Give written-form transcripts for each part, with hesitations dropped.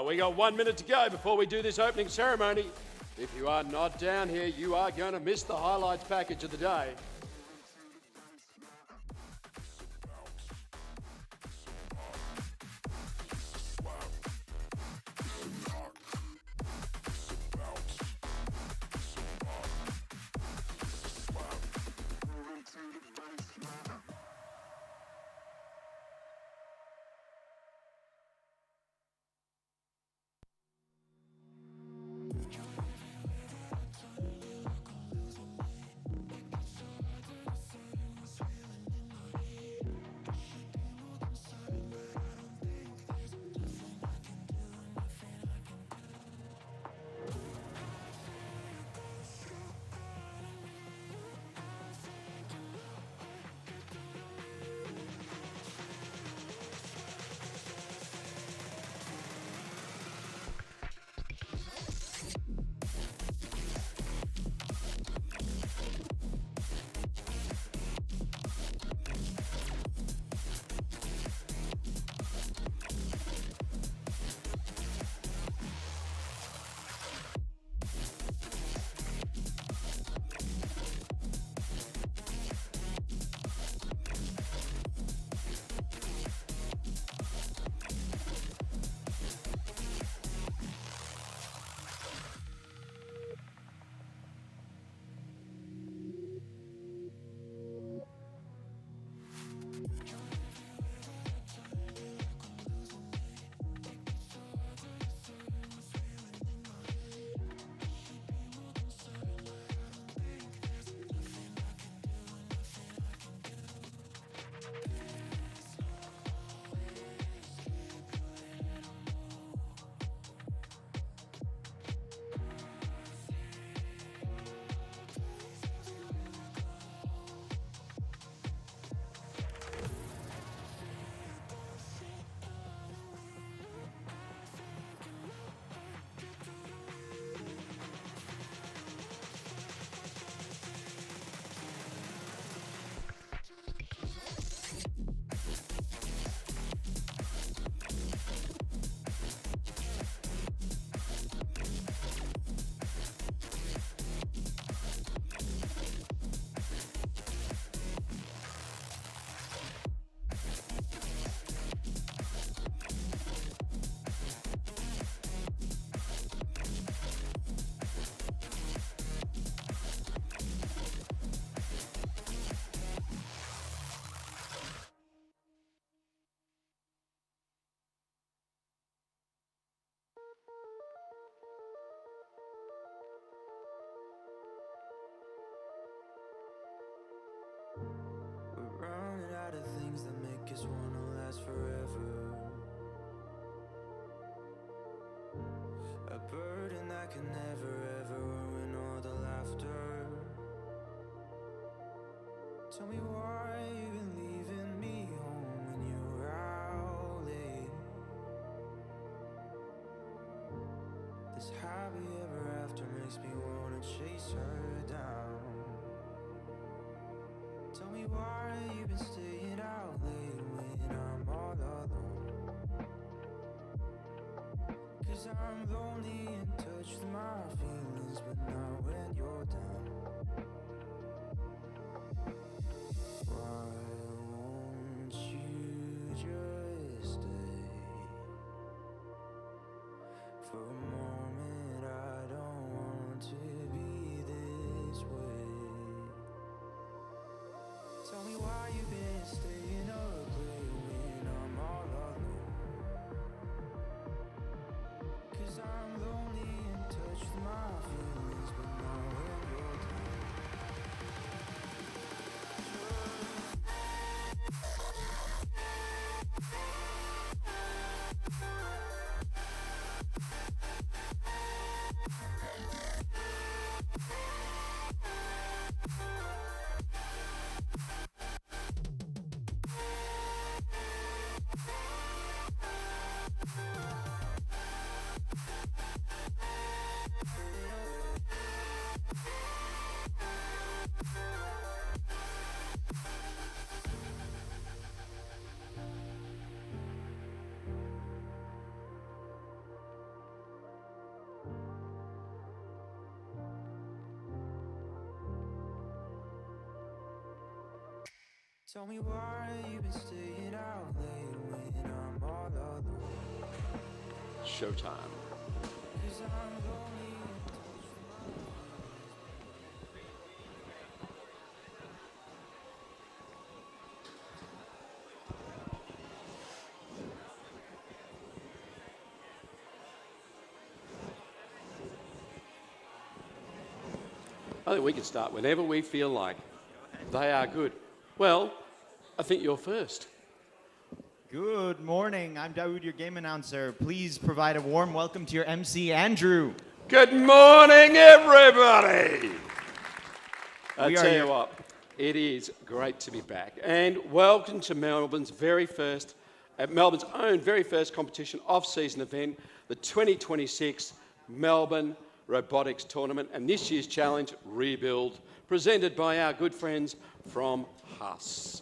We got 1 minute to go before we do this opening ceremony. If you are not down here, you are going to miss the highlights package of the day. We're running out of things that make us wanna last forever. A burden that can never ever ruin all the laughter. Tell me why you've been leaving me home when you're out late. This happy ever after makes me wanna chase her down. Tell me why you've been staying out late when I'm all alone. 'Cause I'm lonely in touch with my feelings, but not when you're down. Why won't you just stay? For a moment I don't want to be this way. Tell me why you've been staying up late when I'm all alone. 'Cause I'm lonely in touch with my feelings. Tell me why you've been staying out late when I'm all alone. Showtime. 'Cause I'm lonely. I think we can start whenever we feel like. They are good. Well, I think you're first. Good morning. I'm Dawood, your game announcer. Please provide a warm welcome to your MC, Andrew. Good morning, everybody. I tell you what, it is great to be back. And welcome to Melbourne's own very first competition off-season event, the 2026 Melbourne Robotics Tournament, and this year's challenge, Rebuild, presented by our good friends from Huss.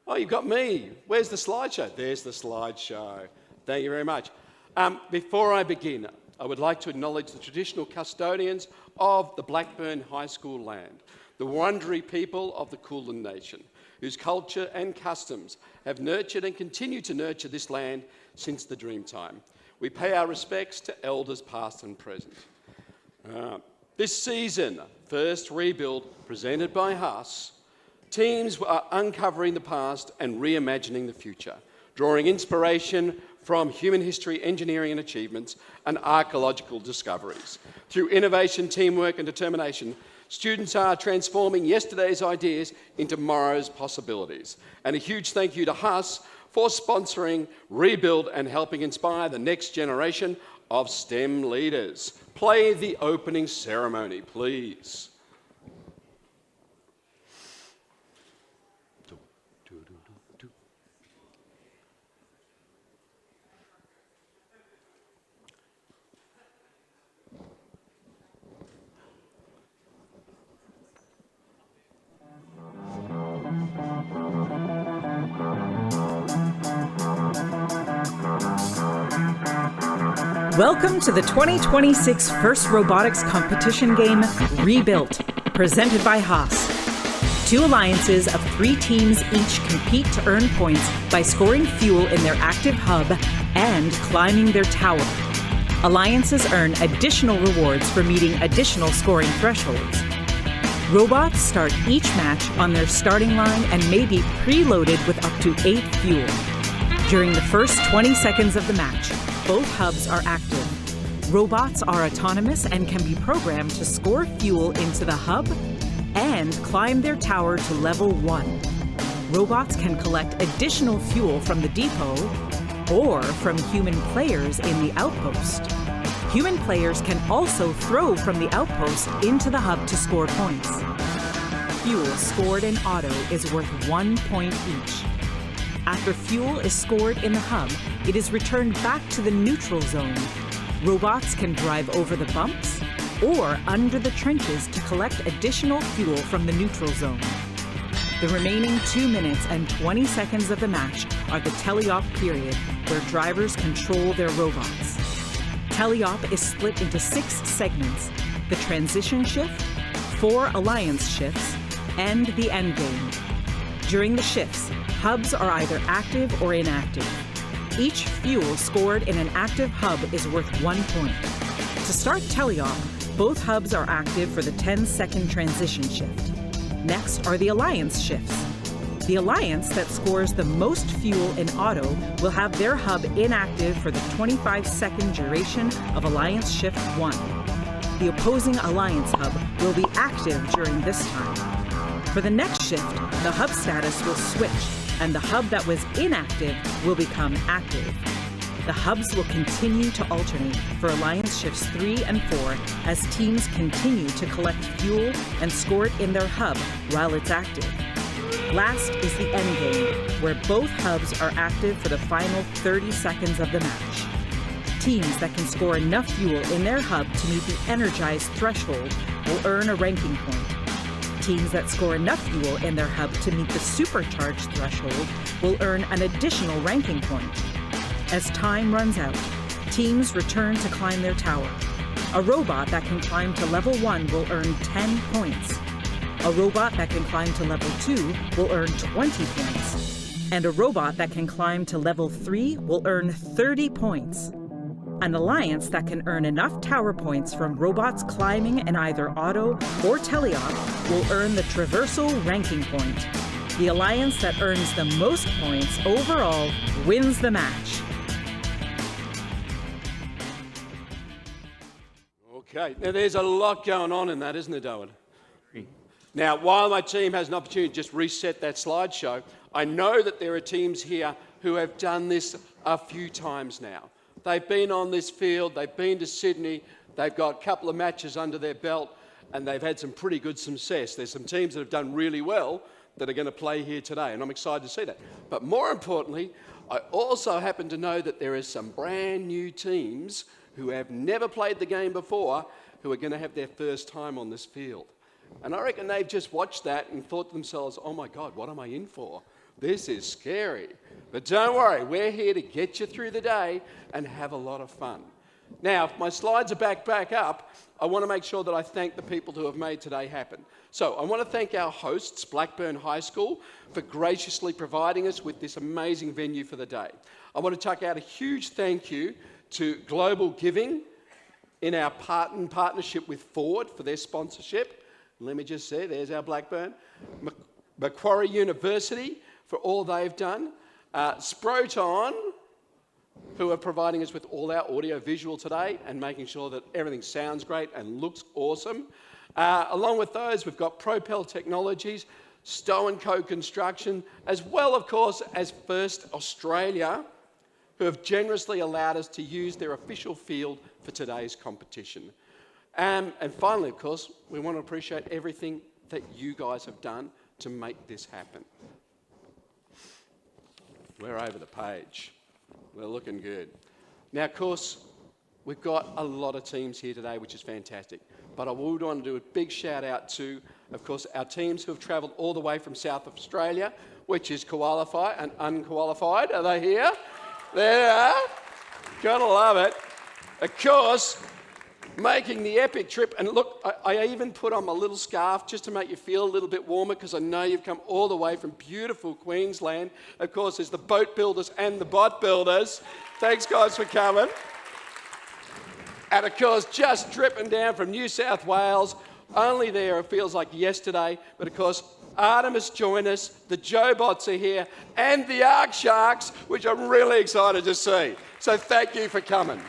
Oh, you've got me. Where's the slideshow? There's the slideshow. Thank you very much. Before I begin, I would like to acknowledge the traditional custodians of the Blackburn High School land, the Wurundjeri people of the Kulin Nation, whose culture and customs have nurtured and continue to nurture this land since the Dreamtime. We pay our respects to elders past and present. This season, first Rebuild, presented by Huss, teams are uncovering the past and reimagining the future, drawing inspiration from human history, engineering and achievements, and archaeological discoveries. Through innovation, teamwork and determination, students are transforming yesterday's ideas into tomorrow's possibilities. And a huge thank you to Huss for sponsoring Rebuild and helping inspire the next generation of STEM leaders. Play the opening ceremony, please. Welcome to the 2026 First Robotics Competition game, Rebuilt, presented by Haas. Two alliances of 3 teams each compete to earn points by scoring fuel in their active hub and climbing their tower. Alliances earn additional rewards for meeting additional scoring thresholds. Robots start each match on their starting line and may be preloaded with up to 8 fuel. During the first 20 seconds of the match, both hubs are active. Robots are autonomous and can be programmed to score fuel into the hub and climb their tower to level 1. Robots can collect additional fuel from the depot or from human players in the outpost. Human players can also throw from the outpost into the hub to score points. Fuel scored in auto is worth 1 point each. After fuel is scored in the hub, it is returned back to the neutral zone. Robots can drive over the bumps or under the trenches to collect additional fuel from the neutral zone. The remaining 2 minutes and 20 seconds of the match are the teleop period, where drivers control their robots. Teleop is split into 6 segments: the transition shift, 4 alliance shifts, and the endgame. During the shifts, hubs are either active or inactive. Each fuel scored in an active hub is worth 1 point. To start teleop, both hubs are active for the 10-second transition shift. Next are the alliance shifts. The alliance that scores the most fuel in auto will have their hub inactive for the 25-second duration of alliance shift 1. The opposing alliance hub will be active during this time. For the next shift, the hub status will switch, and the hub that was inactive will become active. The hubs will continue to alternate for alliance shifts 3 and 4 as teams continue to collect fuel and score it in their hub while it's active. Last is the endgame, where both hubs are active for the final 30 seconds of the match. Teams that can score enough fuel in their hub to meet the energized threshold will earn a ranking point. Teams that score enough fuel in their hub to meet the supercharged threshold will earn an additional ranking point. As time runs out, teams return to climb their tower. A robot that can climb to level 1 will earn 10 points. A robot that can climb to level 2 will earn 20 points. And a robot that can climb to level 3 will earn 30 points. An alliance that can earn enough tower points from robots climbing in either auto or teleop will earn the traversal ranking point. The alliance that earns the most points overall wins the match. Okay, now there's a lot going on in that, isn't there, Darwin? Now, while my team has an opportunity to just reset that slideshow, I know that there are teams here who have done this a few times now. They've been on this field, they've been to Sydney, they've got a couple of matches under their belt, and they've had some pretty good success. There's some teams that have done really well that are going to play here today, and I'm excited to see that. But more importantly, I also happen to know that there are some brand new teams who have never played the game before who are going to have their first time on this field. And I reckon they've just watched that and thought to themselves, oh my God, what am I in for? This is scary. But don't worry, we're here to get you through the day and have a lot of fun. Now, if my slides are back up, I want to make sure that I thank the people who have made today happen. So I want to thank our hosts, Blackburn High School, for graciously providing us with this amazing venue for the day. I want to tuck out a huge thank you to Global Giving in our partnership with Ford for their sponsorship. Let me just say, there's our Blackburn. Macquarie University for all they've done. Sproton, who are providing us with all our audio visual today and making sure that everything sounds great and looks awesome. Along with those, we've got Propel Technologies, Stow & Co Construction, as well, of course, as First Australia, who have generously allowed us to use their official field for today's competition. And finally, of course, we want to appreciate everything that you guys have done to make this happen. We're over the page. We're looking good. Now, of course, we've got a lot of teams here today, which is fantastic. But I would want to do a big shout out to, of course, our teams who have travelled all the way from South Australia, which is qualified and unqualified. Are they here? There they are. Gotta love it. Of course, making the epic trip. And look, I even put on my little scarf just to make you feel a little bit warmer because I know you've come all the way from beautiful Queensland. Of course, there's the boat builders and the bot builders. Thanks, guys, for coming. And of course, just dripping down from New South Wales. Only there, it feels like yesterday. But of course, Artemis joined us, the Jobots are here, and the Ark Sharks, which I'm really excited to see. So thank you for coming.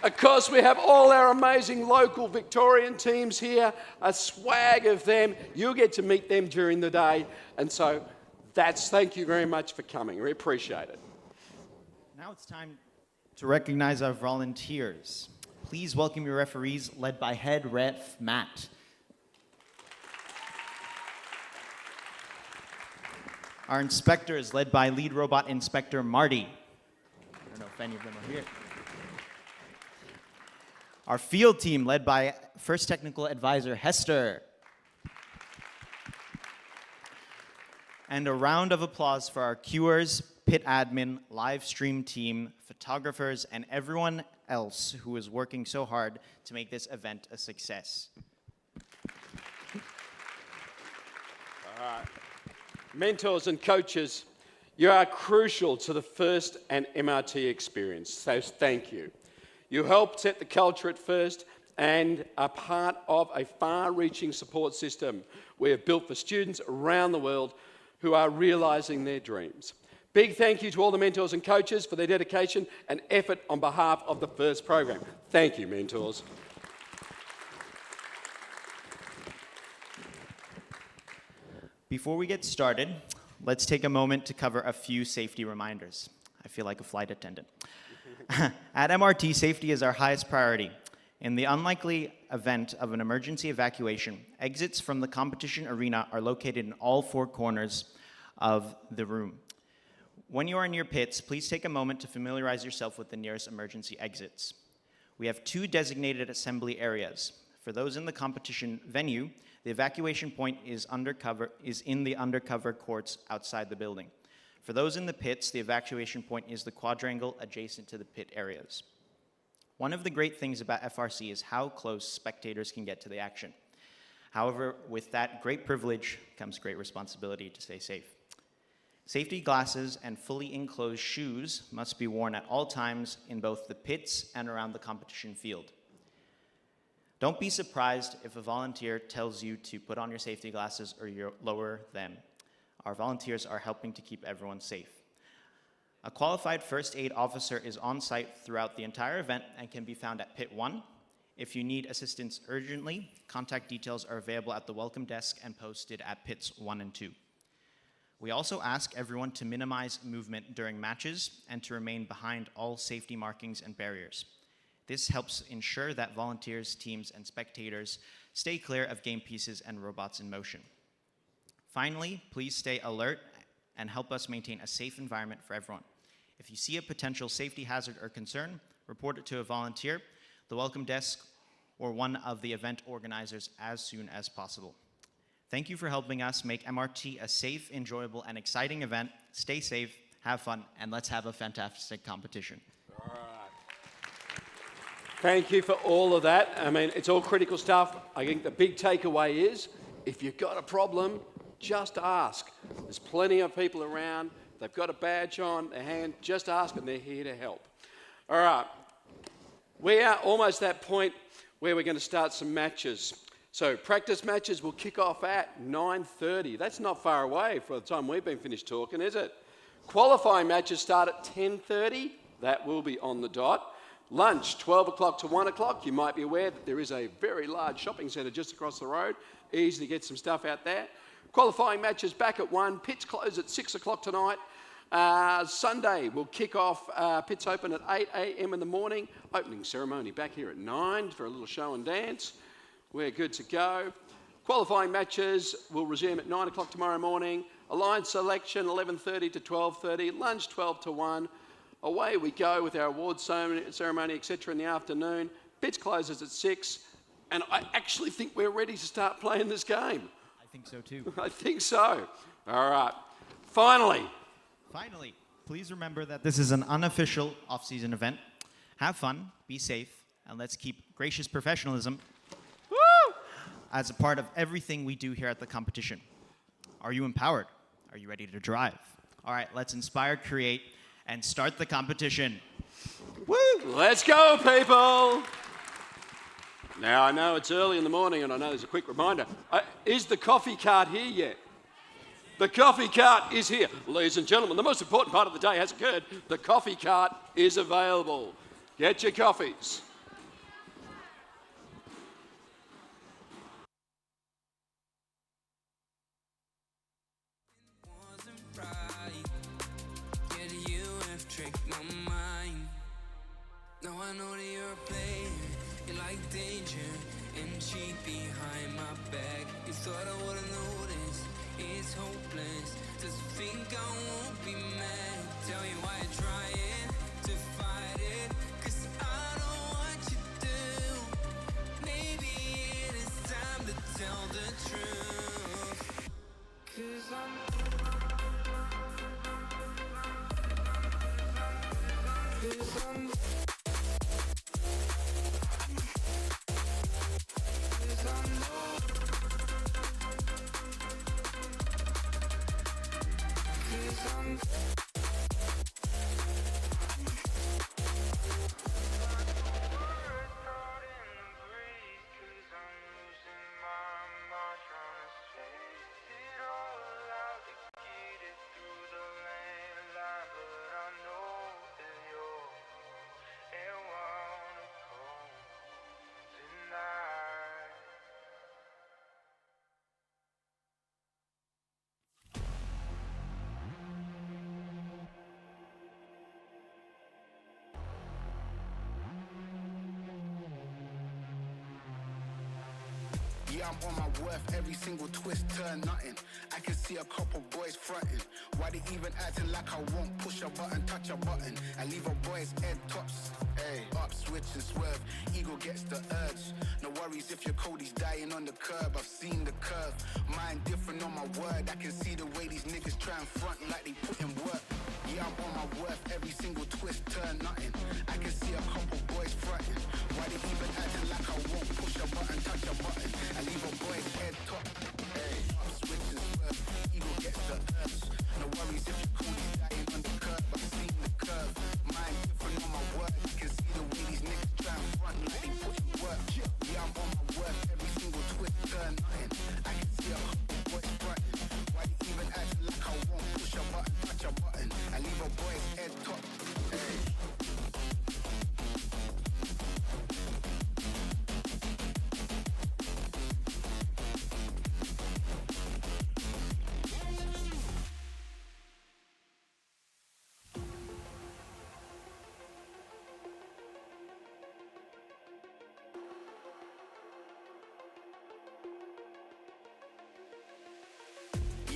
Of course, we have all our amazing local Victorian teams here, a swag of them. You'll get to meet them during the day. And so thank you very much for coming. We appreciate it. Now it's time to recognize our volunteers. Please welcome your referees, led by head ref Matt. Our inspector is led by lead robot inspector Marty. I don't know if any of them are here. Our field team led by first technical advisor Hester. And a round of applause for our cuers, pit admin, live stream team, photographers, and everyone else who is working so hard to make this event a success. All right. Mentors and coaches, you are crucial to the FIRST and MRT experience, so thank you. You helped set the culture at FIRST and are part of a far-reaching support system we have built for students around the world who are realising their dreams. Big thank you to all the mentors and coaches for their dedication and effort on behalf of the FIRST program. Thank you, mentors. Before we get started, let's take a moment to cover a few safety reminders. I feel like a flight attendant. At MRT, safety is our highest priority. In the unlikely event of an emergency evacuation, exits from the competition arena are located in all four corners of the room. When you are near pits, please take a moment to familiarize yourself with the nearest emergency exits. We have 2 designated assembly areas. For those in the competition venue, the evacuation point is in the undercover courts outside the building. For those in the pits, the evacuation point is the quadrangle adjacent to the pit areas. One of the great things about FRC is how close spectators can get to the action. However, with that great privilege comes great responsibility to stay safe. Safety glasses and fully enclosed shoes must be worn at all times in both the pits and around the competition field. Don't be surprised if a volunteer tells you to put on your safety glasses or you lower them. Our volunteers are helping to keep everyone safe. A qualified first aid officer is on site throughout the entire event and can be found at Pit 1. If you need assistance urgently, contact details are available at the welcome desk and posted at Pits 1 and 2. We also ask everyone to minimize movement during matches and to remain behind all safety markings and barriers. This helps ensure that volunteers, teams, and spectators stay clear of game pieces and robots in motion. Finally, please stay alert and help us maintain a safe environment for everyone. If you see a potential safety hazard or concern, report it to a volunteer, the welcome desk, or one of the event organizers as soon as possible. Thank you for helping us make MRT a safe, enjoyable, and exciting event. Stay safe, have fun, and let's have a fantastic competition. All right. Thank you for all of that. I mean, it's all critical stuff. I think the big takeaway is, if you've got a problem, just ask. There's plenty of people around. They've got a badge on their hand. Just ask and they're here to help. All right. We are almost at that point where we're going to start some matches. So practice matches will kick off at 9:30. That's not far away for the time we've been finished talking, is it? Qualifying matches start at 10:30. That will be on the dot. Lunch, 12 o'clock to 1 o'clock. You might be aware that there is a very large shopping centre just across the road. Easy to get some stuff out there. Qualifying matches back at 1. Pits close at 6 o'clock tonight. Sunday we'll kick off, pits open at 8 a.m. in the morning. Opening ceremony back here at 9 for a little show and dance. We're good to go. Qualifying matches will resume at 9 o'clock tomorrow morning. Alliance selection 11:30 to 12:30. Lunch 12 to 1. Away we go with our awards ceremony, etc. in the afternoon. Pits closes at 6. And I actually think we're ready to start playing this game. I think so too. I think so. All right. Finally, please remember that this is an unofficial off-season event. Have fun, be safe, and let's keep gracious professionalism as a part of everything we do here at the competition. Are you empowered? Are you ready to drive? All right, let's inspire, create, and start the competition. Woo! Let's go, people! Now, I know it's early in the morning, and I know there's a quick reminder. Is the coffee cart here yet? The coffee cart is here. Ladies and gentlemen, the most important part of the day has occurred. The coffee cart is available. Get your coffees. Now I know that you're a player, you like danger and cheat behind my back. You thought I would've noticed, it's hopeless. Just think I won't be mad. Tell you why you're trying to fight it, 'cause I know what you do. Maybe it is time to tell the truth. 'Cause Yeah, I'm on my worth, every single twist turn nothing. I can see a couple boys fronting. Why they even acting like I won't push a button, touch a button, and leave a boy's head tops. Hey, up, switch and swerve, ego gets the urge. No worries if your Cody's dying on the curb, I've seen the curve. Mine different on my word, I can see the way these niggas try and front like they put in work. Yeah, I'm on my worth, every single twist turn nothing. I can see a couple boys fronting. Why they even acting like I won't push a button, touch a button, and leave a boy's head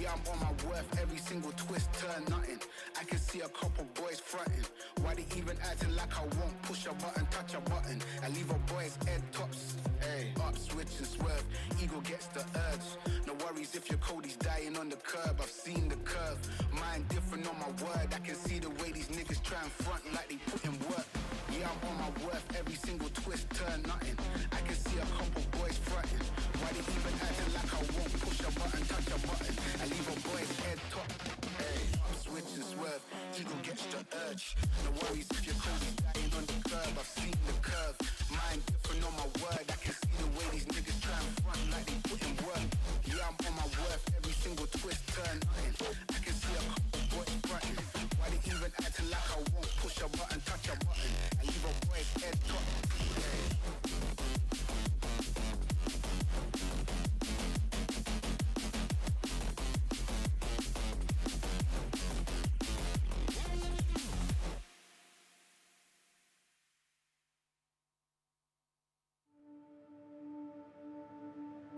Yeah, I'm on my worth, every single twist turn nothing. I can see a couple boys fronting. Why they even acting like I won't push a button, touch a button, and leave a boy's head tops. Hey, up, switch and swerve, ego gets the urge. No worries if your Cody's dying on the curb, I've seen the curve. Mine different on my word, I can see the way these niggas try and front like they put in work. Yeah, I'm on my worth, every single twist turn nothing. I can see a couple boys fronting. Why they even acting like I won't push a button, touch a button, and leave a boy's head top. Hey, up, switch and swerve, ego gets the urge. No worries if your Cody's dying on the curb, I've seen the curve. Mine different on my word, I can see the way these niggas try and front like they put in work. Yeah, I'm on my worth, every single twist turn nothing. I can see a couple boys fronting. Why they even acting like I won't push a button, touch a button, and leave a boy's head top.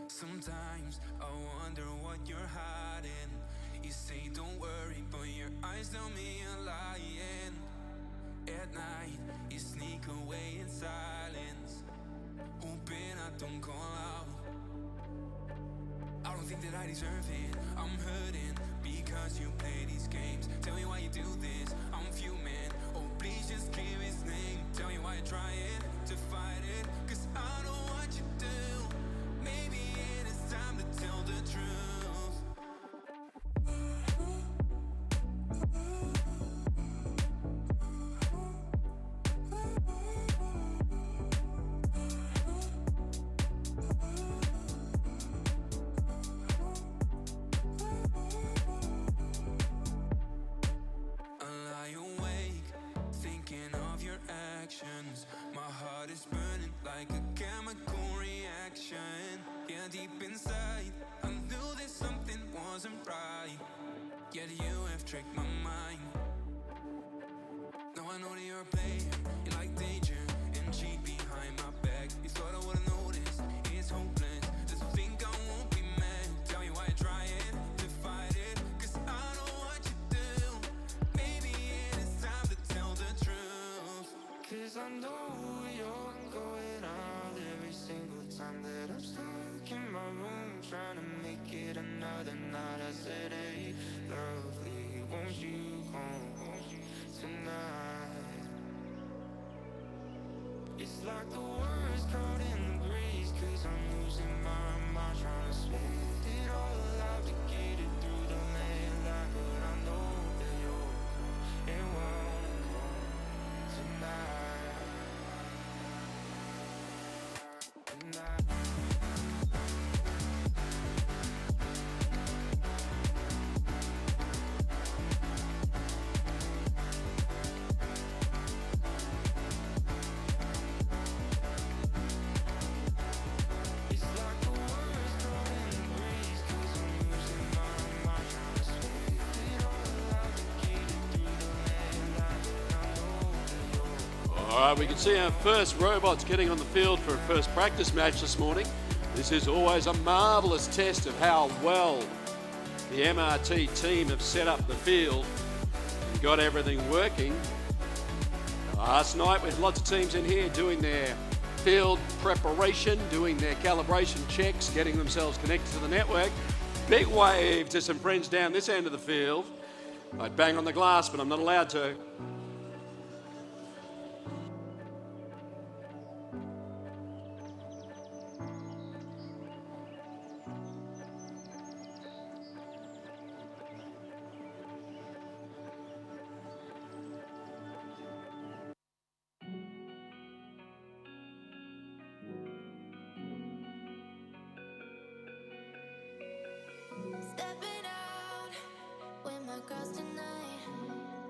Sometimes I wonder what you're hiding. You say don't worry, but your eyes tell me you're lying. At night, you sneak away in silence, hoping I don't call out. I don't think that I deserve it. I'm hurting because you play these games. Tell me why you do this, I'm fuming. Oh, please just give his name. Tell me why you're trying to fight it, cause I know what you do. Maybe it is time to tell the truth. I lie awake, thinking of your actions. My heart is burning like a chemical reaction. Yeah, deep inside, I knew that something wasn't right. Yet you have tricked my mind. Now I know that you're a player, you like danger and cheat behind my back. You thought I would've noticed, it's hopeless to think I won't be mad. Tell me why you're trying to fight it, cause I know what you do. Maybe it is time to tell the truth. Cause I know you're going out every single time that I'm stuck in my room, trying to make it another night. I said, hey, lovely, won't you come tonight? It's like the words caught in the breeze, cause I'm losing my mind, trying to spit it all out to get it through the landline. But I know that you're and wanna go tonight. Tonight. It's like the words caught in the breeze, cause I'm losing my mind, trying to spit it all out to get it through the landline. But I know that you're All right, we can see our first robots getting on the field for a first practice match this morning. This is always a marvellous test of how well the MRT team have set up the field and got everything working. Last night we had lots of teams in here doing their field preparation, doing their calibration checks, getting themselves connected to the network. Big wave to some friends down this end of the field. I'd bang on the glass, but I'm not allowed to. Stepping out with my girls tonight.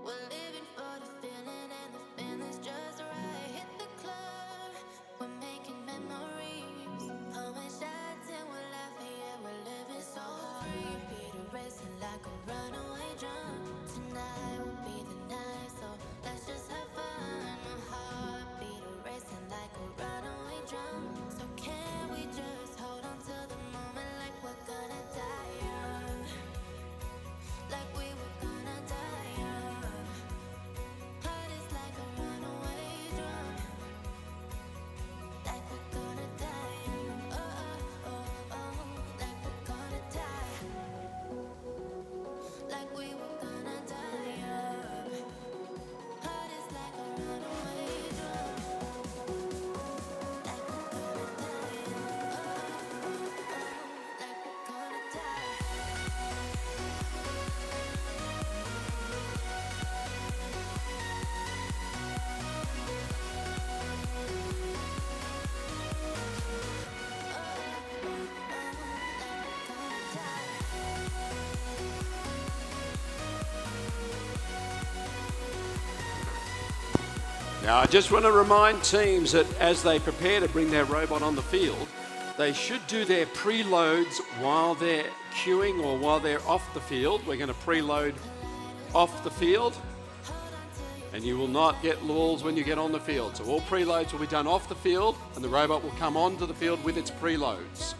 We're living for the feeling, and the feeling's just right. Hit the club, we're making memories. Pouring shots and we're laughing, yeah, we're living so free. Beat a racing like a runaway drum. Tonight will be the night, so let's just have fun. My heart beat a racing like a runaway drum. So can we just hold on to the moment like we're gonna die young? Now, I just want to remind teams that as they prepare to bring their robot on the field, they should do their preloads while they're queuing or while they're off the field. We're going to preload off the field, and you will not get lulls when you get on the field. So all preloads will be done off the field, and the robot will come onto the field with its preloads.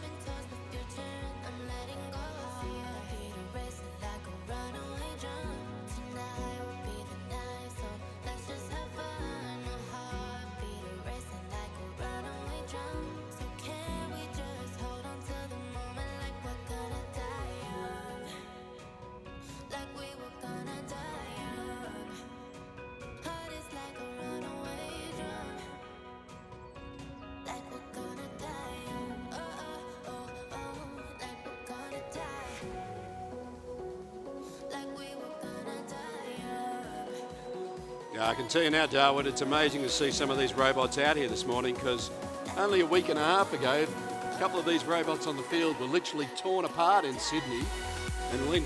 Yeah, I can tell you now, Darwin, it's amazing to see some of these robots out here this morning, because only a week and a half ago, a couple of these robots on the field were literally torn apart in Sydney and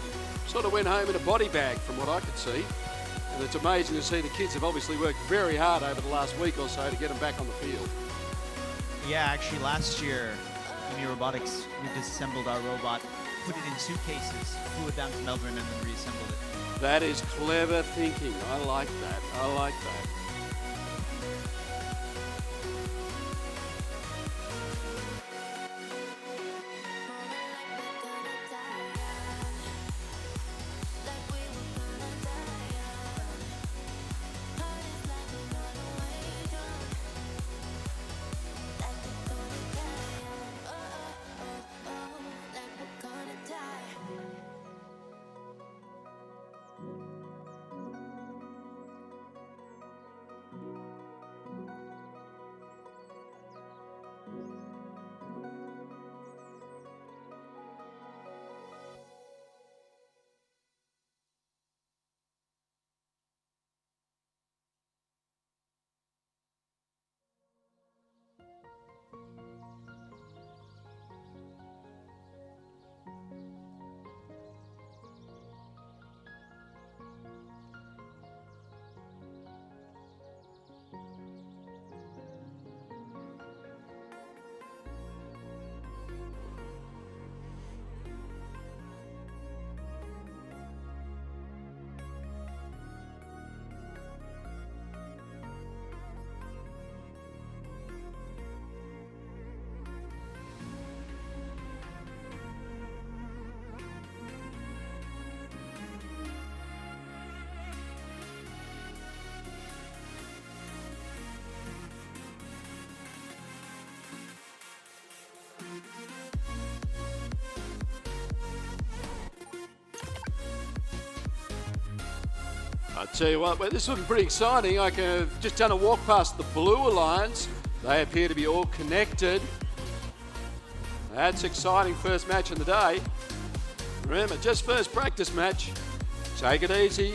sort of went home in a body bag from what I could see. And it's amazing to see the kids have obviously worked very hard over the last week or so to get them back on the field. Yeah, actually last year in Robotics, we disassembled our robot, put it in suitcases, flew it down to Melbourne, and then reassembled it. That is clever thinking. I like that. I like that. I tell you what, well, this is looking pretty exciting. I've just done a walk past the Blue Alliance. They appear to be all connected. That's exciting first match of the day. Remember, just first practice match. Take it easy.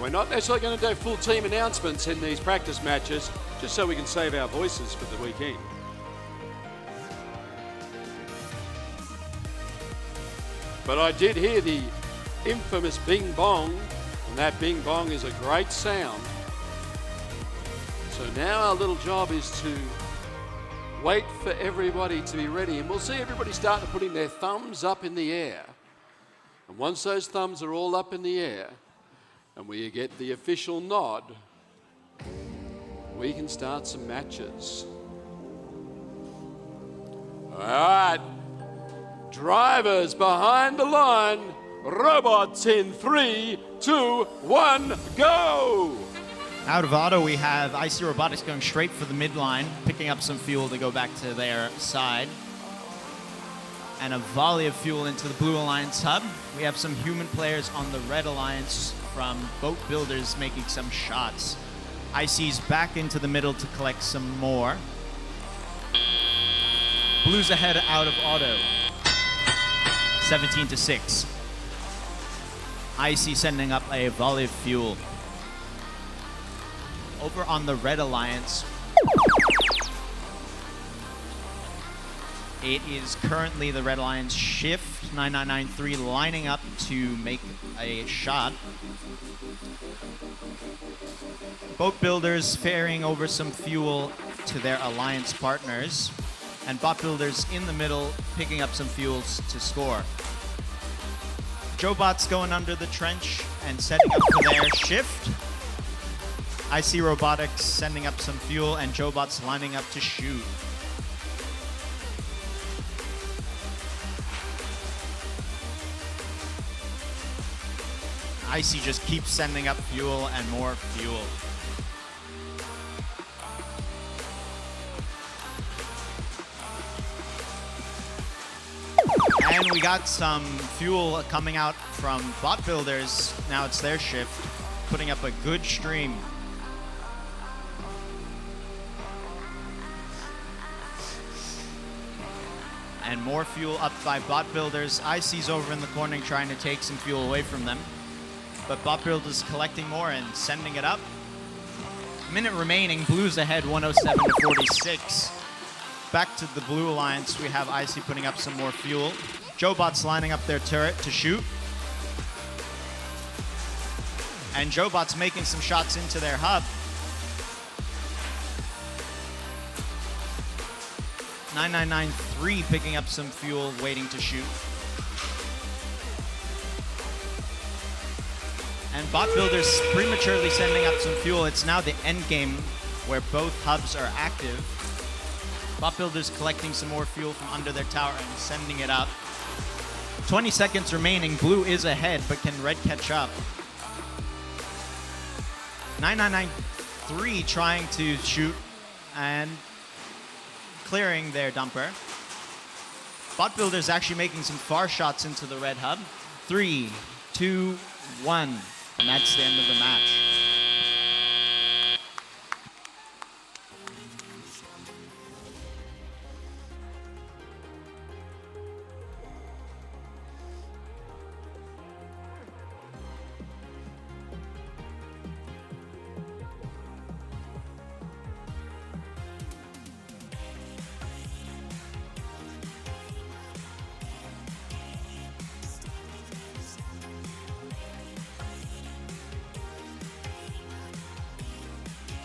we're not necessarily going to do full team announcements in these practice matches, just so we can save our voices for the weekend. But I did hear the infamous bing bong, and that bing bong is a great sound. So now our little job is to wait for everybody to be ready, and we'll see everybody starting putting their thumbs up in the air. And once those thumbs are all up in the air, and we get the official nod, we can start some matches. All right, drivers behind the line, robots in 3, 2, 1, go! Out of auto, we have IC Robotics going straight for the midline, picking up some fuel to go back to their side. And a volley of fuel into the Blue Alliance hub. We have some human players on the Red Alliance from Boat Builders making some shots. IC's back into the middle to collect some more. Blues ahead out of auto. 17-6. IC sending up a volley of fuel. Over on the Red Alliance, it is currently the Red Alliance shift 9993 lining up to make a shot. Boat Builders ferrying over some fuel to their alliance partners, and Bot Builders in the middle picking up some fuels to score. Jobot's going under the trench and setting up for their shift. IC Robotics sending up some fuel, and Jobot's lining up to shoot. IC just keeps sending up fuel and more fuel. And we got some fuel coming out from Bot Builders. Now it's their shift, putting up a good stream. And more fuel up by Bot Builders. IC's over in the corner trying to take some fuel away from them. But Bot Builders collecting more and sending it up. Minute remaining, Blues ahead 107-46. Back to the Blue Alliance, we have IC putting up some more fuel. Jobot's lining up their turret to shoot. And Jobot's making some shots into their hub. 9993 picking up some fuel, waiting to shoot. And Bot Builders prematurely sending up some fuel. It's now the end game where both hubs are active. Bot Builders collecting some more fuel from under their tower and sending it up. 20 seconds remaining. Blue is ahead, but can Red catch up? 9993 trying to shoot and clearing their dumper. Bot Builders actually making some far shots into the Red hub. 3, 2, 1. And that's the end of the match.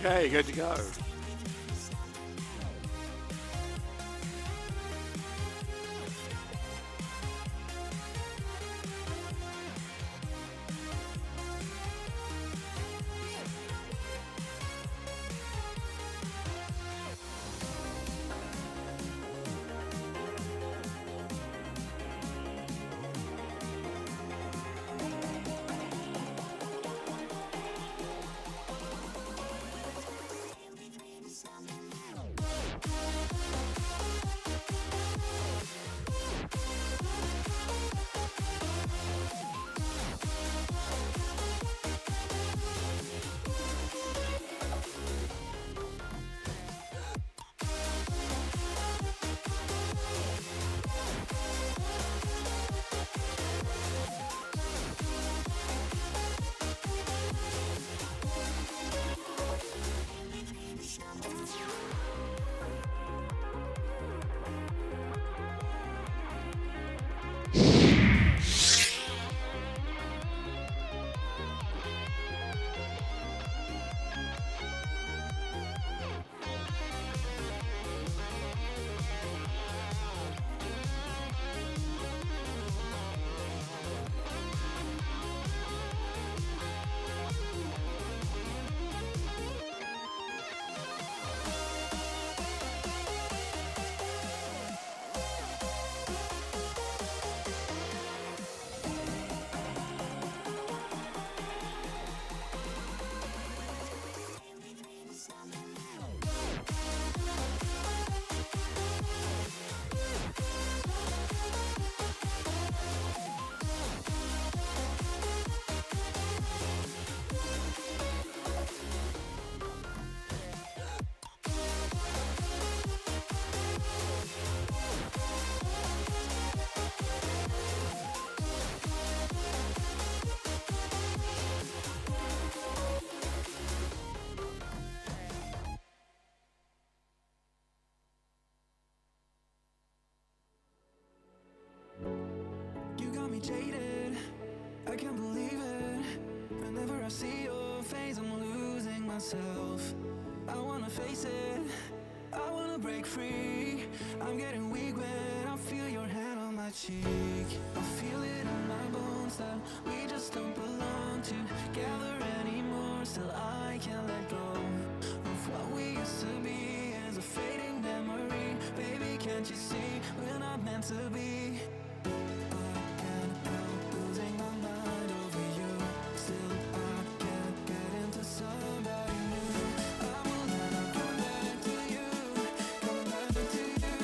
Okay, good to go. myself. I wanna face it, I wanna break free. I'm getting weak when I feel your hand on my cheek. I feel it in my bones that we just don't belong together anymore. Still I can't let go of what we used to be. As a fading memory, baby, can't you see we're not meant to be? I can't help losing my mind over you. Still I can't get into somebody new. I will never come back to you, coming back to you,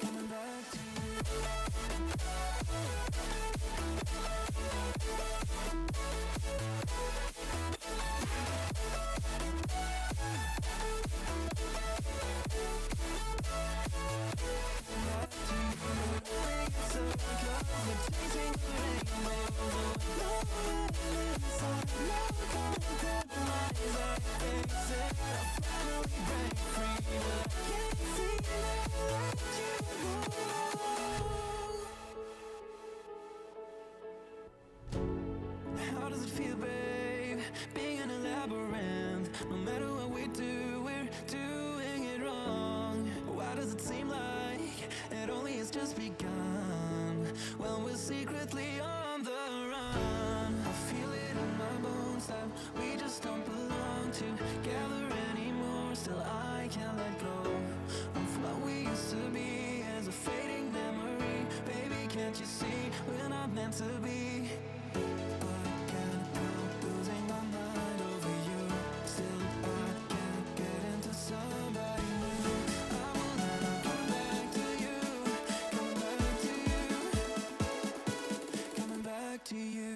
coming back to you. How does it feel, babe, being in a labyrinth? No matter what we do, we're doing it wrong. Why does it seem like it only has just begun when we're secretly on the run? I feel it in my bones that we just don't belong together anymore. Still I can't let go of what we used to be. As a fading memory, baby, can't you see we're not meant to be? I can't help losing my mind over you. Still I can't get into somebody new. I will never come back to you, coming back to you, coming back to you.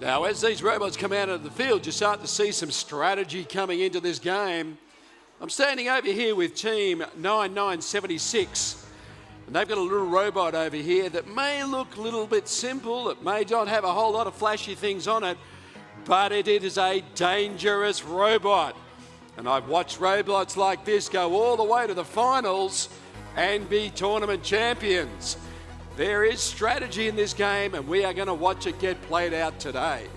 Now, as these robots come out of the field, you start to see some strategy coming into this game. I'm standing over here with Team 9976, and they've got a little robot over here that may look a little bit simple. It may not have a whole lot of flashy things on it, but it is a dangerous robot. And I've watched robots like this go all the way to the finals and be tournament champions. There is strategy in this game, and we are going to watch it get played out today.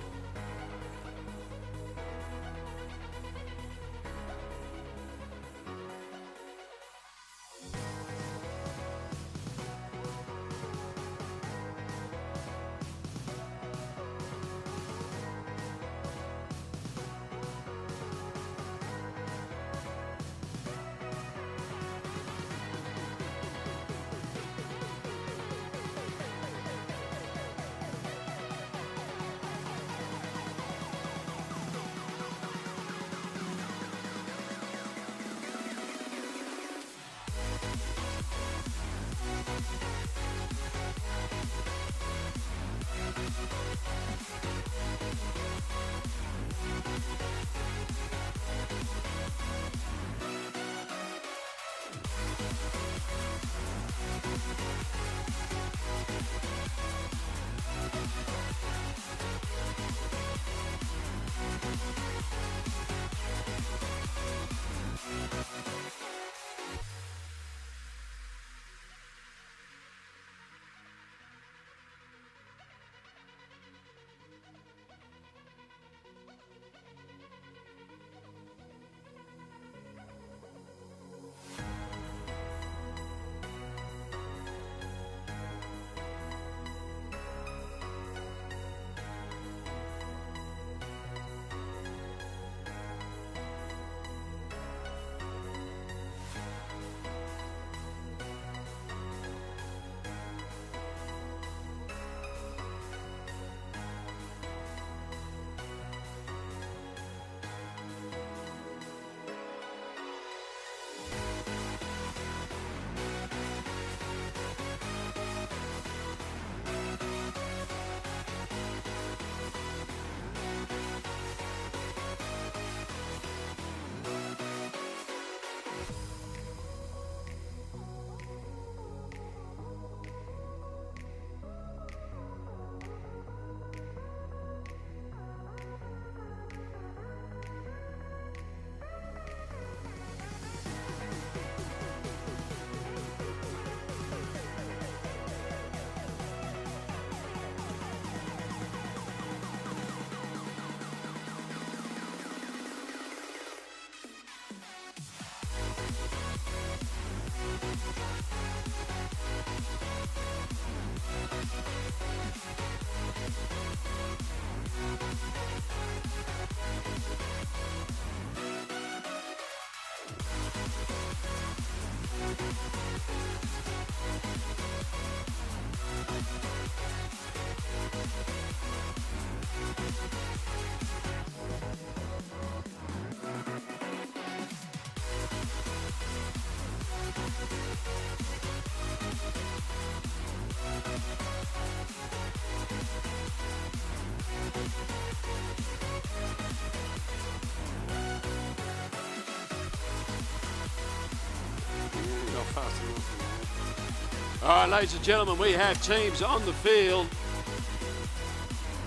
passing on. All right, ladies and gentlemen, we have teams on the field.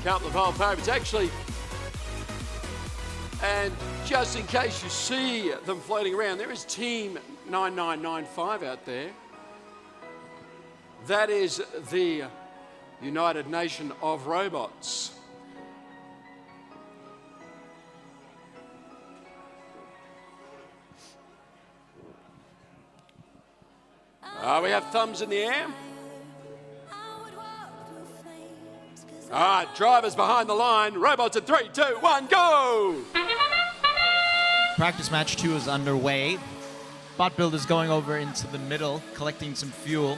Couple of old favourites, actually. And just in case you see them floating around, there is Team 9995 out there. That is the United Nation of Robots. We have thumbs in the air. All right, drivers behind the line. Robots at 3, 2, 1, go! Practice match 2 is underway. Bot builders going over into the middle, collecting some fuel,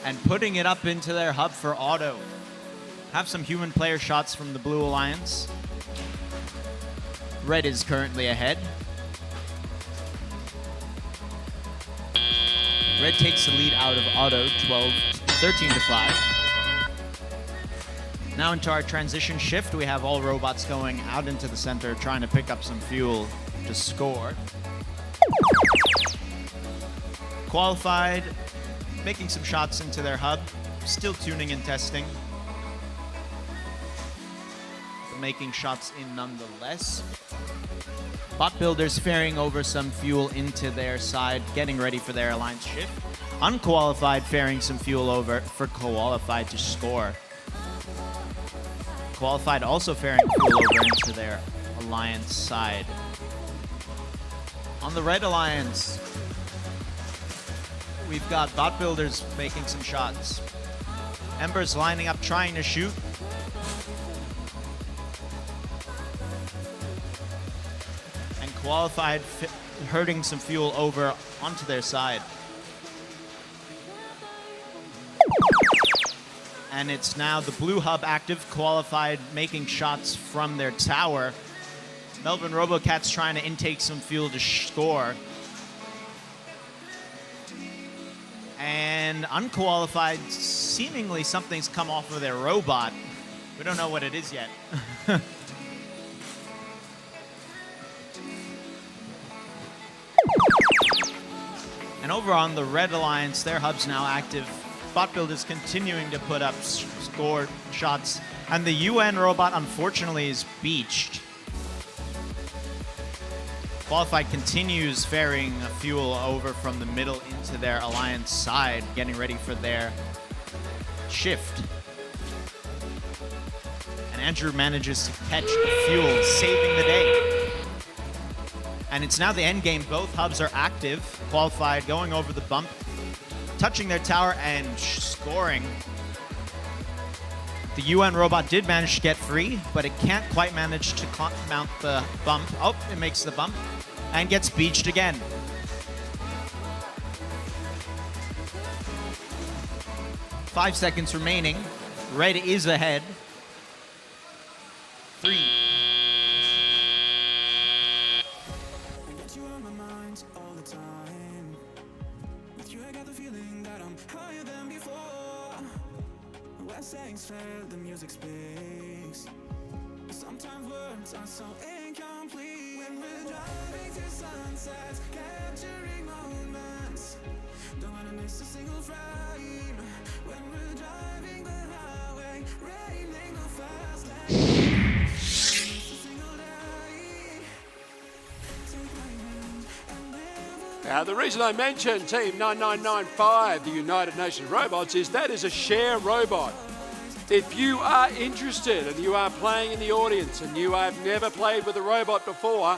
and putting it up into their hub for auto. Have some human player shots from the Blue Alliance. Red is currently ahead. Red takes the lead out of auto, 13 to 5. Now into our transition shift, we have all robots going out into the center, trying to pick up some fuel to score. Qualified, making some shots into their hub, still tuning and testing, but making shots in nonetheless. Bot builders ferrying over some fuel into their side, getting ready for their alliance shift. Unqualified ferrying some fuel over for qualified to score. Qualified also ferrying fuel over into their alliance side. On the red alliance, we've got bot builders making some shots. Ember's lining up, trying to shoot. And qualified herding some fuel over onto their side. And it's now the blue hub active, qualified making shots from their tower. Melbourne Robocats trying to intake some fuel to score. And unqualified, seemingly something's come off of their robot. We don't know what it is yet. And over on the red alliance, their hub's now active. Bot builders continuing to put up score shots. And the UN robot, unfortunately, is beached. Qualified continues ferrying fuel over from the middle into their alliance side, getting ready for their shift. And Andrew manages to catch the fuel, saving the day. And it's now the end game. Both hubs are active. Qualified going over the bump, touching their tower and scoring. The UN robot did manage to get free, but it can't quite manage to mount the bump. Oh, it makes the bump and gets beached again. Five seconds remaining. Red is ahead. 3. The music speaks. Sometimes words are so incomplete. When we're driving to sunsets, capturing moments. Don't wanna miss a single frame. When we're driving the highway, raining the fast lane. Miss a single day. Take my hand and live. Now, the reason I mentioned Team 9995, the United Nations Robots, is that is a share robot. If you are interested and you are playing in the audience and you have never played with a robot before,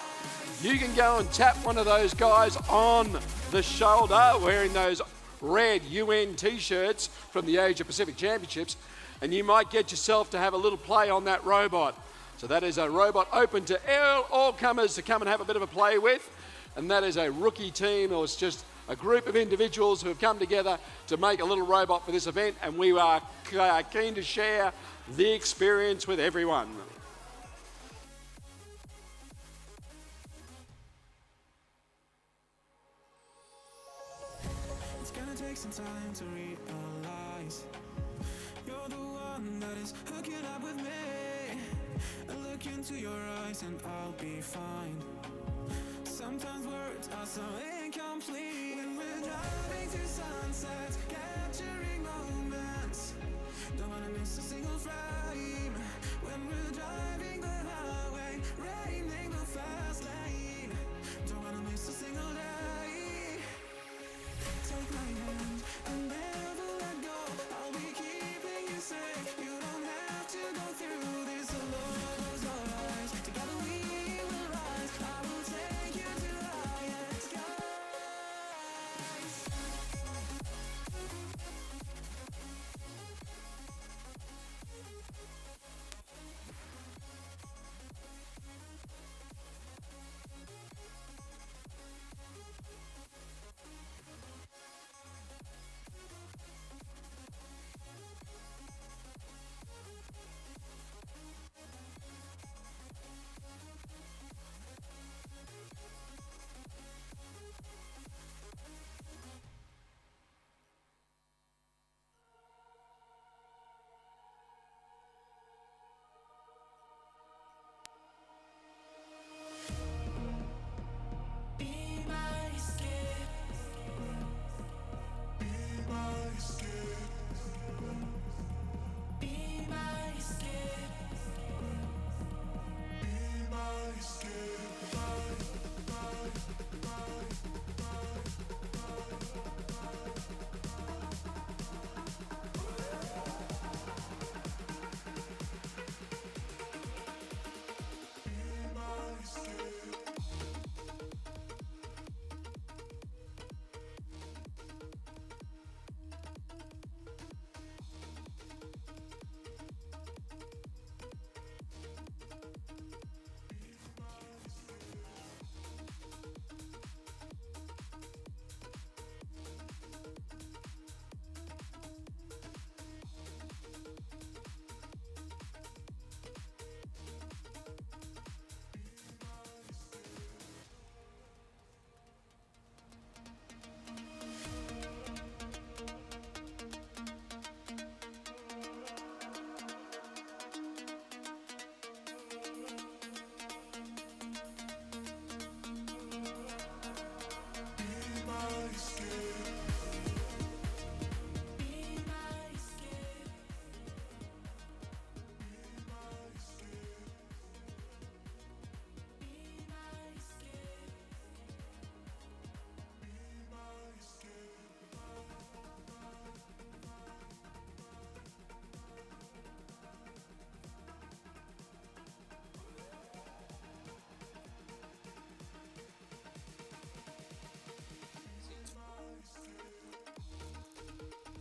you can go and tap one of those guys on the shoulder wearing those red UN t-shirts from the Asia Pacific Championships, and you might get yourself to have a little play on that robot. So that is a robot open to all comers to come and have a bit of a play with, and that is a rookie team, or it's just a group of individuals who have come together to make a little robot for this event, and we are keen to share the experience with everyone. It's gonna take some time to realize you're the one that is hooking up with me. I look into your eyes and I'll be fine. Sometimes words are so incomplete. When we're driving to sunsets, capturing moments. Don't wanna miss a single frame when we're driving the highway, raining the fast lane. Don't wanna miss a single day. Take my hand and never let go. I'll be keeping you safe. You don't have to go through this alone. Close your eyes. Together we will rise. I will take you to higher skies. Be my escape. Be my escape. Be my escape. Be my escape.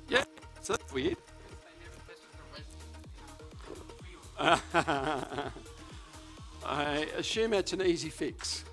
Yeah, so that's weird. I assume it's an easy fix.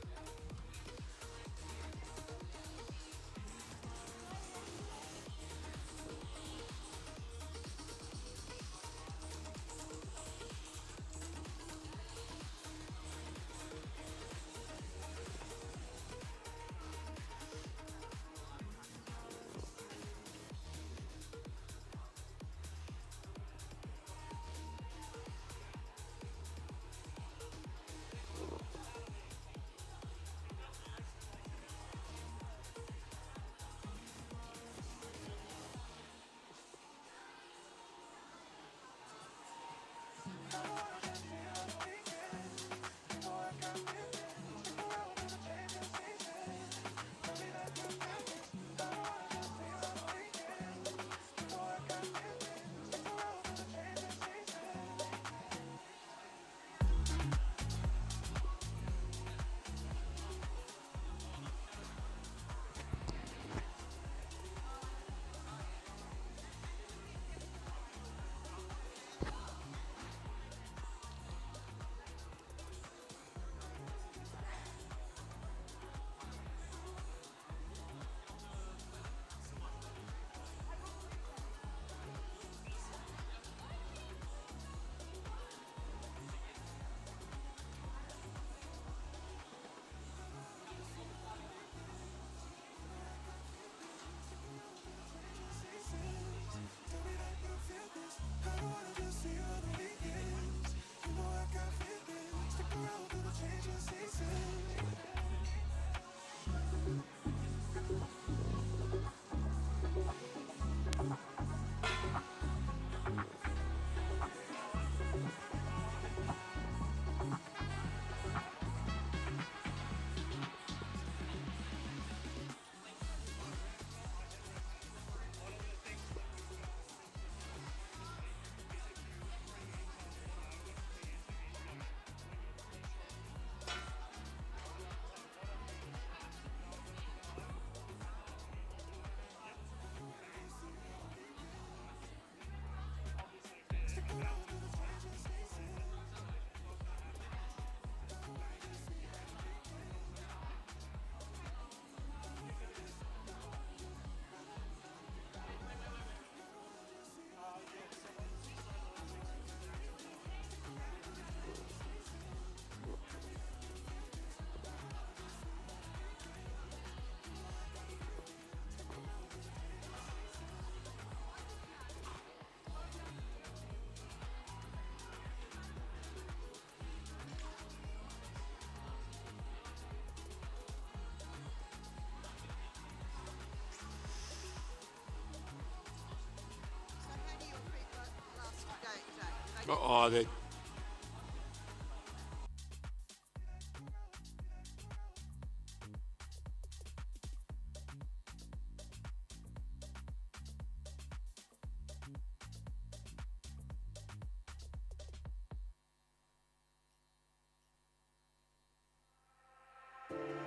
Oh, they...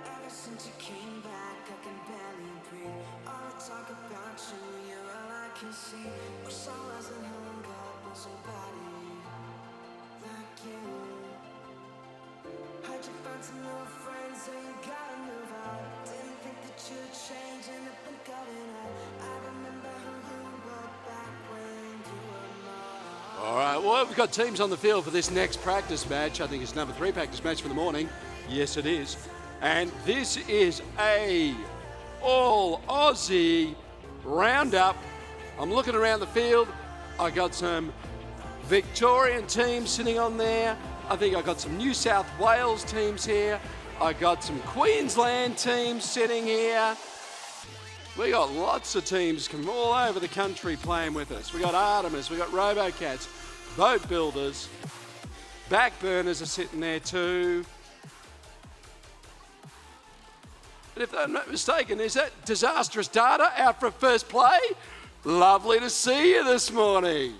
Ever since you came back, I can barely breathe. All the talk about you, you're all I can see. Wish I wasn't hung up on somebody like you. Heard you found some new friends, so you gotta move out. Didn't think that you'd change in the blink of an eye. I remember who you were back when you were mine. All right, well, we've got teams on the field for this next practice match. I think it's number 3 practice match for the morning. Yes, it is. And this is a all-Aussie roundup. I'm looking around the field. I got some Victorian teams sitting on there. I think I got some New South Wales teams here. I got some Queensland teams sitting here. We got lots of teams from all over the country playing with us. We got Artemis, we got Robocats, Boat Builders, Backburners are sitting there too. And if I'm not mistaken, is that Disastrous Data out for first play? Lovely to see you this morning.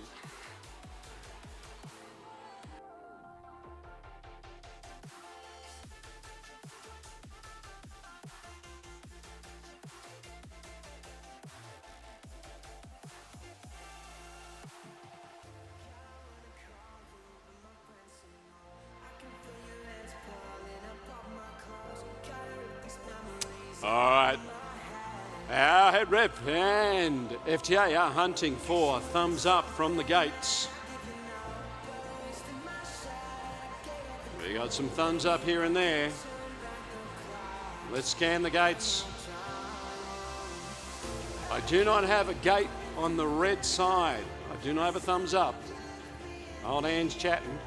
All right. Our head rep and FTA are hunting for thumbs up from the gates. We got some thumbs up here and there. Let's scan the gates. I do not have a gate on the red side. I do not have a thumbs up. Old Anne's chatting.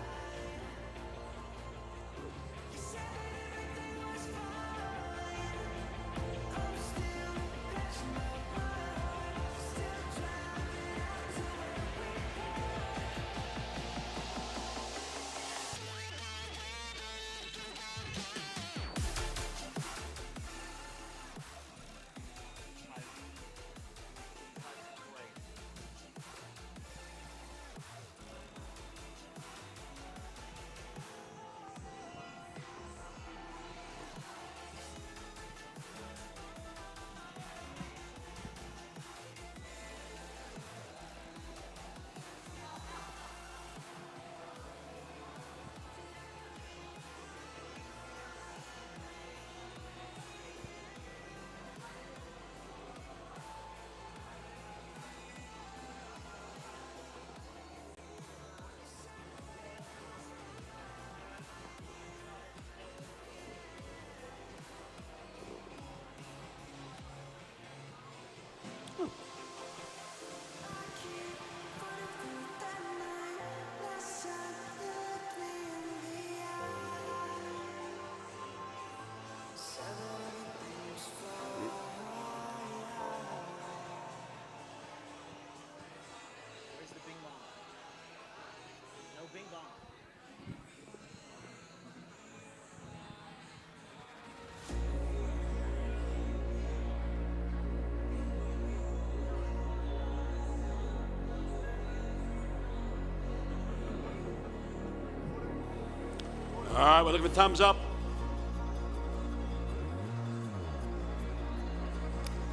All right, we're looking for thumbs up.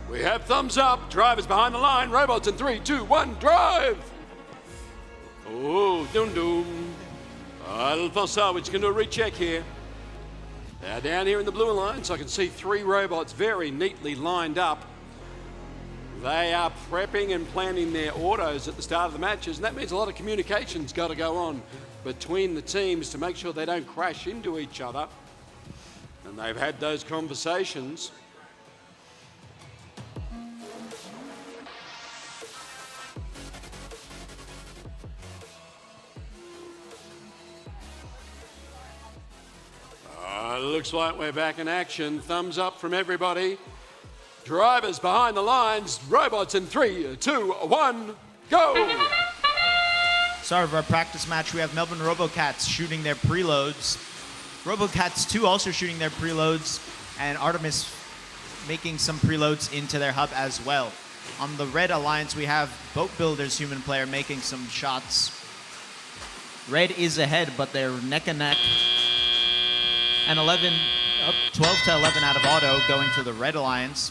We have thumbs up. Drivers behind the line. Robots in 3, 2, 1, drive. Oh, doom doom. Alfonso, we're just going to do a recheck here. They're down here in the blue line, so I can see 3 robots very neatly lined up. They are prepping and planning their autos at the start of the matches, and that means a lot of communication's got to go on between the teams to make sure they don't crash into each other. And they've had those conversations. Looks like we're back in action. Thumbs up from everybody. Drivers behind the lines. Robots in 3, 2, 1, go! Start of our practice match, we have Melbourne Robocats shooting their preloads. Robocats 2 also shooting their preloads, and Artemis making some preloads into their hub as well. On the Red Alliance, we have Boat Builders human player making some shots. Red is ahead, but they're neck and neck. And 12 to 11 out of auto going to the Red Alliance.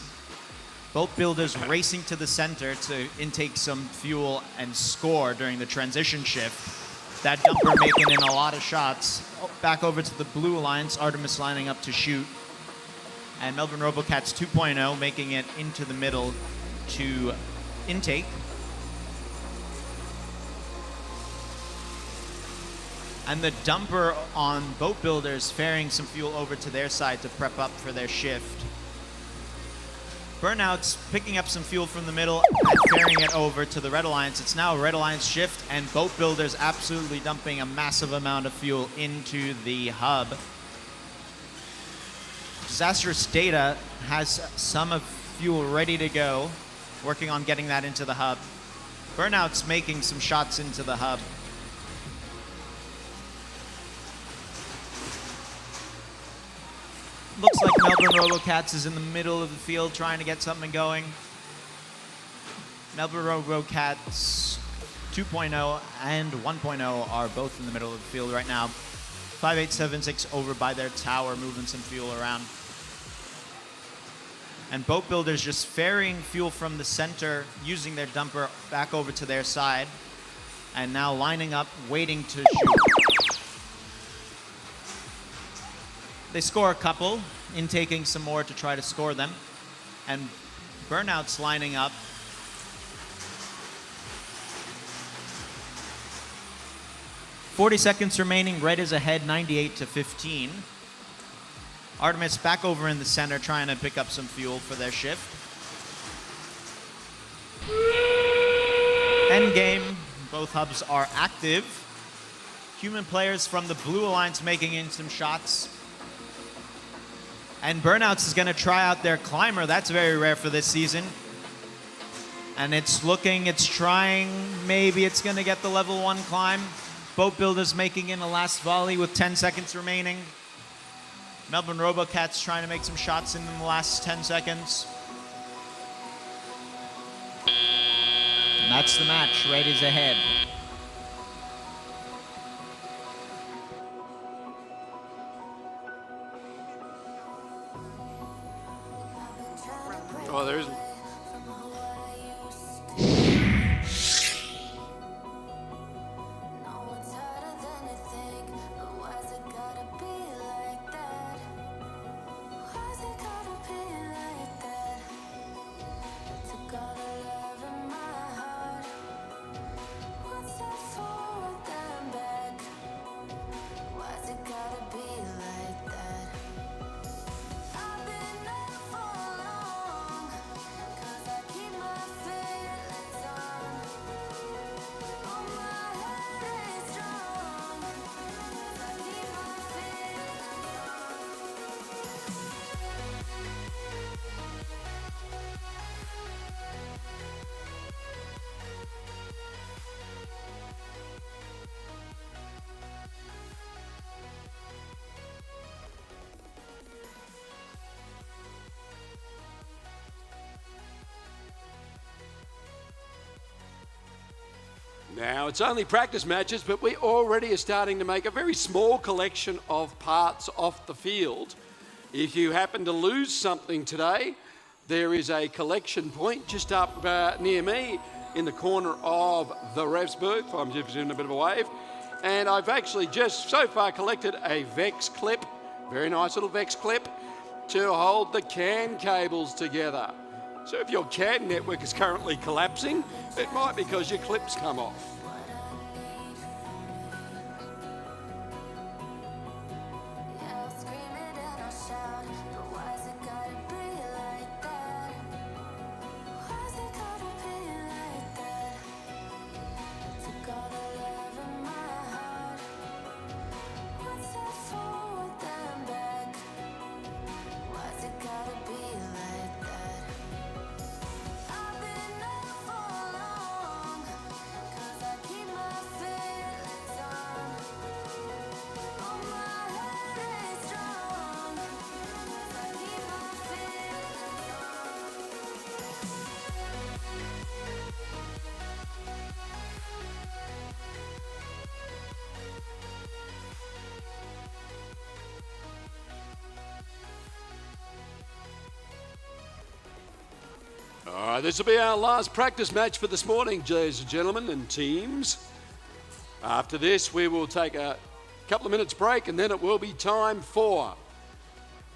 Boat Builders racing to the center to intake some fuel and score during the transition shift. That dumper making in a lot of shots. Back over to the Blue Alliance, Artemis lining up to shoot. And Melbourne Robocats 2.0 making it into the middle to intake. And the dumper on Boat Builders ferrying some fuel over to their side to prep up for their shift. Burnout's picking up some fuel from the middle and ferrying it over to the Red Alliance. It's now a Red Alliance shift, and Boat Builders absolutely dumping a massive amount of fuel into the hub. Disastrous Data has some of fuel ready to go, working on getting that into the hub. Burnout's making some shots into the hub. Looks like Melbourne Robocats is in the middle of the field trying to get something going. Melbourne Robocats 2.0 and 1.0 are both in the middle of the field right now. 5876 over by their tower, moving some fuel around. And Boat Builders just ferrying fuel from the center, using their dumper back over to their side, and now lining up, waiting to shoot. They score a couple, intaking some more to try to score them. And Burnout's lining up. "40 seconds remaining. Red is ahead 98 to 15. Artemis back over in the center trying to pick up some fuel for their shift. Endgame. Both hubs are active. Human players from the Blue Alliance making in some shots. And Burnouts is going to try out their climber. That's very rare for this season. And it's trying. Maybe it's going to get the level 1 climb. Boat Builders making in a last volley with 10 seconds remaining. Melbourne Robocats trying to make some shots in the last 10 seconds. And that's the match. Red is ahead. Oh, there's... Now, it's only practice matches, but we already are starting to make a very small collection of parts off the field. If you happen to lose something today, there is a collection point just up near me in the corner of the Revs booth. I'm just doing a bit of a wave. And I've actually just so far collected a Vex clip, very nice little Vex clip, to hold the CAN cables together. So if your CAN network is currently collapsing, it might be because your clips come off. This will be our last practice match for this morning, ladies and gentlemen, and teams. After this, we will take a couple of minutes break, and then it will be time for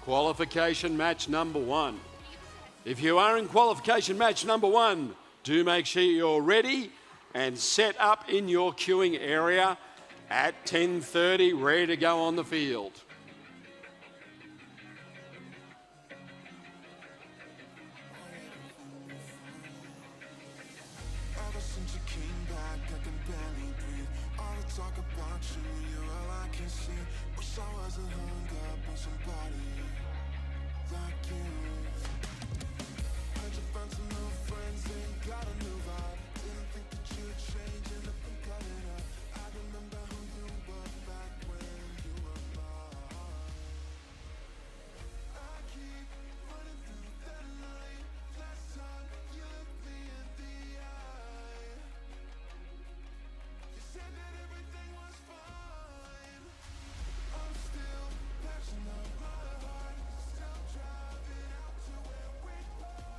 qualification match number 1. If you are in qualification match number 1, do make sure you're ready and set up in your queuing area at 10:30, ready to go on the field. Ever since you came back, I can barely breathe. All the talk about you, you're all I can see. Wish I wasn't hung up on somebody like you. Heard you found some new friends and got a new vibe. Didn't think that you'd change and up and cut it up. I remember who you were back when you were mine. I keep running through the night. Last time you looked me in the eye, you said that everything was fine. I'm still patching up my heart, still driving out to where we park.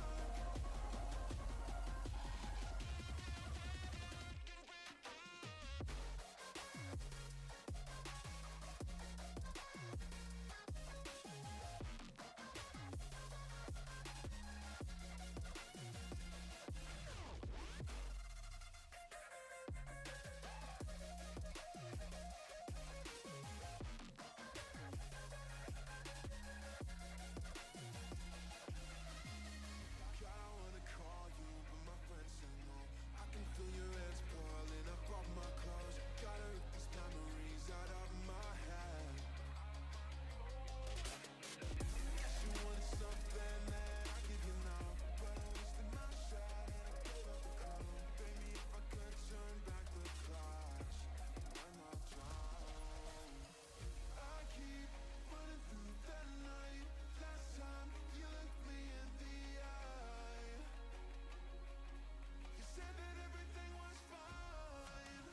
God, I wanna call you, but my friends say no. I can feel your heads boiling up off my clothes. Gotta rip these memories out of my head. Guess you wanted something that I give you now, but I wasted my shot and I pushed out the chrome. Baby, if I could turn back the clock, I might drown. I keep running through the night. Last time you looked me in the eye, you said that everything was fine.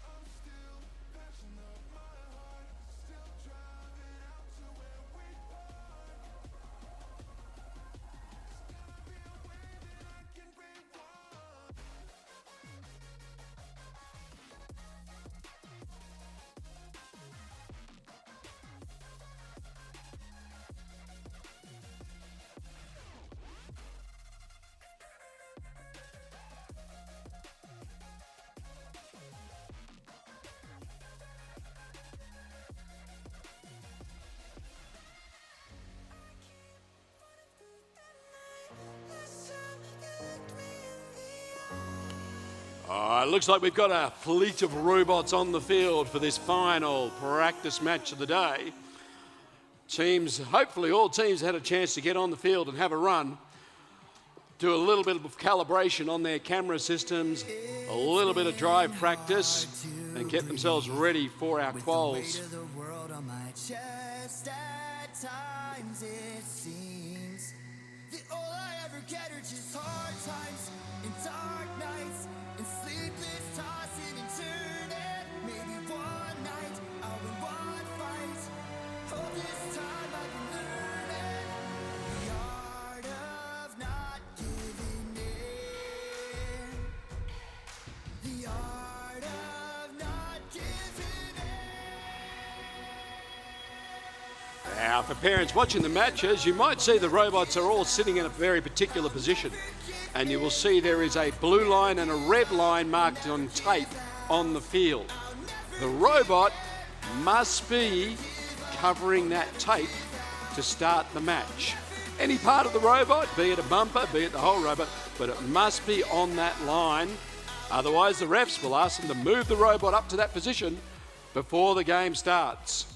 I'm still patching up my heart, still driving out to where we park. There's gotta be a way that I can rewind. It looks like we've got a fleet of robots on the field for this final practice match of the day. Teams, hopefully all teams had a chance to get on the field and have a run, do a little bit of calibration on their camera systems, a little bit of drive practice, and get themselves ready for our quals. The world on my chest at times it seems that all I ever get are just hard times and dark nights and sleepless tossing and turning. Maybe one night I'll win one fight. Hope this time I can learn it. The art of not giving in. The art of not giving in. Now, for parents watching the matches, you might see the robots are all sitting in a very particular position. And you will see there is a blue line and a red line marked on tape on the field. The robot must be covering that tape to start the match. Any part of the robot, be it a bumper, be it the whole robot, but it must be on that line. Otherwise, the refs will ask them to move the robot up to that position before the game starts.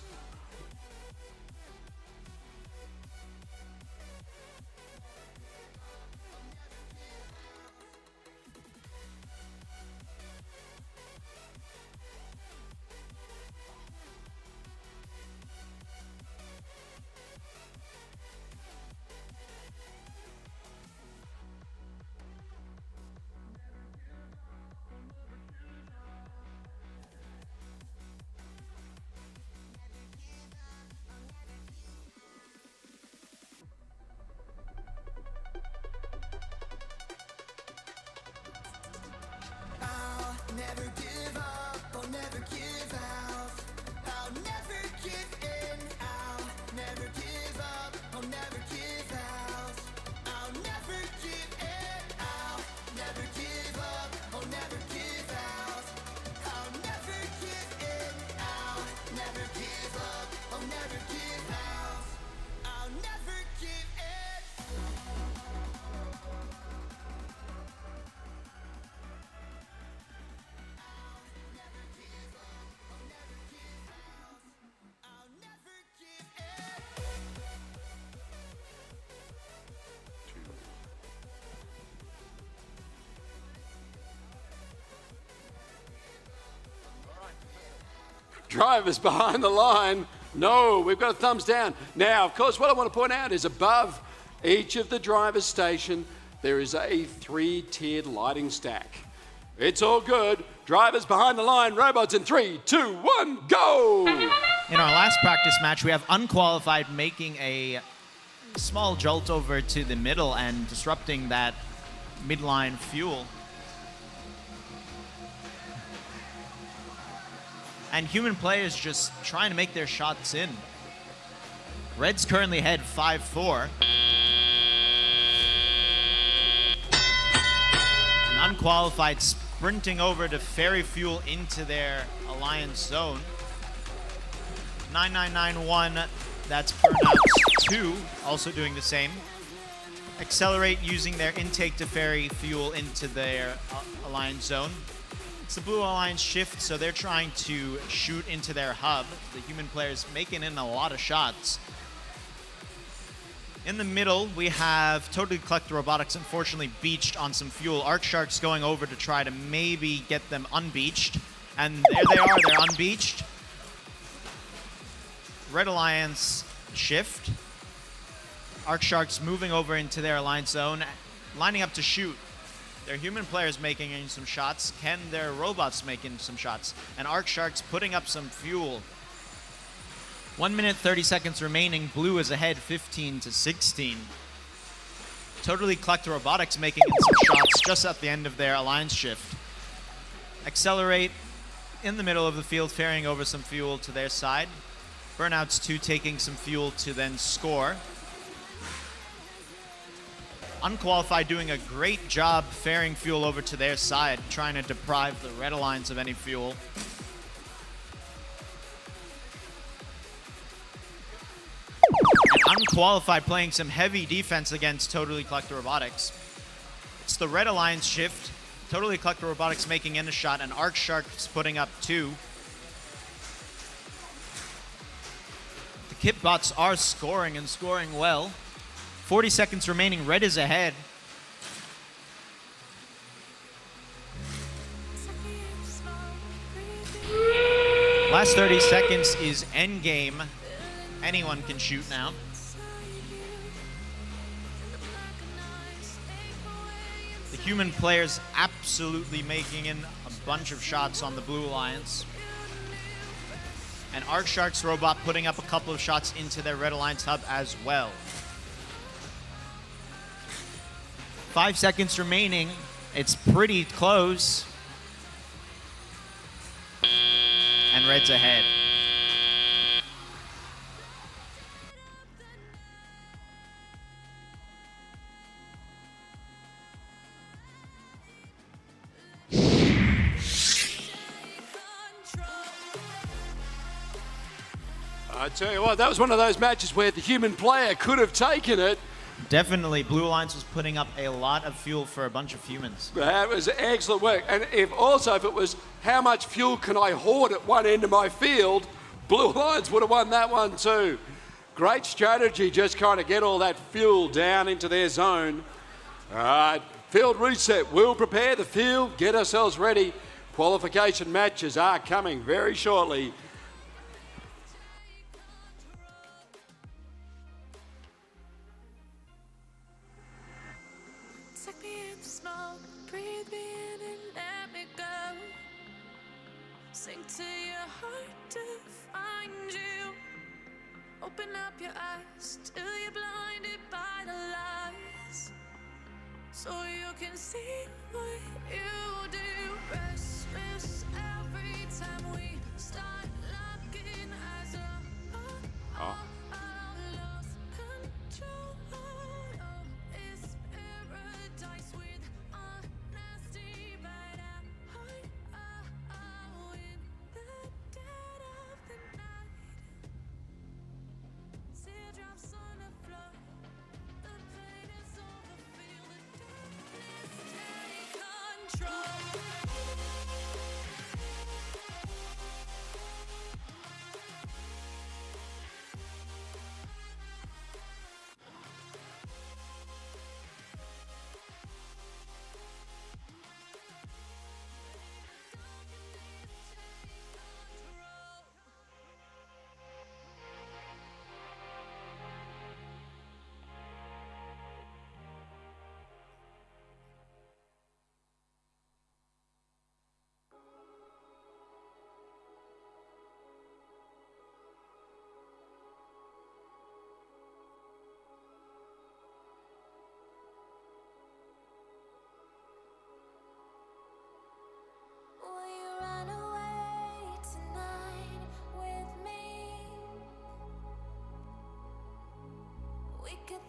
Drivers behind the line. No, we've got a thumbs down. Now, of course, what I want to point out is above each of the driver's station, there is a 3-tiered lighting stack. It's all good. Drivers behind the line, robots in 3, 2, 1, go! In our last practice match, we have unqualified making a small jolt over to the middle and disrupting that midline fuel. And human players just trying to make their shots in. Reds currently head 5-4. An unqualified sprinting over to ferry fuel into their alliance zone. 9991, that's Burnouts 2, also doing the same. Accelerate using their intake to ferry fuel into their alliance zone. It's the Blue Alliance shift, so they're trying to shoot into their hub. The human players making in a lot of shots. In the middle, we have Totally Collector Robotics, unfortunately beached on some fuel. Arc Sharks going over to try to maybe get them unbeached. And there they are, they're unbeached. Red Alliance shift. Arc Sharks moving over into their alliance zone, lining up to shoot. Their human players making in some shots. Can their robots making some shots? And Arc Sharks putting up some fuel. 1 minute, 30 seconds remaining. Blue is ahead 15-16. Totally Collector Robotics making in some shots just at the end of their alliance shift. Accelerate in the middle of the field, ferrying over some fuel to their side. Burnouts 2 taking some fuel to then score. Unqualified doing a great job ferrying fuel over to their side, trying to deprive the Red Alliance of any fuel. And Unqualified playing some heavy defense against Totally Collector Robotics. It's the Red Alliance shift. Totally Collector Robotics making in a shot, and Arc Sharks putting up 2. The Kit bots are scoring and scoring well. 40 seconds remaining. Red is ahead. Last 30 seconds is endgame. Anyone can shoot now. The human players absolutely making in a bunch of shots on the Blue Alliance. And Arc Shark's robot putting up a couple of shots into their Red Alliance hub as well. 5 seconds remaining. It's pretty close. And Red's ahead. I tell you what, that was one of those matches where the human player could have taken it. Definitely, Blue Alliance was putting up a lot of fuel for a bunch of humans. That was excellent work. And if it was how much fuel can I hoard at one end of my field, Blue Alliance would have won that one too. Great strategy, just kind of get all that fuel down into their zone. All right, field reset. We'll prepare the field, get ourselves ready. Qualification matches are coming very shortly. Take me in the smoke, breathe me in and let me go. Sink to your heart to find you. Open up your eyes till you're blinded by the lies, so you can see what you do. Restless every time we start locking eyes up. Lost control. It's paradise with honesty right at heart. In the dead of the night, teardrops on the floor. The pain is over. Feel the darkness take control.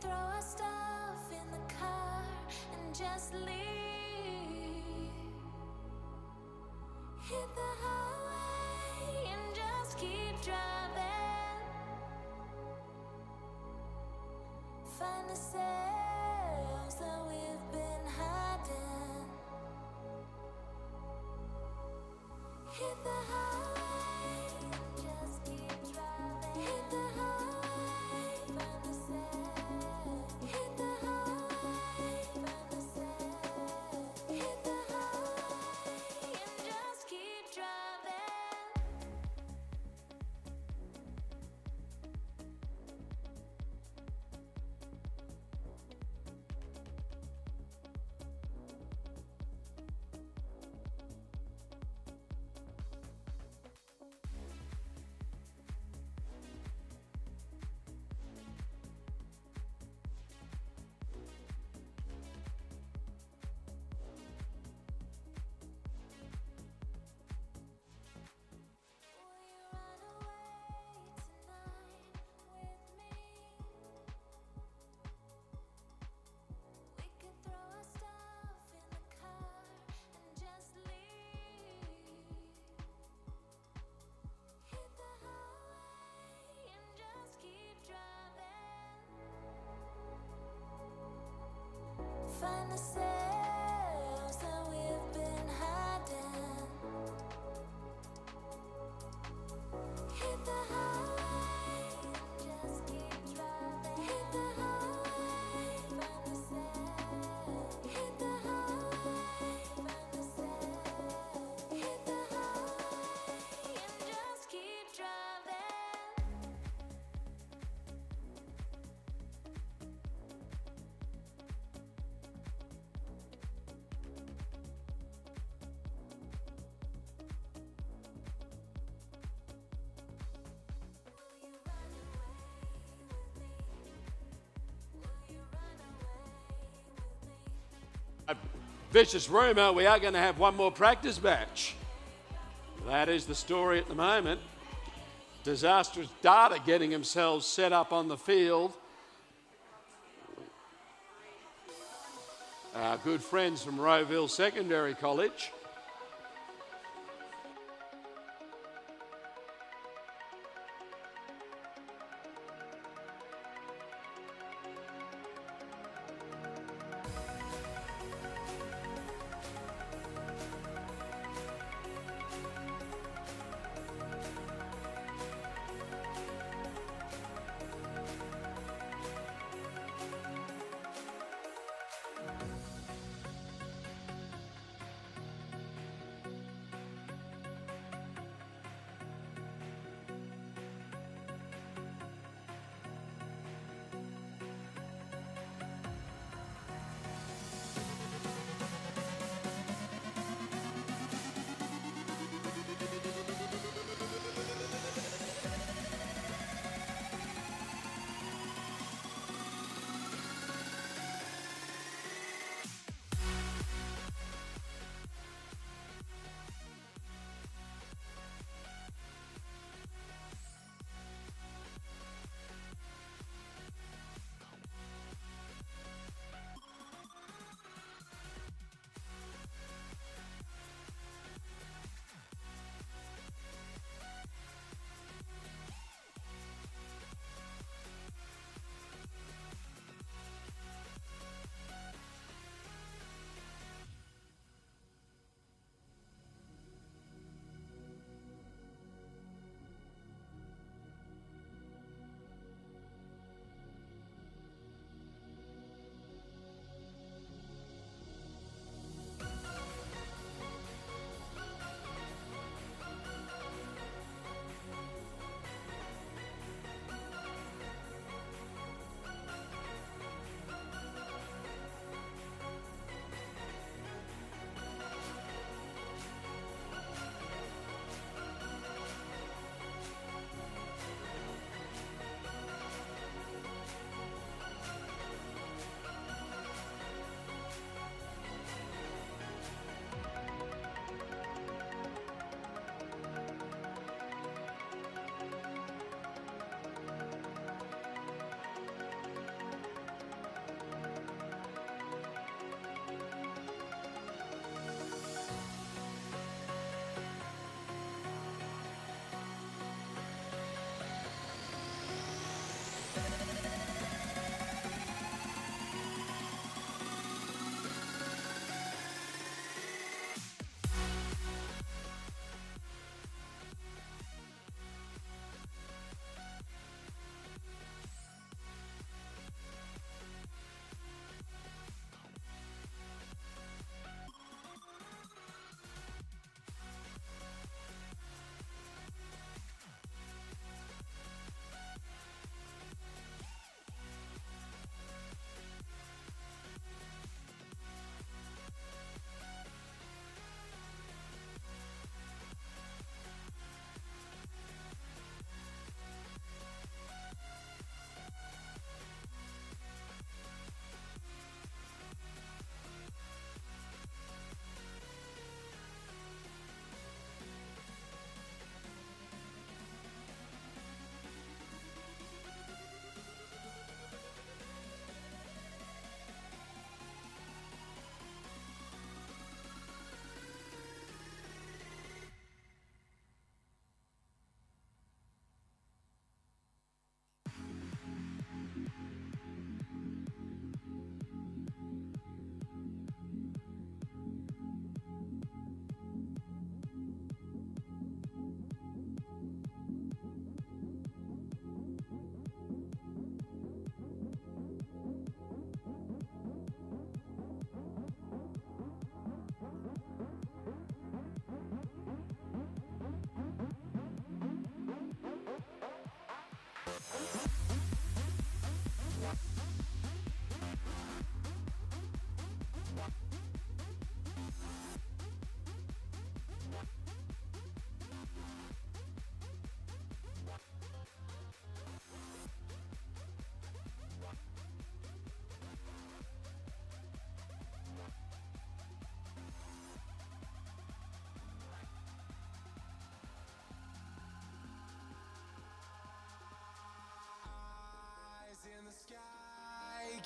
throw our stuff in the car and just leave. Hit the highway and just keep driving. Find ourselves that we've been hiding. Hit the highway and just keep driving. Hit the highway, find ourselves. Hit the highway, find ourselves. Hit the highway and just keep driving. Find ourselves that we've been hiding. Hit the highway, just keep driving. Hit the highway, find ourselves. Hit the highway, find ourselves. Hit the highway and just keep driving. A vicious rumour, we are going to have one more practice match. That is the story at the moment. Disastrous data getting themselves set up on the field. Our good friends from Rowville Secondary College.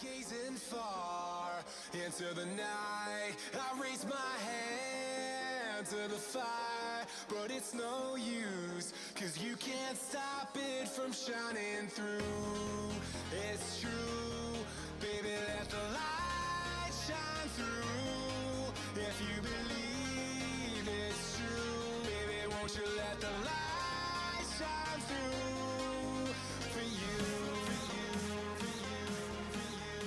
gazing far into the night. I raise my hand to the fire, but it's no use, 'cause you can't stop it from shining through. It's true, baby, let the light shine through. If you believe it's true, baby, won't you let the light shine through for you, for you, for you, for you,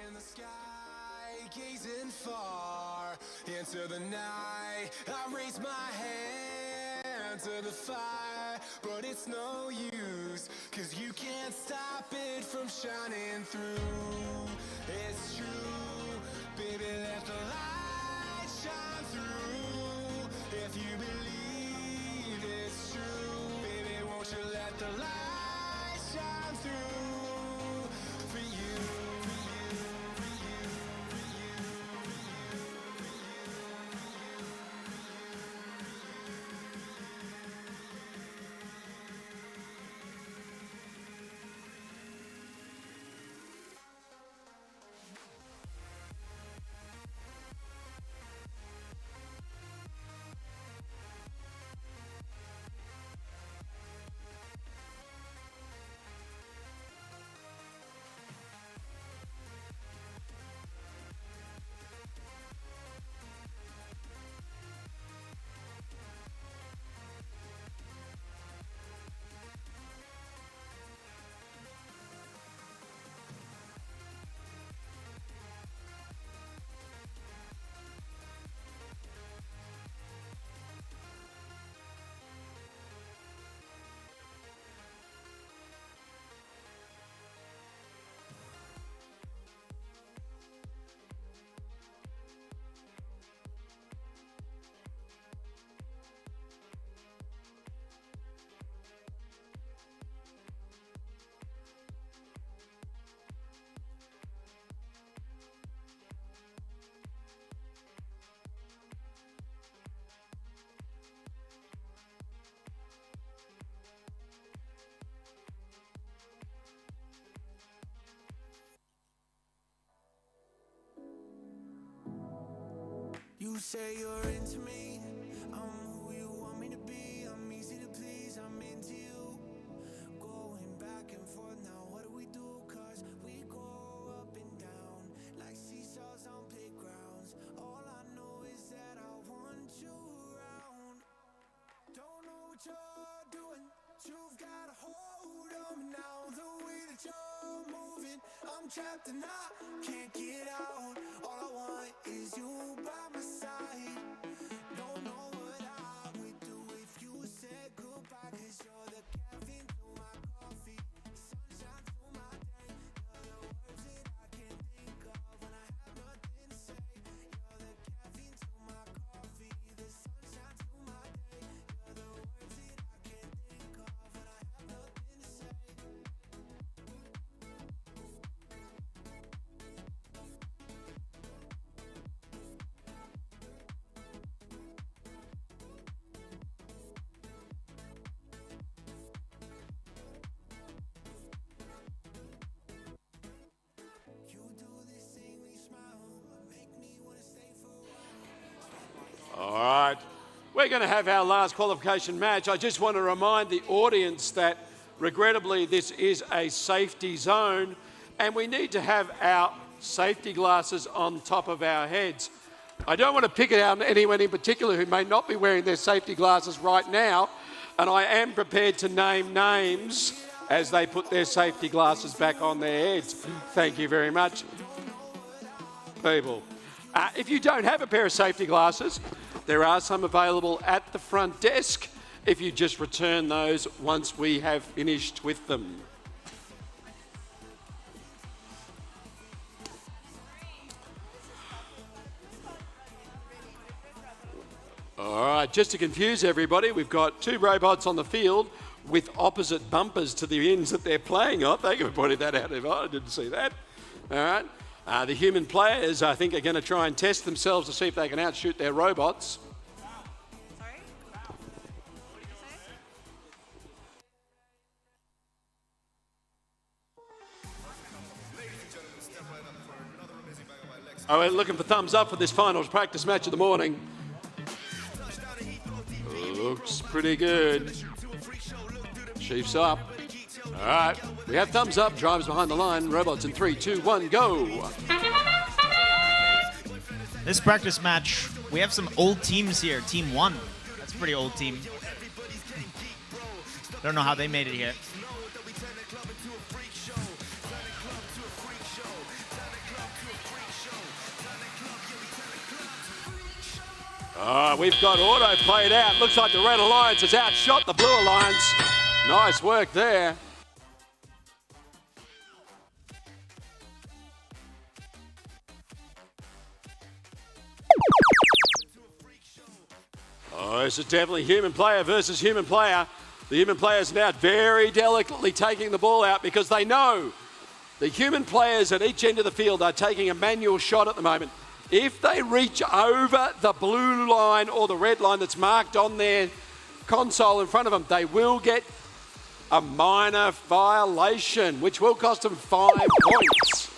in the sky, gazing far into the night. I raise my hand to the fire, but it's no use, 'cause you can't stop it from shining through. It's true, baby, let the light shine through. If you believe it's true, baby, won't you let the light shine through for you, for you, for you, for you, for You say you're into me, I'm who you want me to be. I'm easy to please, I'm into you. Going back and forth now, what do we do? 'Cause we go up and down like seesaws on playgrounds. All I know is that I want you around. Don't know what you're doing, you've got a hold on me now. The way that you're moving, I'm trapped and I can't get out. All I want is you by my side. Don't know what I would do if you said goodbye, 'cause you're the caffeine to my coffee, sunshine to my day. You're the words that I can't think of when I have nothing going to have our last qualification match. I just want to remind the audience that, regrettably, this is a safety zone, and we need to have our safety glasses on top of our heads. I don't want to pick out anyone in particular who may not be wearing their safety glasses right now, and I am prepared to name names as they put their safety glasses back on their heads. Thank you very much, people. If you don't have a pair of safety glasses, there are some available at the front desk if you just return those once we have finished with them. All right, just to confuse everybody, we've got two robots on the field with opposite bumpers to the ends that they're playing on. Thank you for pointing that out. I didn't see that. All right. The human players, I think, are going to try and test themselves to see if they can outshoot their robots. Oh, we're looking for thumbs up for this final practice match of the morning. Looks pretty good. Chiefs up. All right, we have thumbs up. Drivers behind the line. Robots in 3, 2, 1, go. This practice match, we have some old teams here. Team 1, that's a pretty old team. Don't know how they made it here. We've got auto played out. Looks like the Red Alliance has outshot the Blue Alliance. Nice work there. Oh, this is definitely human player versus human player. The human players now very delicately taking the ball out because they know the human players at each end of the field are taking a manual shot at the moment. If they reach over the blue line or the red line that's marked on their console in front of them, they will get a minor violation, which will cost them 5 points.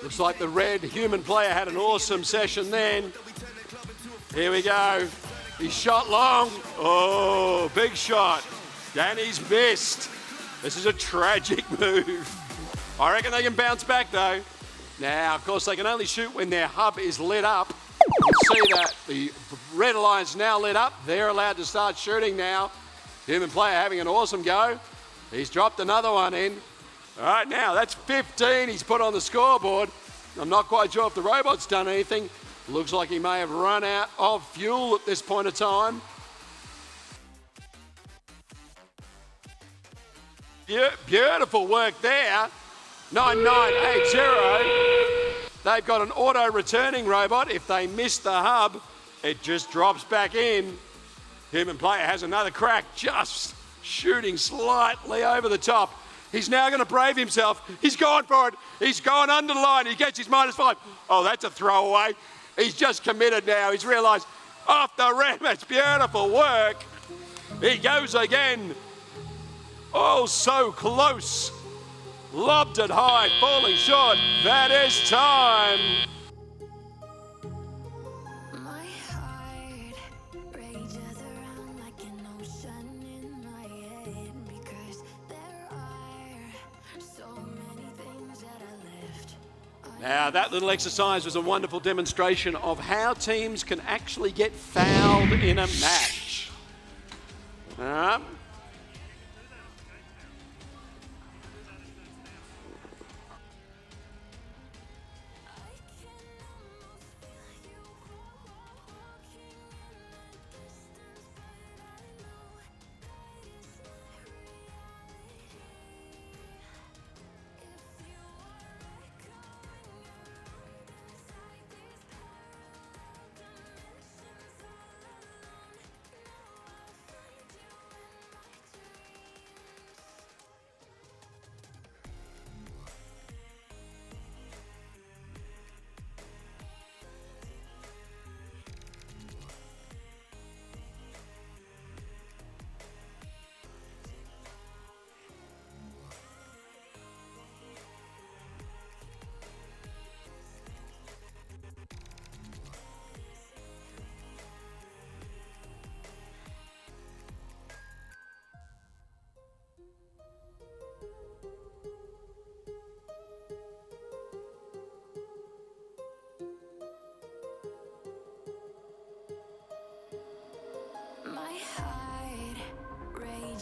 Looks like the red human player had an awesome session then. Here we go. He shot long. Oh, big shot. Danny's missed. This is a tragic move. I reckon they can bounce back though. Now, of course, they can only shoot when their hub is lit up. You see that the Red Alliance now lit up. They're allowed to start shooting now. Human player having an awesome go. He's dropped another one in. All right, now that's 15 he's put on the scoreboard. I'm not quite sure if the robot's done anything. Looks like he may have run out of fuel at this point of time. Beautiful work there. 9980. They've got an auto returning robot. If they miss the hub, it just drops back in. Human player has another crack, just shooting slightly over the top. He's now going to brave himself. He's gone for it. He's gone under the line. He gets his -5. Oh, that's a throwaway. He's just committed now. He's realised off the rim. It's beautiful work. He goes again. Oh, so close. Lobbed it high, falling short. That is time. My heart rages around like an ocean in my head because there are so many things that I left. Now, that little exercise was a wonderful demonstration of how teams can actually get fouled in a match.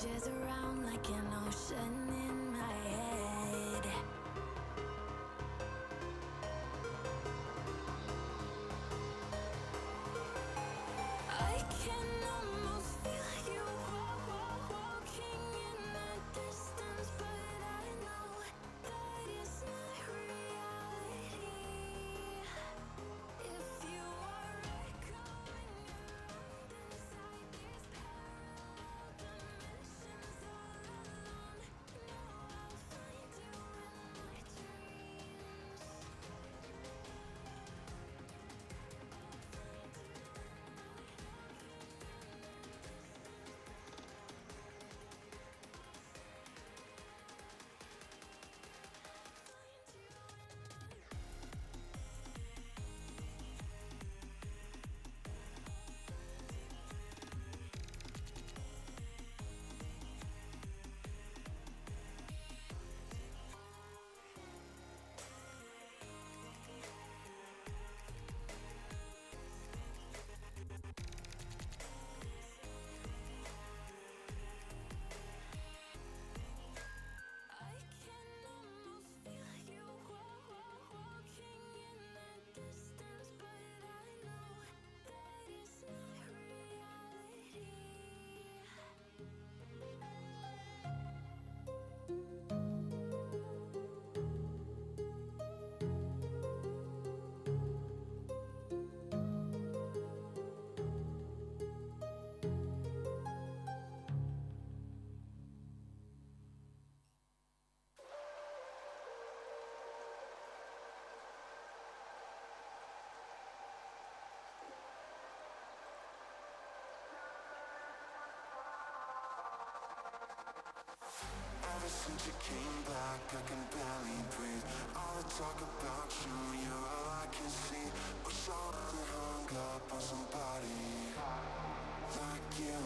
changes around like an ocean in my head. I can almost feel you walking in the distance, but I know that it's not reality. If you are echoing around inside these parallel dimensions all alone, know I'll find you in my dreams. I can almost feel you walking in the distance, but I know that it's not reality. Ever since you came back, I can barely breathe. All the talk about you, you're all I can see. Wish I wasn't hung up on somebody like you.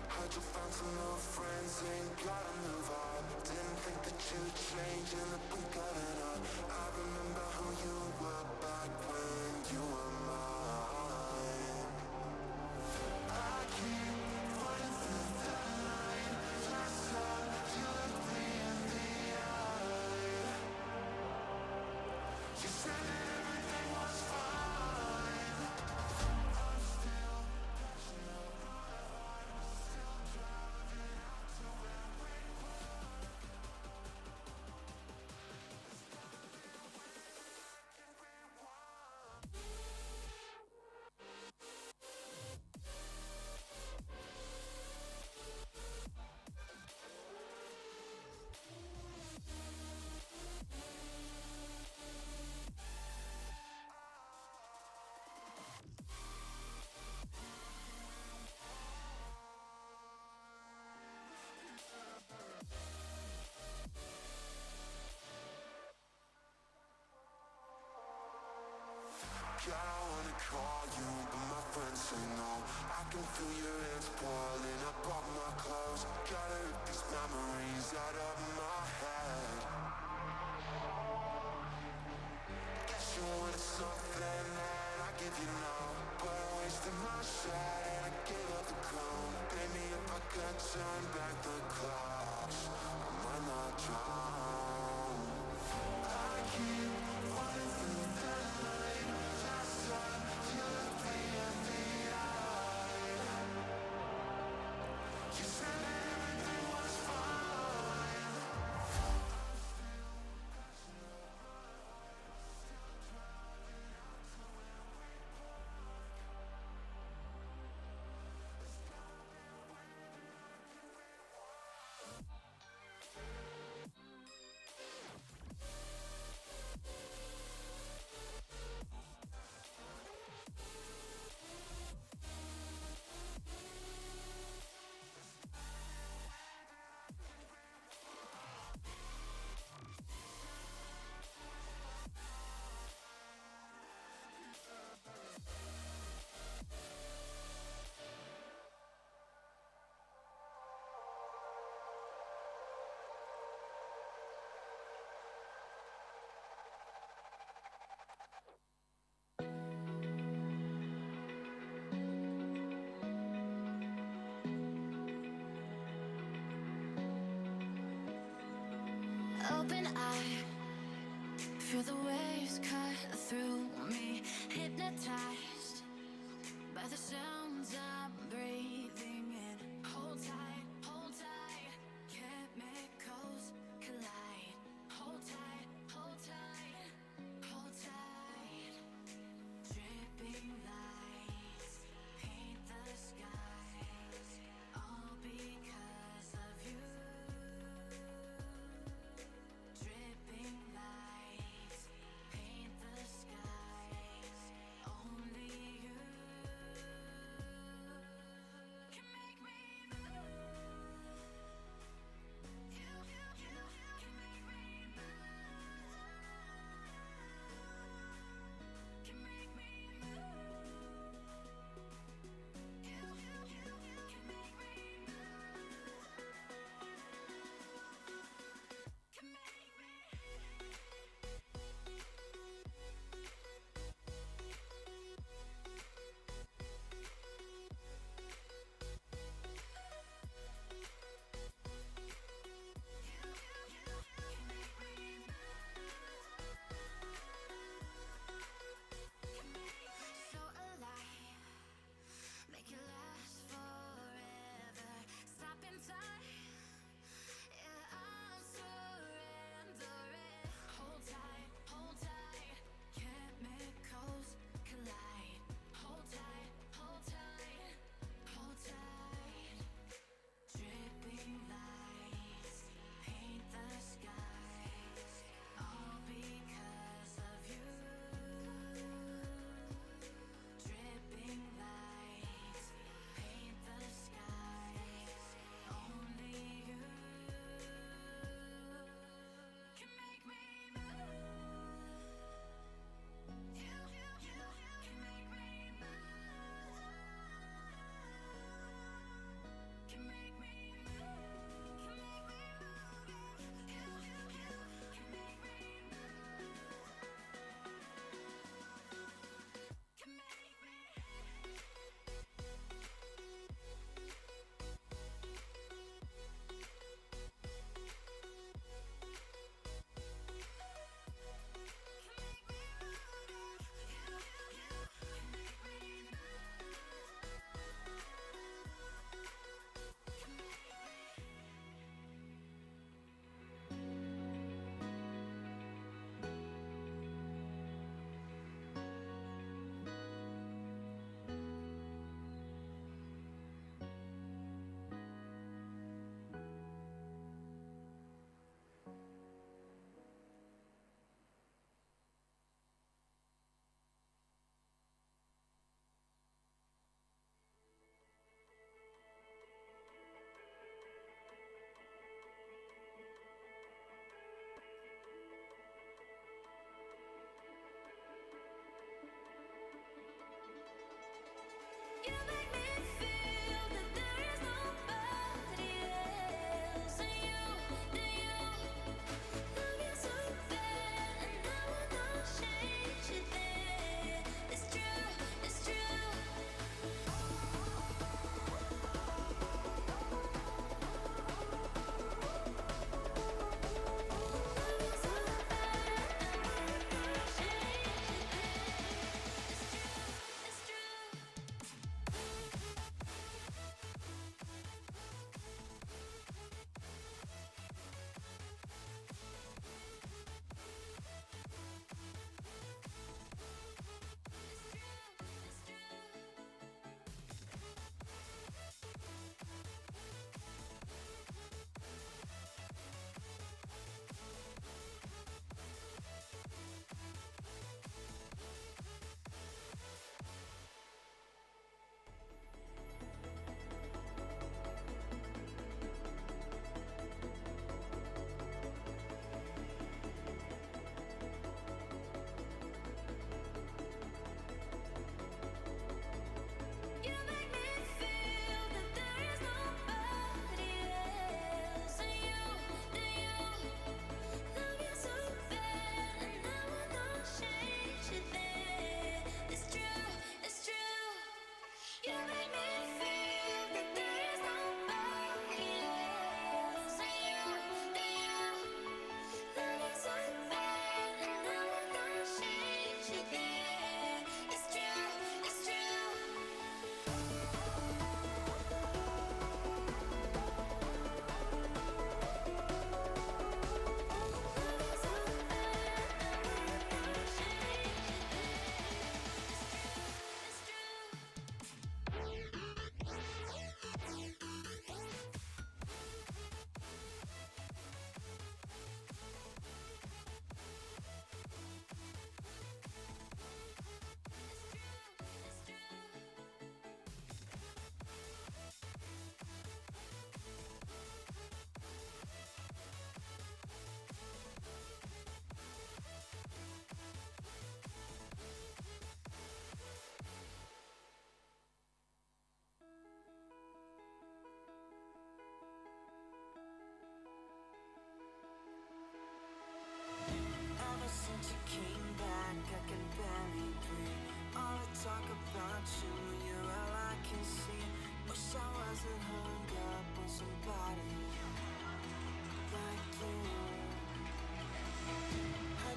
Heard you found some new friends, ain't got a new vibe. Didn't think that you'd change in the blink of an eye. I remember who you were back when you were mine. I keep running through the night, just so you look me in the eye. You said that everything was fine. I'm still passionate, still driving out to where we were. God, I wanna call you, but my friends say no. I can feel your hands pulling up off my clothes. Gotta rip these memories out of my head. Guess you wanted something that I give you now, but I wasted my shot and I gave up the crown. Baby, if I could turn back the clocks, I might not drown. I keep running through the night, just so you look me in the eye. Open eye, feel the waves cut through me, hypnotized by the sounds I'm breathing in. Hold tight, chemicals collide. Hold tight, hold tight, hold tight. Dripping lights paint the skies, all because of you. Dripping lights paint the skies, only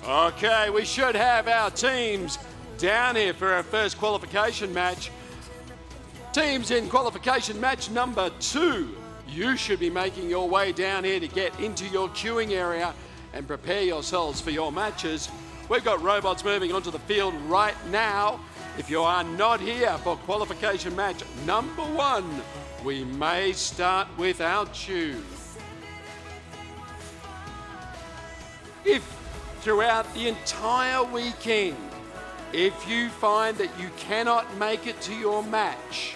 Okay, we should have our teams down here for our first qualification match. Teams in qualification match number 2, you should be making your way down here to get into your queuing area and prepare yourselves for your matches. We've got robots moving onto the field right now. If you are not here for qualification match number 1, we may start without you. If throughout the entire weekend, if you find that you cannot make it to your match,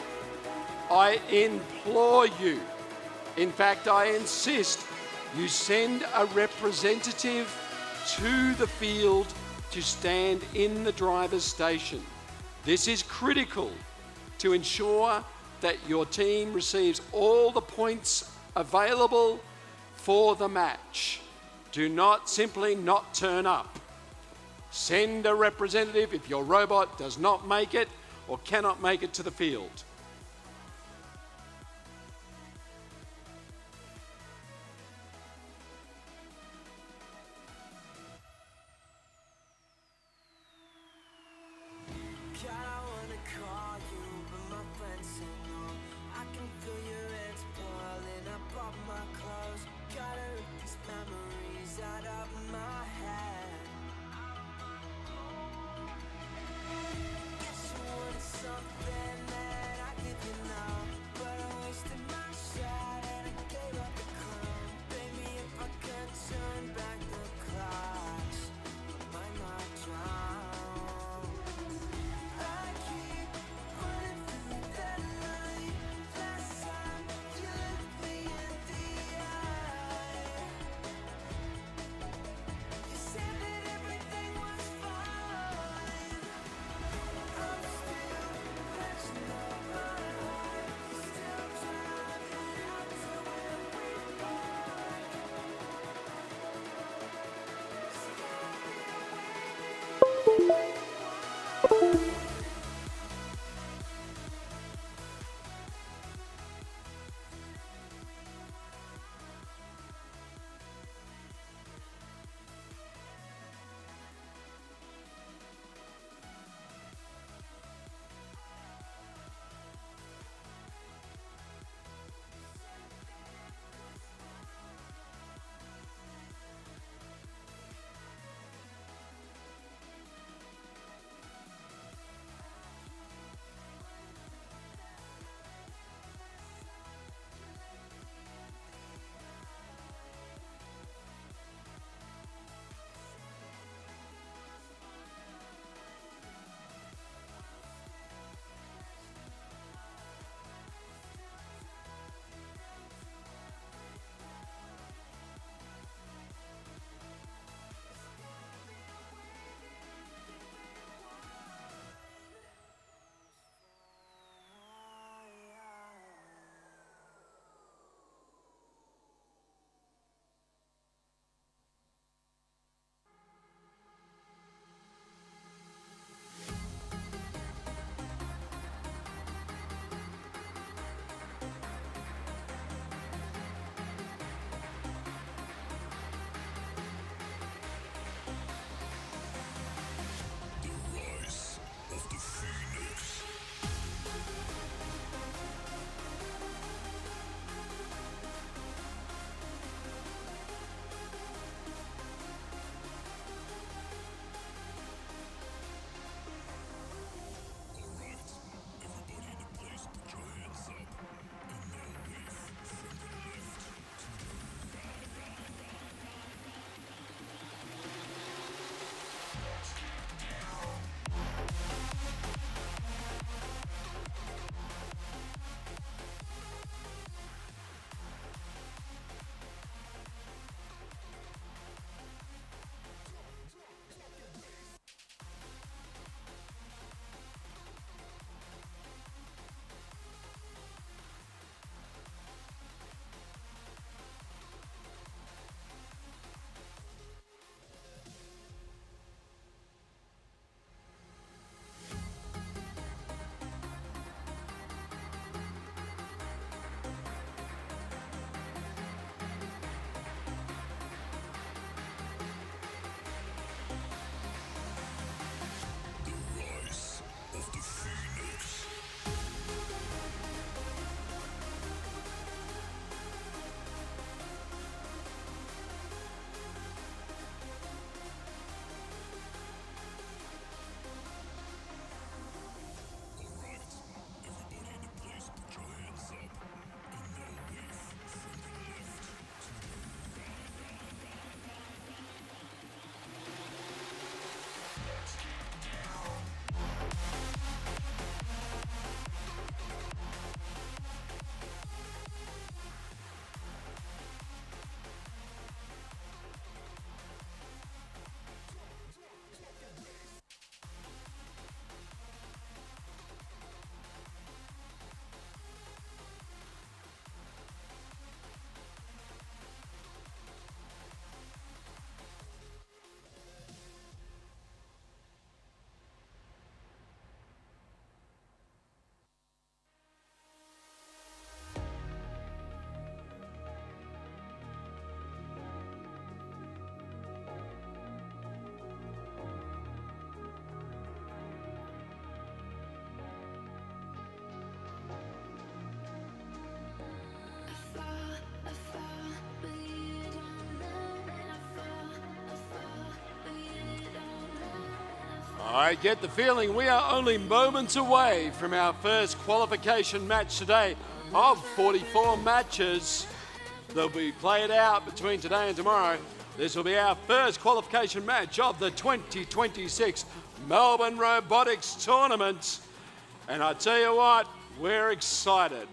I implore you, in fact, I insist, you send a representative to the field to stand in the driver's station. This is critical to ensure that your team receives all the points available for the match. Do not simply not turn up. Send a representative if your robot does not make it or cannot make it to the field. I get the feeling we are only moments away from our first qualification match today of 44 matches that will be played out between today and tomorrow. This will be our first qualification match of the 2026 Melbourne Robotics Tournament. And I tell you what, we're excited.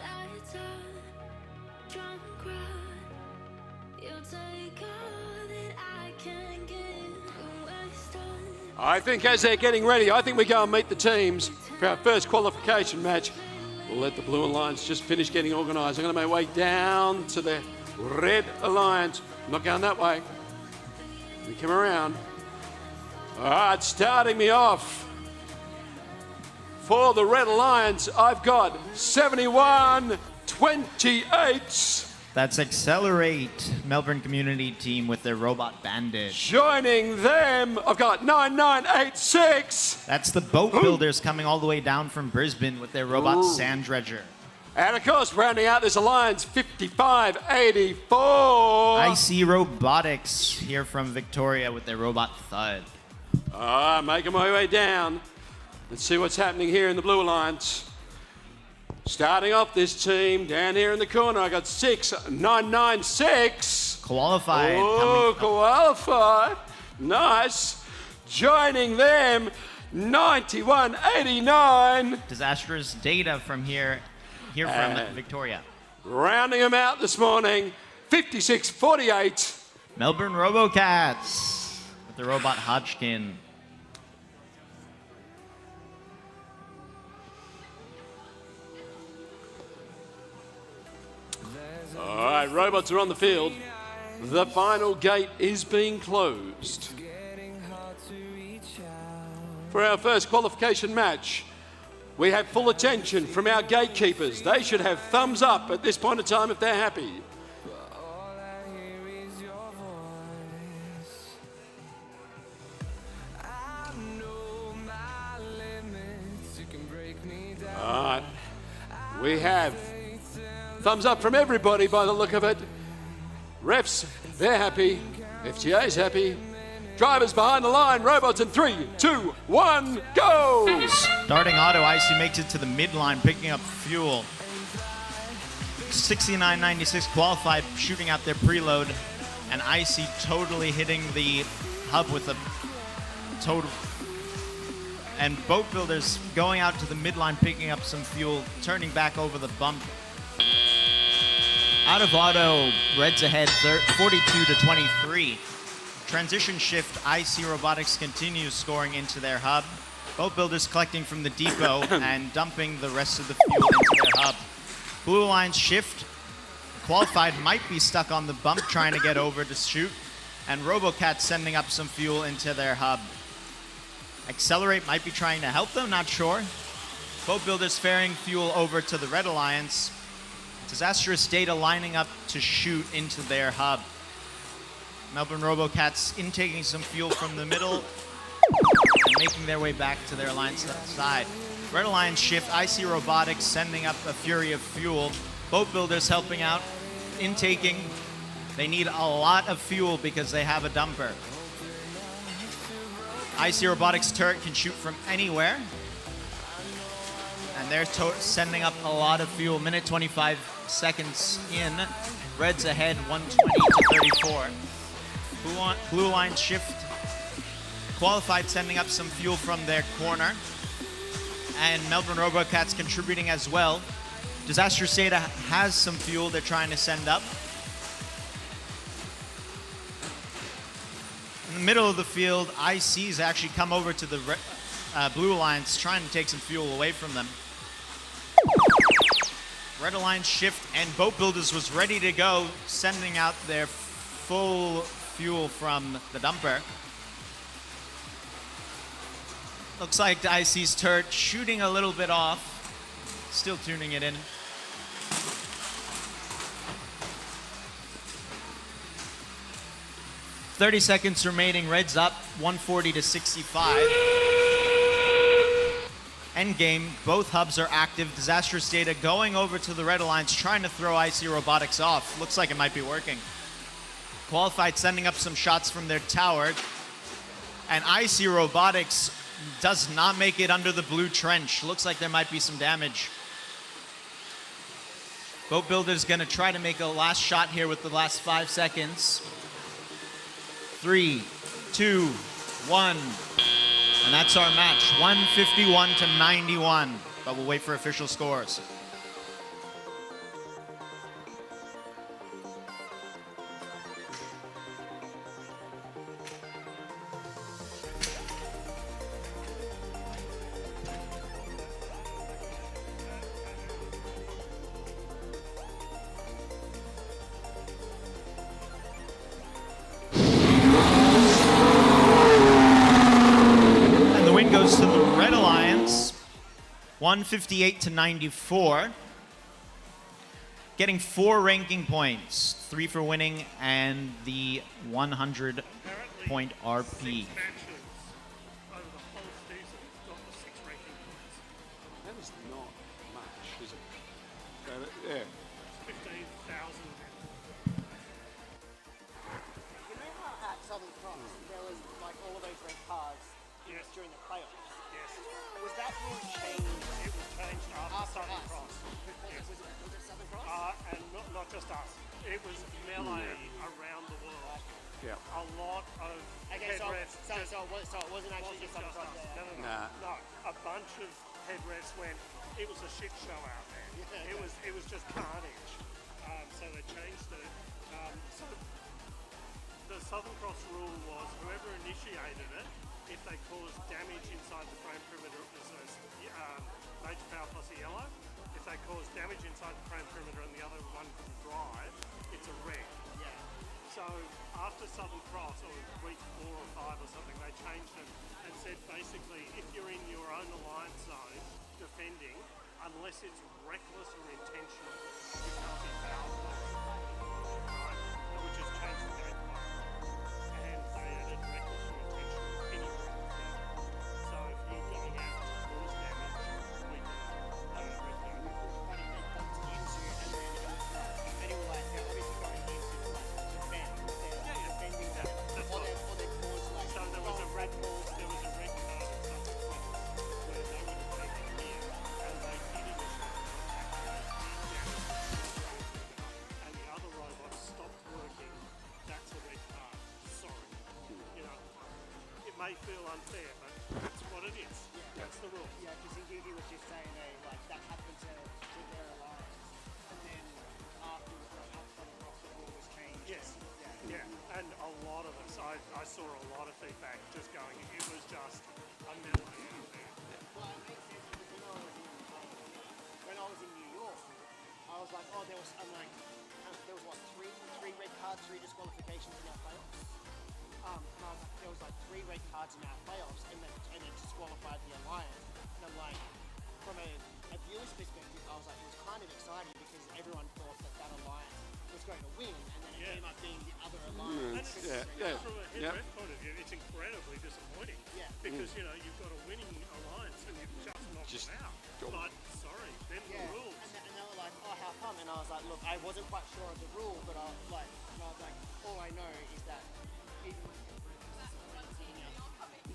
Lights on, drunk ride. You'll take all that I can give. Waste on. I think as they're getting ready, I think we go and meet the teams for our first qualification match. We'll let the Blue Alliance just finish getting organised. I'm going to make my way down to the Red Alliance. I'm not going that way. We come around. All right, starting me off. For the Red Alliance, I've got 71-28. That's Accelerate, Melbourne community team with their robot bandit. Joining them, I've got 9986. That's the boat builders coming all the way down from Brisbane with their robot sand dredger. And of course, rounding out this alliance, 5584. IC Robotics here from Victoria with their robot Thud. Making my way down. Let's see what's happening here in the Blue Alliance. Starting off this team, down here in the corner, I got 6996. Qualified. Oh, coming qualified. Nice. Joining them, 9189. disastrous data from here from Victoria. Rounding them out this morning, 5648. Melbourne Robocats with the robot Hodgkin. All right, robots are on the field. The final gate is being closed. For our first qualification match, we have full attention from our gatekeepers. They should have thumbs up at this point in time if they're happy. All right, we have thumbs up from everybody by the look of it. Refs, they're happy. FTA's happy. Drivers behind the line. Robots in 3, 2, 1, go! Starting auto, IC makes it to the midline, picking up fuel. 6996 qualified, shooting out their preload, and IC totally hitting the hub with a total. And boat builders going out to the midline, picking up some fuel, turning back over the bump. Out of auto, Reds ahead 42-23. Transition shift, IC Robotics continues scoring into their hub. Boat builders collecting from the depot and dumping the rest of the fuel into their hub. Blue Alliance shift, qualified might be stuck on the bump trying to get over to shoot. And Robocat sending up some fuel into their hub. Accelerate might be trying to help them, not sure. Boat builders ferrying fuel over to the Red Alliance. Disastrous data lining up to shoot into their hub. Melbourne Robocats intaking some fuel from the middle and making their way back to their alliance side. Red Alliance shift, IC Robotics sending up a fury of fuel. Boat builders helping out, intaking. They need a lot of fuel because they have a dumper. IC Robotics turret can shoot from anywhere. And they're sending up a lot of fuel. Minute 25 seconds in. Reds ahead 120-34. Blue Line shift. Qualified sending up some fuel from their corner. And Melbourne Robocats contributing as well. Disastrous Data has some fuel they're trying to send up. middle of the field, IC's actually come over to the Blue Alliance, trying to take some fuel away from them. Red Alliance shift, and Boat Builders was ready to go, sending out their full fuel from the dumper. Looks like the IC's turret shooting a little bit off. Still tuning it in. "30 seconds remaining, Red's up, 140 to 65. Endgame, both hubs are active. Disastrous Data going over to the Red Alliance, trying to throw IC Robotics off. Looks like it might be working. Qualified sending up some shots from their tower. And IC Robotics does not make it under the blue trench. Looks like there might be some damage. Boat Builder's gonna try to make a last shot here with the last 5 seconds. 3, 2, 1. And that's our match, 151 to 91. But we'll wait for official scores. Goes to the Red Alliance, 158 to 94. Getting 4 ranking points, 3 for winning and the 100 point RP. Over the whole season, got the 6 ranking points. That is not much, is it? Yeah. 15,000. You know how at Southern Cross there was like all of those red cards Yes. during the playoffs? Yes. Was that rule changed It was changed after Southern us? Cross. Yes. Was it Southern Cross? And not just us. It was melee around the world. Yeah. A lot of Okay, head so refs it just wasn't actually just Southern us. Cross. No. Nah. No, a bunch of head refs went. It was a shit show out there. Yeah. It was just carnage. So they changed it. So the Southern Cross rule was whoever initiated it, if they caused damage inside the frame perimeter, it was a major foul plus a yellow. If they caused damage inside the frame perimeter and the other one couldn't drive, it's a red. Yeah. So after Southern Cross, or week 4 or 5 or something, they changed it and said basically if you're in your own alliance zone defending, unless it's reckless or intentional, you can't be fouled. Right? Which has changed the game plan. And they added reckless or intentional anywhere on the field. So if you're going out to cause damage, we can red card. But if they bumped into and then anyway, like they're obviously going into like defend. They're defending them. That's Or right. they cause like So there was a red card at Southern Cross where they would have taken here and they did initiate and the other robots stopped working. That's a red card. Sorry. You know, it may feel unfair, but that's what it is. That's the rule. yeah, because Gigi was just saying like that happened to their alliance, and then after Southern Cross the rule was changed. Yes. Yeah. And a lot of us, I saw a lot of feedback just going, it was just a melee out there. Well, it makes sense because when I was in New York, I was like, oh, there was what, three red cards, 3 disqualifications in our playoffs. And I was like, there was like 3 red cards in our playoffs, and it disqualified the alliance. And I'm like, from a viewer's perspective, I was like, it was kind of exciting because everyone thought that alliance was going to win, and then it came up being the other alliance. And Yeah. from a head Yeah. ref point of view, it's incredibly disappointing. Yeah. Because, you know, you've got a winning alliance and you've just knocked Just them out. go. But, sorry, them Yeah, the rules. and they were like, oh, how come? And I was like, look, I wasn't quite sure of the rule, but I was like, all I know is that even when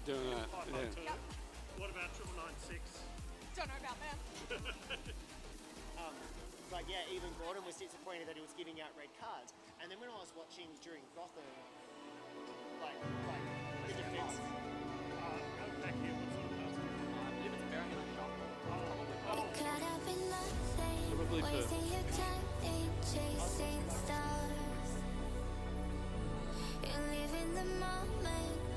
Doing that. 552. Yeah. What about 9996? Don't know about them. it's like, yeah, even Gordon was disappointed that he was giving out red cards. And then when I was watching during Gotham, like the defense. Back here, what sort of Could have been nothing. Probably for- Wasting your time in chasing stars. And living the moment.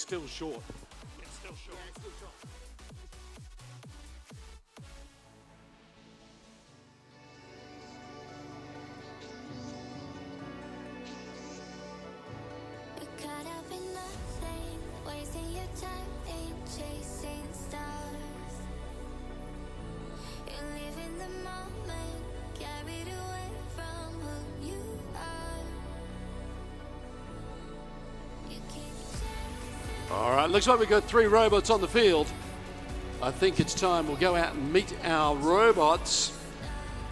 still short. It's still short. Yeah, it's still short. You're caught up in nothing, wasting your time ain't chasing stars. You live in the moment, carried away from who you are. You keep chasing. All right, looks like we've got 3 robots on the field. I think it's time we'll go out and meet our robots.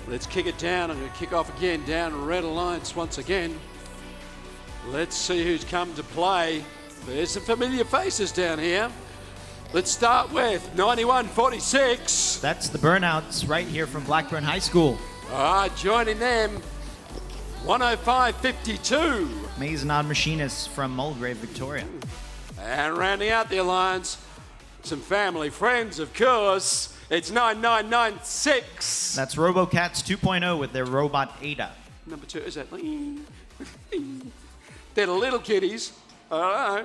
Let's kick it down. I'm going to kick off again down Red Alliance once again. Let's see who's come to play. There's some familiar faces down here. Let's start with 9146. That's the Burnouts right here from Blackburn High School. Joining them, 10552. Maisonade Machinists from Mulgrave, Victoria. And rounding out the alliance, some family friends, of course. It's 9996. That's RoboCats 2.0 with their robot Ada. Number 2, is that? They're the little kitties. All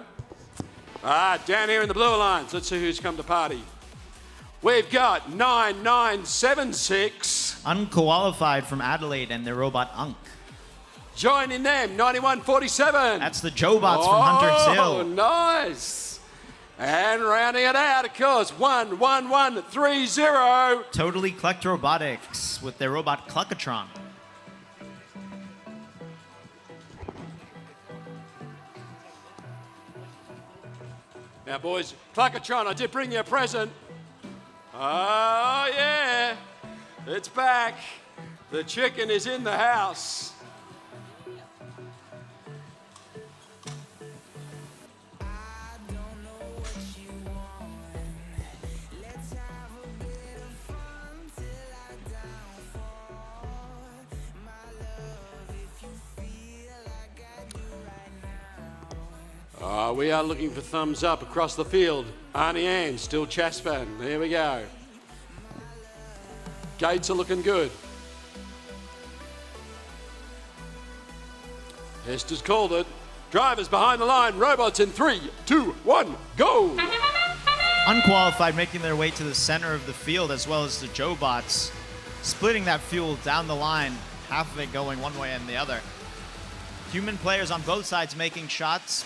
right. Down here in the blue alliance, let's see who's come to party. We've got 9976. Unqualified from Adelaide and their robot Unk. Joining them, 9147. That's the Jobots from Hunters Oh, Hill. nice. And rounding it out, of course, 11130. Totally Collect Robotics with their robot Cluckatron. Now, boys, Cluckatron, I did bring you a present. Oh, yeah. It's back. The chicken is in the house. We are looking for thumbs up across the field. Arnie Ann, still Chaspan. There we go. Gates are looking good. Hester's called it. Drivers behind the line. Robots in 3, 2, 1, go! Unqualified making their way to the center of the field as well as the Jobots. Splitting that fuel down the line, half of it going one way and the other. Human players on both sides making shots.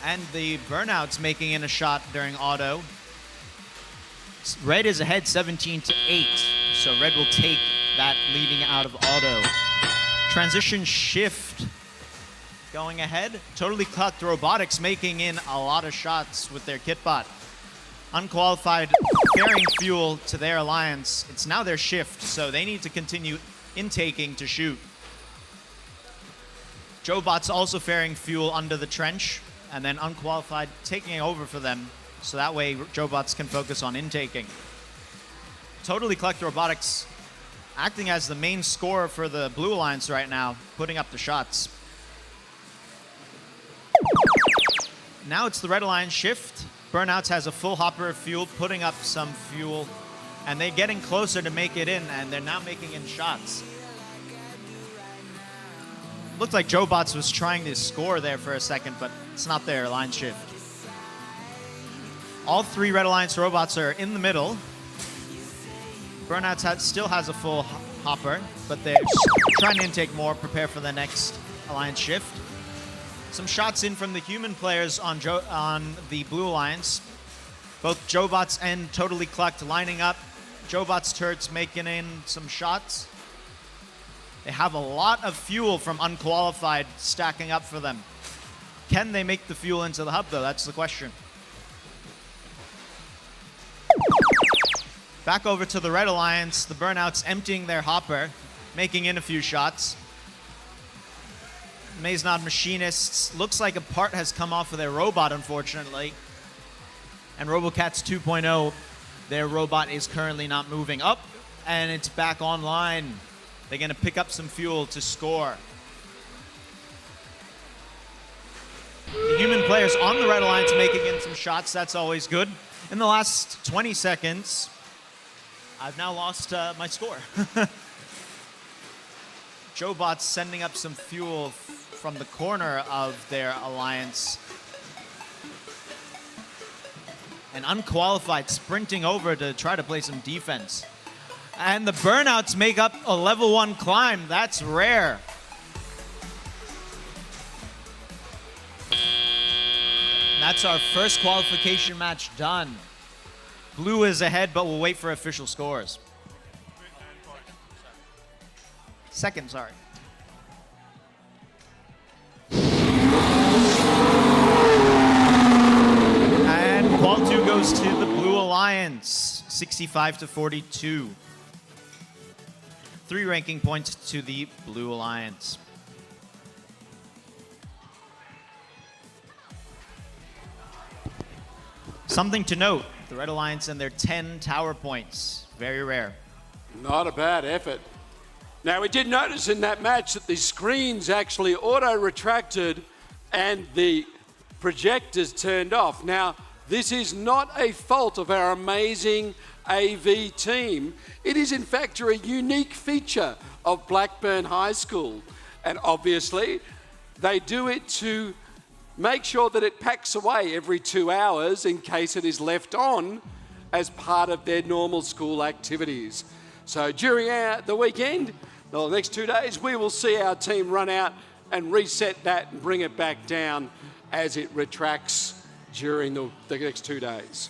And the Burnouts making in a shot during auto. Red is ahead 17-8, so Red will take that leading out of auto. Transition shift going ahead. Totally Collect Robotics making in a lot of shots with their kitbot. Unqualified carrying fuel to their alliance. It's now their shift, so they need to continue intaking to shoot. Jobots also ferrying fuel under the trench, and then Unqualified taking over for them, so that way Jobots can focus on intaking. Totally Collect Robotics acting as the main scorer for the Blue Alliance right now, putting up the shots. Now it's the Red Alliance shift. Burnouts has a full hopper of fuel, putting up some fuel, and they're getting closer to make it in, and they're now making in shots. Looked like Jobots was trying to score there for a second, but it's not their line shift. All 3 Red Alliance robots are in the middle. Burnouts still has a full hopper, but they're trying to intake more, prepare for the next Alliance shift. Some shots in from the human players on the Blue Alliance. Both Jobots and Totally Collect lining up. Jobots turrets making in some shots. They have a lot of fuel from Unqualified stacking up for them. Can they make the fuel into the hub, though? That's the question. Back over to the Red Alliance. The Burnouts emptying their hopper, making in a few shots. Maisonade Machinists. Looks like a part has come off of their robot, unfortunately. And RoboCats 2.0, their robot is currently not moving up, and it's back online. They're going to pick up some fuel to score. The human players on the Red Alliance making in some shots. That's always good. In the last 20 seconds, I've now lost my score. Jobots sending up some fuel from the corner of their alliance. and unqualified sprinting over to try to play some defense. And the burnouts make up a level 1 climb. That's rare. And that's our first qualification match done. Blue is ahead, but we'll wait for official scores. Second, sorry. And qual 2 goes to the Blue Alliance, 65-42. 3 ranking points to the Blue Alliance. Something to note, the Red Alliance and their 10 tower points. Very rare. Not a bad effort. Now, we did notice in that match that the screens actually auto-retracted and the projectors turned off. Now, this is not a fault of our amazing AV team. It is, in fact, a unique feature of Blackburn High School. And obviously, they do it to make sure that it packs away every 2 hours in case it is left on as part of their normal school activities. So during the weekend, the next 2 days, we will see our team run out and reset that and bring it back down as it retracts during the next 2 days.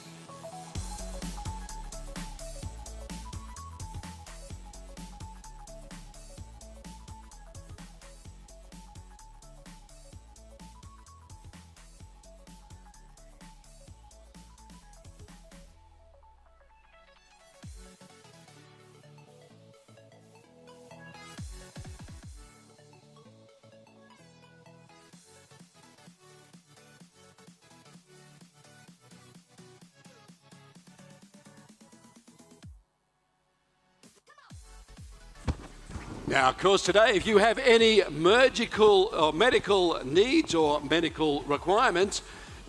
Now, of course, today, if you have any medical needs or medical requirements,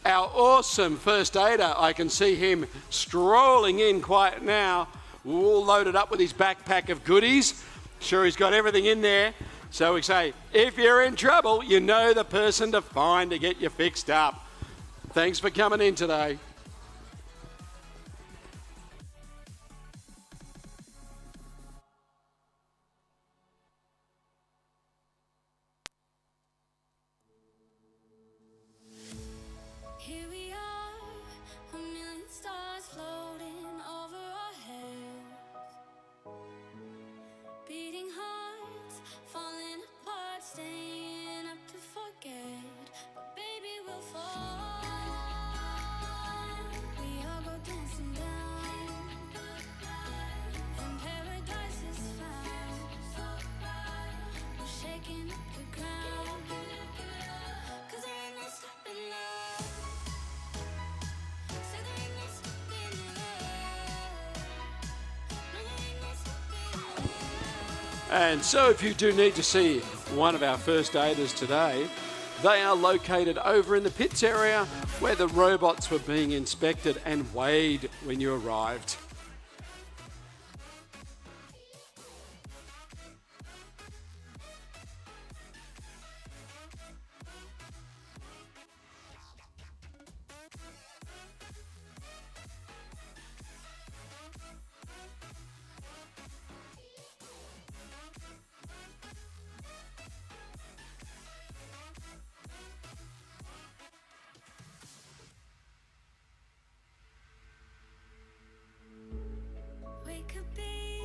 our awesome first aider, I can see him strolling in quite now, all loaded up with his backpack of goodies. Sure, he's got everything in there. So we say, if you're in trouble, you know the person to find to get you fixed up. Thanks for coming in today. Here we are, a million stars floating over our heads. Beating hearts, falling apart, staying up to forget. But baby, we'll fall. We all go dancing down, and paradise is found. We're shaking up the ground, 'cause there ain't no stopping love. Say there ain't no stopping love. No, there ain't no stopping love. And so if you do need to see one of our first aiders today, they are located over in the pits area where the robots were being inspected and weighed when you arrived. We could be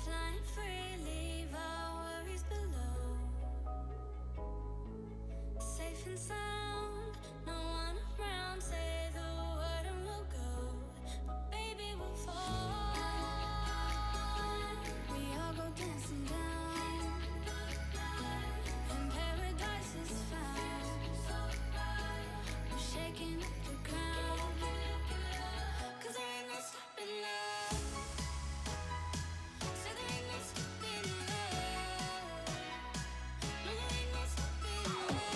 flying free, leave our worries below. Safe and sound, no one around. Say the word and we'll go. But baby, we'll fall. We all go dancing down, and paradise is found. We're shaking up the ground, 'cause there ain't no stopping love. Say there ain't no stopping love. No, there ain't no stopping love.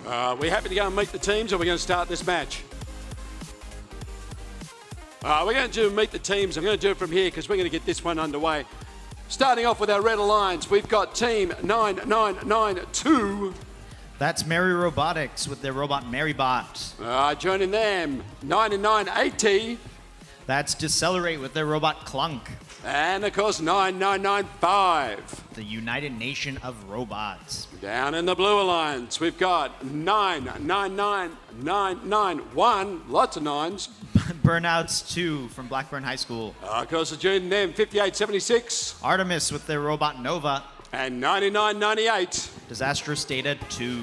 We're happy to go and meet the teams, or we're going to start this match. We're going to meet the teams. I'm going to do it from here because we're going to get this one underway. Starting off with our Red Alliance, we've got Team 9992. That's Mary Robotics with their robot Marybot. Joining them, 9980. That's Decelerate with their robot Clunk. And of course, 9995. The United Nation of Robots. Down in the Blue Alliance, we've got 999991. Lots of nines. Burnouts 2 from Blackburn High School. Of course, joining them, 5876. Artemis with their robot Nova. And 9998. Disastrous Data 2.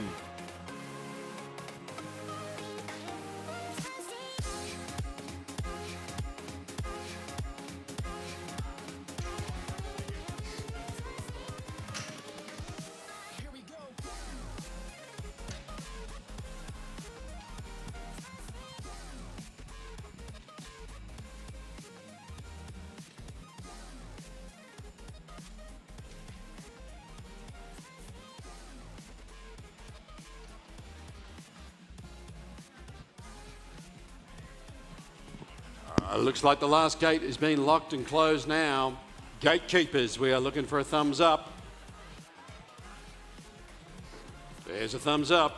Looks like the last gate is being locked and closed now. Gatekeepers, we are looking for a thumbs up. There's a thumbs up.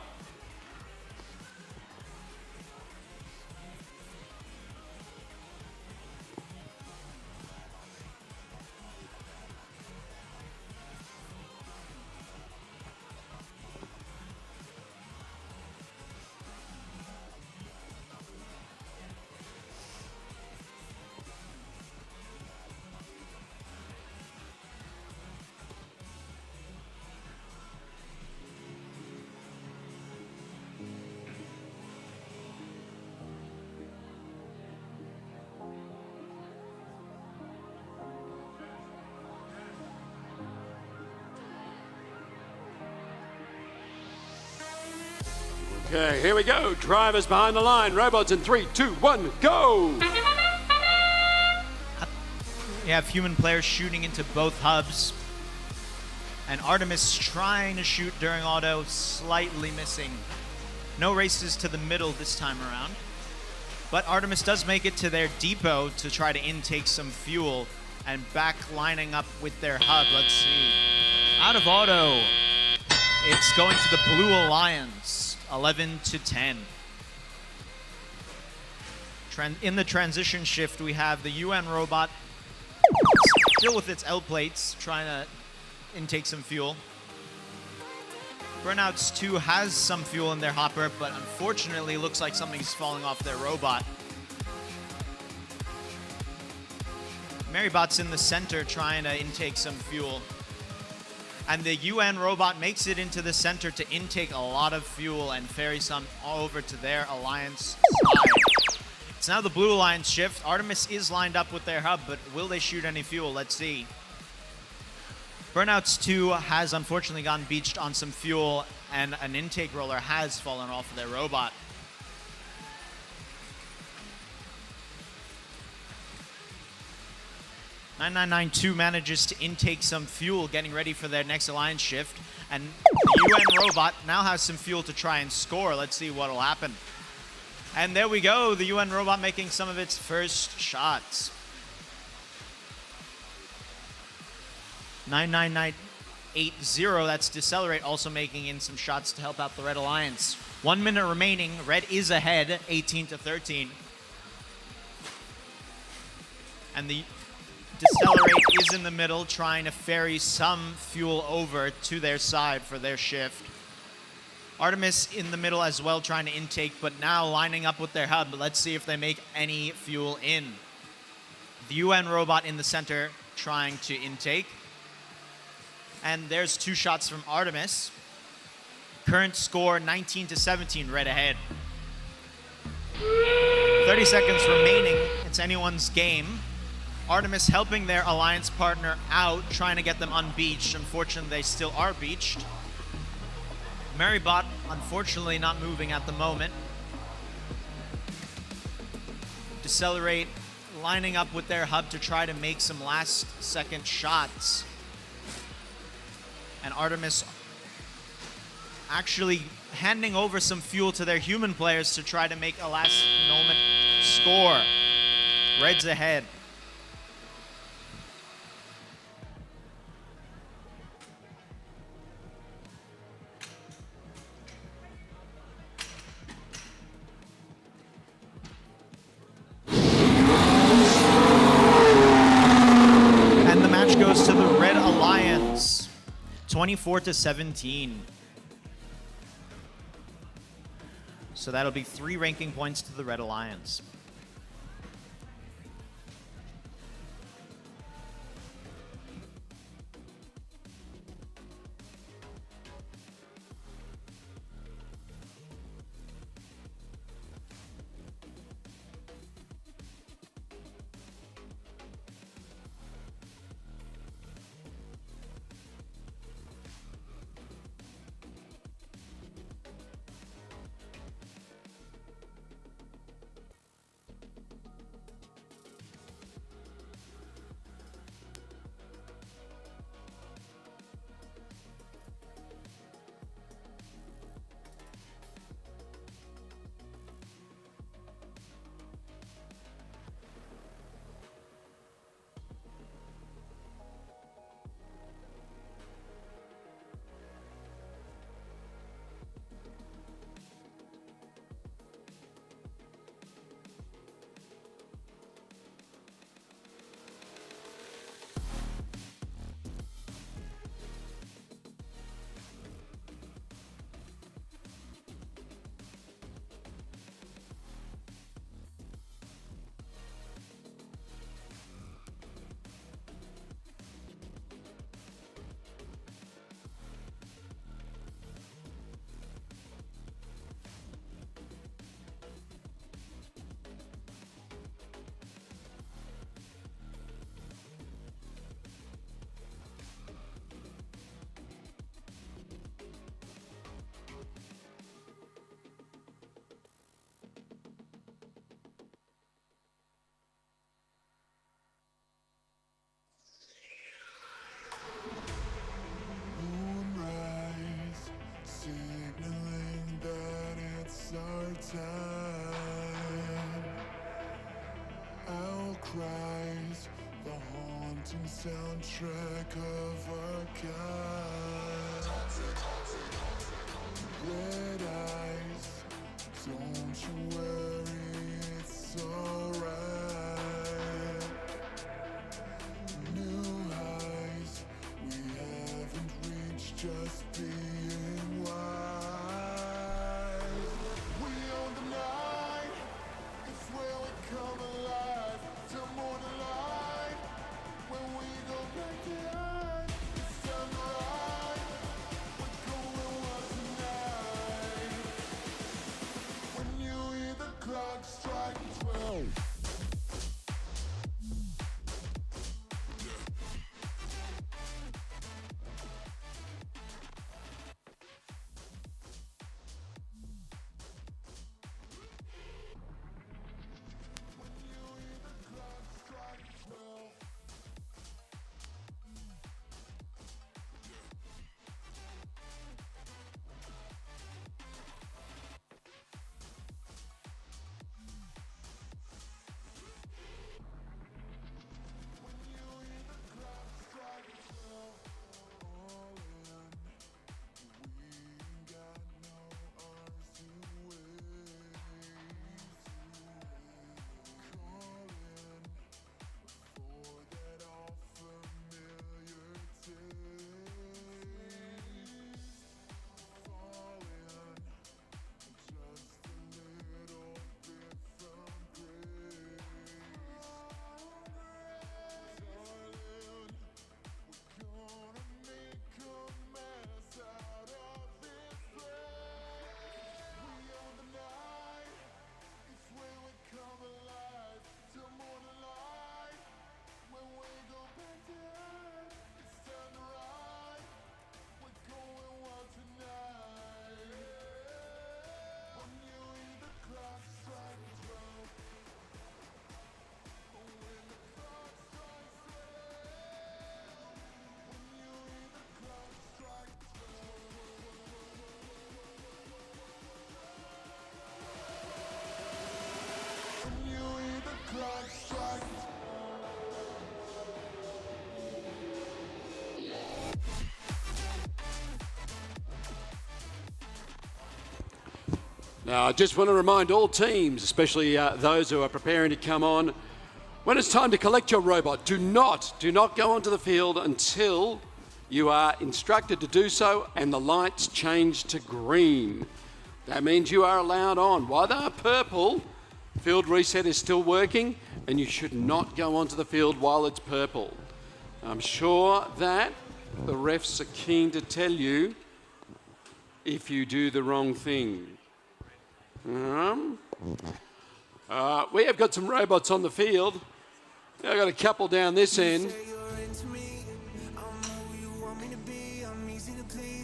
Okay, here we go. Drivers behind the line. Robots in 3, 2, 1, go! You have human players shooting into both hubs. And Artemis trying to shoot during auto, slightly missing. No races to the middle this time around. But Artemis does make it to their depot to try to intake some fuel. And back lining up with their hub. Let's see. Out of auto. It's going to the Blue Alliance. 11-10. In the transition shift, we have the UN robot still with its L plates, trying to intake some fuel. Burnouts 2 has some fuel in their hopper, but unfortunately looks like something's falling off their robot. Marybot's in the center trying to intake some fuel. And the UN robot makes it into the center to intake a lot of fuel and ferry some over to their Alliance side. It's now the Blue Alliance shift. Artemis is lined up with their hub, but will they shoot any fuel? Let's see. Burnouts 2 has unfortunately gotten beached on some fuel, and an intake roller has fallen off of their robot. (9992) manages to intake some fuel, getting ready for their next Alliance shift. And the UN robot now has some fuel to try and score. Let's see what will happen. And there we go, the UN robot making some of its first shots. 99980, that's Decelerate, also making in some shots to help out the Red Alliance. 1 minute remaining, Red is ahead, 18-13. And the Decelerate is in the middle, trying to ferry some fuel over to their side for their shift. Artemis in the middle as well, trying to intake, but now lining up with their hub. Let's see if they make any fuel in. The UN robot in the center trying to intake. And there's 2 shots from Artemis. Current score 19-17, Red ahead. 30 seconds remaining. It's anyone's game. Artemis helping their Alliance partner out, trying to get them unbeached. Unfortunately, they still are beached. Marybot, unfortunately, not moving at the moment. Decelerate lining up with their hub to try to make some last-second shots. And Artemis actually handing over some fuel to their human players to try to make a last moment score. Reds ahead. And the match goes to the Red Alliance, 24-17. So that'll be 3 ranking points to the Red Alliance. Moonrise, signaling that it's our time. Owl cries, the haunting soundtrack of our kind. Red eyes, don't you worry, it's alright. New highs, we haven't reached, just being wise. We own the night, it's where we come alive. Till morning light, when we go back to life. It's time to ride, we're going wild tonight. When you hear the clock strike 12. Now, I just want to remind all teams, especially those who are preparing to come on, when it's time to collect your robot, do not go onto the field until you are instructed to do so and the lights change to green. That means you are allowed on. While they are purple, field reset is still working and you should not go onto the field while it's purple. I'm sure that the refs are keen to tell you if you do the wrong thing. We have got some robots on the field. I've got a couple down this end.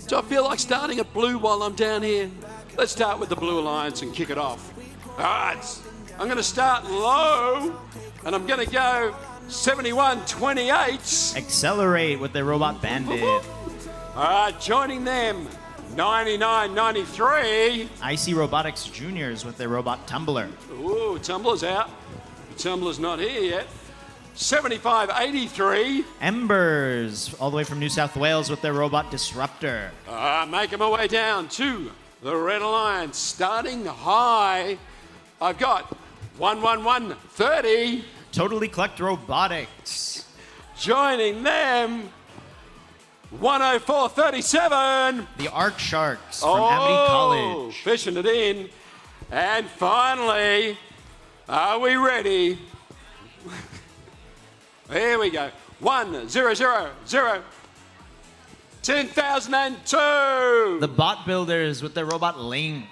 So I feel like starting at blue while I'm down here. Let's start with the Blue Alliance and kick it off. All right, I'm going to start low, and I'm going to go 71-28. Accelerate with their robot bandit. All right, joining them, 99-93. Icy Robotics Juniors with their robot tumbler. Ooh, Tumbler's out. Tumbler's not here yet. 75-83. Embers, all the way from New South Wales with their robot disruptor. Making my way down to the Red Alliance, starting high. I've got 111-30. Totally Collect Robotics. Joining them, 104-37. The Arc Sharks from Amity College. Fishing it in. And finally, are we ready? Here we go. 1000. 10,002. The Bot Builders with their robot Link.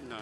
No.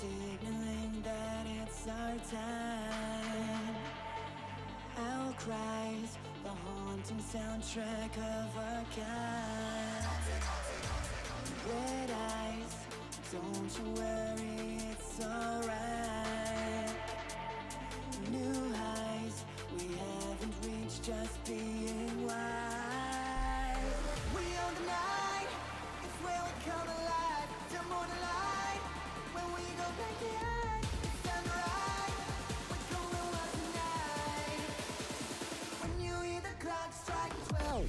Signaling that it's our time. Owl cries, the haunting soundtrack of our kind. Red eyes, don't you worry, it's alright. New highs, we haven't reached, just being wise. We own the night, it's where we come alive. Till morning light, when we go back to high, it's time to ride. We're going wild tonight. When you hear the clock strike 12.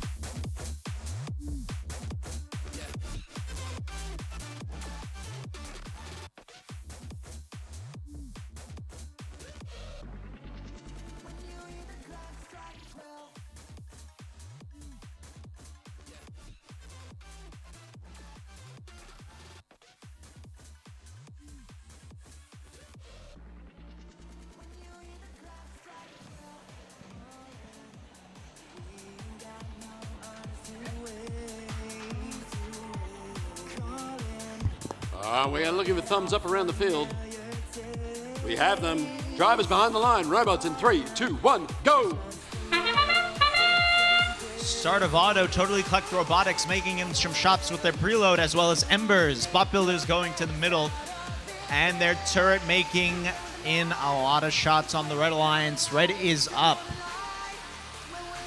We are looking for thumbs up around the field. We have them. Drivers behind the line. Robots in 3, 2, 1, go! Start of auto, Totally Collect Robotics making in some shots with their preload, as well as Embers. Bot Builders going to the middle, and their turret making in a lot of shots on the Red Alliance. Red is up.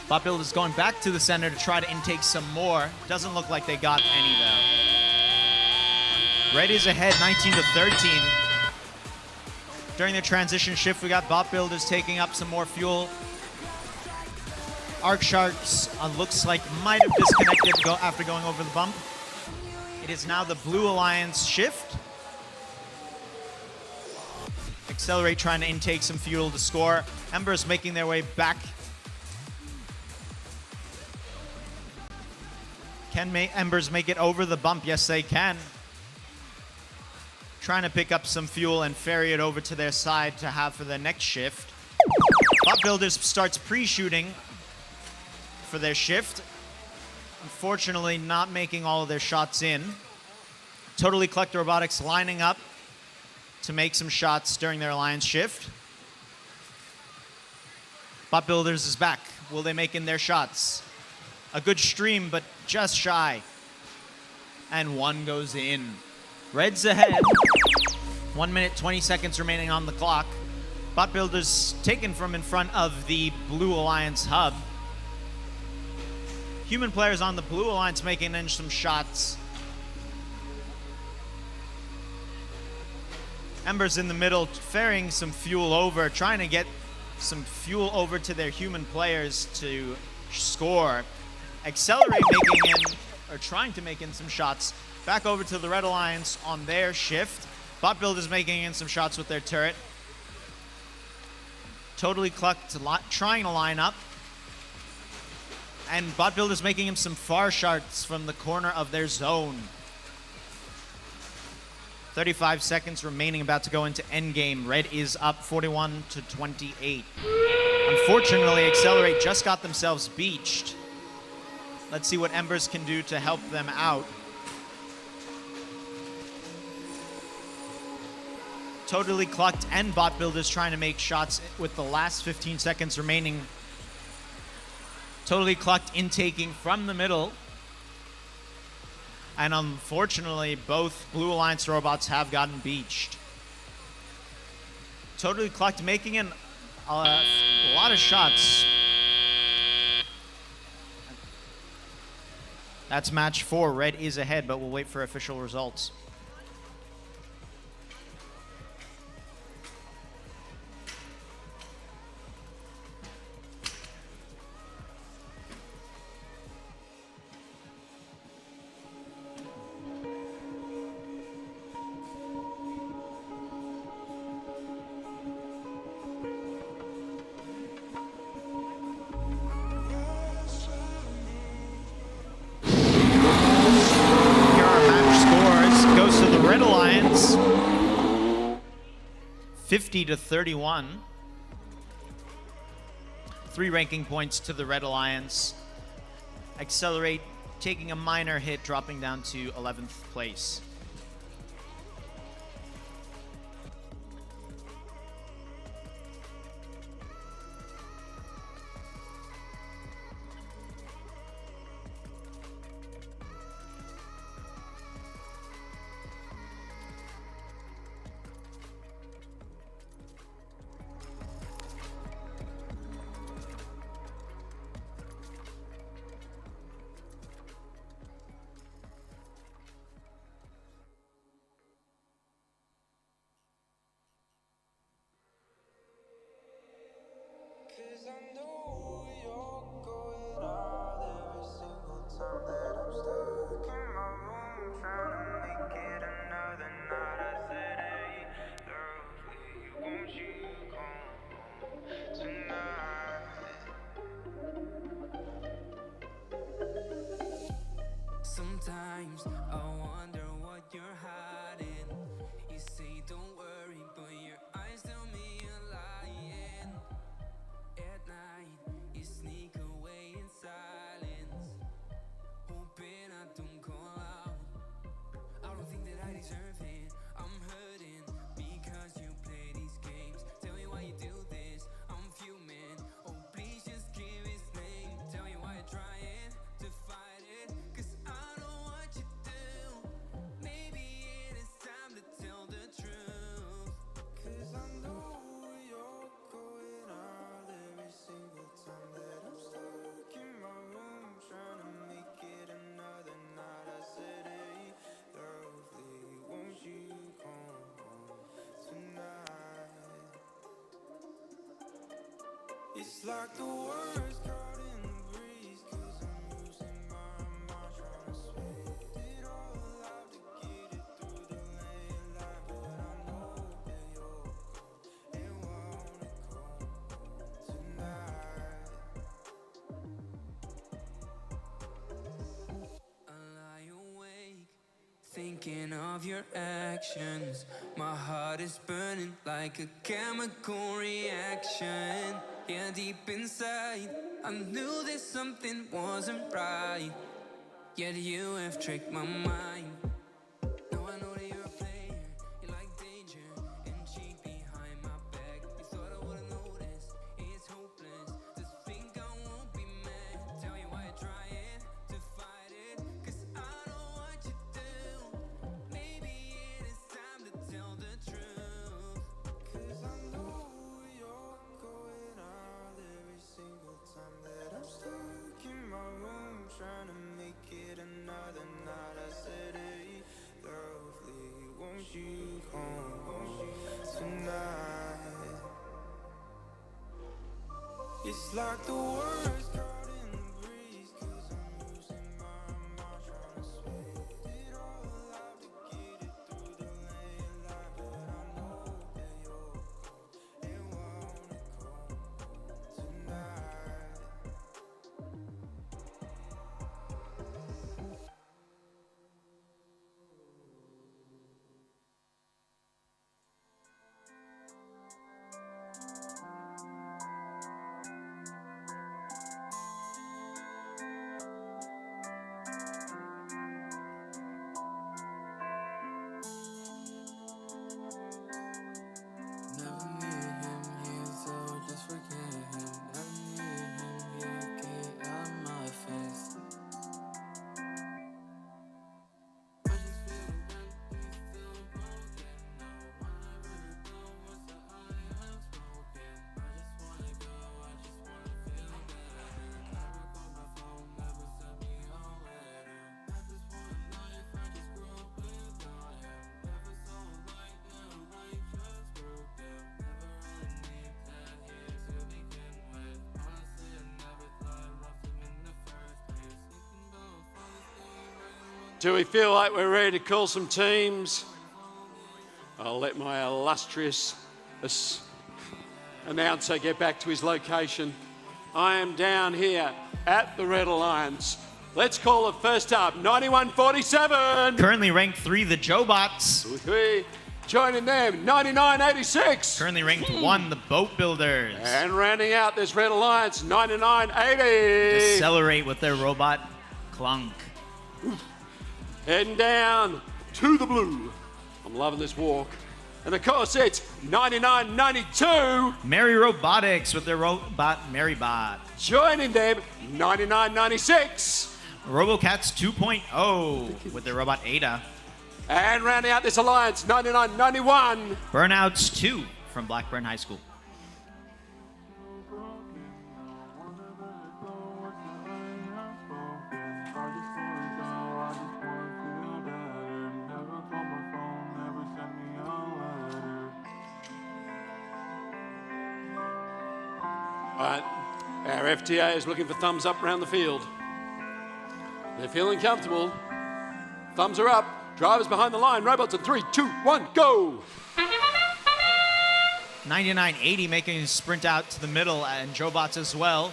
Bot Builders going back to the center to try to intake some more. Doesn't look like they got any though. Red is ahead 19-13. During the transition shift, we got Bot Builders taking up some more fuel. Arc Sharks looks like might have disconnected after going over the bump. It is now the Blue Alliance shift. Accelerate trying to intake some fuel to score. Embers making their way back. Can Embers make it over the bump? Yes, they can. Trying to pick up some fuel and ferry it over to their side to have for their next shift. Bot Builders starts pre-shooting for their shift. Unfortunately, not making all of their shots in. Totally Collector Robotics lining up to make some shots during their alliance shift. Bot Builders is back. Will they make in their shots? A good stream, but just shy. And one goes in. Red's ahead. 1 minute, 20 seconds remaining on the clock. Bot Builders taken from in front of the Blue Alliance hub. Human players on the Blue Alliance making in some shots. Embers in the middle, ferrying some fuel over, trying to get some fuel over to their human players to score. Accelerate making in, or trying to make in some shots. Back over to the Red Alliance on their shift. Bot Builders making in some shots with their turret. Totally Clucked trying to line up. And Bot Builders making him some far shots from the corner of their zone. 35 seconds remaining, about to go into endgame. Red is up 41-28. Unfortunately, Accelerate just got themselves beached. Let's see what Embers can do to help them out. Totally Clucked and Bot Builders trying to make shots with the last 15 seconds remaining. Totally Clucked intaking from the middle. And unfortunately, both Blue Alliance robots have gotten beached. Totally Clucked making in a lot of shots. That's match 4. Red is ahead, but we'll wait for official results. Here are match scores. Goes to the Red Alliance. 50-31. 3 ranking points to the Red Alliance. Accelerate taking a minor hit, dropping down to 11th place. Cause I know you're going out every single time that I'm stuck in my room trying to make it another night. I said, hey, lovely, won't you come home tonight? Sometimes I wonder what you're hiding. You say don't worry, but your eyes tell me you're lying. At night, you sneak away in silence, hoping I don't call out. I don't think that I deserve it. I'm hurting because you play these games. Tell me why you do this. I'm fuming. Oh, please just give his name. Tell me why you're trying to fight it. Cause I know what you do. Maybe it is time to tell the truth. Cause I know you're going out every single time that I'm stuck in my room trying to make it another night. I said, hey, lovely, won't you come home tonight? It's like the words caught in the breeze, cause I'm losing my mind trying to spit it all out to get it through the late light. But I know that you're gone thinking of your actions. My heart is burning like a chemical reaction. Yeah, deep inside, I knew that something wasn't right. Yet you have tricked my mind. Now I know that you're a player. You like danger and cheat behind my back. You thought I wouldn't notice. It's hopeless to think I won't be mad. Tell you why you're trying to fight it, 'cause I know what you do. Maybe it is time to tell the truth. 'Cause I know you're going out every single time that I'm stuck in my room trying to make it another night. I said, hey, lovely, won't you come tonight? It's like the words caught in the breeze, 'cause I'm losing my mind trying to sweat it all out to get it through the late light. But I know that you're cold and wanna come tonight. Never near him, here, so just forget him. Never near him, here, get out of my face. I just feel empty, still broken. No, I never know what's the I am smoking. I just wanna go, I just wanna feel better. Never called my phone, never sent me a letter. At this one life, I just grew up without him. Never saw a light, now light just broke him. Never really need that here to begin with. Honestly, I never thought I loved him in the first place. Thinking about Father's Day, right? Do we feel like we're ready to call some teams? I'll let my illustrious announcer get back to his location. I am down here at the Red Alliance. Let's call it first up, 9147. Currently ranked 3, the Jobots. Joining them, 9986. Currently ranked 1, the Boat Builders. And rounding out this Red Alliance, 9980. Accelerate with their robot Clunk. Heading down to the blue. I'm loving this walk. And of course, it's 9992. Mary Robotics with their robot Marybot. Joining them, 9996. Robocats 2.0 with their robot Ada. And rounding out this alliance, 9991. Burnouts 2 from Blackburn High School. All right, our FTA is looking for thumbs up around the field. They're feeling comfortable. Thumbs are up. Drivers behind the line. Robots in 3, 2, 1, go! 9980 making a sprint out to the middle, and Jobots as well.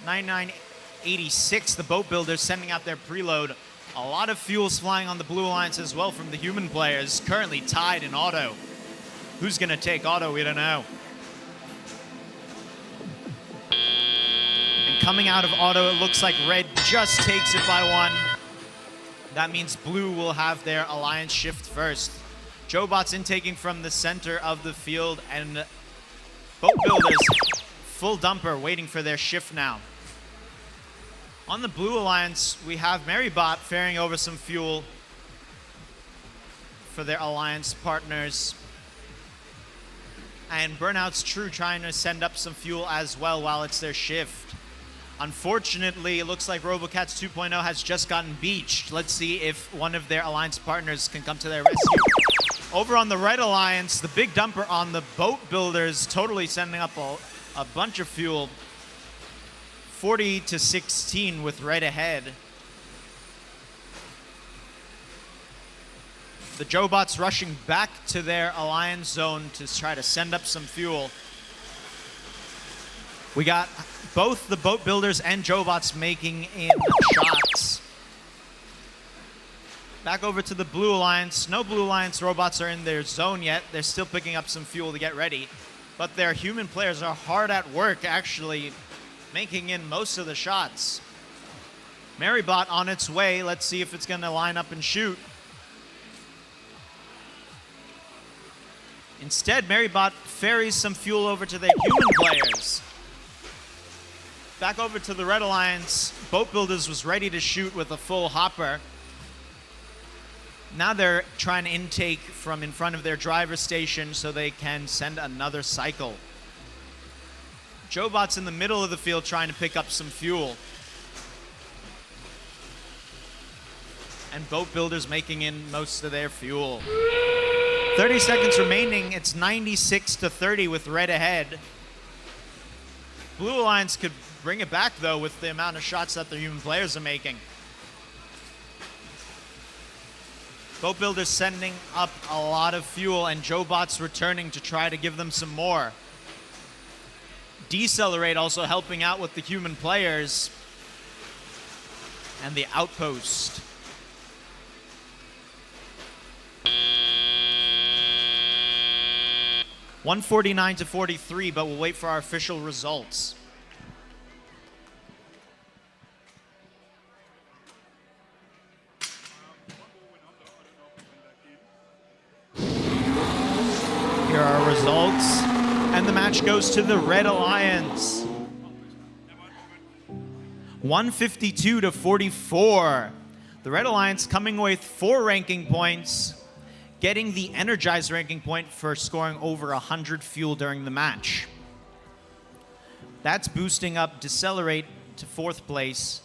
9986, the Boat Builders, sending out their preload. A lot of fuels flying on the Blue Alliance as well from the human players, currently tied in auto. Who's going to take auto? We don't know. And coming out of auto, it looks like red just takes it by 1. That means blue will have their alliance shift first. Jobots intaking from the center of the field, and Boat Builders full dumper waiting for their shift now. On the blue alliance, we have Marybot ferrying over some fuel for their alliance partners. And Burnout's True trying to send up some fuel as well while it's their shift. Unfortunately, it looks like Robocats 2.0 has just gotten beached. Let's see if one of their alliance partners can come to their rescue. Over on the red alliance, the big dumper on the Boat Builders totally sending up a bunch of fuel. 40 to 16 with red ahead. The Jobots rushing back to their alliance zone to try to send up some fuel. We got both the Boat Builders and Jobots making in shots. Back over to the Blue Alliance. No Blue Alliance robots are in their zone yet. They're still picking up some fuel to get ready. But their human players are hard at work, actually making in most of the shots. Marybot on its way. Let's see if it's going to line up and shoot. Instead, Marybot ferries some fuel over to their human players. Back over to the Red Alliance. Boat Builders was ready to shoot with a full hopper. Now they're trying to intake from in front of their driver station so they can send another cycle. Jobot's in the middle of the field trying to pick up some fuel. And Boat Builders making in most of their fuel. 30 seconds remaining. It's 96-30 with red ahead. Blue Alliance could bring it back, though, with the amount of shots that their human players are making. Boat Builders sending up a lot of fuel, and Jobot's returning to try to give them some more. Decelerate also helping out with the human players. And the Outpost. $149-43, but we'll wait for our official results. Here are our results, and the match goes to the Red Alliance. 152-44. The Red Alliance coming away with 4 ranking points, getting the Energized ranking point for scoring over 100 fuel during the match. That's boosting up Decelerate to 4th place.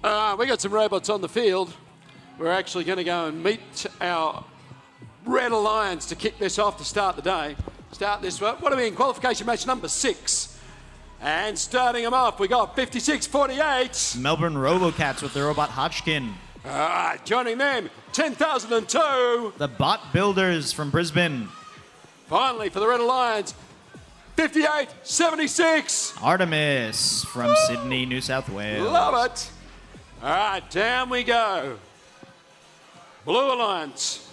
We got some robots on the field. We're actually going to go and meet our Red Alliance to kick this off to start the day. Start this, what are we in? Qualification match number 6. And starting them off, we got 56-48. Melbourne Robocats with the robot Hodgkin. All right, joining them, 10,002. The Bot Builders from Brisbane. Finally, for the Red Alliance, 58-76. Artemis from Sydney, New South Wales. Love it. All right, down we go. Blue Alliance.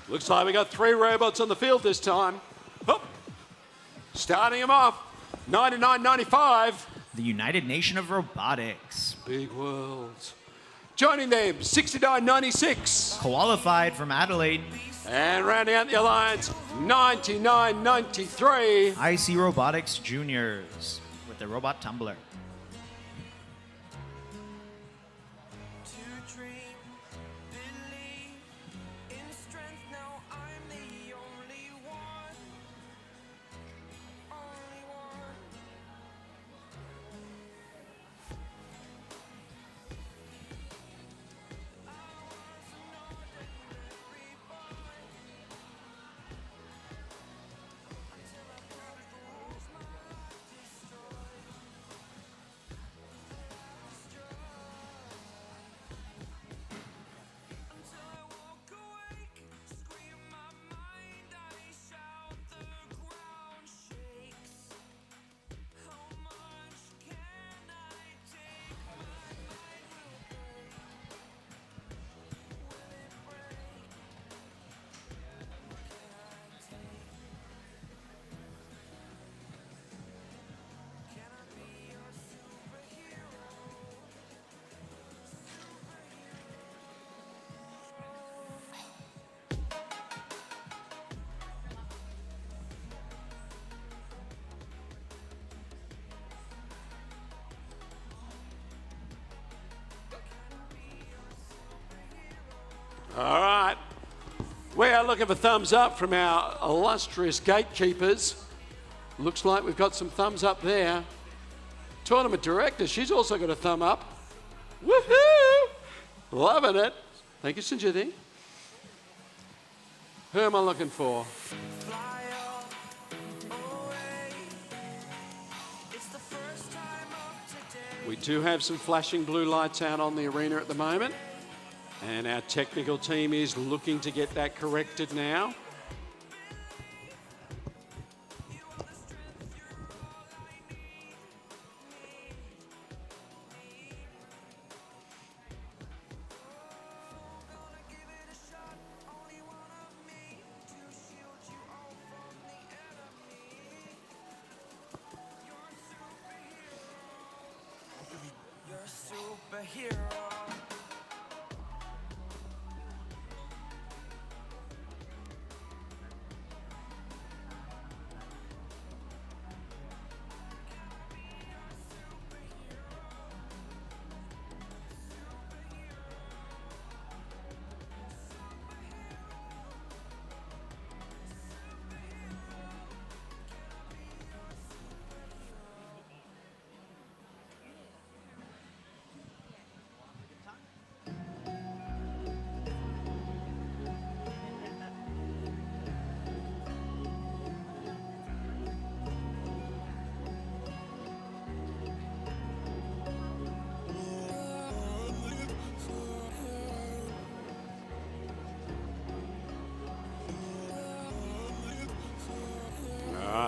Looks like we got 3 robots on the field this time. Oh. Starting them off, 99.95. The United Nation of Robotics. Big world. Joining them, 69.96. Qualified from Adelaide. And rounding out the alliance, 99.93. IC Robotics Juniors with the robot tumbler. All right. We are looking for thumbs up from our illustrious gatekeepers. Looks like we've got some thumbs up there. Tournament director, she's also got a thumb up. Woohoo! Loving it. Thank you, Sanjiti. Who am I looking for? We do have some flashing blue lights out on the arena at the moment. And our technical team is looking to get that corrected now.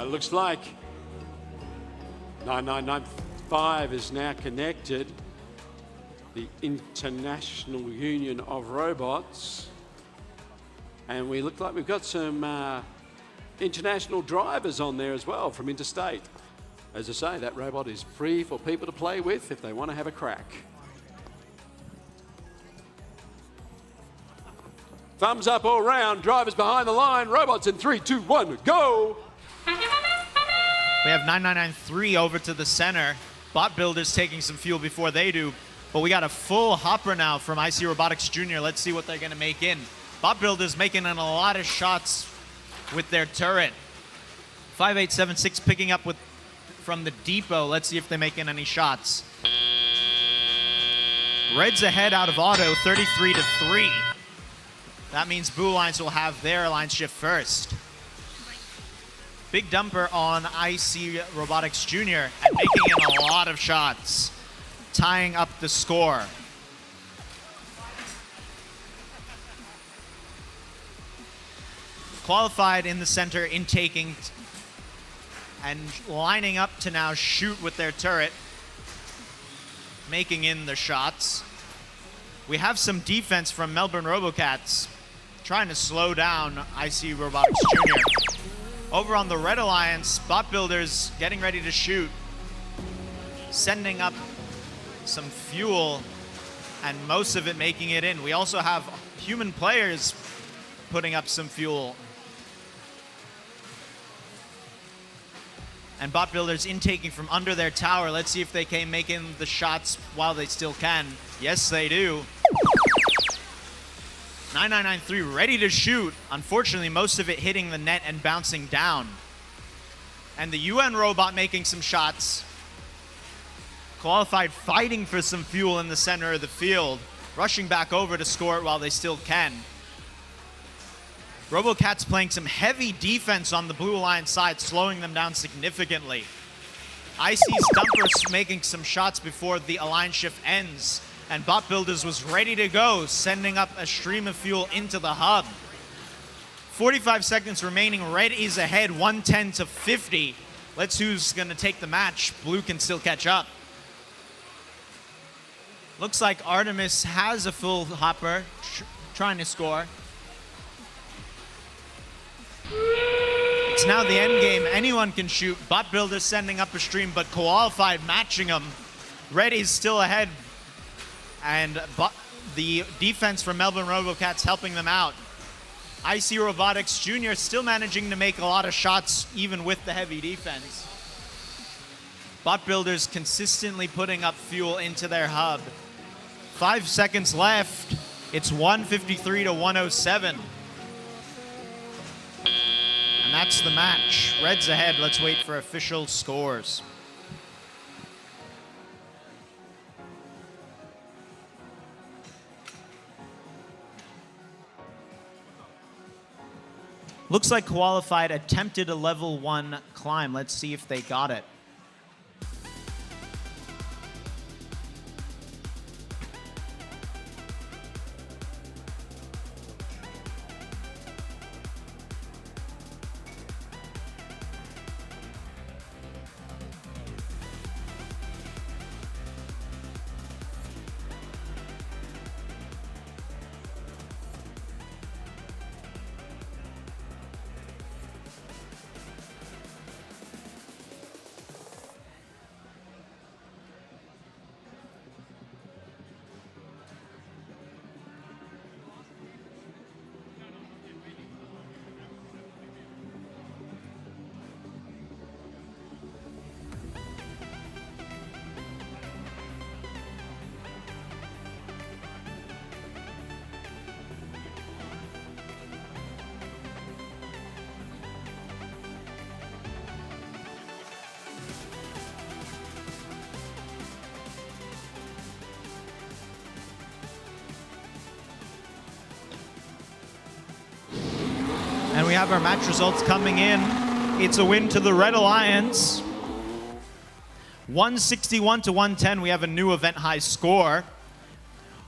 Looks like 9995 is now connected. The International Union of Robots. And we look like we've got some international drivers on there as well from interstate. As I say, that robot is free for people to play with if they want to have a crack. Thumbs up all round, drivers behind the line, robots in 3, 2, 1, go! We have 9993 over to the center. Bot Builders taking some fuel before they do. But we got a full hopper now from IC Robotics Jr. Let's see what they're going to make in. Bot Builders making in a lot of shots with their turret. 5876 picking up with from the depot. Let's see if they're making any shots. Reds ahead out of auto, 33-3. That means Blue Alliance will have their alliance shift first. Big dumper on IC Robotics Jr. and making in a lot of shots, tying up the score. Qualified in the center, intaking and lining up to now shoot with their turret, making in the shots. We have some defense from Melbourne Robocats trying to slow down IC Robotics Jr. Over on the Red Alliance, bot builders getting ready to shoot, sending up some fuel and most of it making it in. We also have human players putting up some fuel. And bot builders intaking from under their tower. Let's see if they can make in the shots while they still can. Yes, they do. 9993 ready to shoot. Unfortunately, most of it hitting the net and bouncing down. And the UN robot making some shots. Qualified fighting for some fuel in the center of the field. Rushing back over to score it while they still can. Robocats playing some heavy defense on the Blue Alliance side, slowing them down significantly. IC's Dumpers making some shots before the Alliance shift ends, and Bot Builders was ready to go, sending up a stream of fuel into the hub. 45 seconds remaining, Red is ahead, 110-50. Let's see who's gonna take the match. Blue can still catch up. Looks like Artemis has a full hopper, trying to score. It's now the end game. Anyone can shoot. Bot Builders sending up a stream, but Qualified matching them. Red is still ahead. And the defense from Melbourne Robocats helping them out. IC Robotics Jr. still managing to make a lot of shots even with the heavy defense. Bot Builders consistently putting up fuel into their hub. 5 seconds left. It's 153-107. And that's the match. Red's ahead. Let's wait for official scores. Looks like Qualified attempted a level 1 climb. Let's see if they got it. And we have our match results coming in. It's a win to the Red Alliance. 161-110. We have a new event high score.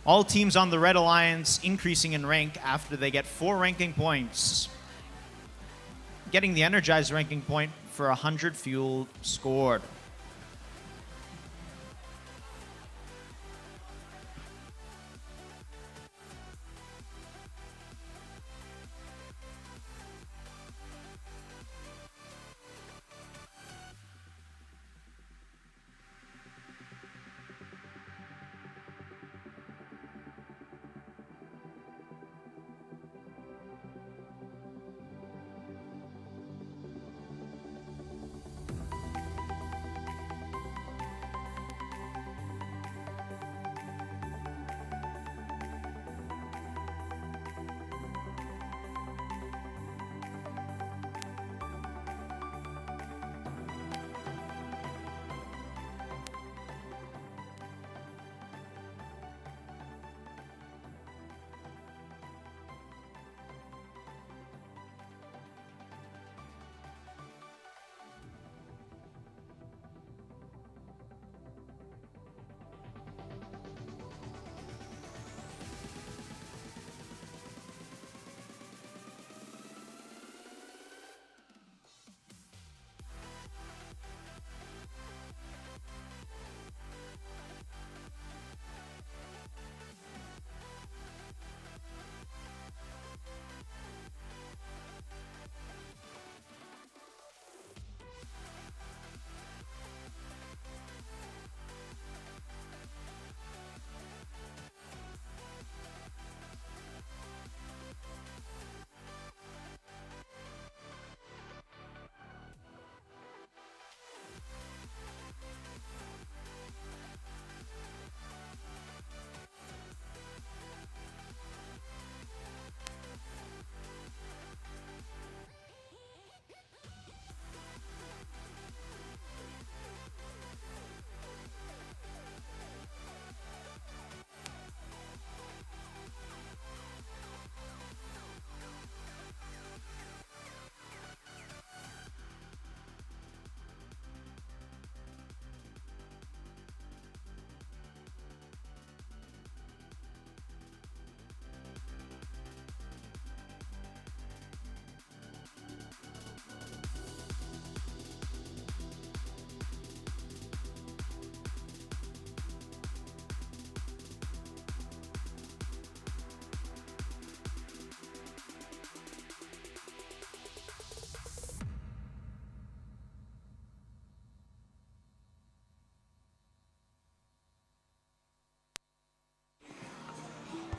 All teams on the Red Alliance increasing in rank after they get 4 ranking points. Getting the Energized ranking point for 100 fuel scored.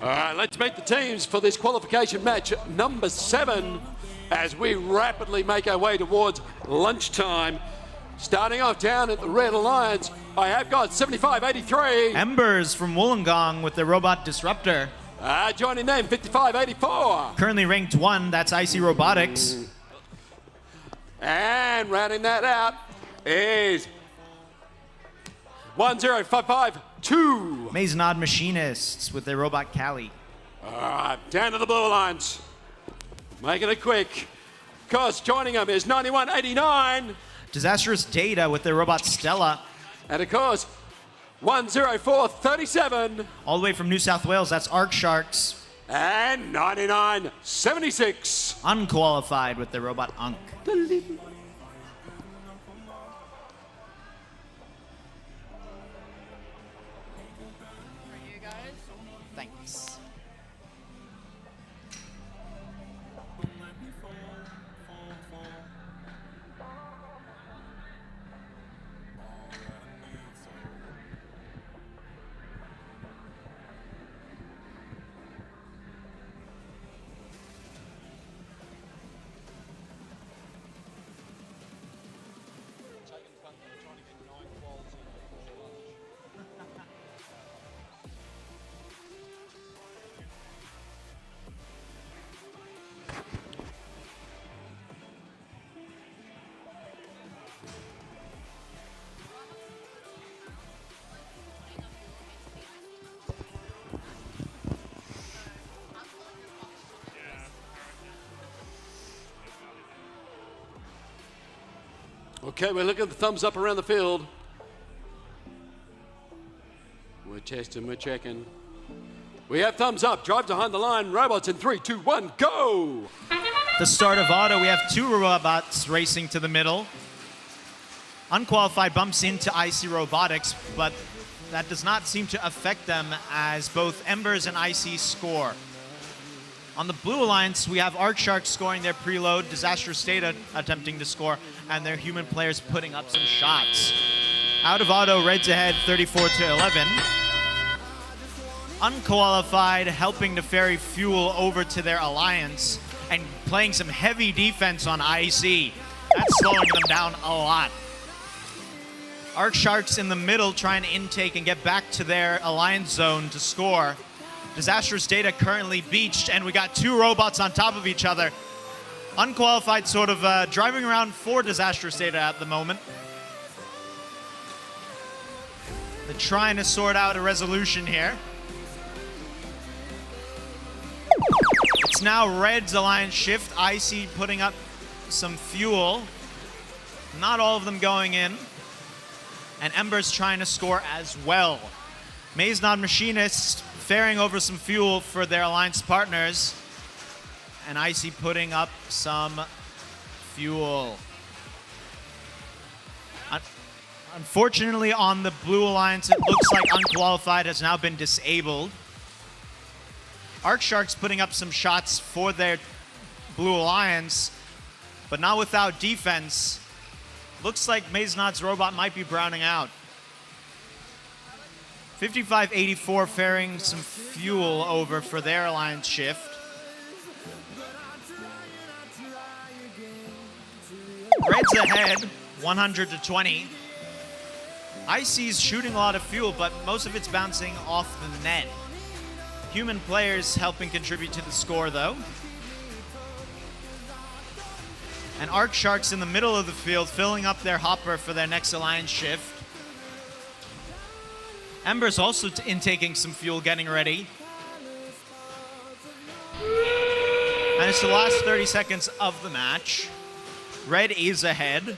All right, let's meet the teams for this qualification match number 7 as we rapidly make our way towards lunchtime. Starting off down at the Red Alliance, I have got 7583. Embers from Wollongong with the Robot Disruptor. Joining them, 5584. Currently ranked 1, that's Icy Robotics. And rounding that out is 10552. Maisonade Machinists with their Robot Cali. All right, down to the Blue Alliance. Making it quick. Because joining them is 9189. Disastrous Data with their Robot Stella. And of course, 10437. All the way from New South Wales, that's Arc Sharks. And 9976. Unqualified with their Robot Unk. Thanks. Okay, we're looking at the thumbs up around the field. We're testing, we're checking. We have thumbs up. Drive behind the line. Robots in 3, 2, 1, go! The start of auto, we have 2 robots racing to the middle. Unqualified bumps into Icy Robotics, but that does not seem to affect them as both Embers and Icy score. On the Blue Alliance, we have Arc Sharks scoring their preload, Disastrous Data attempting to score, and their human players putting up some shots. Out of auto, Red's ahead 34-11. Unqualified helping to ferry fuel over to their alliance and playing some heavy defense on IC. That's slowing them down a lot. Arc Sharks in the middle trying to intake and get back to their alliance zone to score. Disastrous Data currently beached, and we got 2 robots on top of each other. Unqualified sort of driving around for Disastrous Data at the moment. They're trying to sort out a resolution here. It's now Red's alliance shift. IC putting up some fuel. Not all of them going in. And Ember's trying to score as well. Maisonade Machinists ferrying over some fuel for their alliance partners. And Icy putting up some fuel. Unfortunately, on the Blue Alliance, it looks like Unqualified has now been disabled. Arc Sharks putting up some shots for their Blue Alliance, but not without defense. Looks like Maisonade's robot might be browning out. 5584 ferrying some fuel over for their alliance shift. Red's ahead, 100-20. IC's shooting a lot of fuel, but most of it's bouncing off the net. Human players helping contribute to the score, though. And Arc Sharks in the middle of the field, filling up their hopper for their next alliance shift. Ember's also intaking some fuel, getting ready. And it's the last 30 seconds of the match. Red is ahead.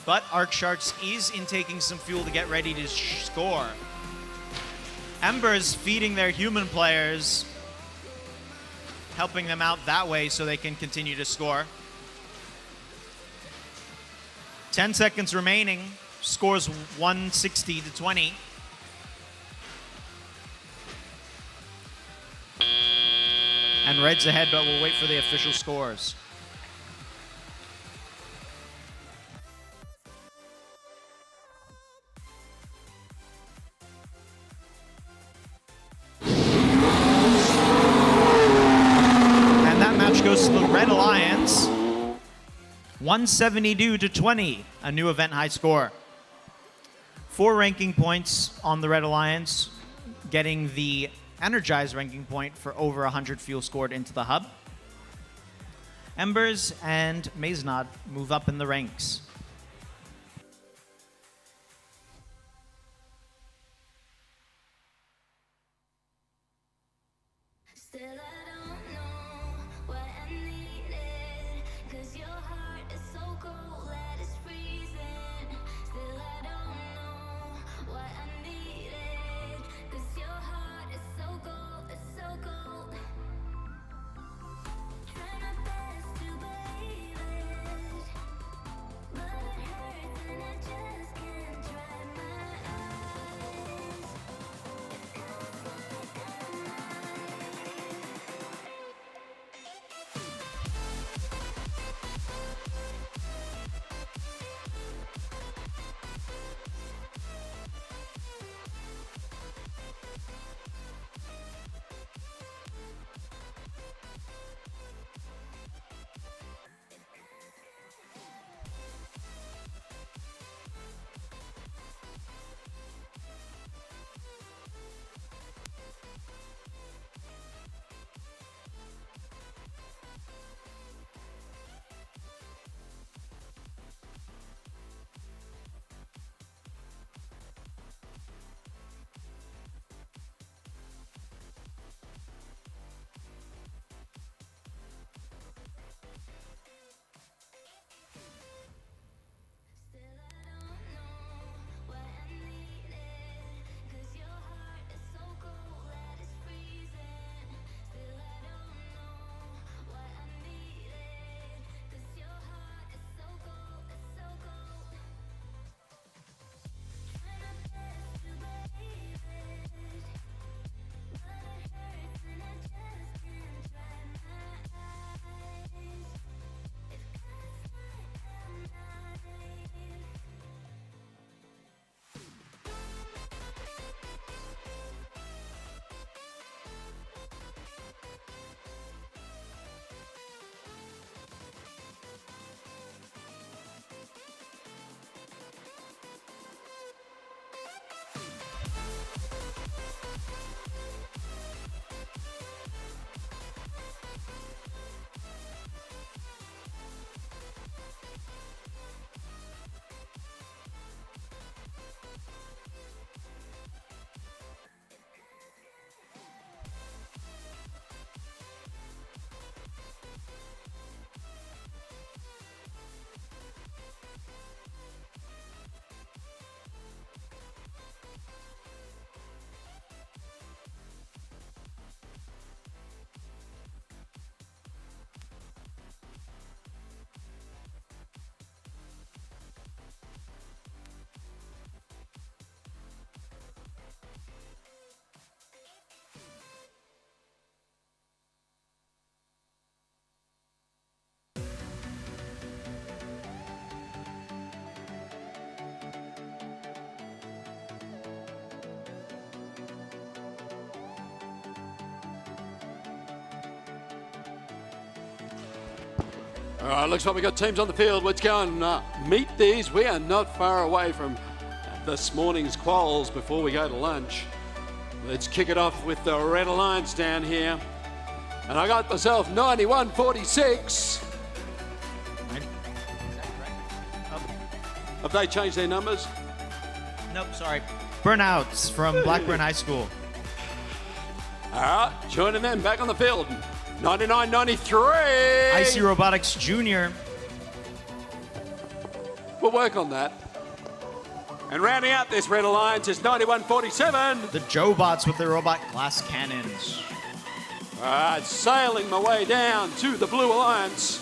But Arc Sharks is intaking some fuel to get ready to score. Ember's feeding their human players, helping them out that way so they can continue to score. 10 seconds remaining. Scores 160-20. And Red's ahead, but we'll wait for the official scores. Robotics. 172 to 20, a new event high score. 4 ranking points on the Red Alliance, getting the Energize ranking point for over 100 fuel scored into the hub. Embers and Mazenod move up in the ranks. Still I don't know what I needed, 'cause your heart is so cold that it's freezing. Still I don't know what I needed, 'cause your heart is so cold, it's so cold. Try my best to believe it, but it hurts and I just can't dry my eyes. All right, looks like we've got teams on the field. Let's go and meet these. We are not far away from this morning's quals before we go to lunch. Let's kick it off with the Red Alliance down here. And I got myself 9146. Have they changed their numbers? Nope, sorry. Burnouts from Blackburn High School. All right, joining them back on the field. 99.93. IC Robotics Junior. We'll work on that. And rounding out this Red Alliance is 91.47. The Jobots with their robot glass cannons. All right, sailing my way down to the Blue Alliance.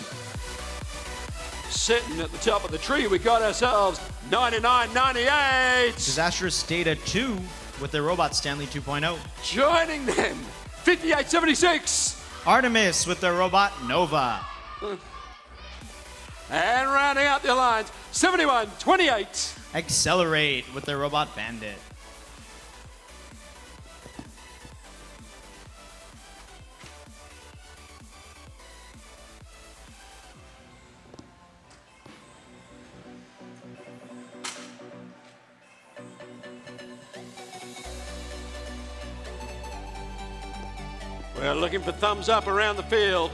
Sitting at the top of the tree, we got ourselves 99.98. Disastrous Data 2 with their robot Stanley 2.0. Joining them, 58.76. Artemis with their robot Nova. And rounding out the alliance, 71.28. Accelerate with their robot Bandit. We're looking for thumbs up around the field.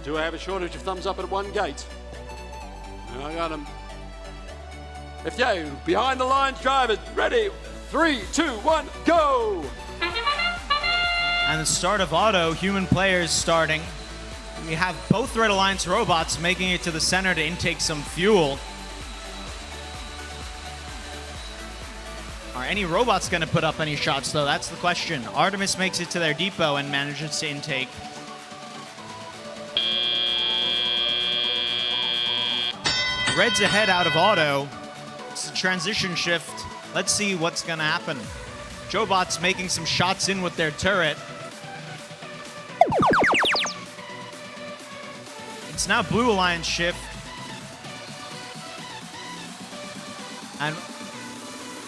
Do I have a shortage of thumbs up at one gate? I got them. If you behind the lines drivers, ready, 3, 2, 1, go! And the start of auto, human players starting. We have both Red Alliance robots making it to the center to intake some fuel. Are any robots going to put up any shots, though? That's the question. Artemis makes it to their depot and manages to intake. Red's ahead out of auto. It's a transition shift. Let's see what's going to happen. Jobot's making some shots in with their turret. It's now Blue Alliance shift. And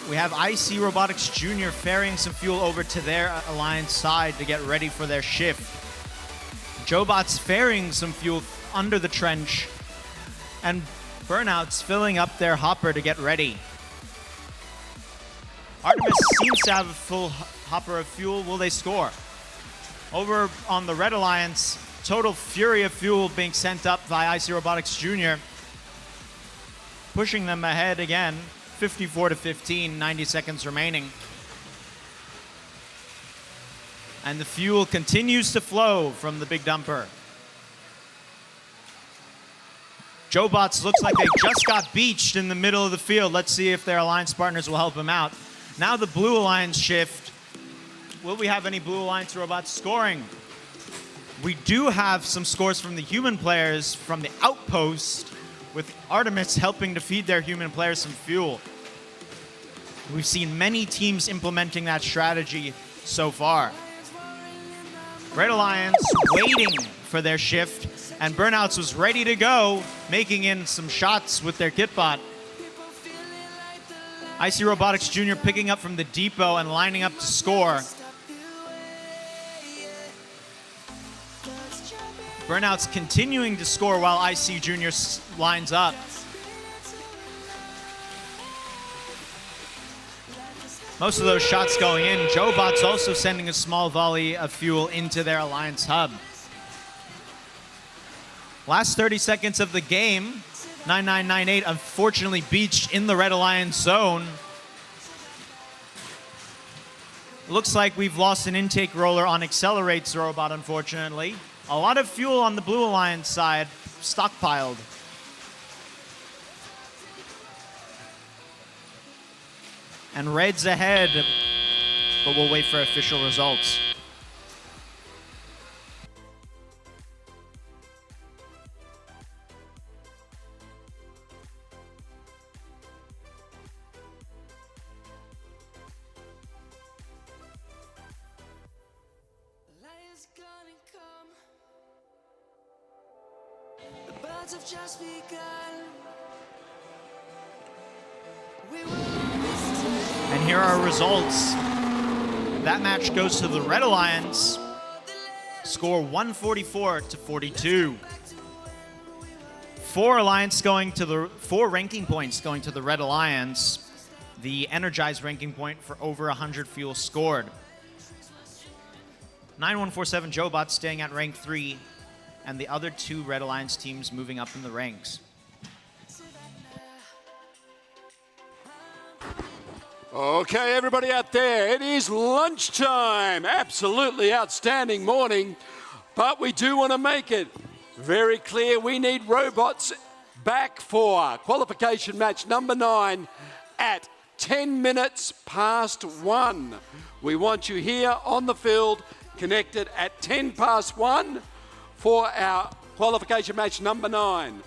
we have IC Robotics Jr. ferrying some fuel over to their Alliance side to get ready for their shift. Jobot's ferrying some fuel under the trench. And Burnout's filling up their hopper to get ready. Artemis seems to have a full hopper of fuel. Will they score? Over on the Red Alliance, total fury of fuel being sent up by IC Robotics Jr. Pushing them ahead again, 54-15, 90 seconds remaining. And the fuel continues to flow from the big dumper. Jobots looks like they just got beached in the middle of the field. Let's see if their Alliance partners will help them out. Now the Blue Alliance shift. Will we have any Blue Alliance robots scoring? We do have some scores from the human players from the outpost, with Artemis helping to feed their human players some fuel. We've seen many teams implementing that strategy so far. Red Alliance waiting for their shift, and Burnouts was ready to go, making in some shots with their kitbot. IC Robotics Jr. picking up from the depot and lining up to score. Burnout's continuing to score while IC Jr. lines up. Most of those shots going in. Jobot's also sending a small volley of fuel into their Alliance hub. Last 30 seconds of the game. 9998 unfortunately beached in the Red Alliance zone. Looks like we've lost an intake roller on Accelerate's robot, unfortunately. A lot of fuel on the Blue Alliance side, stockpiled. And Red's ahead, but we'll wait for official results. Have just begun. And here are results. That match goes to the Red Alliance. Score 144-42. 4 ranking points going to the Red Alliance. The Energized ranking point for over 100 fuel scored. 9147 Jobot staying at rank 3. And the other 2 Red Alliance teams moving up in the ranks. Okay, everybody out there, it is lunchtime. Absolutely outstanding morning, but we do want to make it very clear we need robots back for qualification match number 9 at 10 minutes past 1. We want you here on the field, connected at 10 past 1. For our qualification match number 9.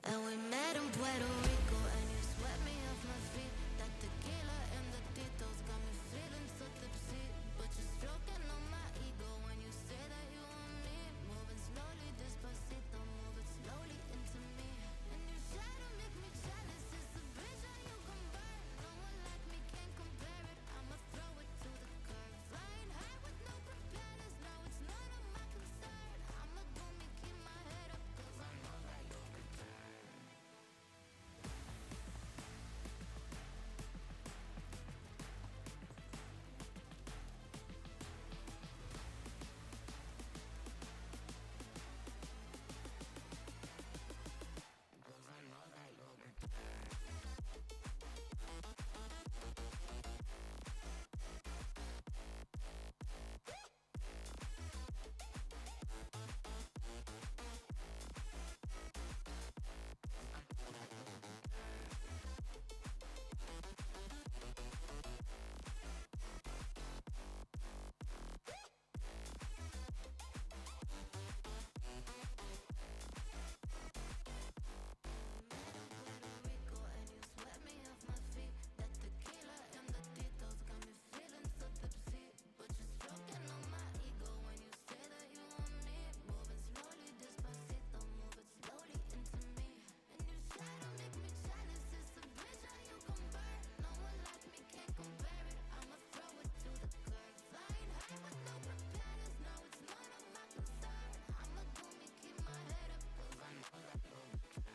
And we met in Puerto Rico, and you swept me off my feet. That tequila and the titos got me feeling so tipsy. But you're stroking on my ego when you say that you want me. Moving slowly, despacito, move it slowly into me. And you try to make me jealous, it's a bridge that you can burn. No one like me can compare it, I'ma throw it to the curb. Flying high with no propellers, no, it's none of my concern. I'ma do me, keep my head up, 'cause I know that you'll return. Rico, and you swept me off my feet. That tequila and the titos got me feeling so tipsy. But you're stroking on my ego when you say that you want me. Moving slowly, despacito, move it slowly into me. And you try to make me jealous, it's a bridge that you can burn. No one like me can compare it, I'ma throw it to the curb. Flying high with no propellers, no, it's none of my concern. I'ma do me, keep my head up, 'cause I know that you'll return.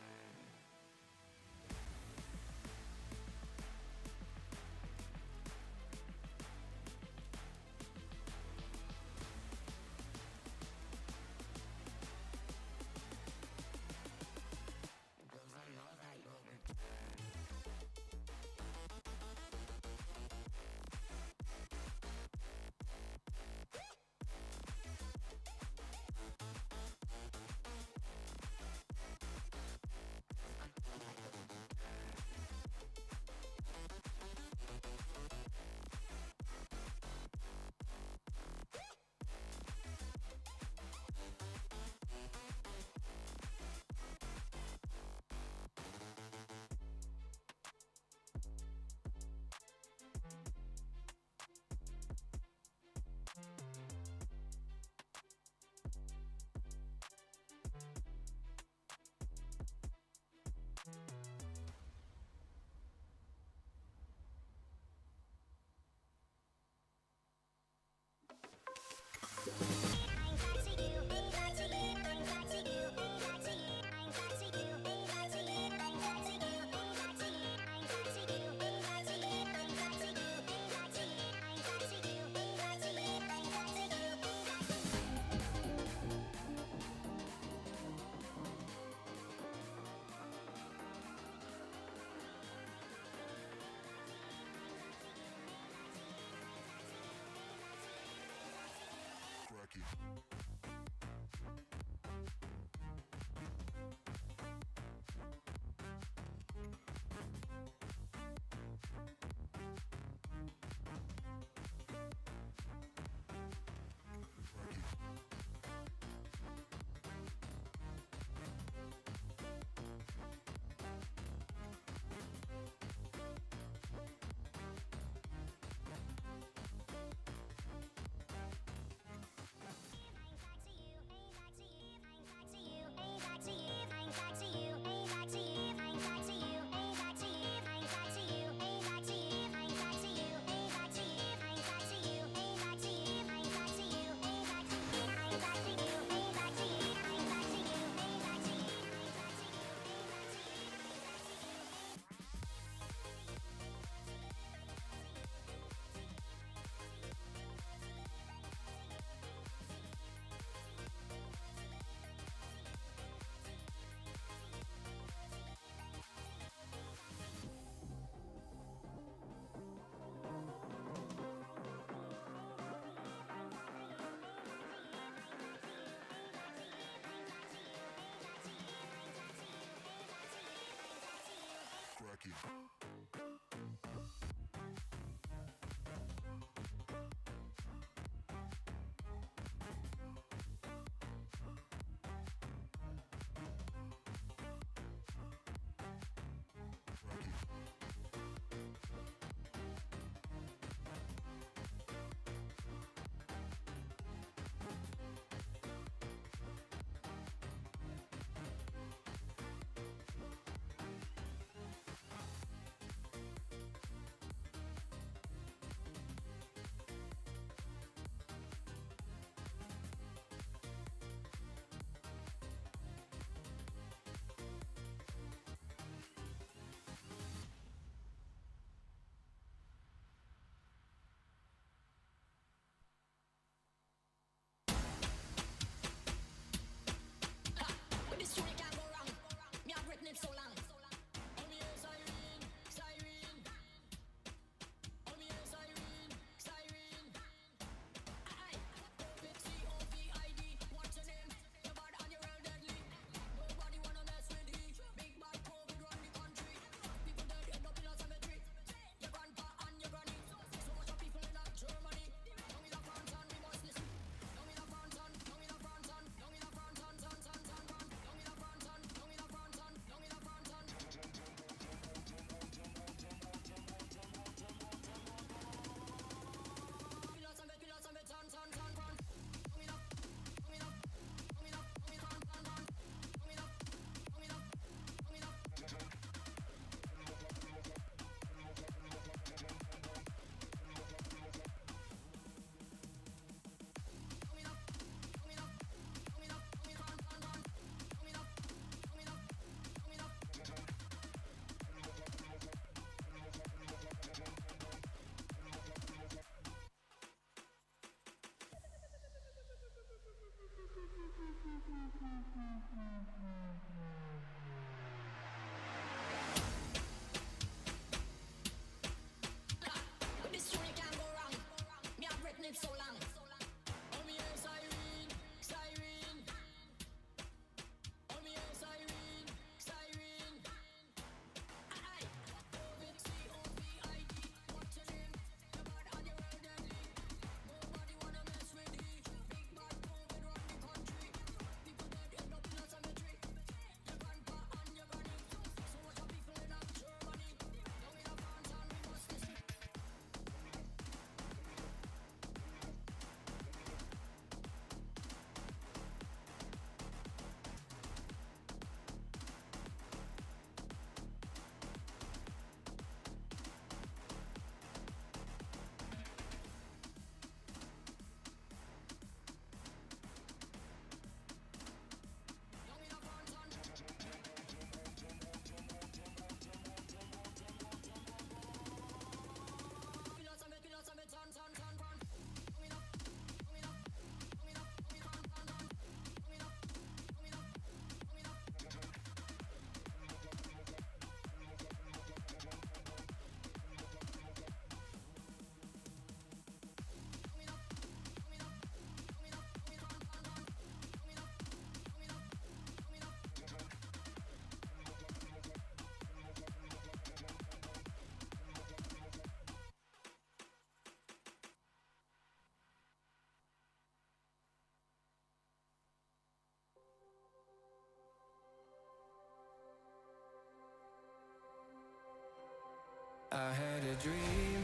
I had a dream.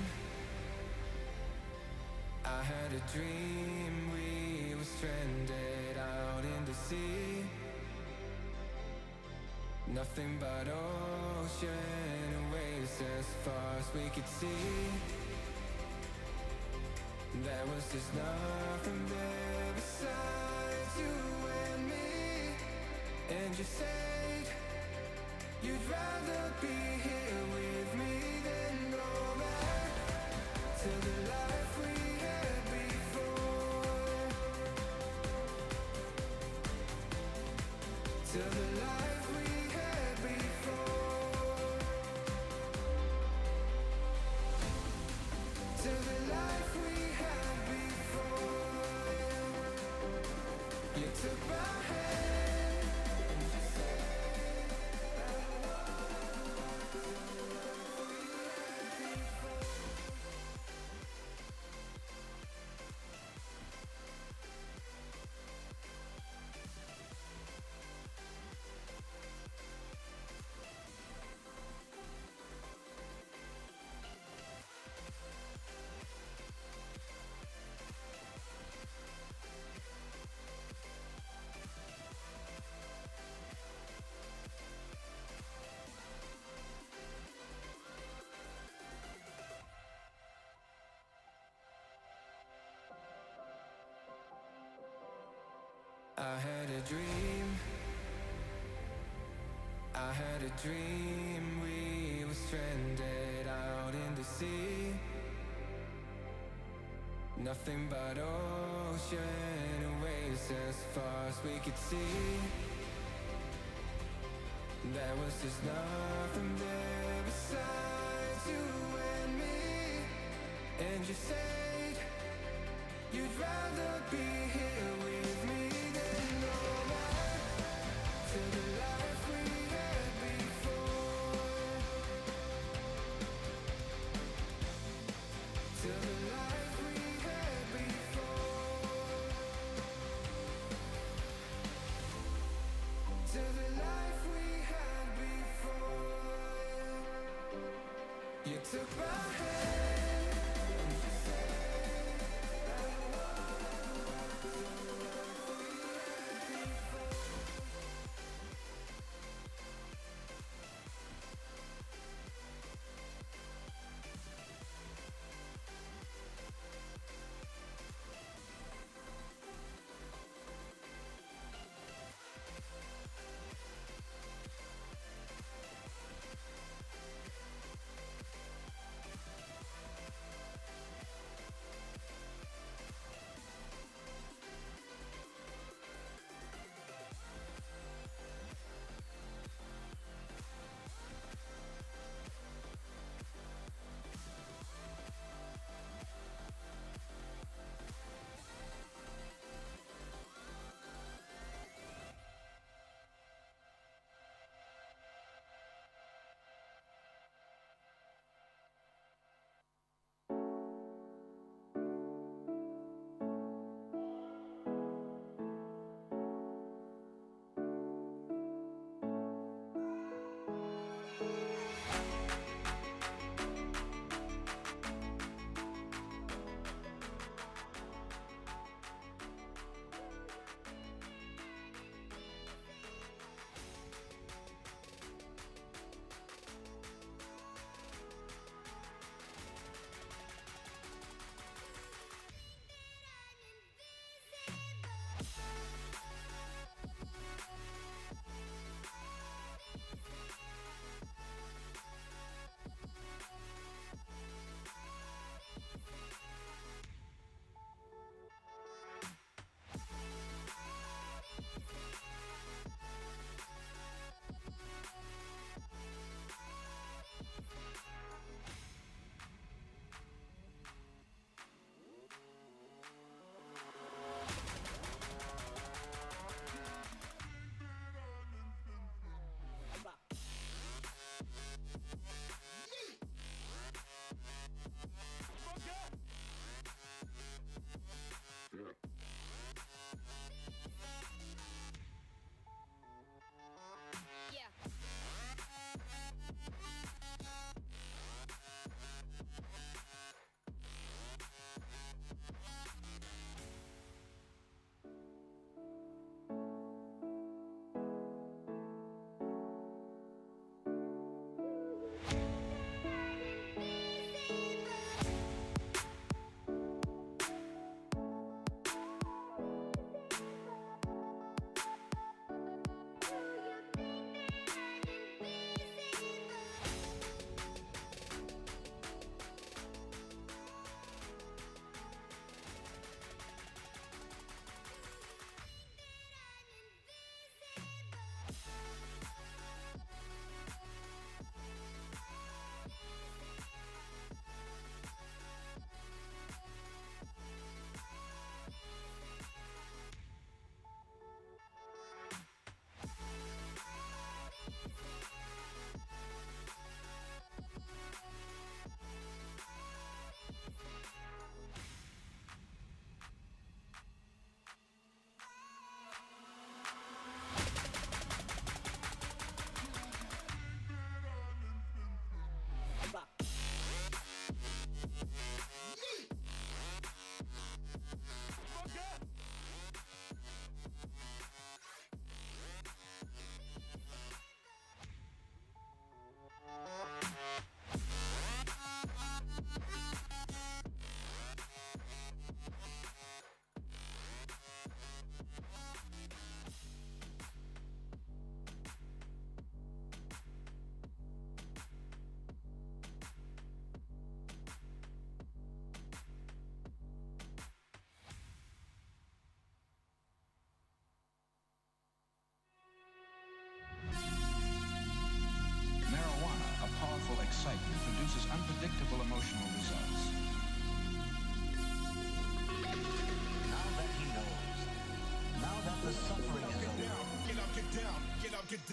I had a dream. We were stranded out in the sea. Nothing but ocean and waves as far as we could see. There was just nothing there besides you and me. And you said you'd rather be here with me than go back to the life we had before. To the life we had before. To the life we had before. You took my hand and you said I had a dream. I had a dream. We were stranded out in the sea. Nothing but ocean and waves as far as we could see. There was just nothing there besides you and me. And you said you'd rather be here with me than go back to the life we had before. To the life we had before. To the life we had before. You took my hand and you said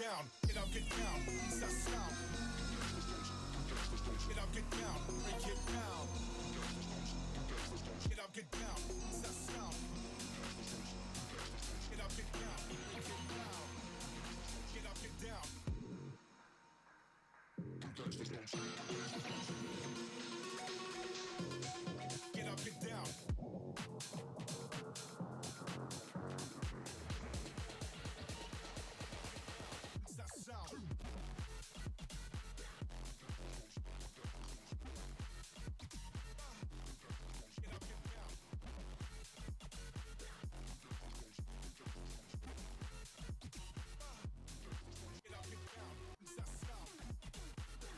down, get up, get down, it's that sound. Get up, get down, break it down. Get up, get down, it's that sound. Get up, get down, break it down. Get up, get down. Get up, get down. It's that sound. Get up, get down. Get up, get down. It's that sound. Get up,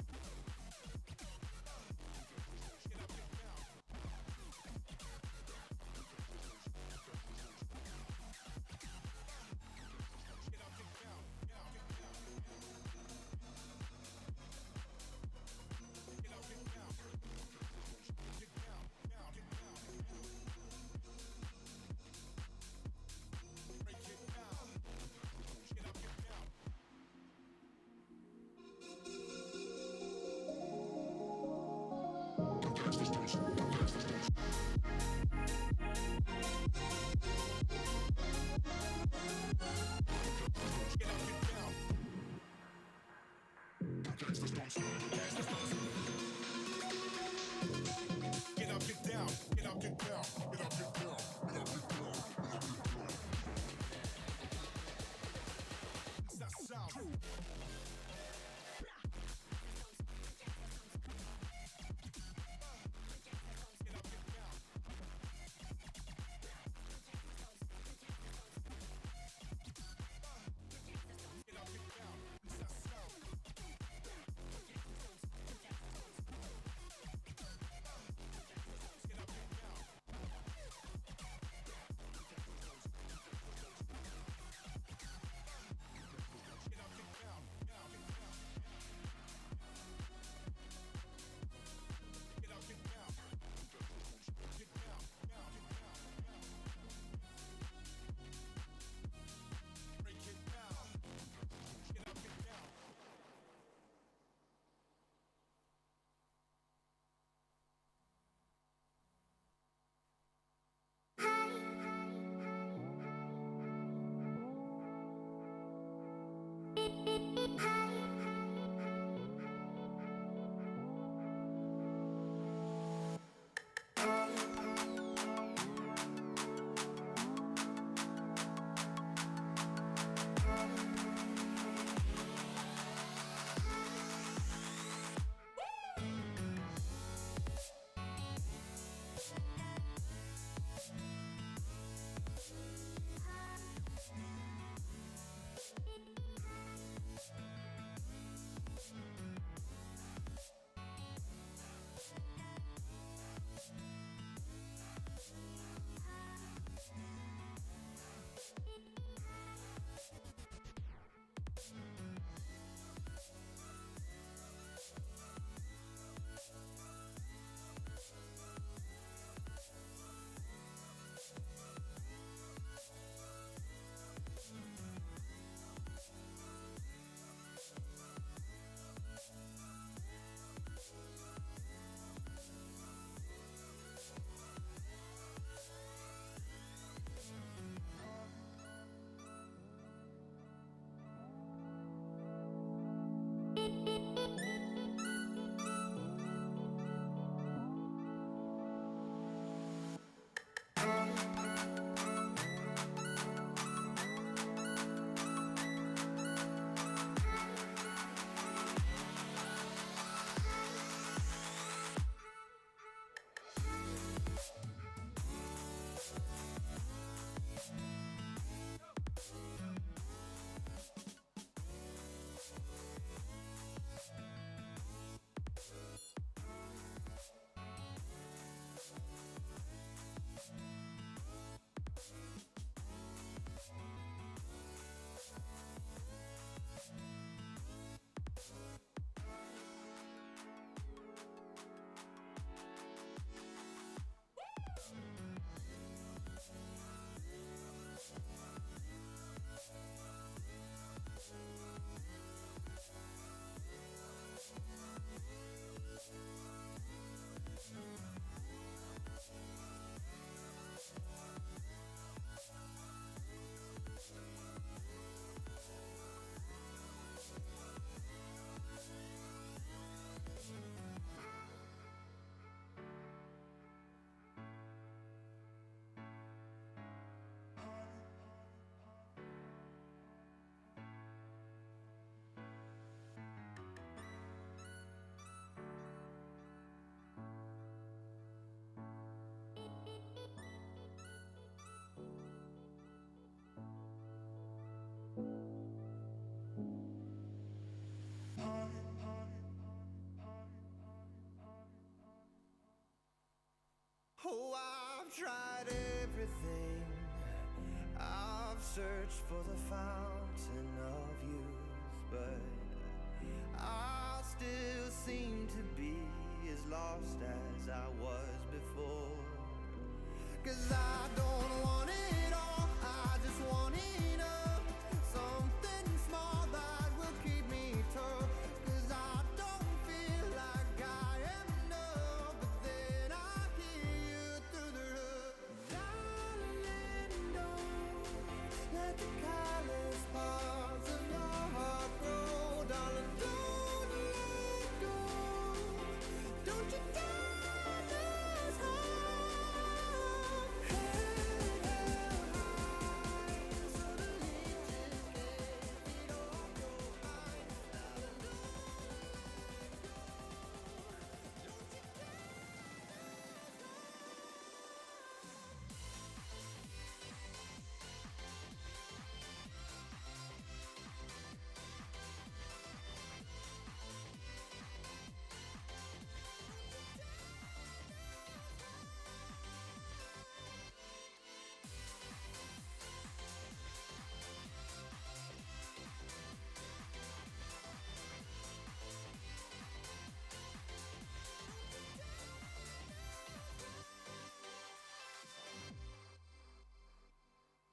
get down. Get up, get down. Get up, get down. Get up, get down. Get down, down, get down. Break it down. Get up, get down. Get up, get down. Get up, get down. Get up, get down. Get up, get down. Get up, get down. Get up, get down. It's that sound. I've tried everything. I've searched for the fountain of youth, but I still seem to be as lost as I was before. 'Cause I don't want it all, I just want enough. Something small that will keep me tough. 'Cause I don't feel like I am enough. But then I hear you through the roof. Darling, don't let the callous parts of your heart grow. Darling, don't let go. Don't you dare lose hope. Head held high, so the lead just gave it all your mind. Darling, don't let go. Don't you dare lose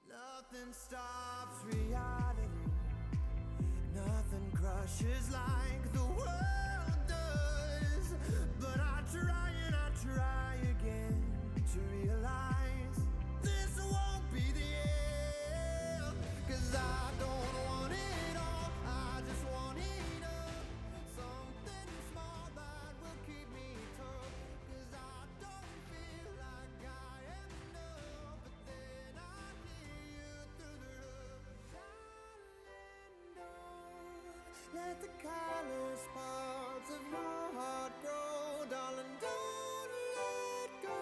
Nothing stops reality. Nothing crushes like the world does. But I try and I try again to realize this won't be the end. 'Cause I don't want it all, I just want enough. Something small that will keep me tough. 'Cause I don't feel like I am enough. But then I hear you through the roof. Darling, don't let the callous parts of your heart grow. Darling, don't let go.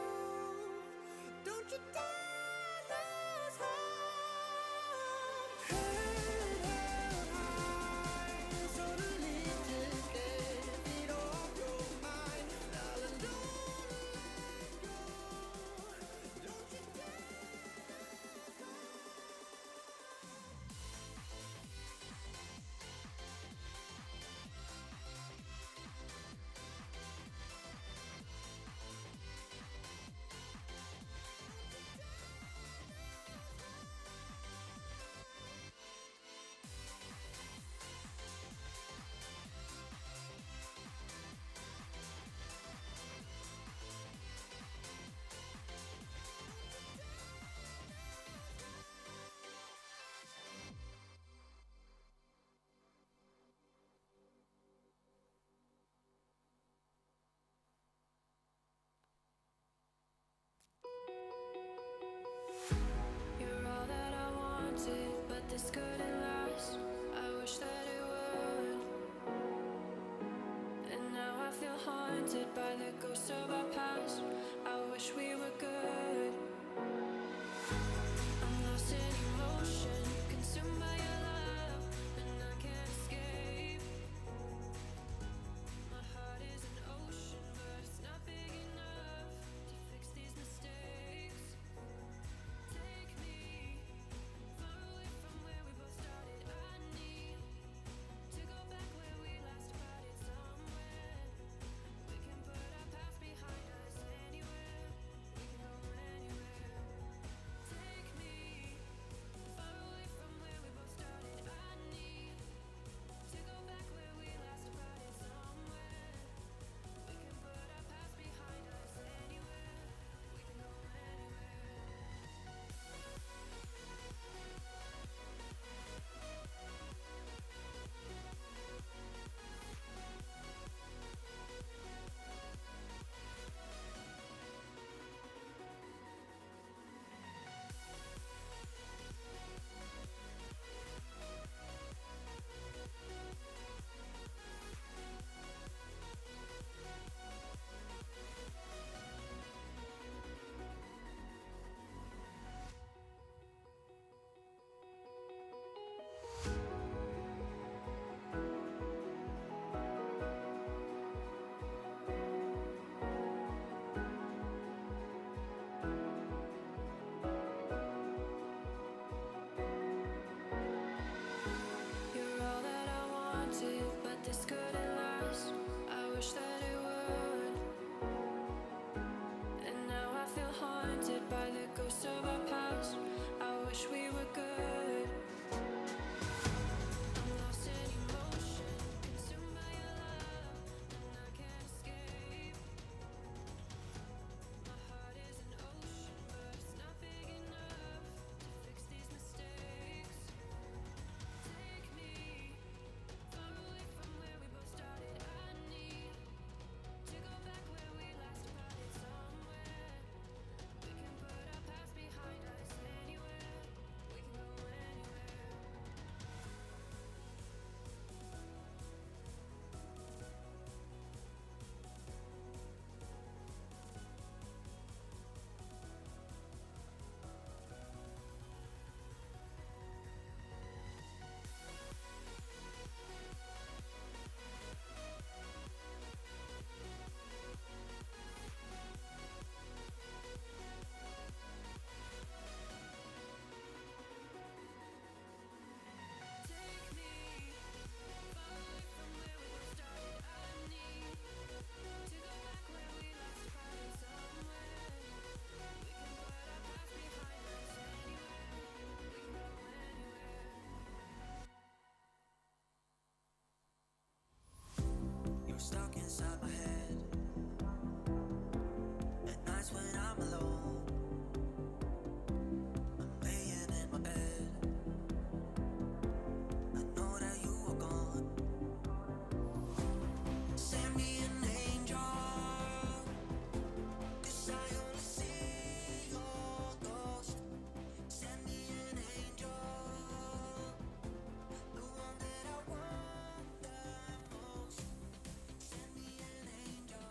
Don't you dare lose hope. Head held high, so the lead just gave it all your mind. Darling, don't let go. Don't you dare lose You're all that I wanted, but this couldn't last. I wish that it would. And now I feel haunted by the ghost of our past. I wish we were good. I'm lost in emotion, consumed by your love, and I can't escape. My heart is an ocean, but it's not big enough to fix these mistakes. Take me far away from where we both started. I need to go back where we last parted somewhere. We can put our past behind us anywhere. We can go wish that it would. And now I feel haunted by the ghosts of our past. I wish we were good. I'm lost in emotion, consumed by your love, and I can't escape. My heart is an ocean, but it's not big enough to fix these mistakes. Take me far away from where we both started. I need to go back where we last parted somewhere. We can put our past behind us anywhere. We can go anywhere. Take me far away from where we both started. I need to go back where we last parted somewhere. We can put our past behind us anywhere. We can go anywhere. You're stuck inside my head. At nights when I'm alone, I'm laying in my bed. I know that you are gone. Send me an angel, 'cause I only see your ghost. Send me an angel, the one that I want the most. Send me an angel.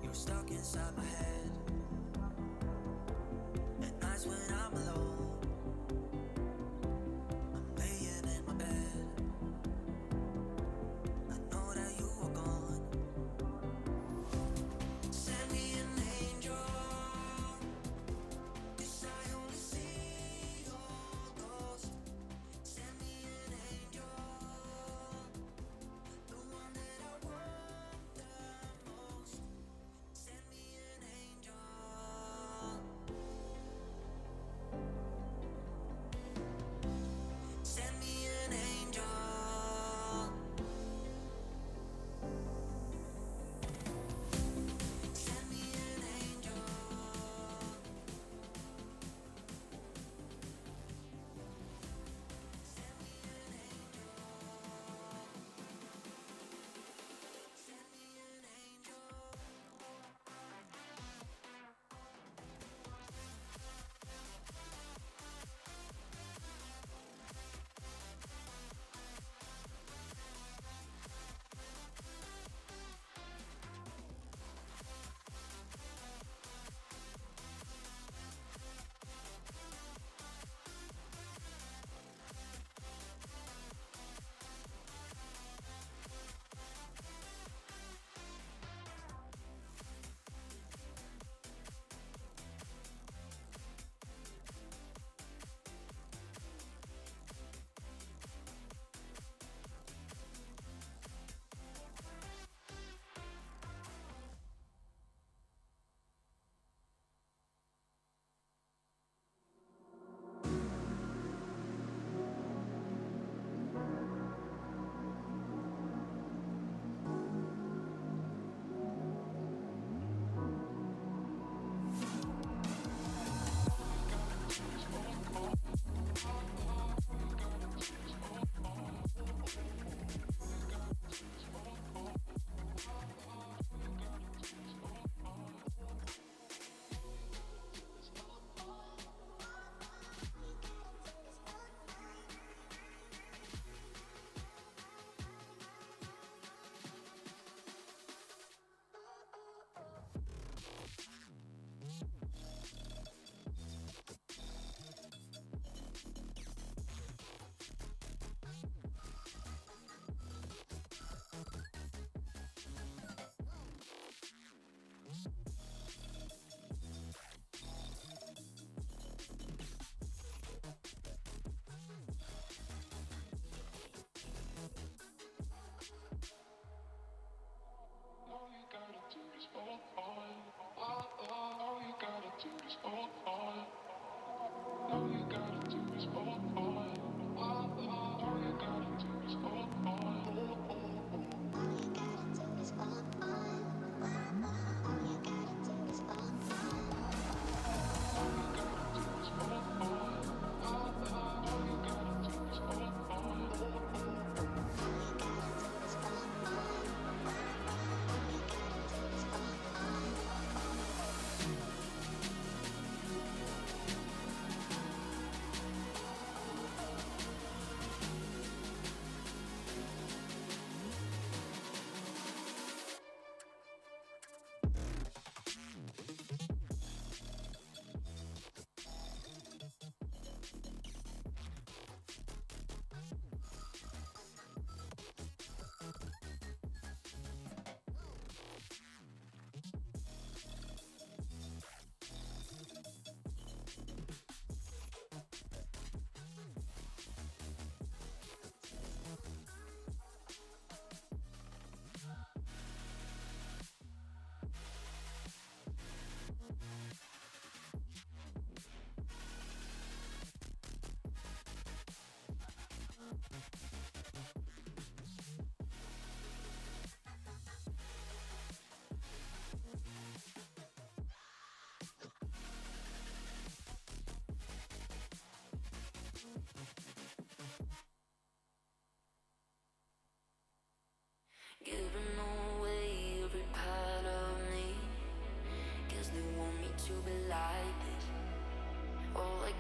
You're stuck inside my head. At nights when I'm alone, I'm laying in my bed. I know that you are gone. Send me an angel, 'cause I only see your ghost. Send me an angel, the one that I want the most. Send me an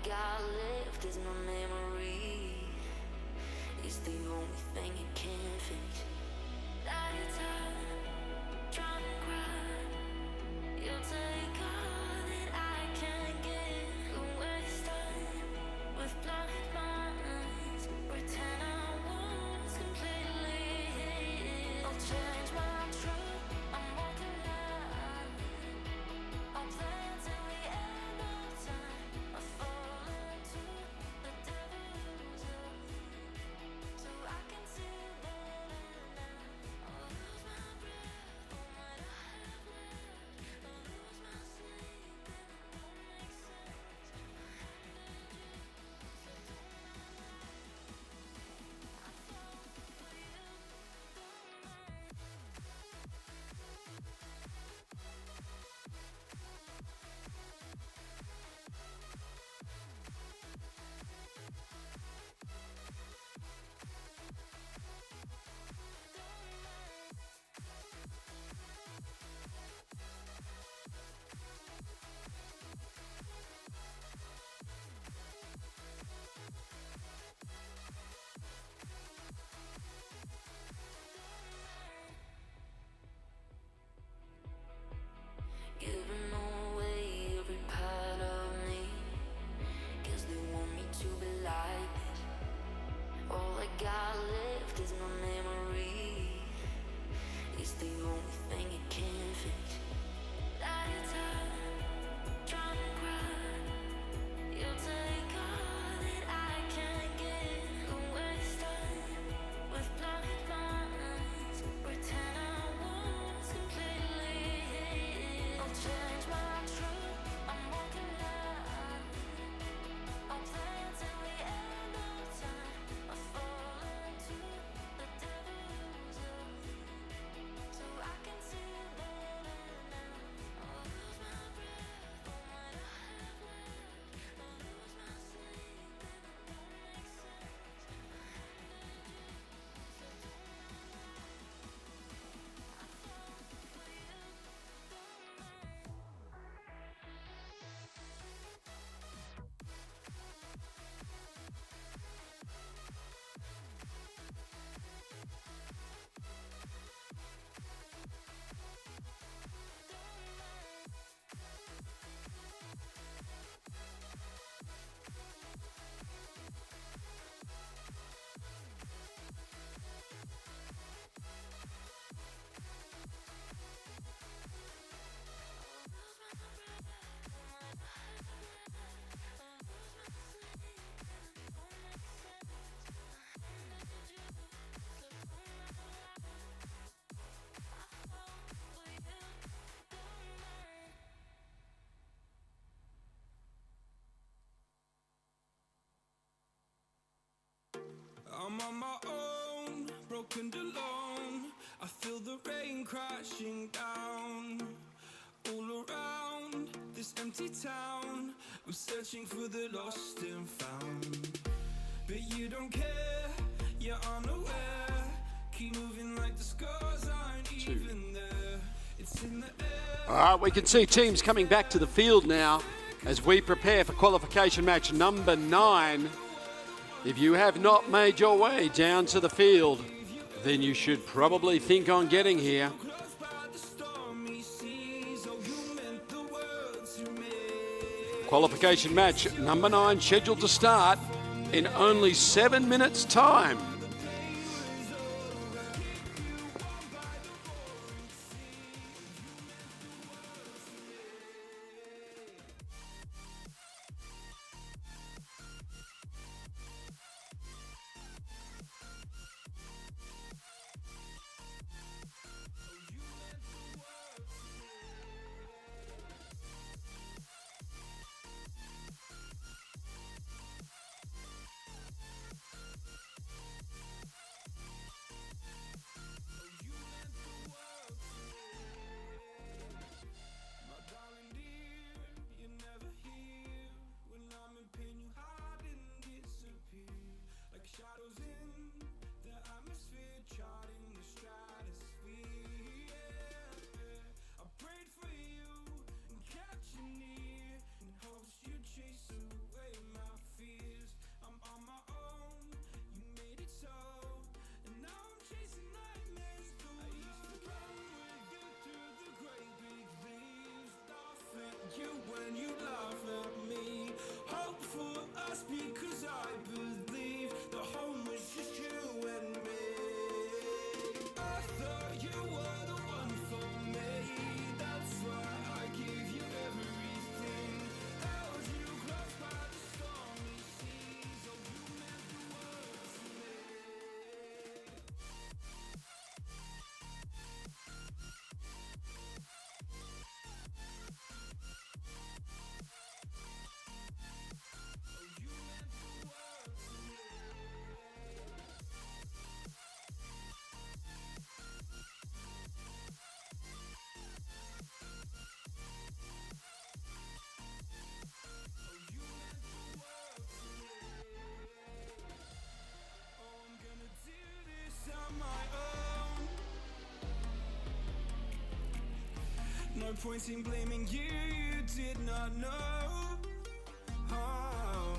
got left is my memory. It's the only thing it can fix. Lights out, trying to cry. You'll take all that I can get. Don't waste time with blind minds. Pretend I was completely. I'll change my truth. I'm walking out. I'll play till the end of time. I fall into the devil's hook, so I can see better now. I'll lose my breath on what I have left. I'll lose my sleep and it won't make sense. I fall for you, don't mind. Giving away every part of me, 'cause they want me to be like this. All I got left is my memory. It's the only thing it can fix. Lights out, trying to cry. You'll take all that I can get. Don't waste time with blind minds. Pretend I was completely. I'll change my truth. I'm walking out. I'll play till the end of time. I fall into the devil's hook, so I can see better now. I'll lose my breath on what I have left. I'll lose my sleep and it won't make sense. I fall for you, don't mind. I'm on my own, broken alone. I feel the rain crashing down all around this empty town. I'm searching for the lost and found, but you don't care, you're unaware. Keep moving like the scars aren't even there. It's in the air. All right, we can see teams coming back to the field now as we prepare for qualification match number 9. If you have not made your way down to the field, then you should probably think on getting here. Qualification match number 9 scheduled to start in only 7 minutes' time. No point in blaming you, you did not know. Oh.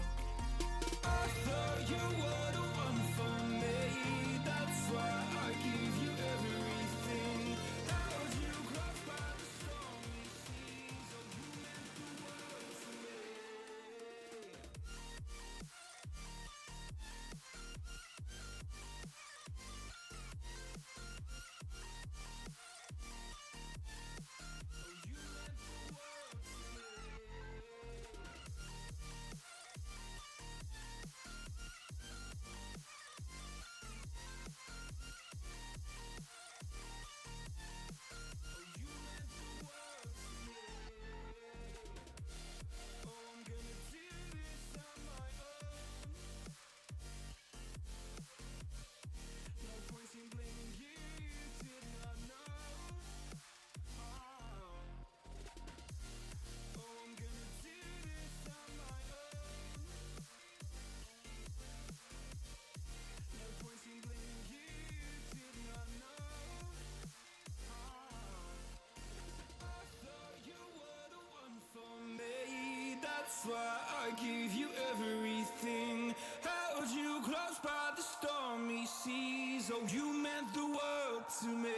I thought you were the one for me. That's why I give you everything. Held you close by the stormy seas. Oh, you meant the world to me. That's why I give you everything. Held you close by the stormy seas. Oh, you meant the world to me.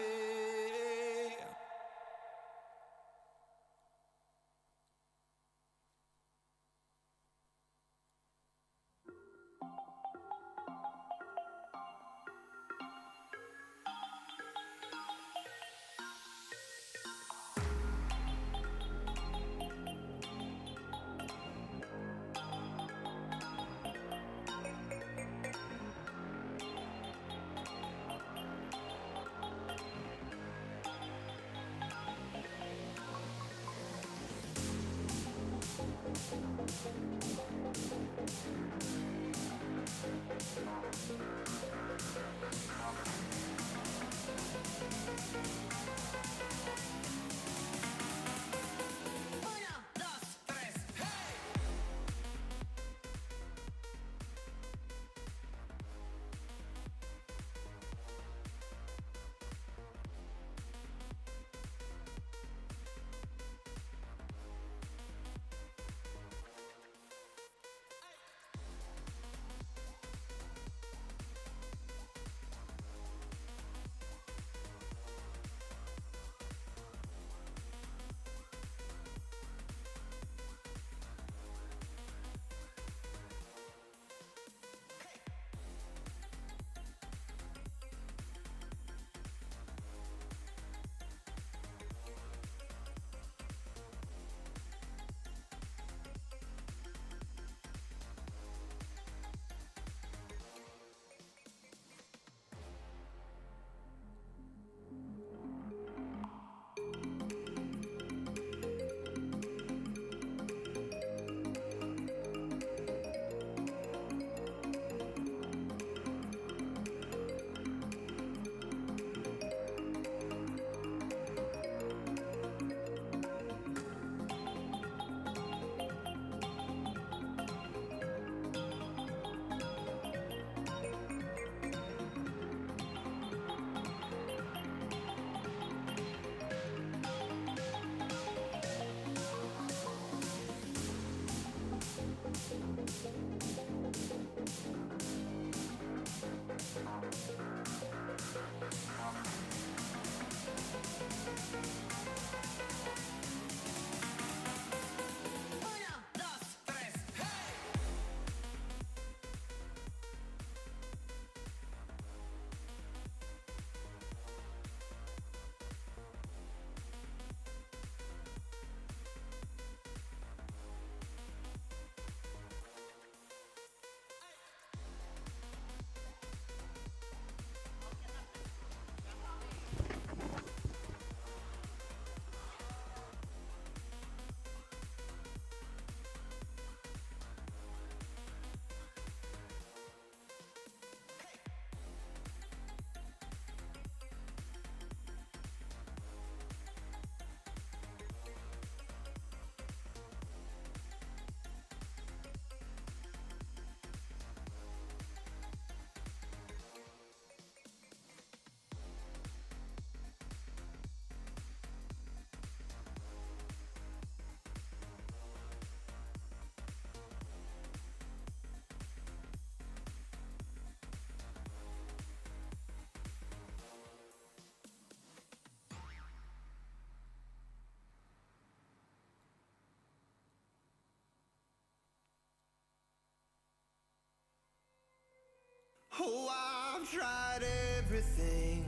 Oh, I've tried everything.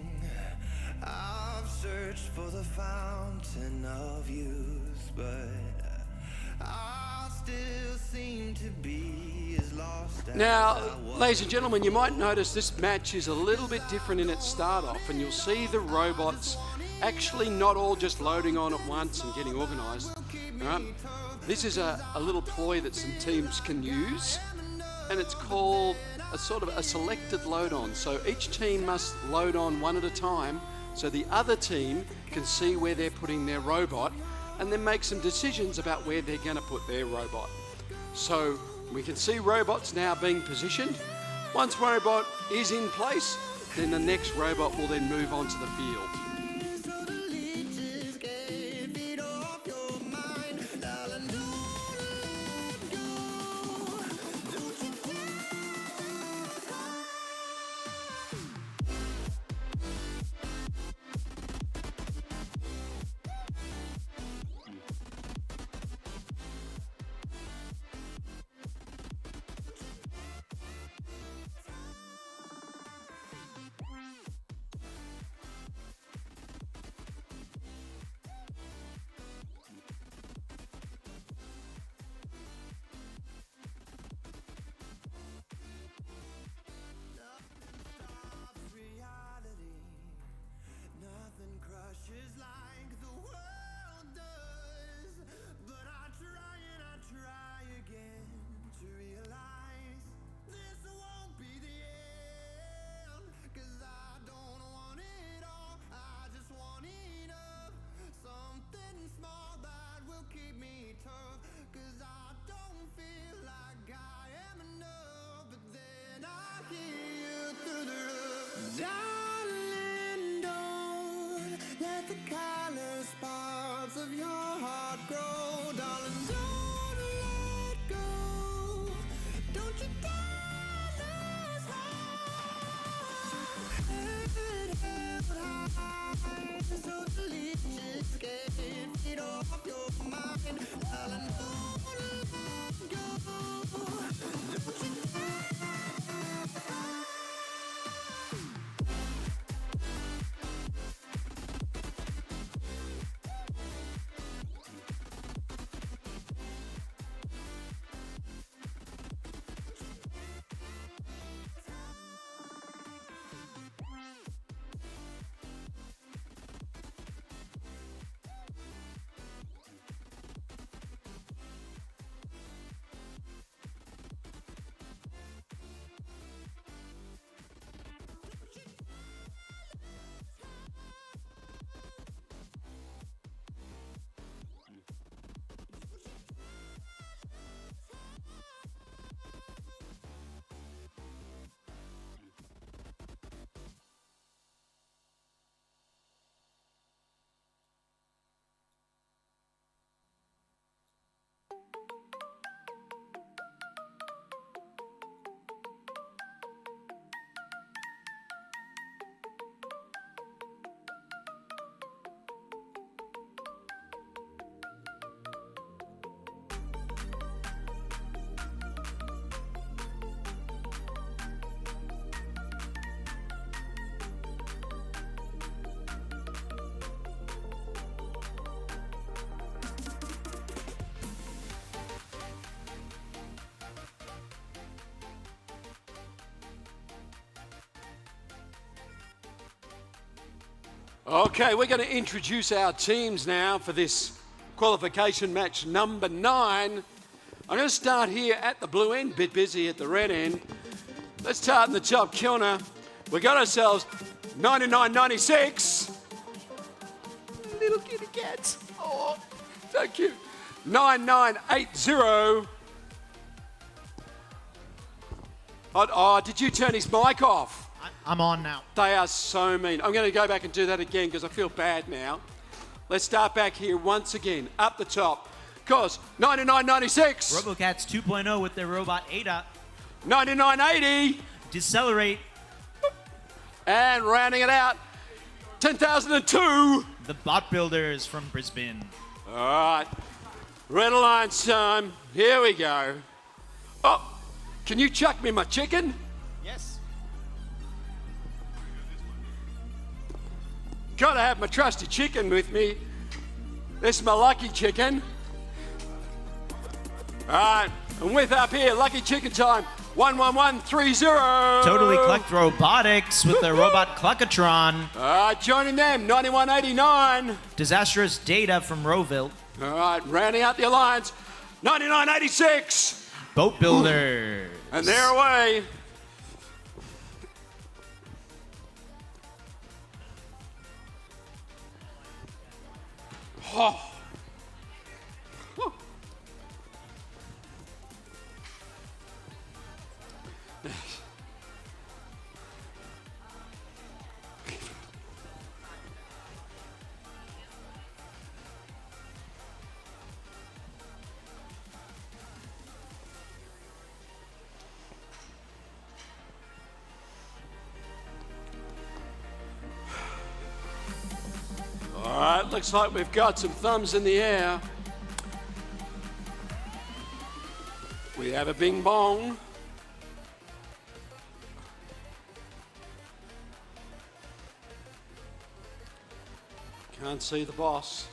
I've searched for the fountain of youth, but I still seem to be as lost as Now, I was. ladies and gentlemen, you might notice this match is a little bit different in its start off, and you'll see the robots actually not all just loading on at once and getting organised. Right? This is a little ploy that some teams can use, and it's called a sort of a selected load on. So each team must load on one at a time, so the other team can see where they're putting their robot and then make some decisions about where they're going to put their robot. So we can see robots now being positioned. Once robot is in place, then the next robot will then move onto the field. So the leeches can't feed off your mind, darling. Don't let go. Don't you stops reality. Nothing crushes like the world does. But I try and I try again to realize this won't be the end. 'Cause I don't want it all, I just want enough. Something small that will keep me tough. 'Cause I don't feel like I am enough. But then I hear you through the roof. Darling, don't let the colors parts of your heart grow. Darling, don't let go. Don't you dare lose heart. Head held high, so the leeches can't feed off your mind. Darling, don't let go. Don't you Okay, we're going to introduce our teams now for this qualification match number 9. I'm going to start here at the blue end, bit busy at the red end. Let's start in the top corner. We got ourselves 99.96. Little kitty cats. Oh, so cute. 9980. Oh, did you turn his mic off? I'm on now. They are so mean. I'm going to go back and do that again because I feel bad now. Let's start back here once again, up the top. Cos, 99.96. Robocats 2.0 with their robot Ada. 99.80. Decelerate. And rounding it out, 10,002. The Bot Builders from Brisbane. All right. Red Alliance time. Here we go. Oh, can you chuck me my chicken? Yes. Gotta have my trusty chicken with me. This is my lucky chicken. All right, and with up here, lucky chicken time. 11130. Totally Clucked Robotics with their robot Cluckatron. Joining them, 9189. Disastrous Data from Rovilt. All right, rounding out the alliance, 9986. Boat Builders. And they're away. Oh. All right, looks like we've got some thumbs in the air. We have a bing bong. Can't see the boss.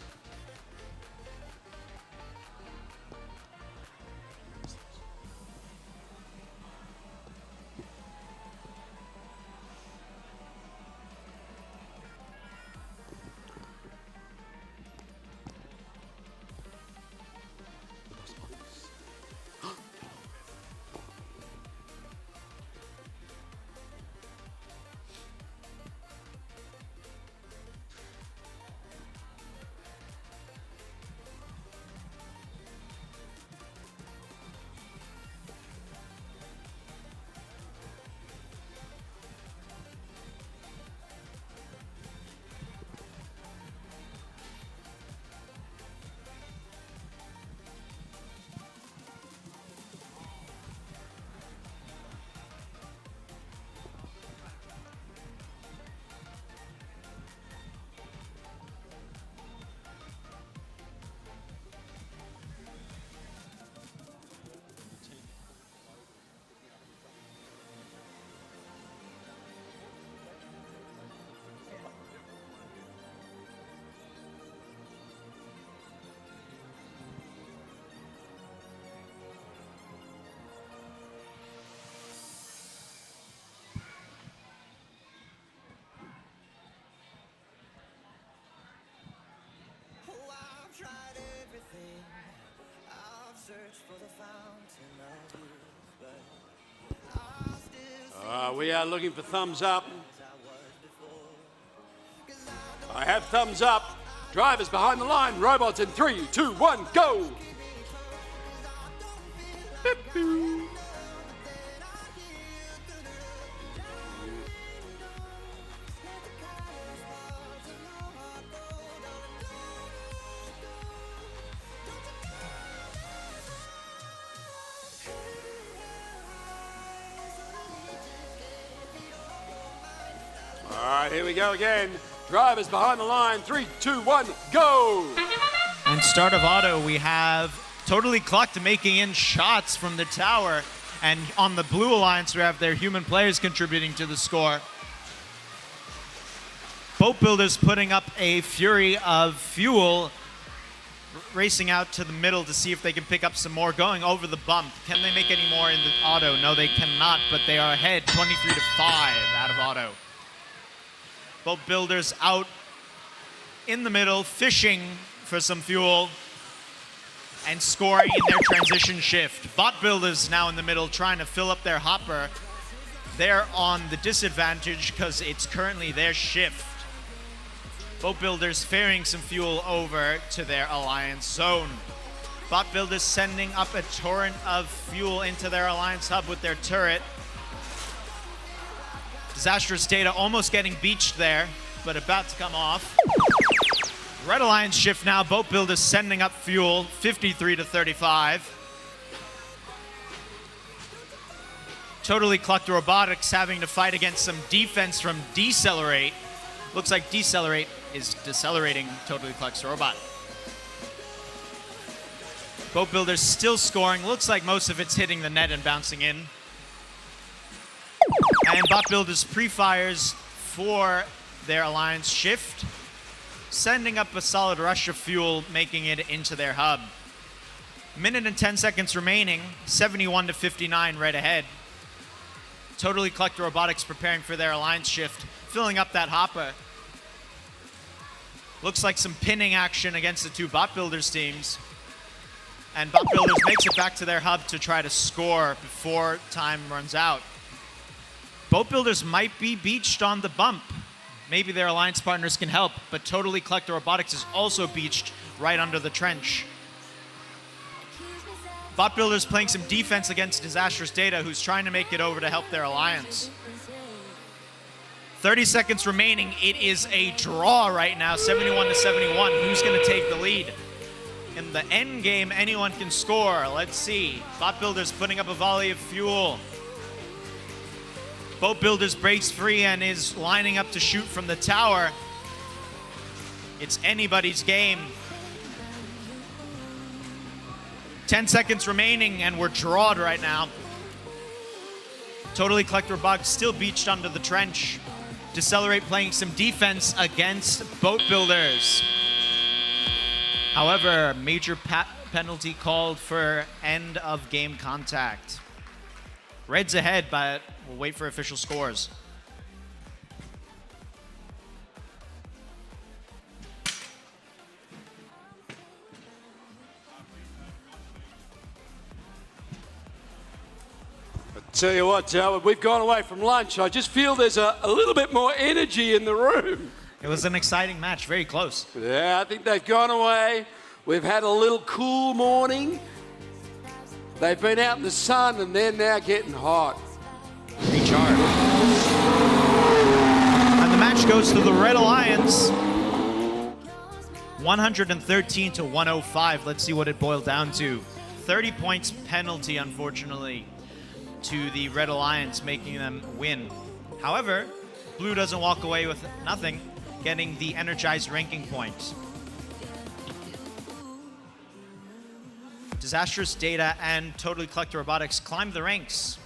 Oh, I've tried everything. I've searched for the fountain of youth, but I still We are looking for thumbs up. I have thumbs up. Drivers behind the line. Robots in 3, 2, 1, go! Beep-boo. All right, here we go again. Drivers behind the line. 3, 2, 1, go! And start of auto, we have Totally Clucked making in shots from the tower. And on the Blue Alliance, we have their human players contributing to the score. Boat Builders putting up a fury of fuel, racing out to the middle to see if they can pick up some more, going over the bump. Can they make any more in the auto? No, they cannot, but they are ahead 23-5 out of auto. Boat Builders out in the middle, fishing for some fuel and scoring in their transition shift. Bot Builders now in the middle trying to fill up their hopper. They're on the disadvantage because it's currently their shift. Boat Builders ferrying some fuel over to their alliance zone. Bot Builders sending up a torrent of fuel into their alliance hub with their turret. Disastrous Data almost getting beached there, but about to come off. Red Alliance shift now. Boat Builders sending up fuel, 53-35. Totally Clucked Robotics having to fight against some defense from Decelerate. Looks like Decelerate is decelerating Totally Clucked Robot. Boat Builders still scoring. Looks like most of it's hitting the net and bouncing in. And Bot Builders pre-fires for their alliance shift. sending up a solid rush of fuel, making it into their hub. Minute and 10 seconds remaining, 71 to 59 right ahead. Totally Collector Robotics preparing for their alliance shift, filling up that hopper. Looks like some pinning action against the two Bot Builders teams. And Bot Builders makes it back to their hub to try to score before time runs out. Boat Builders might be beached on the bump. Maybe their alliance partners can help, but Totally Collector Robotics is also beached right under the trench. Bot Builders playing some defense against Disastrous Data, who's trying to make it over to help their alliance. 30 seconds remaining. It is a draw right now, 71 to 71. Who's going to take the lead? In the end game, anyone can score. Let's see. Bot Builders putting up a volley of fuel. Boat Builders breaks free and is lining up to shoot from the tower. It's anybody's game. 10 seconds remaining and we're drawed right now. Totally Collector Robotics still beached under the trench. Decelerate playing some defense against Boat Builders. However, major penalty called for end of game contact. Red's ahead, but we'll wait for official scores. Tell you what, Talbot, we've gone away from lunch. I just feel there's a little bit more energy in the room. It was an exciting match, very close. Yeah, I think they've gone away. We've had a little cool morning. They've been out in the sun and they're now getting hot. Recharge. And the match goes to the Red Alliance. 113 to 105. Let's see what it boiled down to. 30 points penalty, unfortunately, to the Red Alliance, making them win. However, Blue doesn't walk away with nothing, getting the energized ranking point. Disastrous Data and Totally Collector Robotics climb the ranks.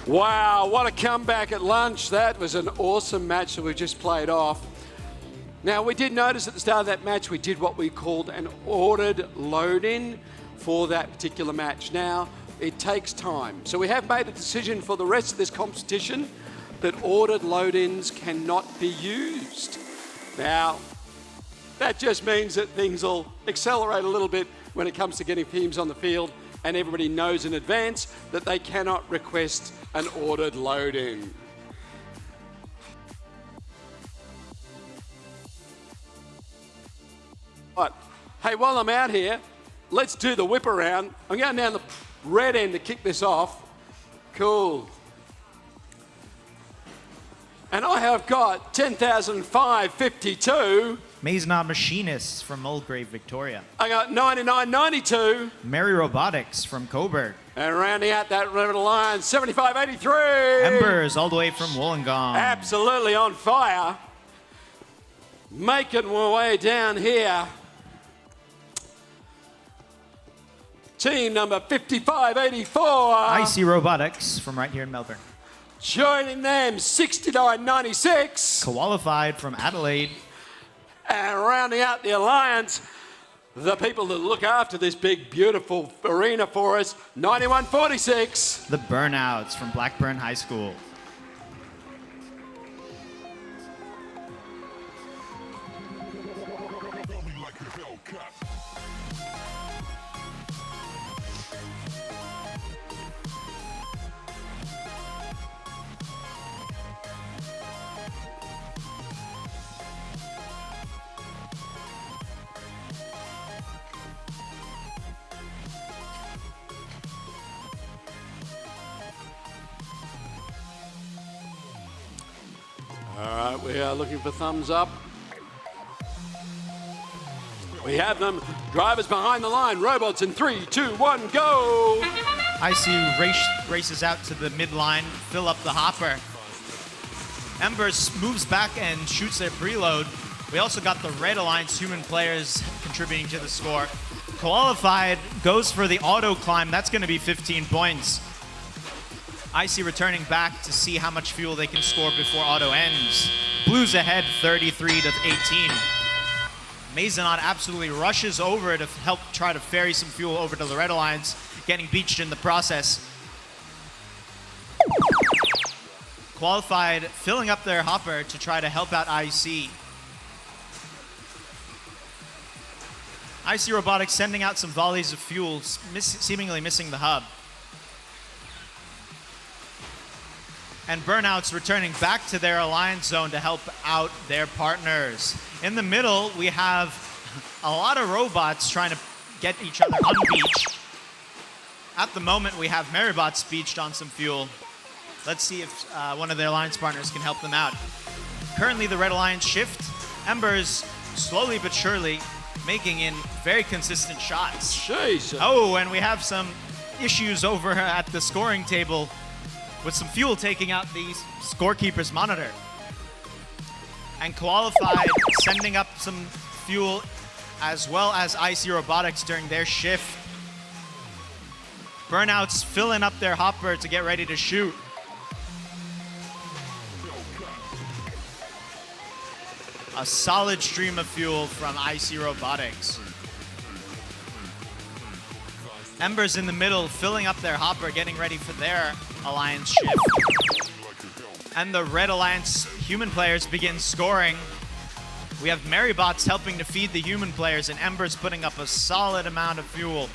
Wow, what a comeback at lunch. That was an awesome match that we just played off. Now, we did notice at the start of that match, we did what we called an ordered load-in for that particular match. Now, it takes time. So we have made a decision for the rest of this competition that ordered load-ins cannot be used. Now, that just means that things will accelerate a little bit when it comes to getting teams on the field, and everybody knows in advance that they cannot request an ordered load-in. Right. Hey, while I'm out here, let's do the whip around. I'm going down the red end to kick this off. Cool. And I have got 10,552. Maisonard Machinists from Mulgrave, Victoria. I got 9992. Mary Robotics from Coburg. And rounding out that red line, 7583. Embers all the way from Wollongong. Absolutely on fire. Making my way down here. Team number 5584. Icy Robotics from right here in Melbourne. Joining them, 6996. Qualified from Adelaide. And rounding out the alliance, the people that look after this big, beautiful arena for us, 9146. The Burnouts from Blackburn High School. All right, we are looking for thumbs up. We have them. Drivers behind the line. Robots in 3, 2, 1, go. Icy races out to the midline, fill up the hopper. Embers moves back and shoots their preload. We also got the Red Alliance human players contributing to the score. Qualified goes for the auto climb. That's going to be 15 points. Icy returning back to see how much fuel they can score before auto ends. Blues ahead 33 to 18. Maisonard absolutely rushes over to help try to ferry some fuel over to the Red Alliance, getting beached in the process. Qualified filling up their hopper to try to help out IC. IC Robotics sending out some volleys of fuel, seemingly missing the hub. And Burnouts returning back to their alliance zone to help out their partners. In the middle, we have a lot of robots trying to get each other unbeached. At the moment, we have Meribots beached on some fuel. Let's see if one of their alliance partners can help them out. Currently, the Red Alliance shift. Embers slowly but surely making in very consistent shots. Jeez. Oh, and we have some issues over at the scoring table with some fuel taking out the scorekeeper's monitor. And Qualified sending up some fuel as well as IC Robotics during their shift. Burnouts filling up their hopper to get ready to shoot. A solid stream of fuel from IC Robotics. Embers in the middle, filling up their hopper, getting ready for their alliance shift. And the Red Alliance human players begin scoring. We have Meribots helping to feed the human players, and Embers putting up a solid amount of fuel.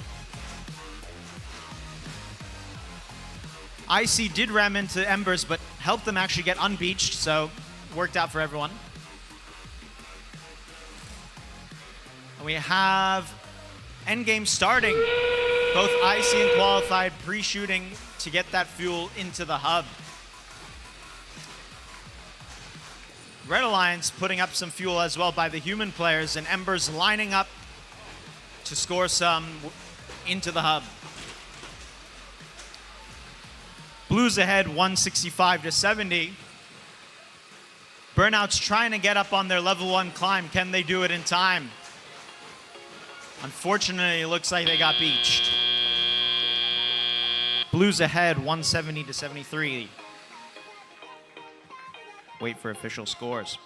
IC did ram into Embers, but helped them actually get unbeached, so worked out for everyone. We have endgame starting. Both IC and Qualified pre-shooting to get that fuel into the hub. Red Alliance putting up some fuel as well by the human players, and Embers lining up to score some into the hub. Blues ahead 165 to 70. Burnouts trying to get up on their level 1 climb. Can they do it in time? Unfortunately, it looks like they got beached. Blues ahead 170 to 73. Wait for official scores.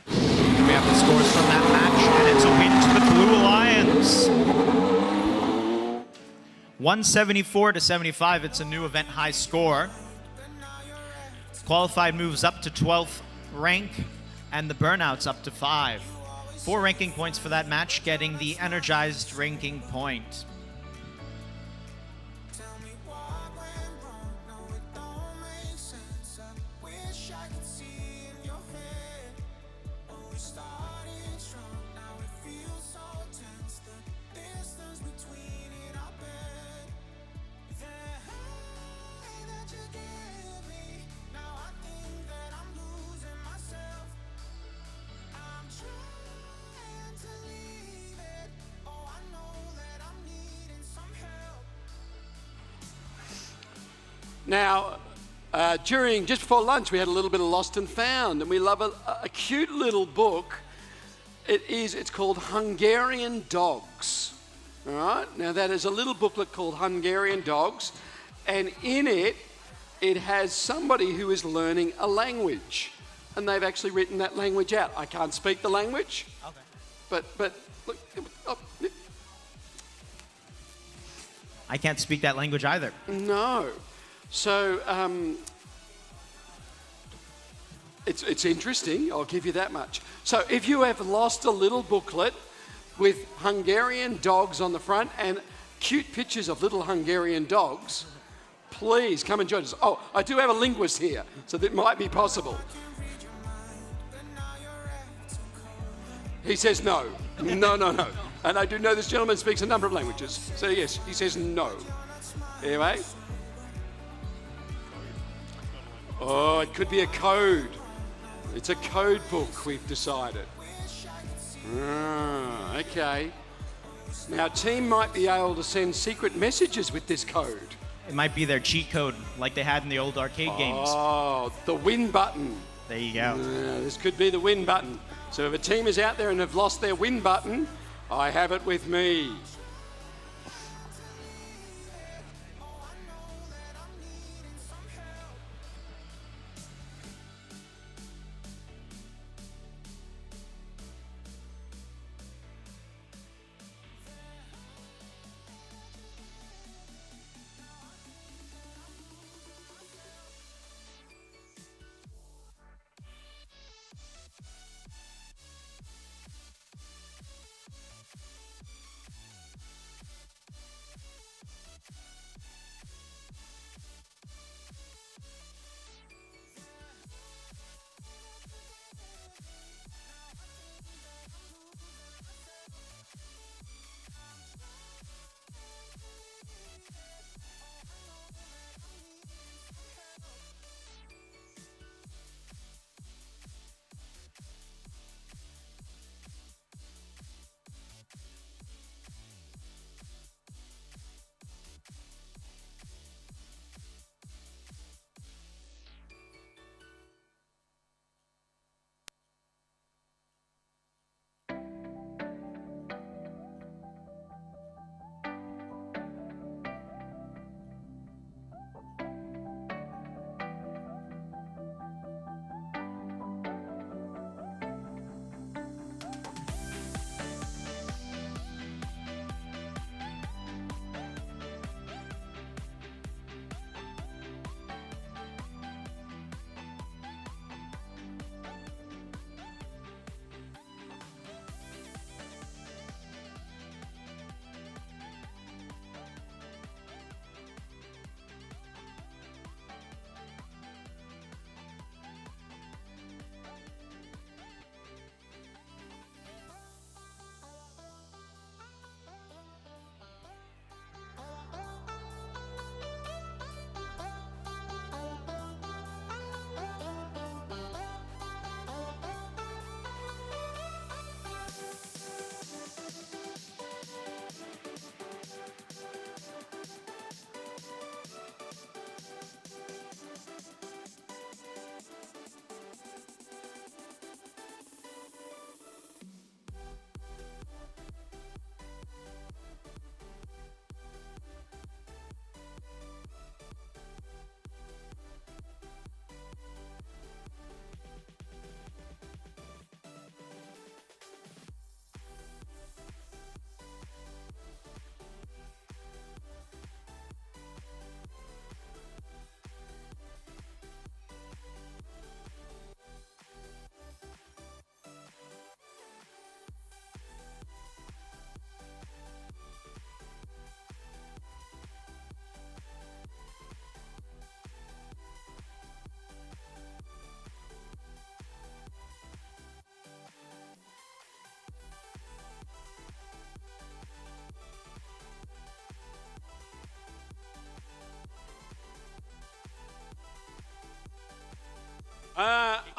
We have the scores from that match, and it's a win to the Blue Lions. 174 to 75. It's a new event high score. Qualified moves up to 12th rank, and the Burnouts up to 5. 4 ranking points for that match, getting the Energized ranking point. Now, just before lunch, we had a little bit of Lost and Found, and we love a cute little book. It's called Hungarian Dogs. All right. Now that is a little booklet called Hungarian Dogs, and in it, it has somebody who is learning a language, and they've actually written that language out. I can't speak the language, but look. Oh, I can't speak that language either. no. So it's interesting, I'll give you that much. So if you have lost a little booklet with Hungarian dogs on the front and cute pictures of little Hungarian dogs, please come and join us. Oh, I do have a linguist here, so that might be possible. He says no. No. And I do know this gentleman speaks a number of languages. So yes, he says no. Anyway. Oh, it could be a code. It's a code book, we've decided. Okay. Now, team might be able to send secret messages with this code. It might be their cheat code, like they had in the old arcade games. Oh, the win button. There you go. This could be the win button. So if a team is out there and have lost their win button, I have it with me.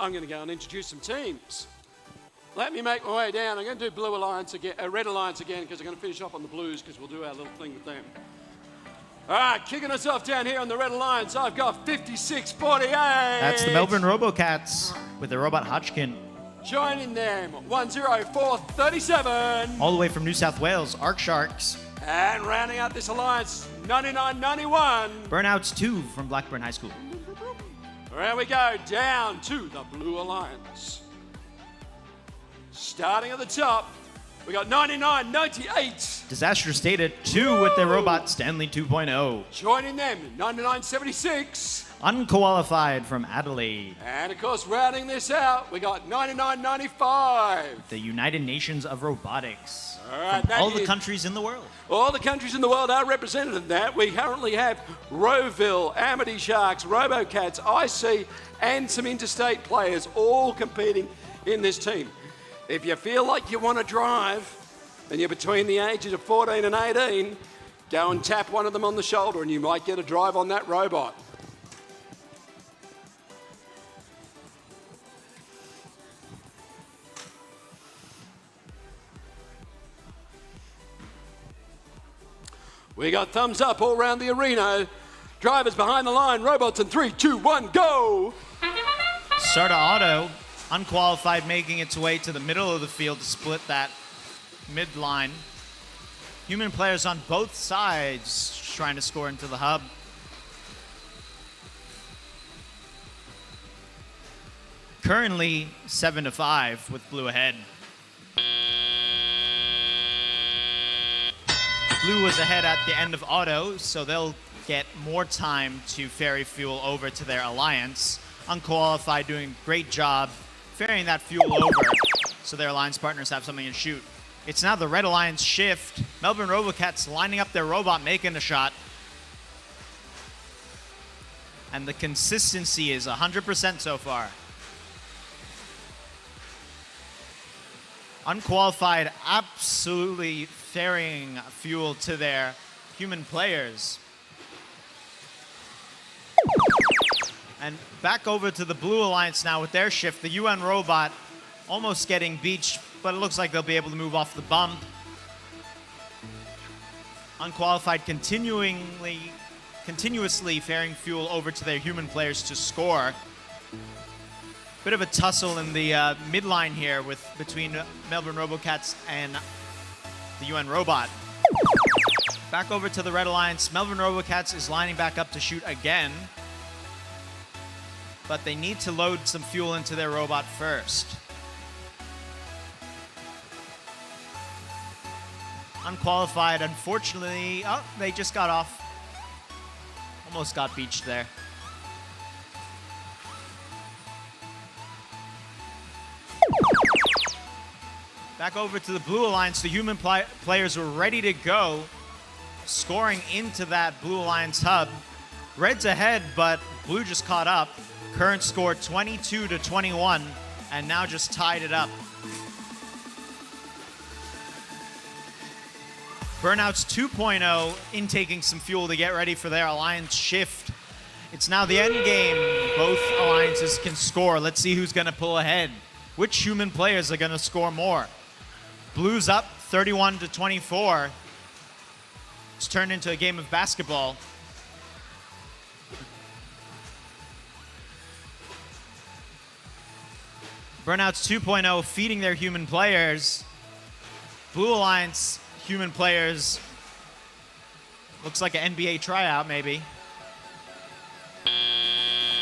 I'm going to go and introduce some teams. Let me make my way down. I'm going to do Blue Alliance again, Red Alliance again, because I'm going to finish off on the Blues, because we'll do our little thing with them. All right, kicking us off down here on the Red Alliance, I've got 5648. That's the Melbourne Robocats with their robot Hodgkin. Joining them, 10437. All the way from New South Wales, Arc Sharks. And rounding out this alliance, 9991. Burnouts 2 from Blackburn High School. Around we go, down to the Blue Alliance. Starting at the top, we got 9998. Disaster State at 2 with their robot Stanley 2.0. Joining them, 9976. Unqualified from Adelaide. And of course, rounding this out, we got 9995. The United Nations of Robotics. All right, From that all the is- countries in the world. All the countries in the world are represented in that. We currently have Rowville, Amity Sharks, Robocats, IC, and some interstate players all competing in this team. If you feel like you want to drive and you're between the ages of 14 and 18, go and tap one of them on the shoulder and you might get a drive on that robot. We got thumbs up all around the arena. Drivers behind the line, robots in 3, 2, 1, go! Starta Auto, unqualified, making its way to the middle of the field to split that midline. Human players on both sides trying to score into the hub. Currently 7-5 with Blue ahead. Blue was ahead at the end of auto, so they'll get more time to ferry fuel over to their alliance. Unqualified doing a great job ferrying that fuel over so their alliance partners have something to shoot. It's now the Red Alliance shift. Melbourne Robocats lining up their robot, making a shot. And the consistency is 100% so far. Unqualified absolutely ferrying fuel to their human players. And back over to the Blue Alliance now with their shift. The UN robot almost getting beached, but it looks like they'll be able to move off the bump. Unqualified continuously ferrying fuel over to their human players to score. Bit of a tussle in the midline here between Melbourne Robocats and the UN robot. Back over to the Red Alliance. Melbourne Robocats is lining back up to shoot again. But they need to load some fuel into their robot first. Unqualified, unfortunately. Oh, they just got off. Almost got beached there. Back over to the Blue Alliance. The human players were ready to go, scoring into that Blue Alliance hub. Red's ahead, but Blue just caught up. Current score 22-21, and now just tied it up. Burnouts 2.0 intaking some fuel to get ready for their alliance shift. It's now the end game. Both alliances can score. Let's see who's going to pull ahead. Which human players are going to score more? Blues up 31-24. It's turned into a game of basketball. Burnouts 2.0 feeding their human players. Blue Alliance human players. Looks like an NBA tryout maybe.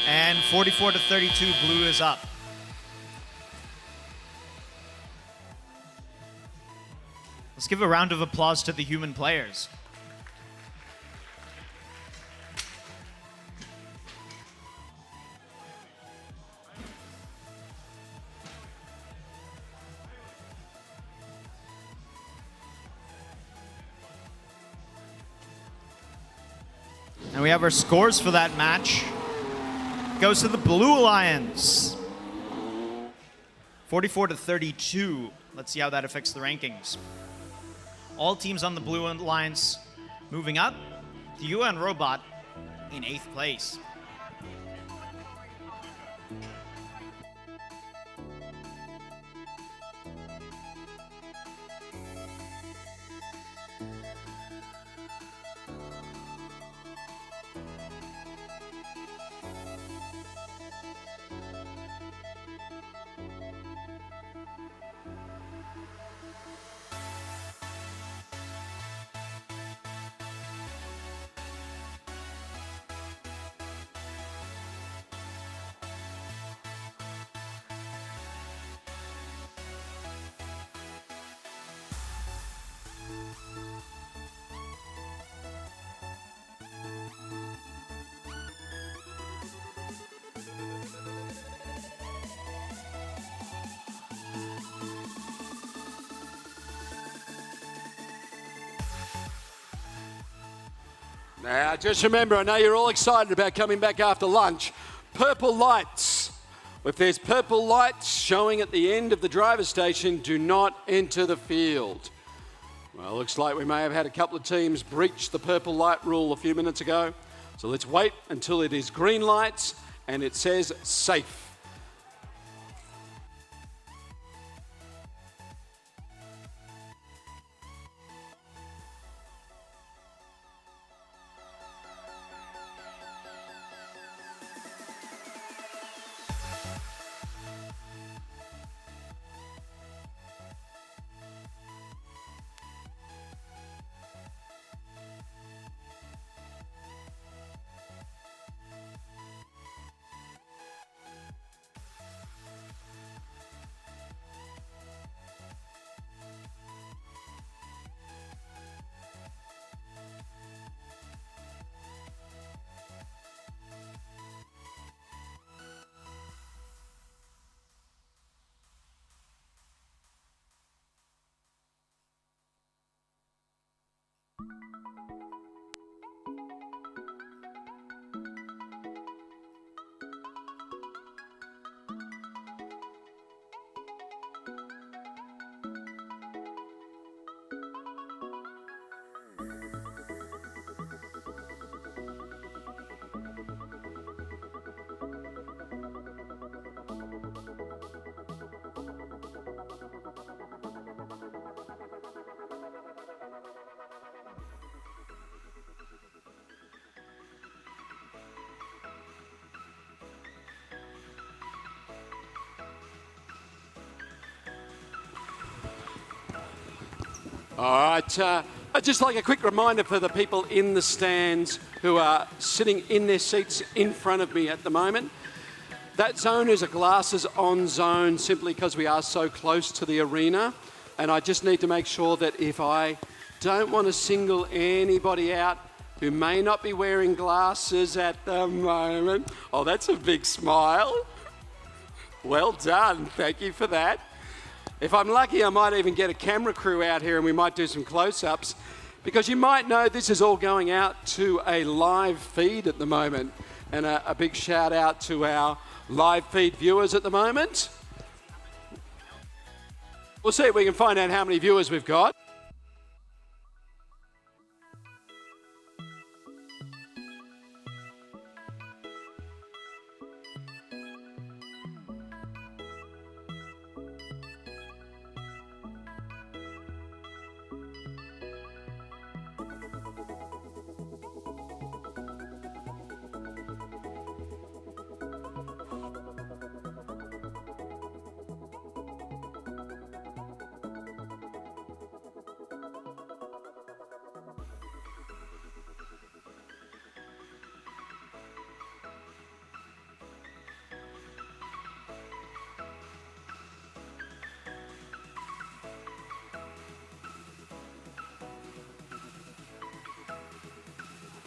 And 44-32, Blue is up. Let's give a round of applause to the human players. And we have our scores for that match. Goes to the Blue Alliance. 44-32. Let's see how that affects the rankings. All teams on the Blue Alliance moving up. The UN robot in 8th place. Now, just remember, I know you're all excited about coming back after lunch. Purple lights. If there's purple lights showing at the end of the driver's station, do not enter the field. Well, looks like we may have had a couple of teams breach the purple light rule a few minutes ago. So let's wait until it is green lights and it says safe. All right, I'd just like a quick reminder for the people in the stands who are sitting in their seats in front of me at the moment. That zone is a glasses on zone simply because we are so close to the arena. And I just need to make sure that if I don't want to single anybody out who may not be wearing glasses at the moment. Oh, that's a big smile. Well done, thank you for that. If I'm lucky, I might even get a camera crew out here and we might do some close-ups, because you might know this is all going out to a live feed at the moment. And a big shout out to our live feed viewers at the moment. We'll see if we can find out how many viewers we've got.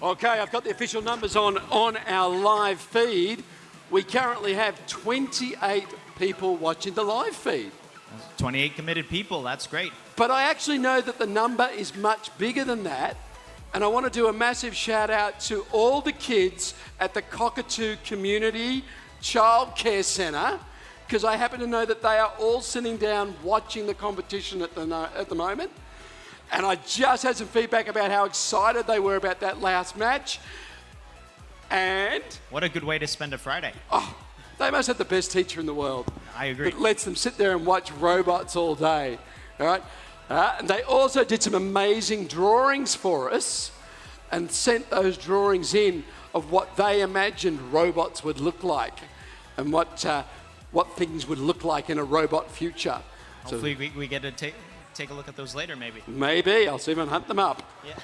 Okay, I've got the official numbers on our live feed. We currently have 28 people watching the live feed. 28 committed people, that's great. But I actually know that the number is much bigger than that. And I want to do a massive shout out to all the kids at the Cockatoo Community Child Care Centre, because I happen to know that they are all sitting down watching the competition at the moment. And I just had some feedback about how excited they were about that last match. And what a good way to spend a Friday. Oh, they must have the best teacher in the world. I agree. That lets them sit there and watch robots all day. All right. And they also did some amazing drawings for us and sent those drawings in of what they imagined robots would look like and what things would look like in a robot future. Hopefully we get to take a look at those later, maybe. Maybe. I'll see if I can hunt them up. Yeah.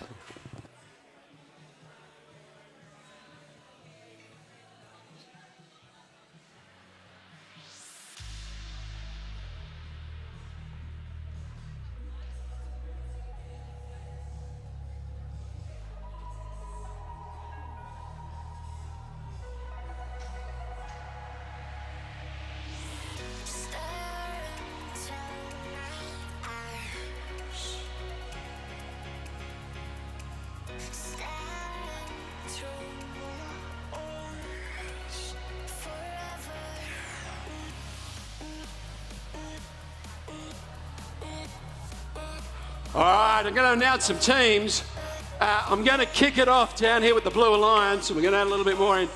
All right, I'm going to announce some teams. I'm going to kick it off down here with the Blue Alliance, and we're going to add a little bit more in.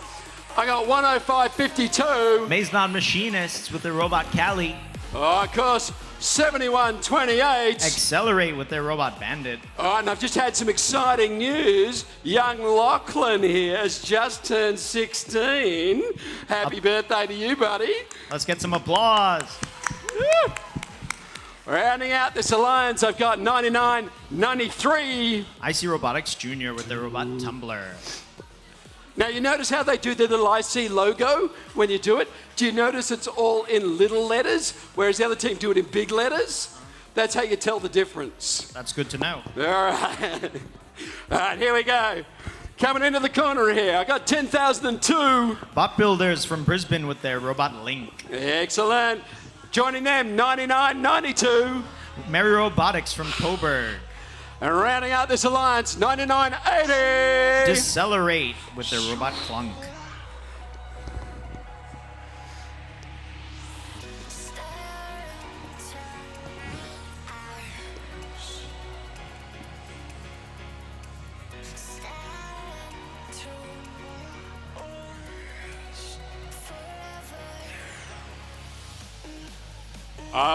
I got 105.52. Maison Machinists with their robot Cali. Oh, of course, 71.28. Accelerate with their robot Bandit. All right, and I've just had some exciting news. Young Lachlan here has just turned 16. Happy birthday to you, buddy. Let's get some applause. Woo. Rounding out this alliance, I've got 99.93. IC Robotics Jr. with their robot Tumbler. Now, you notice how they do the little IC logo when you do it? Do you notice it's all in little letters, whereas the other team do it in big letters? That's how you tell the difference. That's good to know. All right. All right, here we go. Coming into the corner here, I got 10,002. Bot Builders from Brisbane with their robot Link. Excellent. Joining them, 99.92. Merry Robotics from Coburg. And rounding out this alliance, 99.80. Decelerate with their robot Clunk.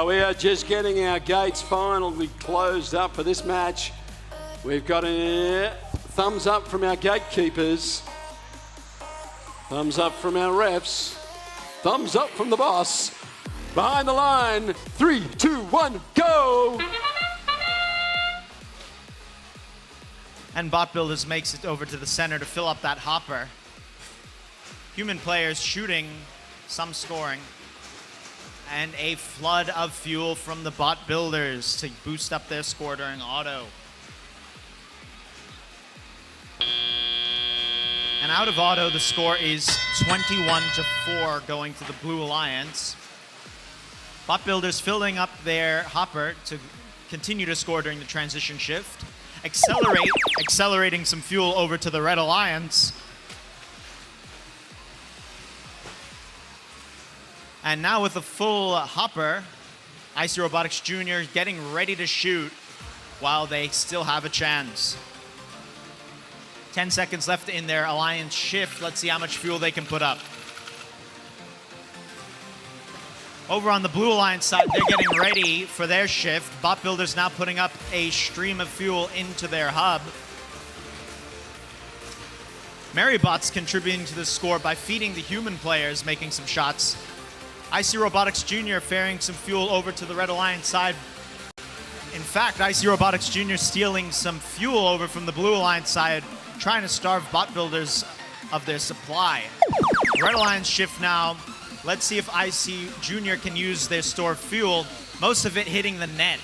We are just getting our gates finally closed up for this match. We've got a thumbs up from our gatekeepers, thumbs up from our refs, thumbs up from the boss. Behind the line, 3, 2, 1, go! And Bot Builders makes it over to the center to fill up that hopper. Human players shooting, some scoring. And a flood of fuel from the Bot Builders to boost up their score during auto. And out of auto, the score is 21-4 going to the Blue Alliance. Bot Builders filling up their hopper to continue to score during the transition shift. Accelerating some fuel over to the Red Alliance. And now with a full hopper, IC Robotics Jr. getting ready to shoot while they still have a chance. 10 seconds left in their alliance shift. Let's see how much fuel they can put up. Over on the Blue Alliance side, they're getting ready for their shift. Bot Builders now putting up a stream of fuel into their hub. Merrybots contributing to the score by feeding the human players, making some shots. IC Robotics Jr. ferrying some fuel over to the Red Alliance side. In fact, IC Robotics Jr. stealing some fuel over from the Blue Alliance side, trying to starve Bot Builders of their supply. Red Alliance shift now. Let's see if IC Jr. can use their stored fuel. Most of it hitting the net.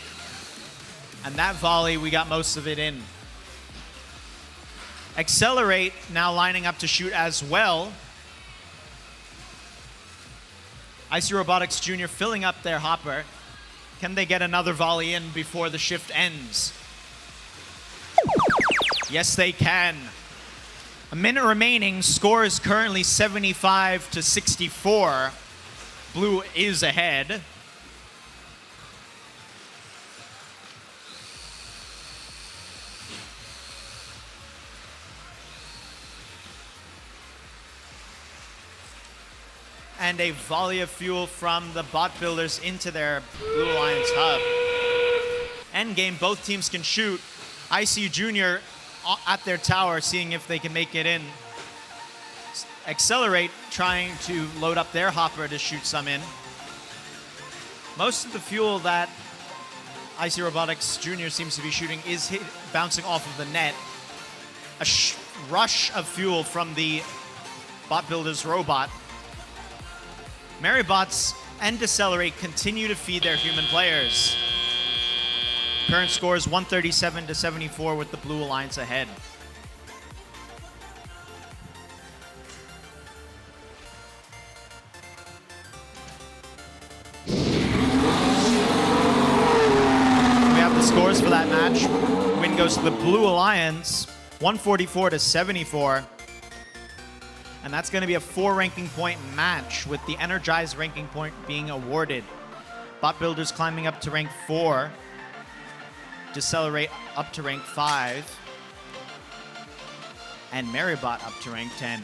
And that volley, we got most of it in. Accelerate now lining up to shoot as well. IC Robotics Jr. filling up their hopper. Can they get another volley in before the shift ends? Yes, they can. A minute remaining. Score is currently 75-64. Blue is ahead. And a volley of fuel from the Bot Builders into their Blue Alliance hub. Endgame, both teams can shoot. IC Jr. at their tower, seeing if they can make it in. Accelerate, trying to load up their hopper to shoot some in. Most of the fuel that IC Robotics Jr. seems to be shooting is bouncing off of the net. A rush of fuel from the Bot Builders robot. Merrybots and Decelerate continue to feed their human players. Current score is 137-74 with the Blue Alliance ahead. We have the scores for that match. Win goes to the Blue Alliance, 144-74. And that's going to be a 4 ranking point match with the Energized ranking point being awarded. Bot Builders climbing up to rank 4. Decelerate up to rank 5, and Maribot up to rank 10.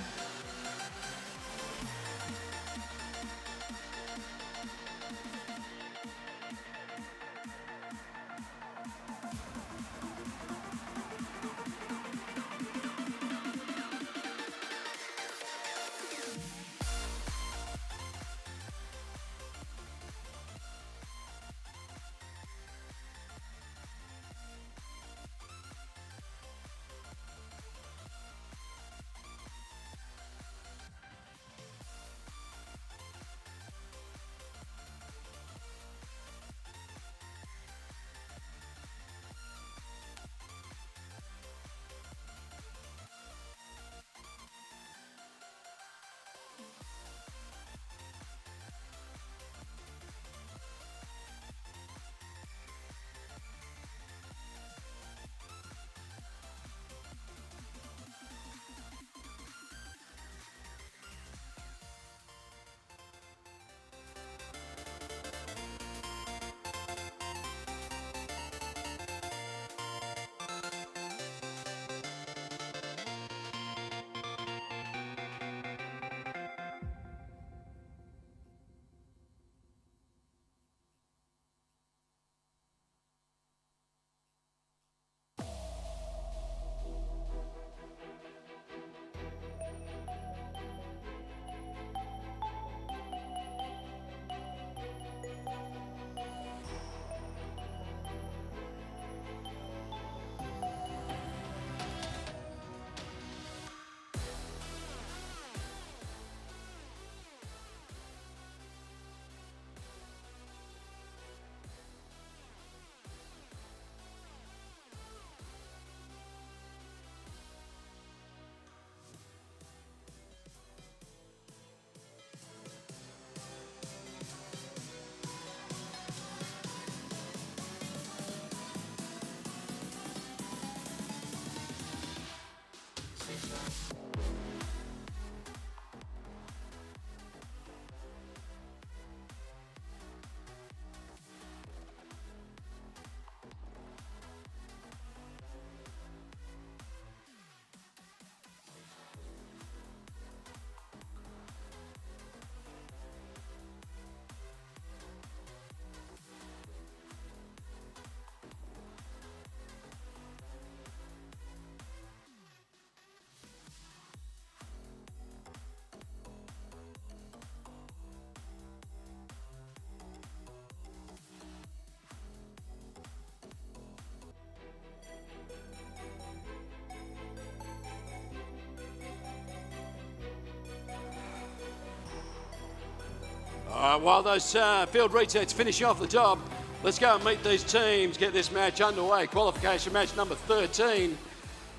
While those field resets finish off the job, let's go and meet these teams, get this match underway. Qualification match number 13.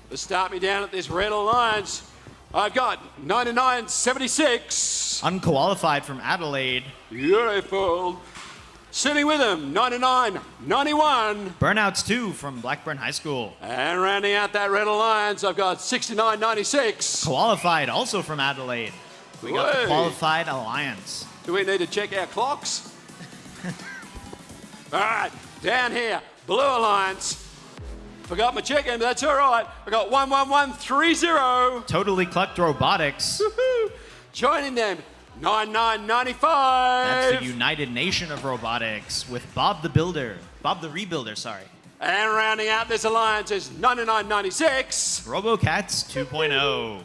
To start me down at this red alliance, I've got 9976. Unqualified from Adelaide. Beautiful. Sitting with them, 9991. Burnouts 2 from Blackburn High School. And rounding out that red alliance, I've got 6996. Qualified also from Adelaide. We got the Hey. Qualified Alliance. Do we need to check our clocks? All right, down here, Blue Alliance. Forgot my check-in, but that's all right. I got 11130. Totally Clucked Robotics. Woohoo. Joining them, 9995. That's the United Nation of Robotics with Bob the Rebuilder, sorry. And rounding out this alliance is 9996. RoboCats 2.0.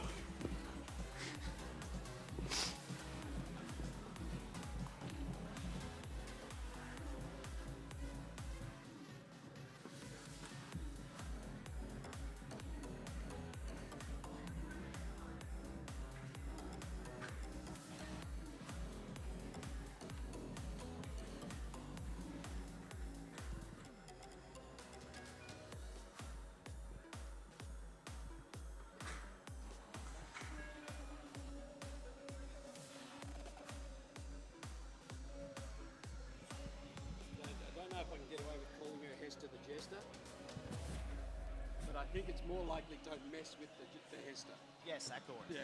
I think it's more likely don't mess with the Hester. Yes, that goes. Yeah.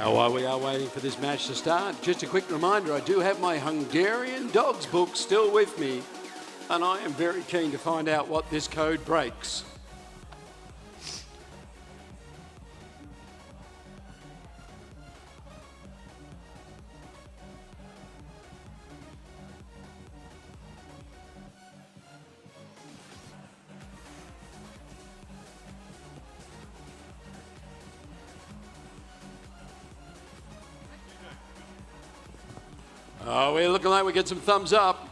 Now, while we are waiting for this match to start, just a quick reminder, I do have my Hungarian Dogs book still with me, and I am very keen to find out what this code breaks. Oh, we're looking like we get some thumbs up.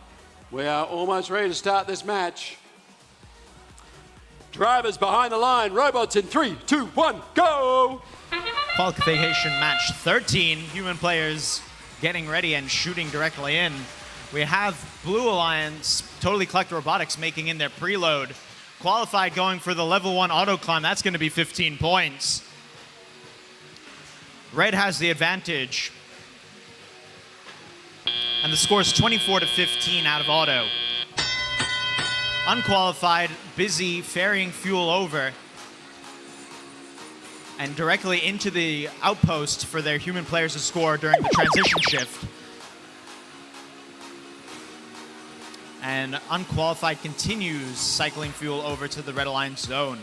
We are almost ready to start this match. Drivers behind the line, robots in 3, 2, 1, go! Qualification match 13. Human players getting ready and shooting directly in. We have Blue Alliance, Totally Collect Robotics making in their preload. Qualified going for the level 1 auto climb. That's going to be 15 points. Red has the advantage. And the score is 24 to 15 out of auto. Unqualified, busy ferrying fuel over and directly into the outpost for their human players to score during the transition shift. And Unqualified continues cycling fuel over to the Red Alliance zone.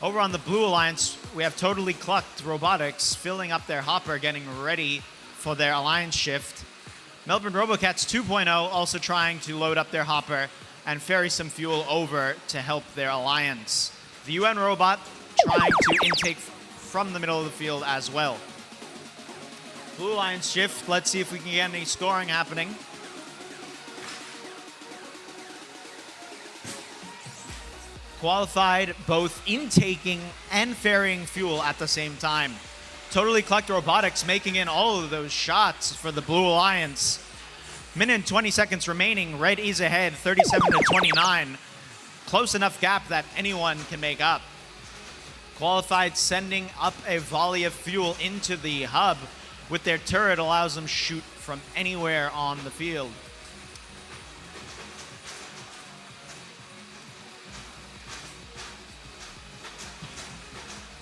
Over on the Blue Alliance, we have Totally Clucked Robotics filling up their hopper, getting ready for their Alliance shift. Melbourne Robocats 2.0 also trying to load up their hopper and ferry some fuel over to help their alliance. The UN robot trying to intake from the middle of the field as well. Blue Alliance shift, let's see if we can get any scoring happening. Qualified both intaking and ferrying fuel at the same time. Totally Collect Robotics making in all of those shots for the Blue Alliance. Minute and 20 seconds remaining. Red is ahead, 37 to 29. Close enough gap that anyone can make up. Qualified sending up a volley of fuel into the hub. With their turret allows them to shoot from anywhere on the field.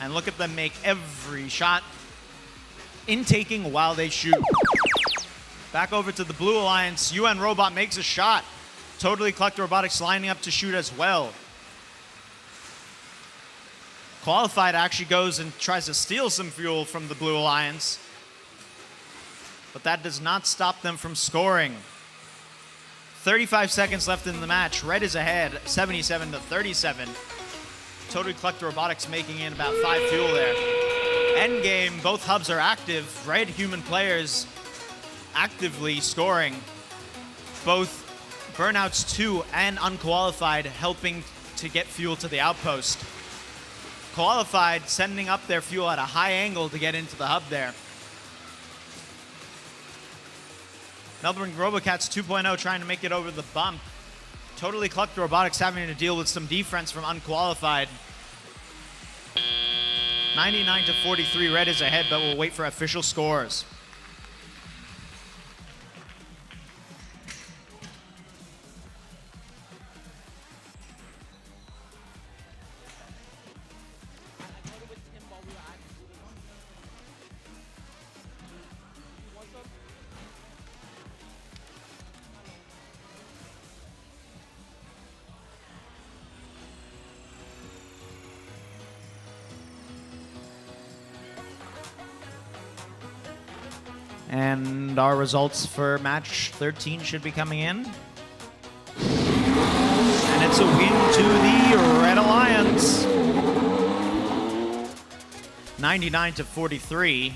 And look at them make every shot, intaking while they shoot. Back over to the Blue Alliance. UN Robot makes a shot. Totally Collect Robotics lining up to shoot as well. Qualified actually goes and tries to steal some fuel from the Blue Alliance. But that does not stop them from scoring. 35 seconds left in the match. Red is ahead, 77 to 37. Totally Collect Robotics making in about 5 fuel there. Endgame, both hubs are active. Red human players actively scoring. Both Burnouts 2 and Unqualified helping to get fuel to the outpost. Qualified sending up their fuel at a high angle to get into the hub there. Melbourne Robocats 2.0 trying to make it over the bump. Totally Collect Robotics having to deal with some defense from Unqualified. 99 to 43, Red is ahead, but we'll wait for official scores. And our results for match 13 should be coming in. And it's a win to the Red Alliance. 99 to 43.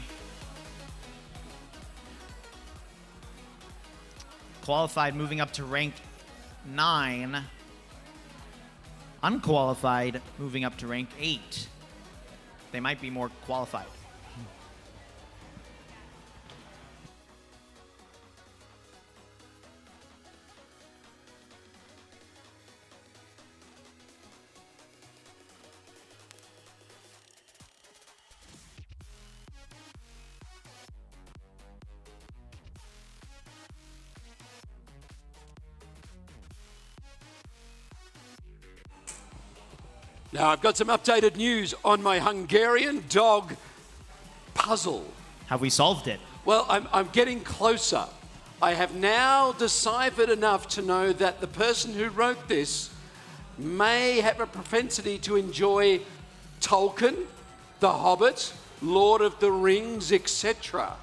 Qualified moving up to rank 9. Unqualified moving up to rank 8. They might be more qualified. Now, I've got some updated news on my Hungarian dog puzzle. Have we solved it? Well, I'm getting closer. I have now deciphered enough to know that the person who wrote this may have a propensity to enjoy Tolkien, The Hobbit, Lord of the Rings, etc.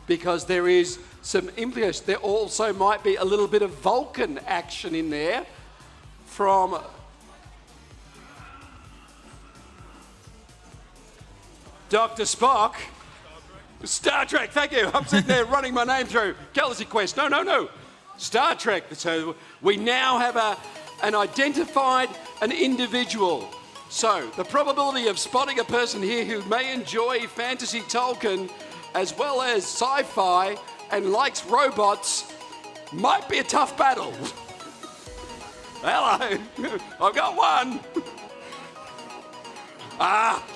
Because there is some implication. There also might be a little bit of Vulcan action in there from Dr. Spock. Star Trek, thank you. I'm sitting there running my name through. Galaxy Quest, no. Star Trek. So we now have an identified an individual. So the probability of spotting a person here who may enjoy fantasy Tolkien as well as sci-fi and likes robots might be a tough battle. Hello, I've got one.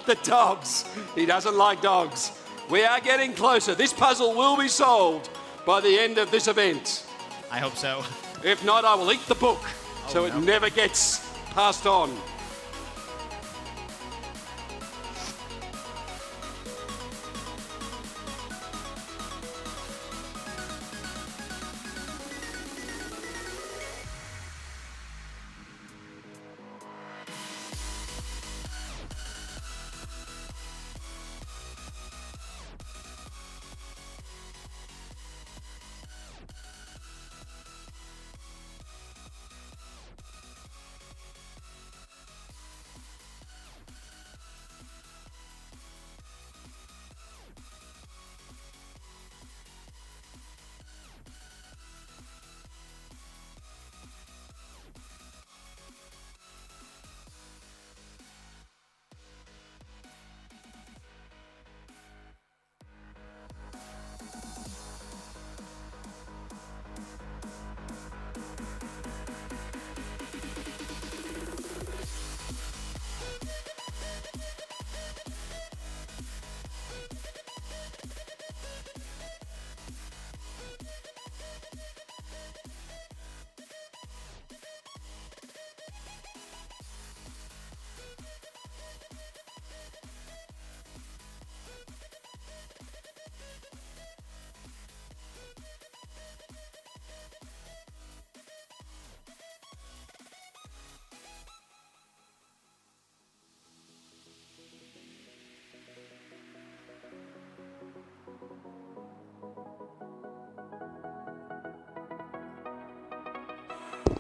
The dogs. He doesn't like dogs. We are getting closer. This puzzle will be solved by the end of this event. I hope so. If not, I will eat the book so it never gets passed on.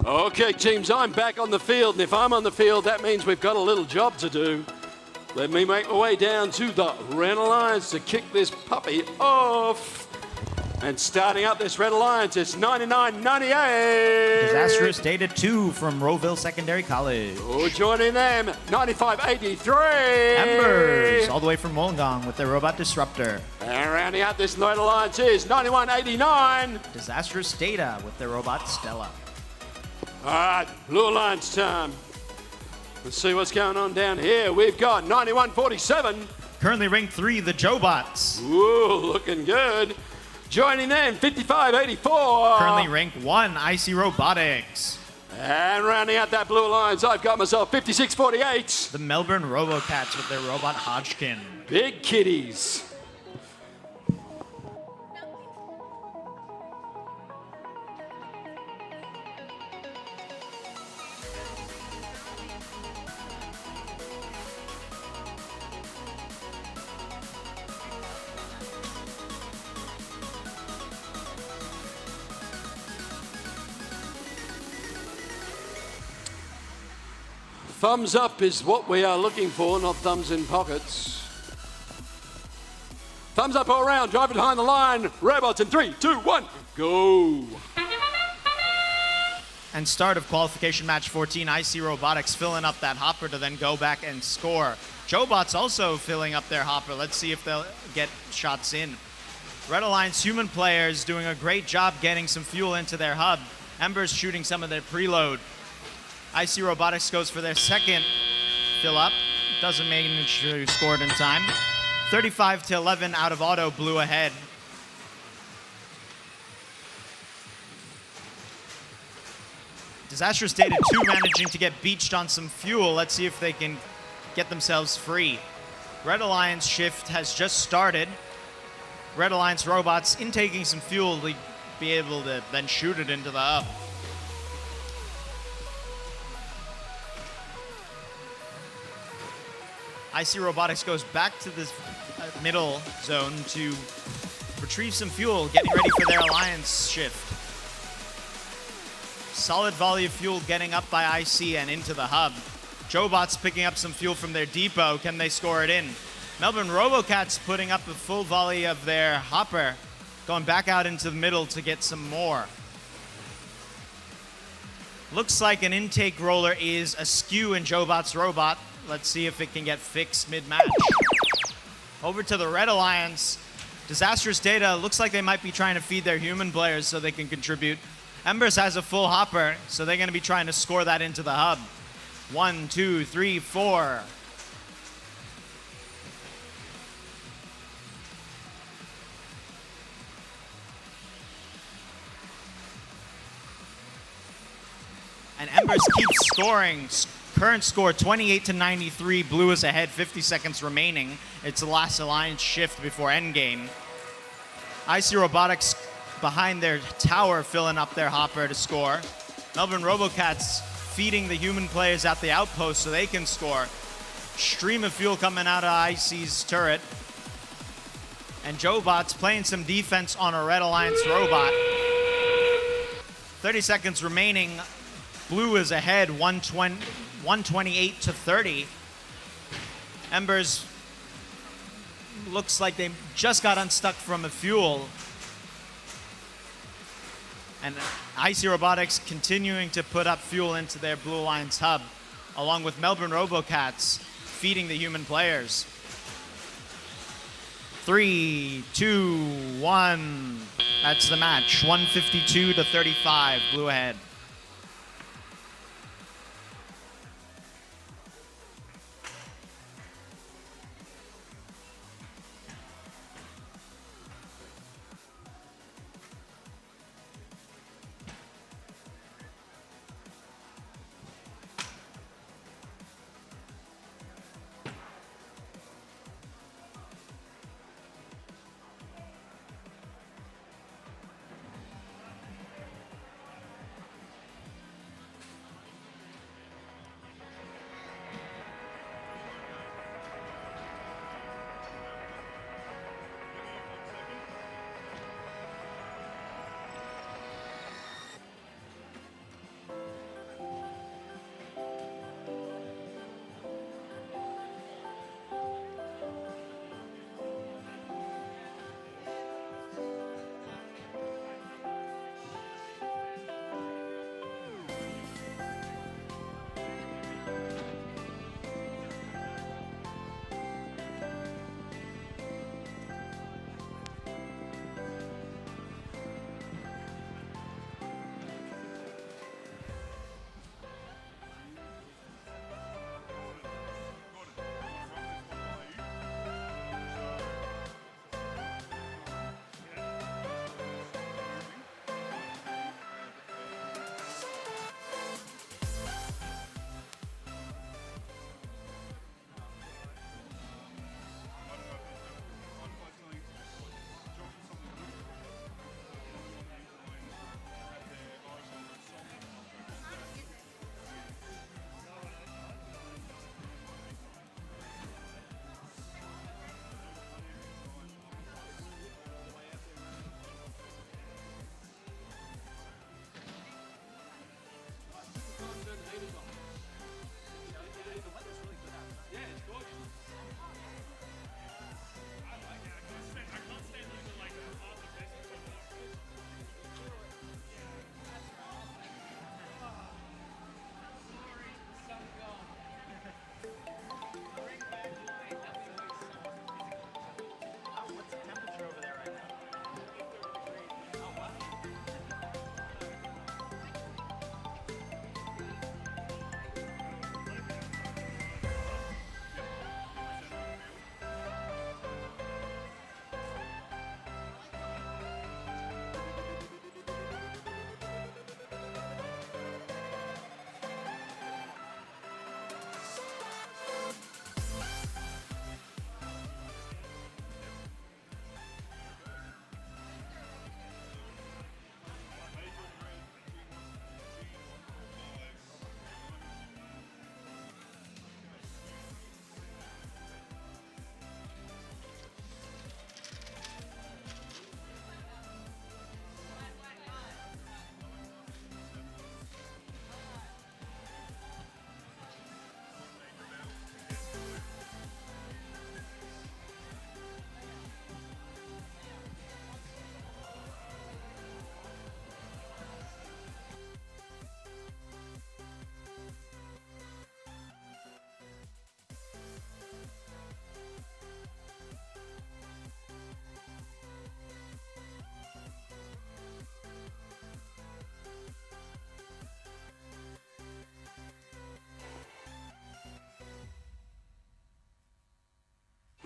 Okay, teams, I'm back on the field, and if I'm on the field, that means we've got a little job to do. Let me make my way down to the Red Alliance to kick this puppy off. And starting up this Red Alliance, it's 99.98. Disastrous Data 2 from Rowville Secondary College. Oh, joining them, 95.83. Embers, all the way from Wollongong with their Robot Disruptor. And rounding out this Red Alliance is 91.89. Disastrous Data with their Robot Stella. All right, Blue Alliance time. Let's see what's going on down here. We've got 91.47. Currently ranked 3, the Jobots. Ooh, looking good. Joining them, 55.84. Currently ranked 1, IC Robotics. And rounding out that Blue Alliance, I've got myself 56.48. The Melbourne Robocats with their Robot Hodgkin. Big kitties. Thumbs up is what we are looking for, not thumbs in pockets. Thumbs up all around, driving behind the line. Robots in 3, 2, 1, go. And start of qualification match 14, IC Robotics filling up that hopper to then go back and score. Jobots also filling up their hopper. Let's see if they'll get shots in. Red Alliance human players doing a great job getting some fuel into their hub. Embers shooting some of their preload. IC Robotics goes for their second fill up. Doesn't manage to score it in time. 35-11 out of auto, blue ahead. Disastrous Data 2 managing to get beached on some fuel. Let's see if they can get themselves free. Red Alliance shift has just started. Red Alliance robots intaking some fuel to be able to then shoot it into the hub. IC Robotics goes back to this middle zone to retrieve some fuel, getting ready for their alliance shift. Solid volley of fuel getting up by IC and into the hub. Jobots picking up some fuel from their depot. Can they score it in? Melbourne Robocats putting up a full volley of their hopper, going back out into the middle to get some more. Looks like an intake roller is askew in Jobot's robot. Let's see if it can get fixed mid-match. Over to the Red Alliance. Disastrous Data looks like they might be trying to feed their human players so they can contribute. Embers has a full hopper, so they're going to be trying to score that into the hub. 1, 2, 3, 4. And Embers keeps scoring. Current score 28-93. Blue is ahead, 50 seconds remaining. It's the last alliance shift before endgame. IC Robotics behind their tower filling up their hopper to score. Melbourne Robocats feeding the human players at the outpost so they can score. Stream of fuel coming out of IC's turret. And Jobots playing some defense on a Red Alliance robot. 30 seconds remaining. Blue is ahead, 128-30. Embers looks like they just got unstuck from a fuel. And IC Robotics continuing to put up fuel into their Blue Alliance hub, along with Melbourne Robocats feeding the human players. 3, 2, 1. That's the match. 152-35. Blue ahead.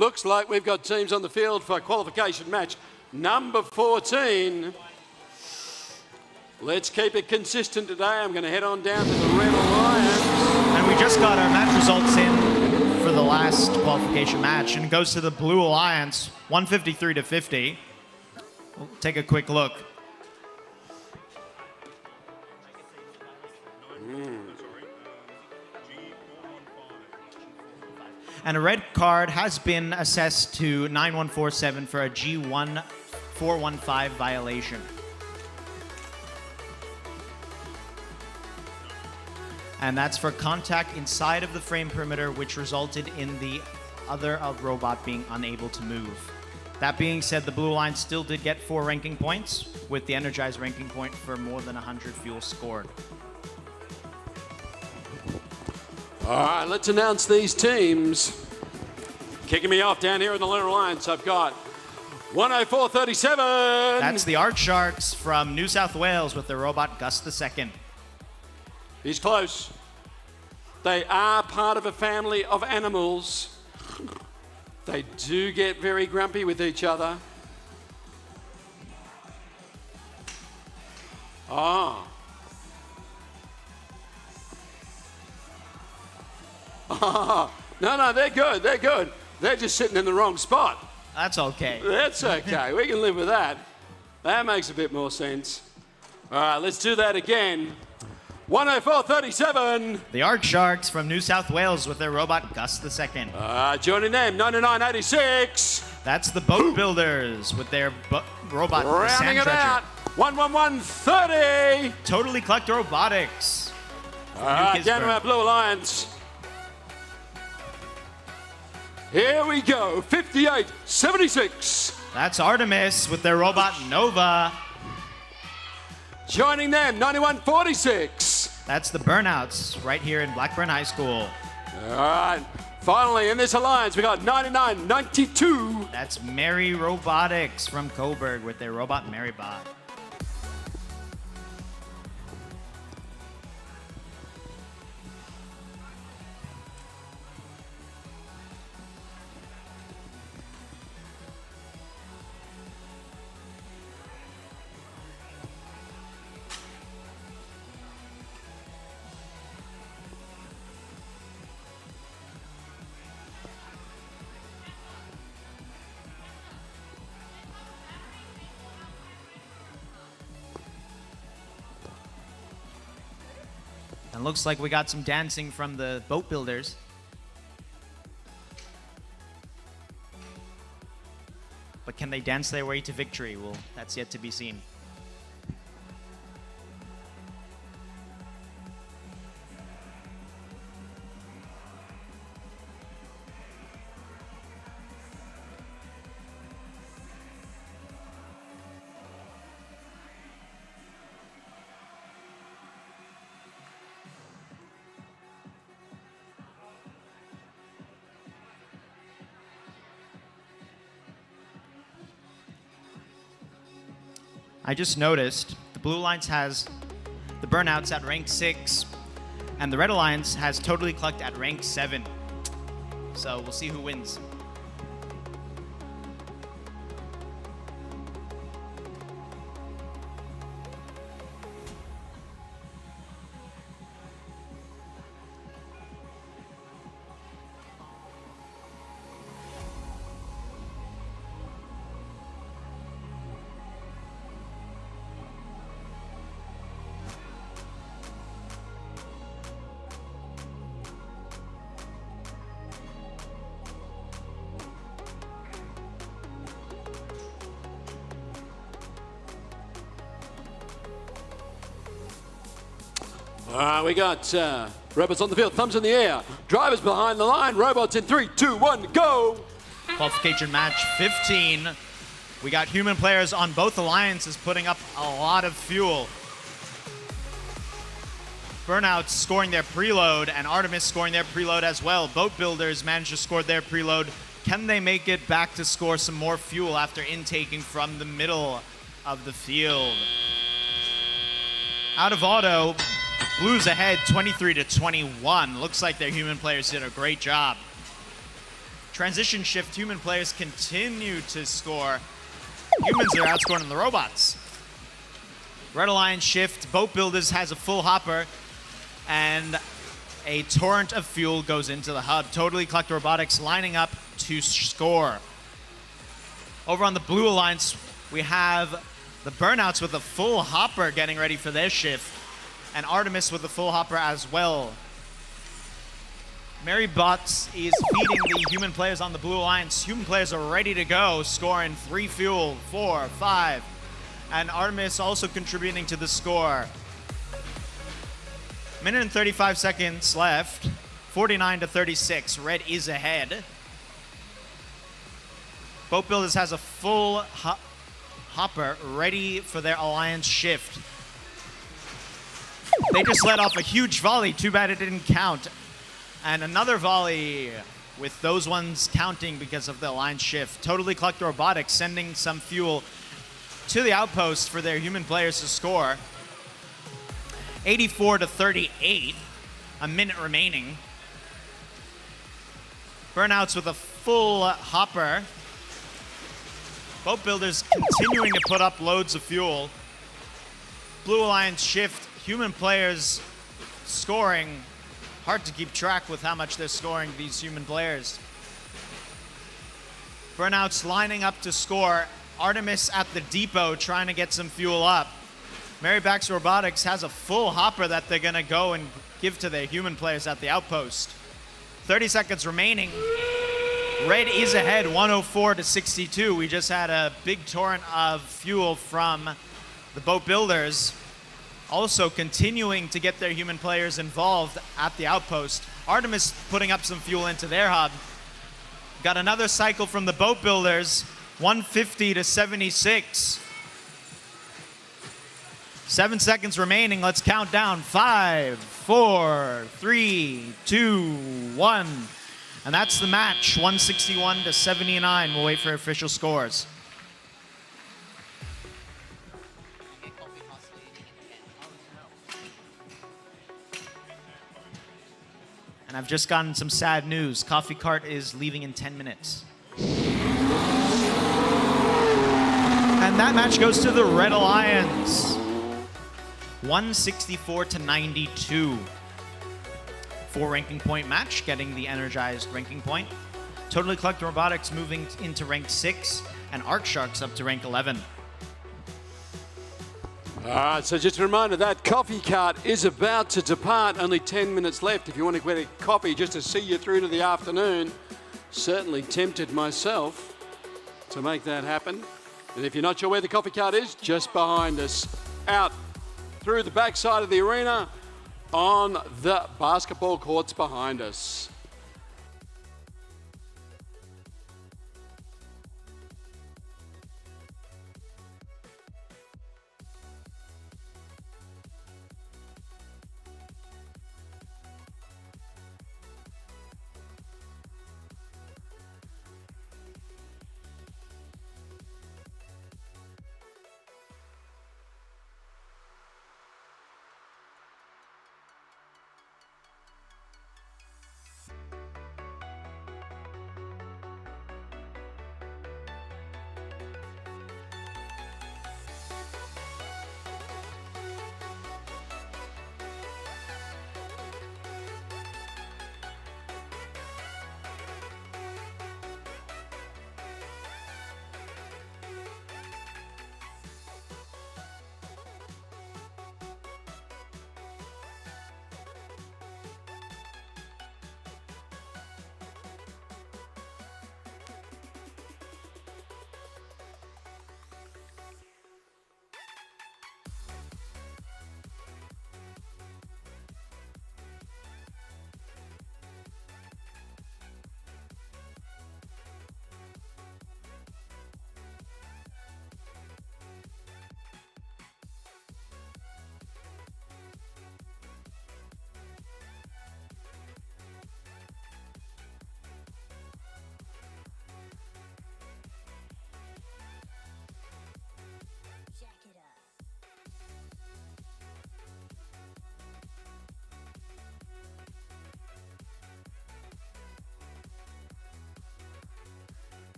Looks like we've got teams on the field for qualification match number 14. Let's keep it consistent today. I'm going to head on down to the Red Alliance. And we just got our match results in for the last qualification match, and it goes to the Blue Alliance, 153 to 50. We'll take a quick look. And a red card has been assessed to 9147 for a G1415 violation. And that's for contact inside of the frame perimeter, which resulted in the other robot being unable to move. That being said, the Blue Line still did get 4 ranking points, with the Energized ranking point for more than 100 fuel scored. All right, let's announce these teams. Kicking me off down here in the Lunar Alliance, I've got 104.37. That's the Art Sharks from New South Wales with their robot Gus II. He's close. They are part of a family of animals. They do get very grumpy with each other. Oh. Oh. No, they're good. They're good. They're just sitting in the wrong spot. That's okay. That's okay. We can live with that. That makes a bit more sense. All right, let's do that again. 104.37. The Art Sharks from New South Wales with their robot Gus II. Joining them, 99.86. That's the Boat Builders with their robot the Rounding Sand it Dredger. out, 111.30. Totally Collect Robotics. All right, down to our Blue Alliance. Here we go, 58.76. That's Artemis with their robot Nova. Joining them, 91.46. That's the Burnouts right here in Blackburn High School. All right, finally in this alliance, we got 99.92. That's Mary Robotics from Coburg with their robot Marybot. And looks like we got some dancing from the Boat Builders. But can they dance their way to victory? Well, that's yet to be seen. I just noticed the Blue Alliance has the Burnouts at rank 6, and the Red Alliance has Totally Collect at rank 7. So we'll see who wins. We got robots on the field, thumbs in the air. Drivers behind the line, robots in 3, 2, 1, go! Qualification match 15. We got human players on both alliances putting up a lot of fuel. Burnouts scoring their preload and Artemis scoring their preload as well. Boat Builders managed to score their preload. Can they make it back to score some more fuel after intaking from the middle of the field? Out of auto, Blues ahead 23 to 21. Looks like their human players did a great job Transition shift, human players continue to score. Humans are outscoring the robots. Red Alliance shift, Boat Builders has a full hopper, and a torrent of fuel goes into the hub. Totally Collect Robotics lining up to score. Over on the Blue Alliance, we have the Burnouts with a full hopper getting ready for their shift, and Artemis with a full hopper as well. Mary Bots is feeding the human players on the Blue Alliance. Human players are ready to go, scoring 3 fuel, 4, 5. And Artemis also contributing to the score. Minute and 35 seconds left. 49 to 36. Red is ahead. Boat Builders has a full hopper ready for their Alliance shift. They just let off a huge volley. Too bad it didn't count. And another volley with those ones counting because of the Alliance shift. Totally Collect Robotics sending some fuel to the outpost for their human players to score. 84 to 38, a minute remaining. Burnouts with a full hopper. Boat Builders continuing to put up loads of fuel. Blue Alliance shift, human players scoring. Hard to keep track with how much they're scoring, these human players. Burnouts lining up to score. Artemis at the depot trying to get some fuel up. Maryback's Robotics has a full hopper that they're going to go and give to their human players at the outpost. 30 seconds remaining. Red is ahead, 104 to 62. We just had a big torrent of fuel from the Boat Builders. Also continuing to get their human players involved at the outpost. Artemis putting up some fuel into their hub. Got another cycle from the Boat Builders, 150 to 76. 7 seconds remaining, let's count down. 5, 4, 3, 2, 1. And that's the match, 161 to 79. We'll wait for official scores. And I've just gotten some sad news. Coffee Cart is leaving in 10 minutes. And that match goes to the Red Alliance. 164 to 92. 4 ranking point match, getting the energized ranking point. Totally Collect Robotics moving into rank 6, and Art Sharks up to rank 11. All right, so just a reminder that Coffee Cart is about to depart. Only 10 minutes left. If you want to get a coffee just to see you through to the afternoon, certainly tempted myself to make that happen. And if you're not sure where the Coffee Cart is, just behind us, out through the backside of the arena on the basketball courts behind us.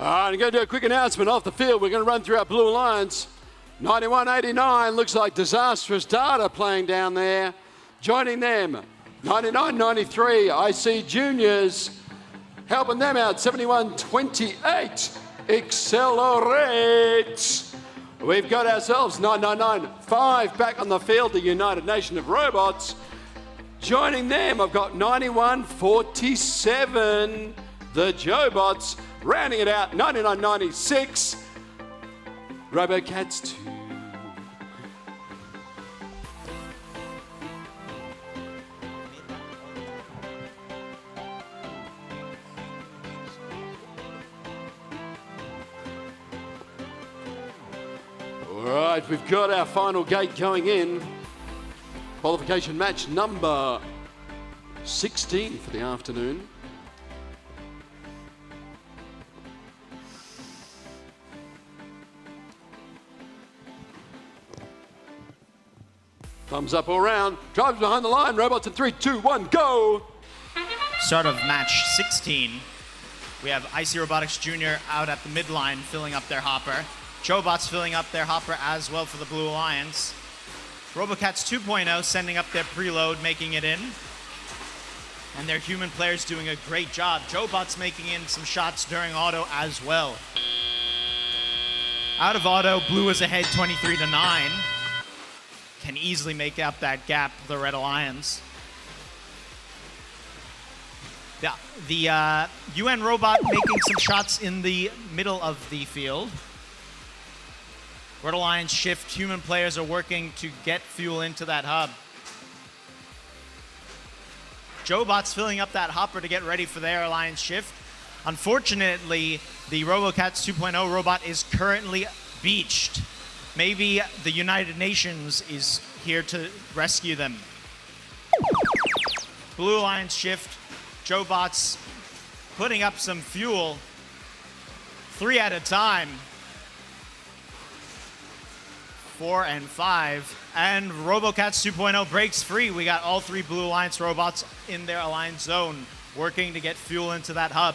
I'm going to do a quick announcement off the field. We're going to run through our Blue Alliance. 91.89 looks like disastrous data playing down there. Joining them, 99.93 IC Juniors. Helping them out, 71.28 Accelerate. We've got ourselves 999.5 back on the field, the United Nation of Robots. Joining them, I've got 91.47 the Jobots. Rounding it out, 99.96 Robocats 2. All right, we've got our final gate going in. Qualification match number 16 for the afternoon. Thumbs up all round. Drives behind the line. Robots in 3, 2, 1, go! Start of match 16. We have IC Robotics Jr. out at the midline filling up their hopper. Jobots filling up their hopper as well for the Blue Alliance. Robocats 2.0 sending up their preload, making it in. And their human players doing a great job. Jobots making in some shots during auto as well. Out of auto, Blue is ahead 23-9. Can easily make up that gap, the Red Alliance. Yeah, the UN robot making some shots in the middle of the field. Red Alliance shift, human players are working to get fuel into that hub. Jobots filling up that hopper to get ready for their Alliance shift. Unfortunately, the Robocats 2.0 robot is currently beached. Maybe the United Nations is here to rescue them. Blue Alliance shift. Jobots putting up some fuel. 3 at a time. 4 and 5. And Robocats 2.0 breaks free. We got all 3 Blue Alliance robots in their Alliance zone working to get fuel into that hub.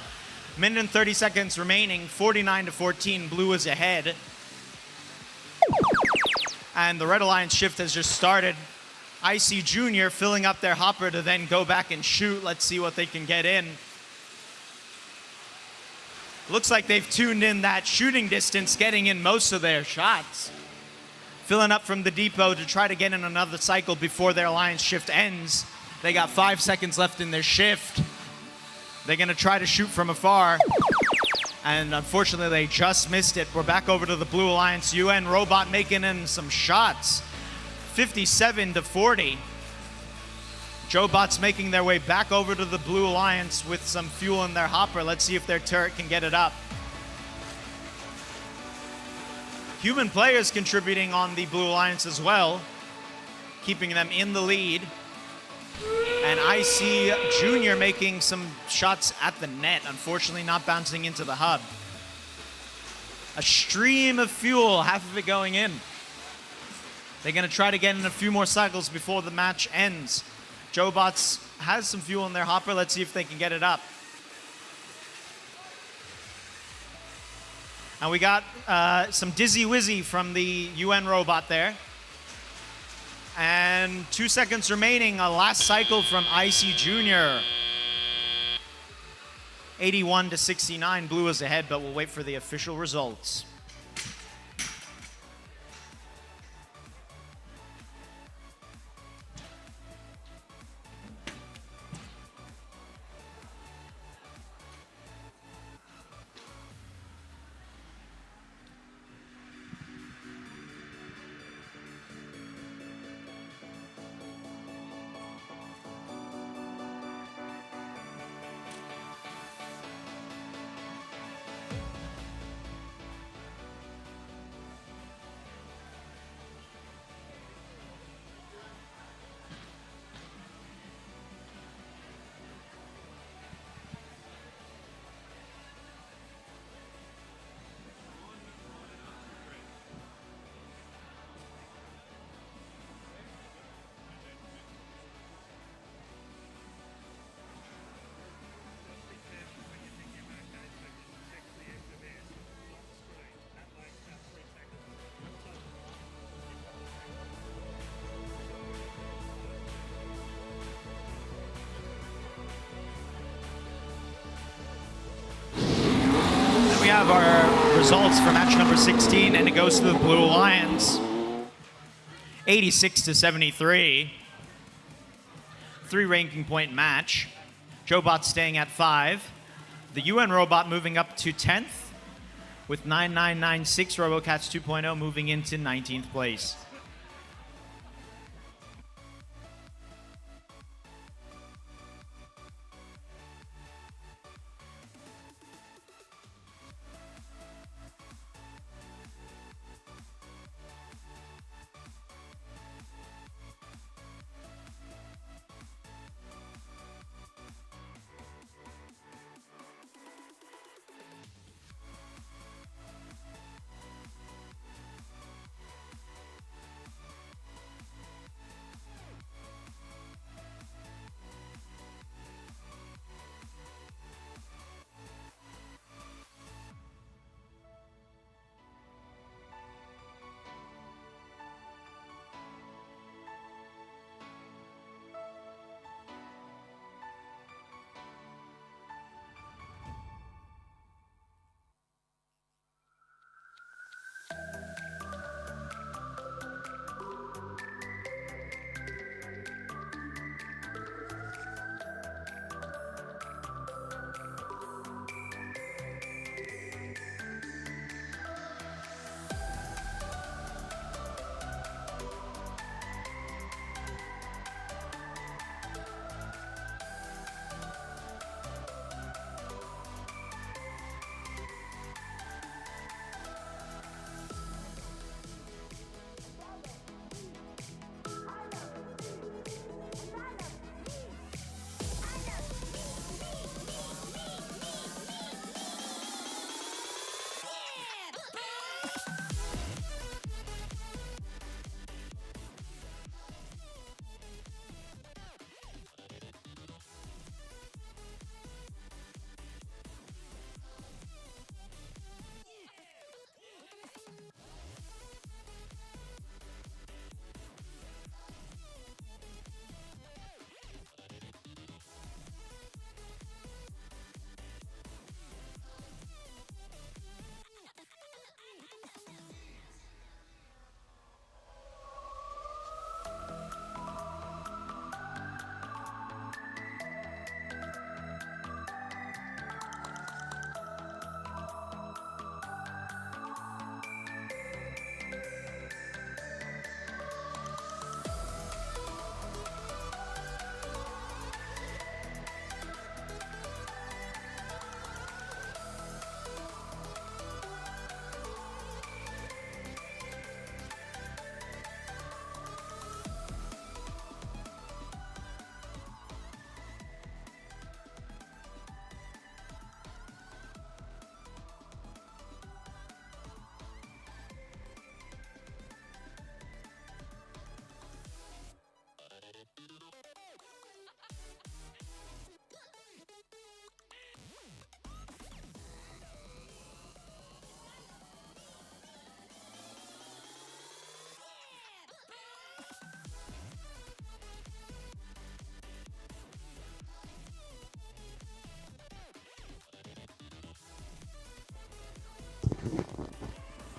Minute and 30 seconds remaining. 49-14. Blue is ahead. And the Red Alliance shift has just started. IC Junior filling up their hopper to then go back and shoot. Let's see what they can get in. Looks like they've tuned in that shooting distance, getting in most of their shots. Filling up from the depot to try to get in another cycle before their Alliance shift ends. They got 5 seconds left in their shift. They're gonna try to shoot from afar. And unfortunately, they just missed it. We're back over to the Blue Alliance. UN robot making in some shots. 57-40. Jobots making their way back over to the Blue Alliance with some fuel in their hopper. Let's see if their turret can get it up. Human players contributing on the Blue Alliance as well, keeping them in the lead. And IC Junior making some shots at the net, unfortunately not bouncing into the hub. A stream of fuel, half of it going in. They're gonna try to get in a few more cycles before the match ends. Jobots has some fuel in their hopper. Let's see if they can get it up. And we got some Dizzy Wizzy from the UN robot there. And 2 seconds remaining, a last cycle from IC Junior. 81-69, Blue is ahead, but we'll wait for the official results. have our results for match number 16, and it goes to the Blue Alliance. 86 to 73. 3 ranking point match. Jobot staying at 5. The UN robot moving up to 10th, with 9996 RoboCats 2.0 moving into 19th place.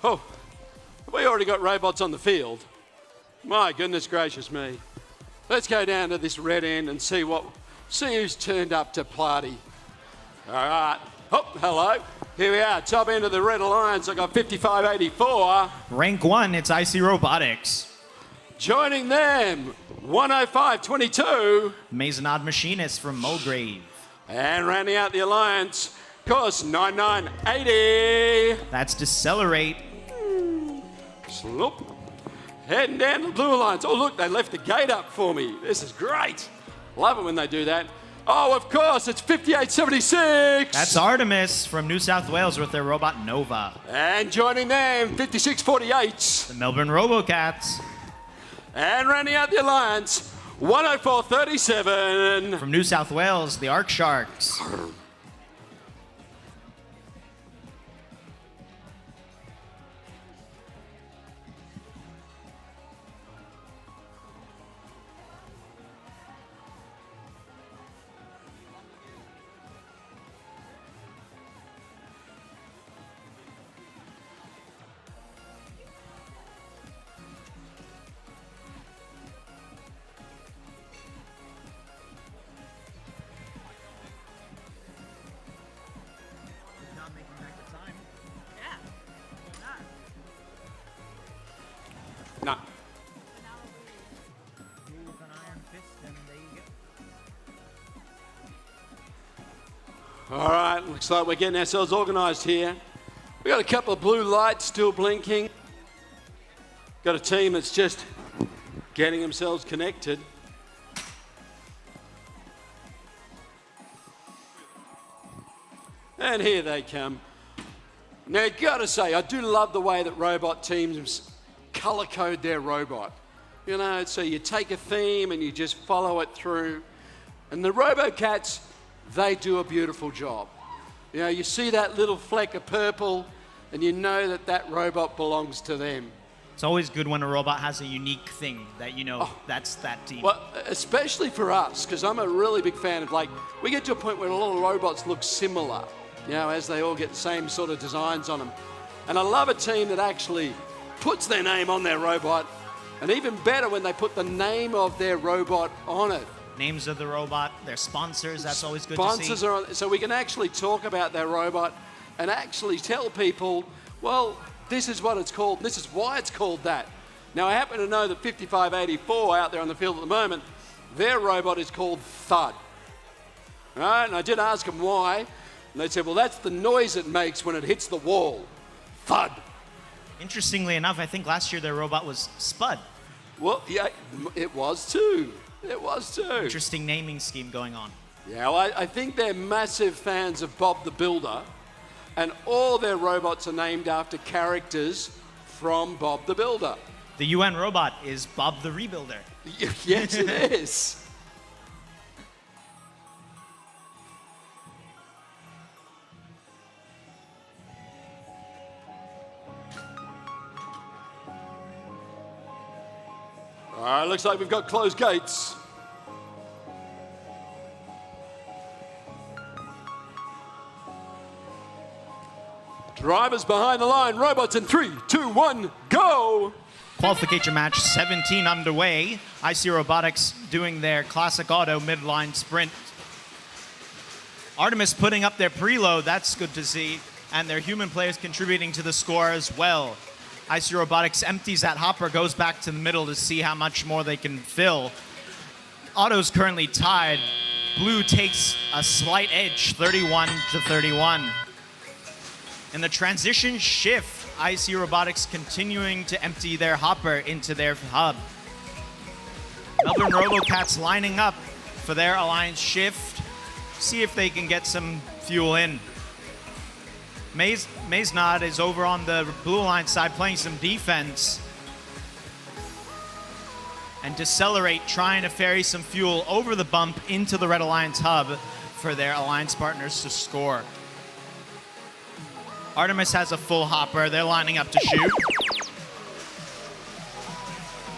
Oh, have we already got robots on the field? My goodness gracious me. Let's go down to this red end and see who's turned up to party. All right. Oh, hello. Here we are, top end of the Red Alliance. I got 5584. Rank 1, it's IC Robotics. Joining them, 10522. Maisonade Machinist from Mulgrave. And rounding out the Alliance, course 9980. That's Decelerate. Sloop. Heading down to the Blue Alliance. Oh, look, they left the gate up for me. This is great. Love it when they do that. Oh, of course, it's 5876. That's Artemis from New South Wales with their robot Nova. And joining them, 5648. The Melbourne RoboCats. And rounding out the Alliance, 10437. From New South Wales, the Arc Sharks. All right, looks like we're getting ourselves organised here. We got a couple of blue lights still blinking. Got a team that's just getting themselves connected. And here they come. Now, you gotta say, I do love the way that robot teams colour code their robot. You know, so you take a theme and you just follow it through. And the RoboCats, they do a beautiful job. You know, you see that little fleck of purple and you know that that robot belongs to them. It's always good when a robot has a unique thing that you know that's that team. Well, especially for us, because I'm a really big fan of, like, we get to a point where a lot of robots look similar, you know, as they all get the same sort of designs on them. And I love a team that actually puts their name on their robot, and even better when they put the name of their robot on it. Names of the robot, their sponsors, that's always good Sponsors to see. are on, so we can actually talk about their robot and actually tell people, well, this is what it's called, this is why it's called that. Now, I happen to know that 5584 out there on the field at the moment, their robot is called Thud. All right, and I did ask them why, and they said, well, that's the noise it makes when it hits the wall. Thud. Interestingly enough, I think last year their robot was Spud. Well, yeah, it was too. It was too. Interesting naming scheme going on. Yeah, well, I think they're massive fans of Bob the Builder, and all their robots are named after characters from Bob the Builder. The UN robot is Bob the Rebuilder. Yes, it is. All right, looks like we've got closed gates. Drivers behind the line, robots in 3, 2, 1, go! Qualification match 17 underway. IC Robotics doing their classic auto midline sprint. Artemis putting up their preload, that's good to see. And their human players contributing to the score as well. IC Robotics empties that hopper, goes back to the middle to see how much more they can fill. Auto's currently tied. Blue takes a slight edge, 31-31. In the transition shift, IC Robotics continuing to empty their hopper into their hub. Melbourne RoboCats lining up for their alliance shift. See if they can get some fuel in. Mazenod is over on the blue line side playing some defense. And Decelerate trying to ferry some fuel over the bump into the Red Alliance hub for their alliance partners to score. Artemis has a full hopper. They're lining up to shoot.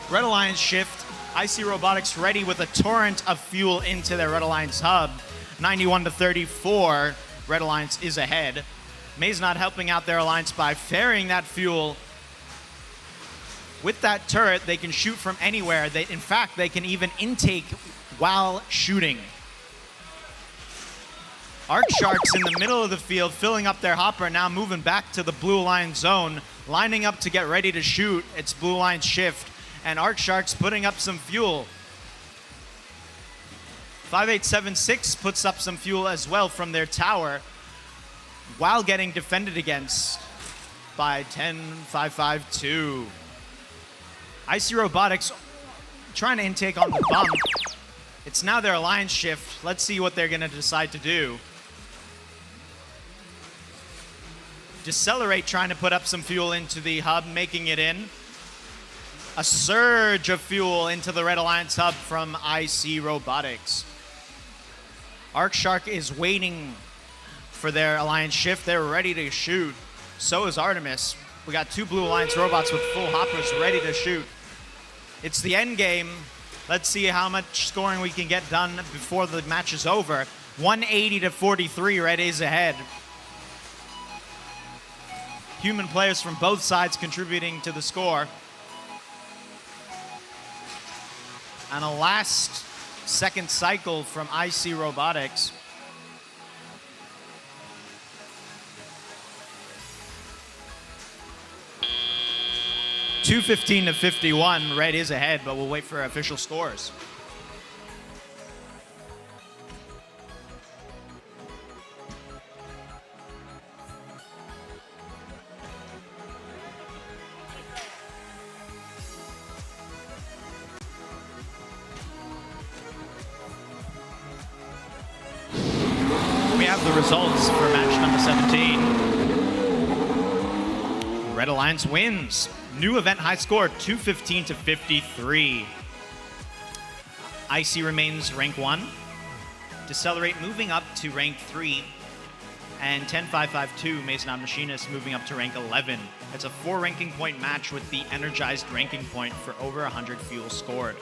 Red Alliance shift. IC Robotics ready with a torrent of fuel into their Red Alliance hub. 91-34. Red Alliance is ahead. Mazenod helping out their alliance by ferrying that fuel. With that turret, they can shoot from anywhere. In fact, they can even intake while shooting. Arc Sharks in the middle of the field, filling up their hopper, now moving back to the blue line zone, lining up to get ready to shoot. It's blue line shift, and Arc Sharks putting up some fuel. 5876 puts up some fuel as well from their tower, while getting defended against by 10-5-5-2. IC Robotics trying to intake on the bump. It's now their alliance shift. Let's see what they're going to decide to do. Decelerate trying to put up some fuel into the hub, making it in. A surge of fuel into the Red Alliance hub from IC Robotics. Arc Shark is waiting for their alliance shift. They're ready to shoot. So is Artemis. We got two Blue Alliance robots with full hoppers ready to shoot. It's the end game. Let's see how much scoring we can get done before the match is over. 180-43, Red is ahead. Human players from both sides contributing to the score. And a last second cycle from IC Robotics. (2:15-51). Red is ahead, but we'll wait for official scores. have the results for match number 17. Red Alliance wins. New event high score, 215 to 53. Icy remains rank 1. Decelerate moving up to rank 3. And 10552 Mason Machinist moving up to rank 11. It's a 4 ranking point match with the energized ranking point for over 100 fuel scored.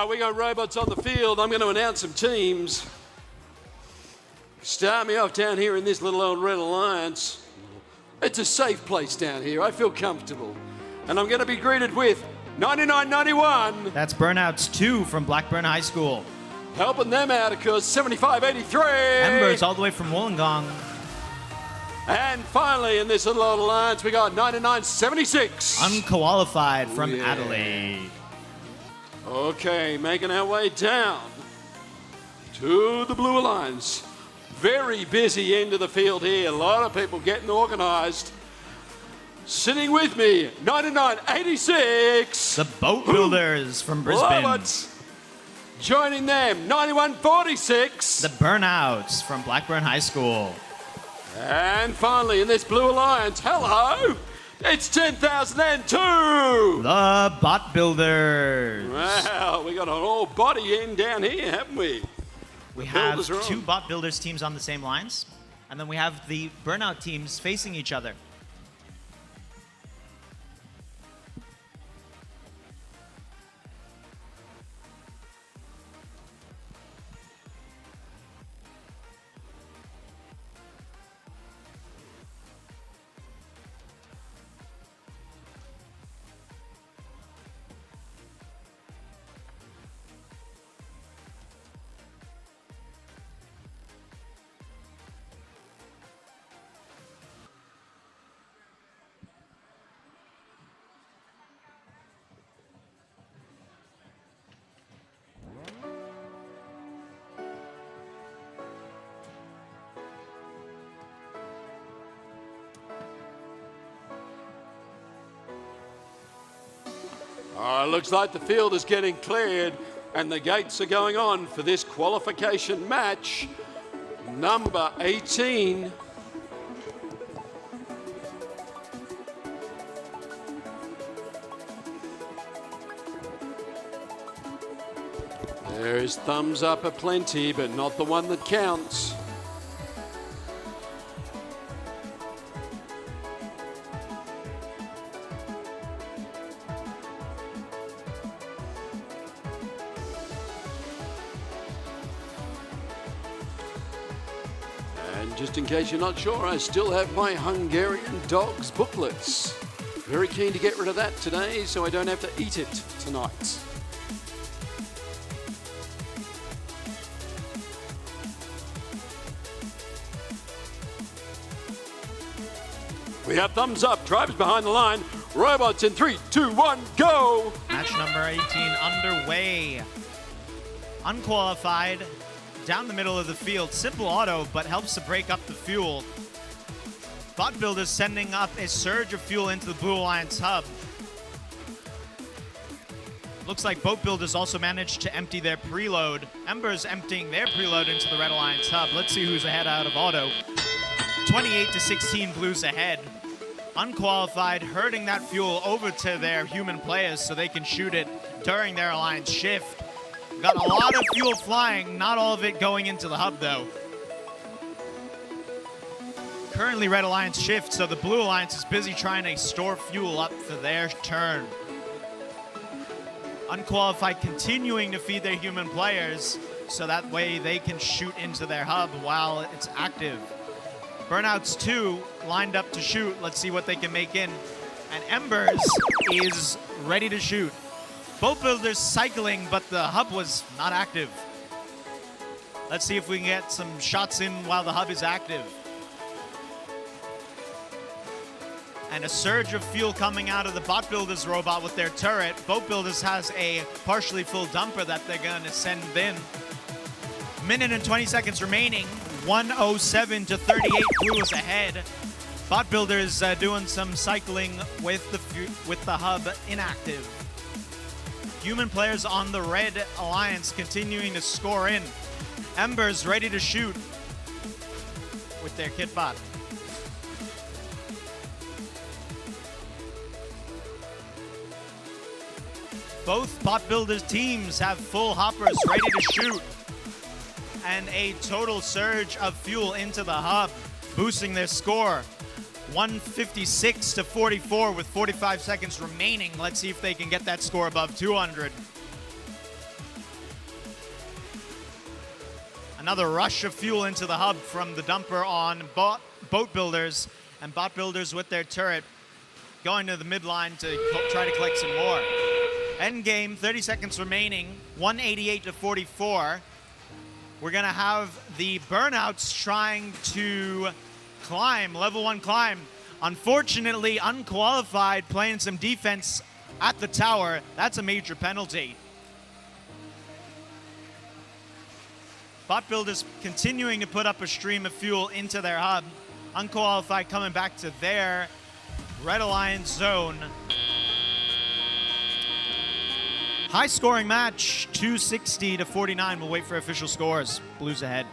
We got robots on the field. I'm going to announce some teams. Start me off down here in this little old Red Alliance. It's a safe place down here. I feel comfortable. And I'm going to be greeted with 9991. That's Burnouts 2 from Blackburn High School. Helping them out, of course, 7583. Embers all the way from Wollongong. And finally, in this little old alliance, we got 9976. Unqualified from Adelaide. Okay, making our way down to the Blue Alliance. Very busy end of the field here. A lot of people getting organised. Sitting with me, 9986. The Boat Builders from Brisbane. Robots. Joining them, 9146. The Burnouts from Blackburn High School. And finally, in this Blue Alliance, hello, it's 10,002. The Bot Builders. Wow, we got an all body in down here, haven't we? We have two Bot Builders teams on the same lines, and then we have the Burnout teams facing each other. Looks like the field is getting cleared and the gates are going on for this qualification match. Number 18. There is thumbs up aplenty, but not the one that counts. And just in case you're not sure, I still have my Hungarian dogs booklets. Very keen to get rid of that today so I don't have to eat it tonight. We have thumbs up. Tribes behind the line. Robots in 3, 2, 1, go! Match number 18 underway. Unqualified, down the middle of the field. Simple auto, but helps to break up the fuel. Bot Builders sending up a surge of fuel into the Blue Alliance hub. Looks like Boat Builders also managed to empty their preload. Ember's emptying their preload into the Red Alliance hub. Let's see who's ahead out of auto. 28-16 Blues ahead. Unqualified, herding that fuel over to their human players so they can shoot it during their Alliance shift. Got a lot of fuel flying, not all of it going into the hub though. Currently Red Alliance shift, so the Blue Alliance is busy trying to store fuel up for their turn. Unqualified continuing to feed their human players so that way they can shoot into their hub while it's active. Burnouts 2 lined up to shoot. Let's see what they can make in. And Embers is ready to shoot. Boat Builders cycling, but the hub was not active. Let's see if we can get some shots in while the hub is active. And a surge of fuel coming out of the Bot Builders robot with their turret. Boat Builders has a partially full dumper that they're going to send in. Minute and 20 seconds remaining. 107 to 38 Blue is ahead. Bot Builders doing some cycling with the hub inactive. Human players on the Red Alliance continuing to score in. Embers ready to shoot with their kit bot. Both Bot Builders teams have full hoppers ready to shoot. And a total surge of fuel into the hub, boosting their score. 156 to 44 with 45 seconds remaining. Let's see if they can get that score above 200. Another rush of fuel into the hub from the dumper on Boat Builders, and Bot Builders with their turret going to the midline to try to collect some more. End game, 30 seconds remaining, 188 to 44. We're gonna have the Burnouts trying to climb, level 1 climb. Unfortunately, Unqualified playing some defense at the tower. That's a major penalty. Bot Builders continuing to put up a stream of fuel into their hub. Unqualified coming back to their Red Alliance zone. High scoring match, 260 to 49. We'll wait for official scores. Blues ahead.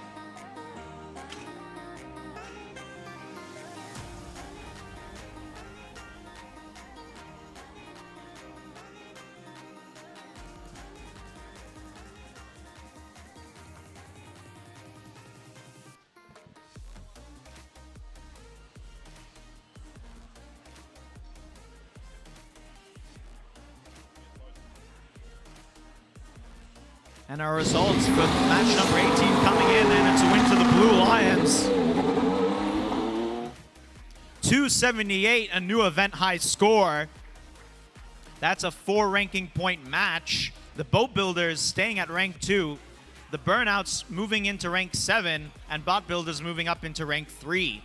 And our results for match number 18 coming in, and it's a win for the Blue Lions. 278, a new event high score. That's a 4 ranking point match. The Boat Builders staying at rank 2. The Burnouts moving into rank 7, and Bot Builders moving up into rank 3.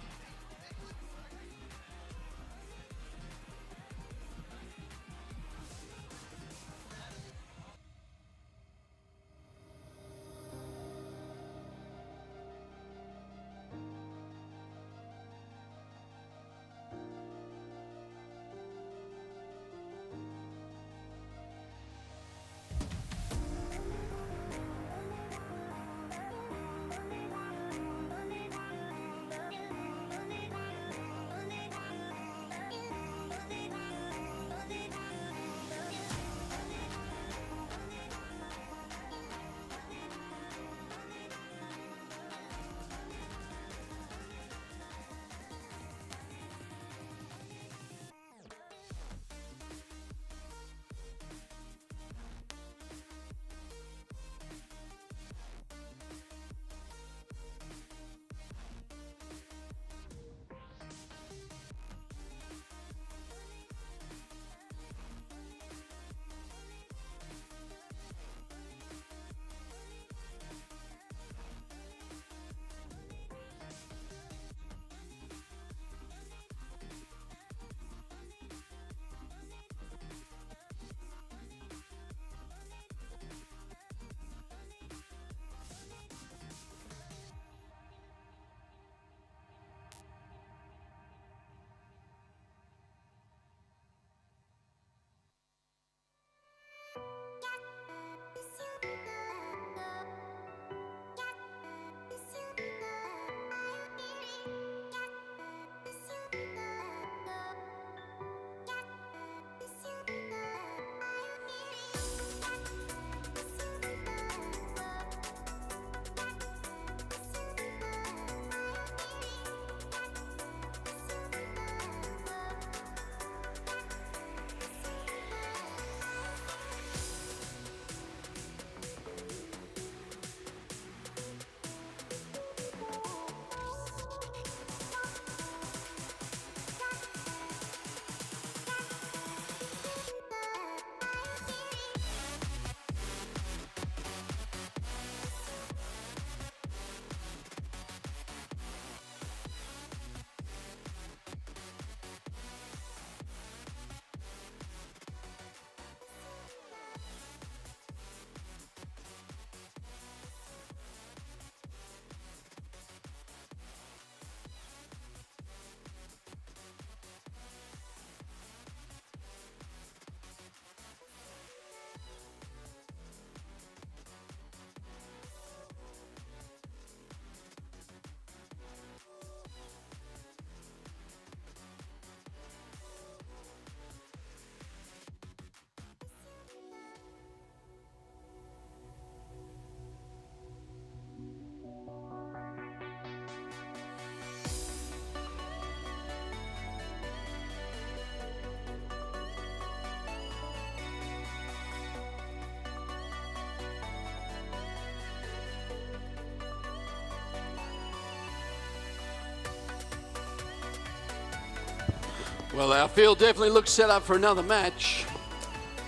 Well, our field definitely looks set up for another match.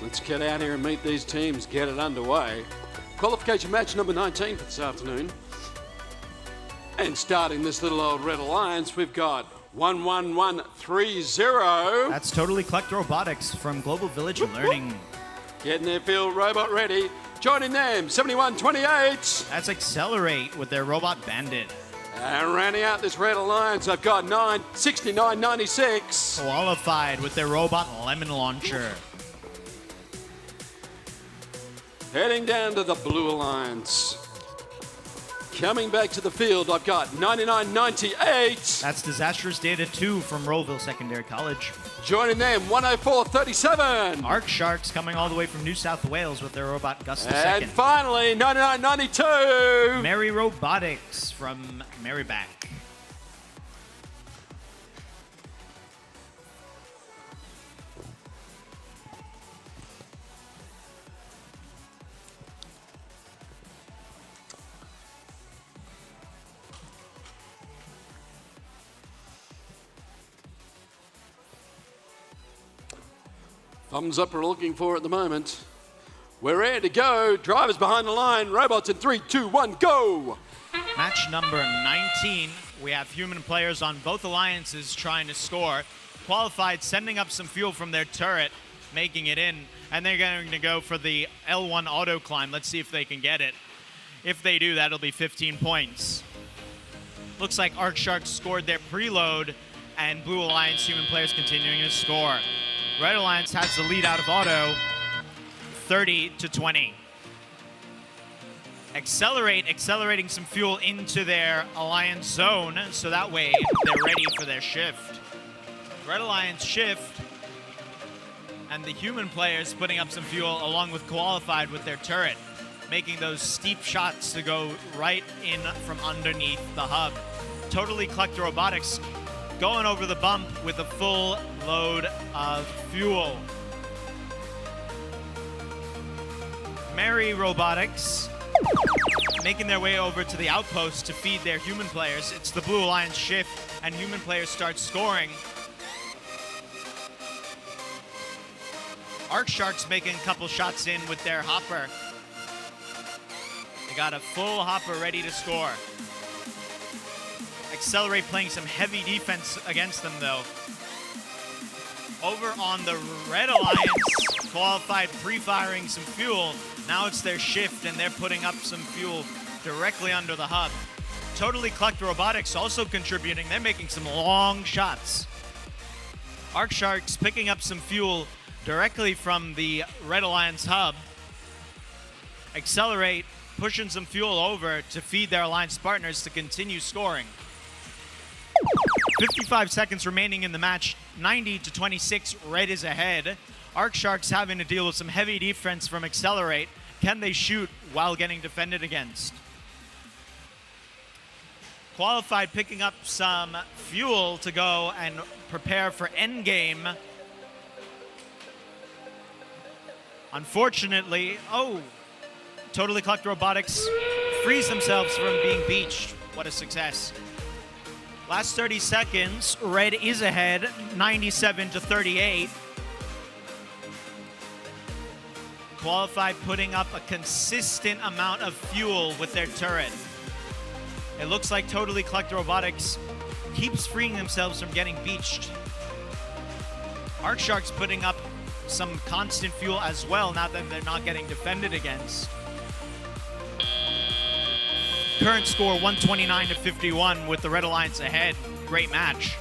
Let's get out here and meet these teams, get it underway. Qualification match number 19 for this afternoon. And starting this little old Red Alliance, we've got 11130. That's Totally Collect Robotics from Global Village Learning. Getting their field robot ready. Joining them, 7128. That's Accelerate with their Robot Bandit. And rounding out this Red Alliance, I've got 6996. Qualified with their Robot Lemon Launcher. Heading down to the Blue Alliance. Coming back to the field, I've got 9998. That's Disastrous Data 2 from Rollville Secondary College. Joining them, 10437. Arc Sharks coming all the way from New South Wales with their Robot Gus II. And finally, 9992. Merry Robotics from Maryback. Thumbs up we're looking for at the moment. We're ready to go. Drivers behind the line. Robots in 3, 2, 1, go. Match number 19. We have human players on both alliances trying to score. Qualified sending up some fuel from their turret, making it in. And they're going to go for the L1 auto climb. Let's see if they can get it. If they do, that'll be 15 points. Looks like Arc Sharks scored their preload, and Blue Alliance human players continuing to score. Red Alliance has the lead out of auto, 30-20. Accelerating some fuel into their Alliance zone, so that way they're ready for their shift. Red Alliance shift, and the human players putting up some fuel along with Qualified with their turret, making those steep shots to go right in from underneath the hub. Totally Collect Robotics going over the bump with a full load of fuel. Merry Robotics making their way over to the outpost to feed their human players. It's the Blue Alliance shift, and human players start scoring. Arc Sharks making a couple shots in with their hopper. They got a full hopper ready to score. Accelerate playing some heavy defense against them, though. Over on the Red Alliance, Qualified pre-firing some fuel. Now it's their shift, and they're putting up some fuel directly under the hub. Totally Collect Robotics also contributing. They're making some long shots. Arc Sharks picking up some fuel directly from the Red Alliance hub. Accelerate pushing some fuel over to feed their Alliance partners to continue scoring. 55 seconds remaining in the match, 90-26, Red is ahead. Arc Sharks having to deal with some heavy defense from Accelerate. Can they shoot while getting defended against? Qualified picking up some fuel to go and prepare for endgame. Unfortunately, Totally Collect Robotics frees themselves from being beached. What a success. Last 30 seconds, Red is ahead, 97-38. Qualified putting up a consistent amount of fuel with their turret. It looks like Totally Collect Robotics keeps freeing themselves from getting beached. Arc Sharks putting up some constant fuel as well, now that they're not getting defended against. Current score 129-51 with the Red Alliance ahead. Great match.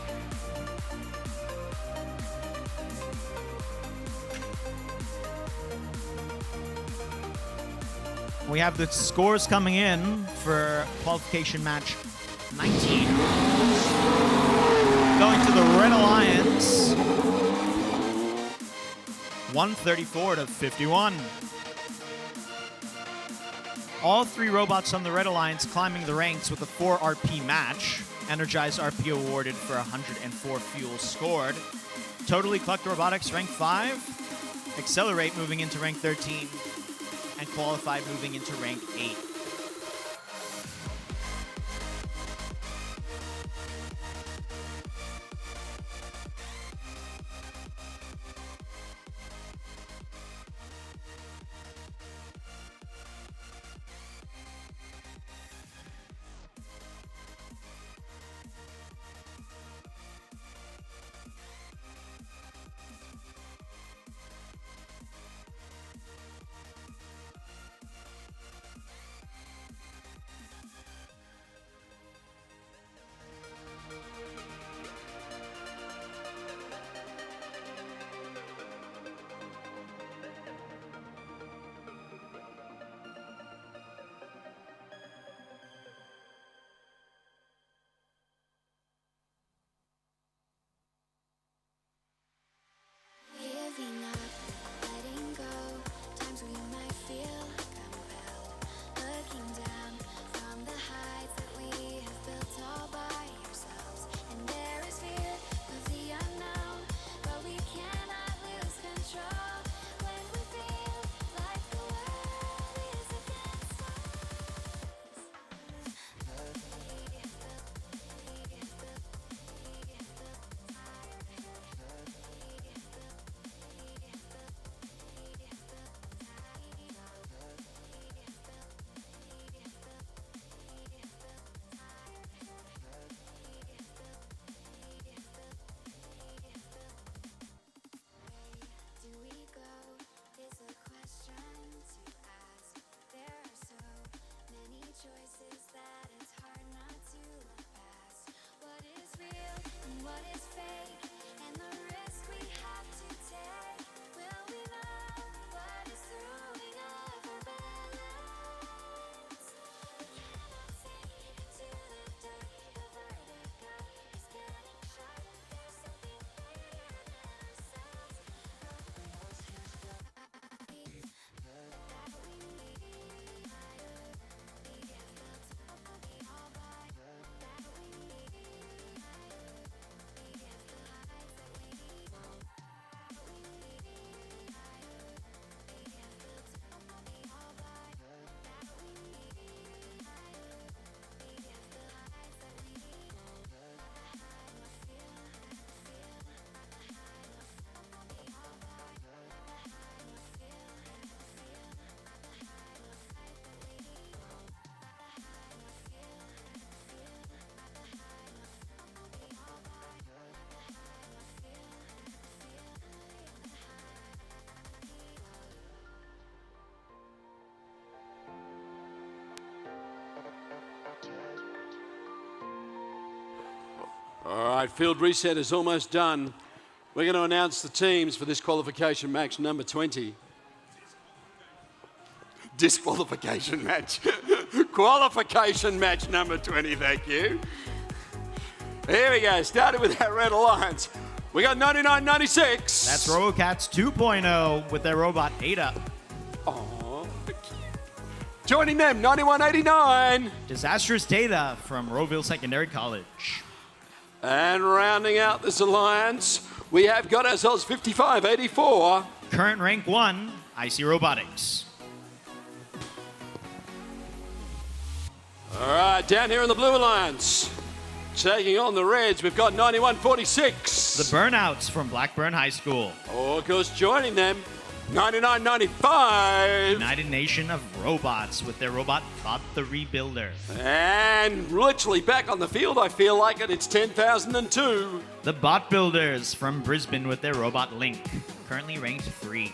We have the scores coming in for qualification match 19. Going to the Red Alliance. 134-51. All three robots on the Red Alliance climbing the ranks with a 4 RP match. Energized RP awarded for 104 fuel scored. Totally Collect Robotics rank 5. Accelerate moving into rank 13. And Qualified moving into rank 8. right, field reset is almost done. We're going to announce the teams for this qualification match number 20. Disqualification match. Qualification match number 20, thank you. Here we go, started with our Red Alliance. We got 9996. That's RoboCats 2.0 with their robot Ada. Aww. Joining them, 9189. Disastrous Data from Roeville Secondary College. And rounding out this alliance, we have got ourselves 5584. Current rank 1, IC Robotics. All right, down here in the Blue Alliance, taking on the Reds, we've got 9146. The Burnouts from Blackburn High School. Of course, joining them, 9995. United Nation of Robots with their robot Bot the Rebuilder. And literally back on the field, I feel like it, it's 10,002. The Bot Builders from Brisbane with their robot Link, currently ranked 3.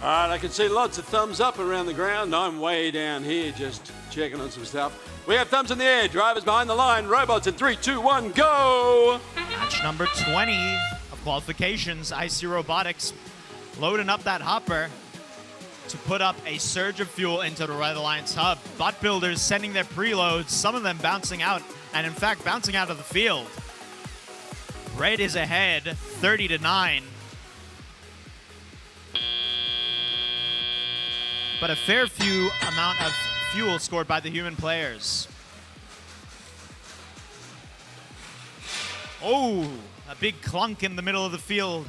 All right, I can see lots of thumbs up around the ground. I'm way down here just checking on some stuff. We have thumbs in the air, drivers behind the line, robots in 3, 2, 1, go! Match number 20 of qualifications, IC Robotics loading up that hopper to put up a surge of fuel into the Red Alliance hub. Bot builders sending their preloads, some of them bouncing out, and in fact bouncing out of the field. Red is ahead, 30-9. But a fair few amount of fuel scored by the human players. Oh, a big clunk in the middle of the field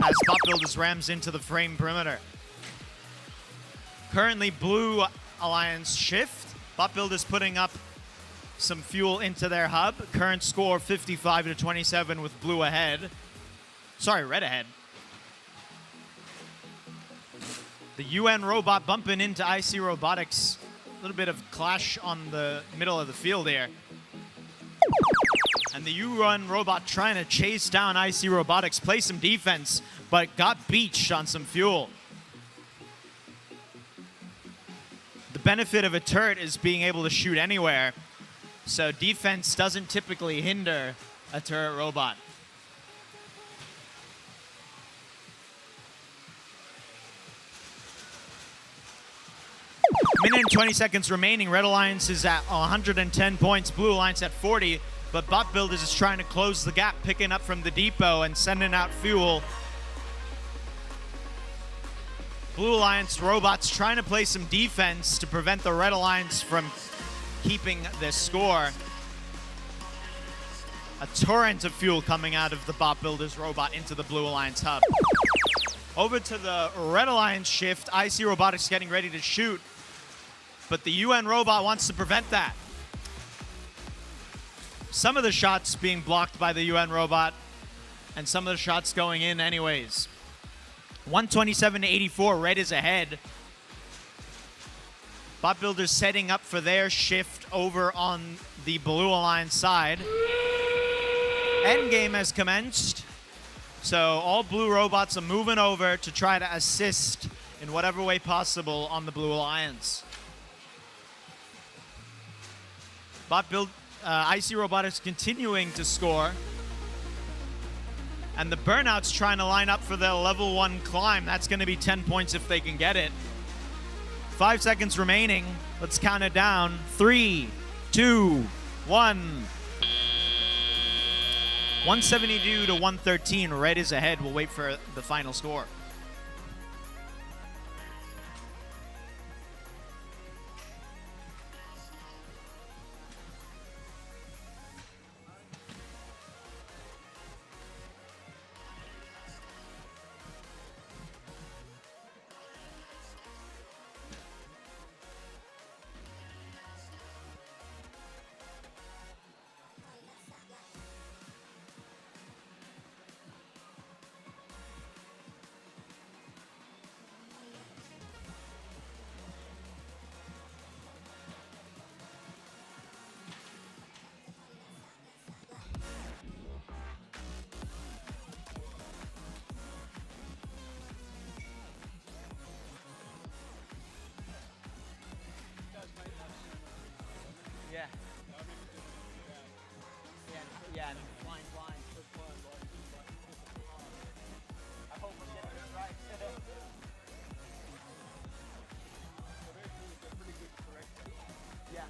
as Bot Builders rams into the frame perimeter. Currently, Blue Alliance shift. Bot Builders putting up some fuel into their hub. Current score 55-27 with Blue ahead. Sorry, Red ahead. The UN robot bumping into IC Robotics. A little bit of clash on the middle of the field here. And the UN robot trying to chase down IC Robotics, play some defense, but got beached on some fuel. The benefit of a turret is being able to shoot anywhere, so defense doesn't typically hinder a turret robot. Minute and 20 seconds remaining. Red Alliance is at 110 points, Blue Alliance at 40, but Bot Builders is trying to close the gap, picking up from the depot and sending out fuel. Blue Alliance robots trying to play some defense to prevent the Red Alliance from keeping this score. A torrent of fuel coming out of the Bot Builders robot into the Blue Alliance hub. Over to the Red Alliance shift, IC Robotics getting ready to shoot, but the UN robot wants to prevent that. Some of the shots being blocked by the UN robot, and some of the shots going in anyways. 127-84, Red is ahead. Bot Builders setting up for their shift over on the Blue Alliance side. Endgame has commenced. So all blue robots are moving over to try to assist in whatever way possible on the Blue Alliance. IC Robotics continuing to score. And the Burnout's trying to line up for their level 1 climb. That's going to be 10 points if they can get it. 5 seconds remaining. Let's count it down. 3, 2, 1. 172 to 113. Red is ahead. We'll wait for the final score. Yeah. Yeah, and flying blind. I hope I'm getting it right. Yeah,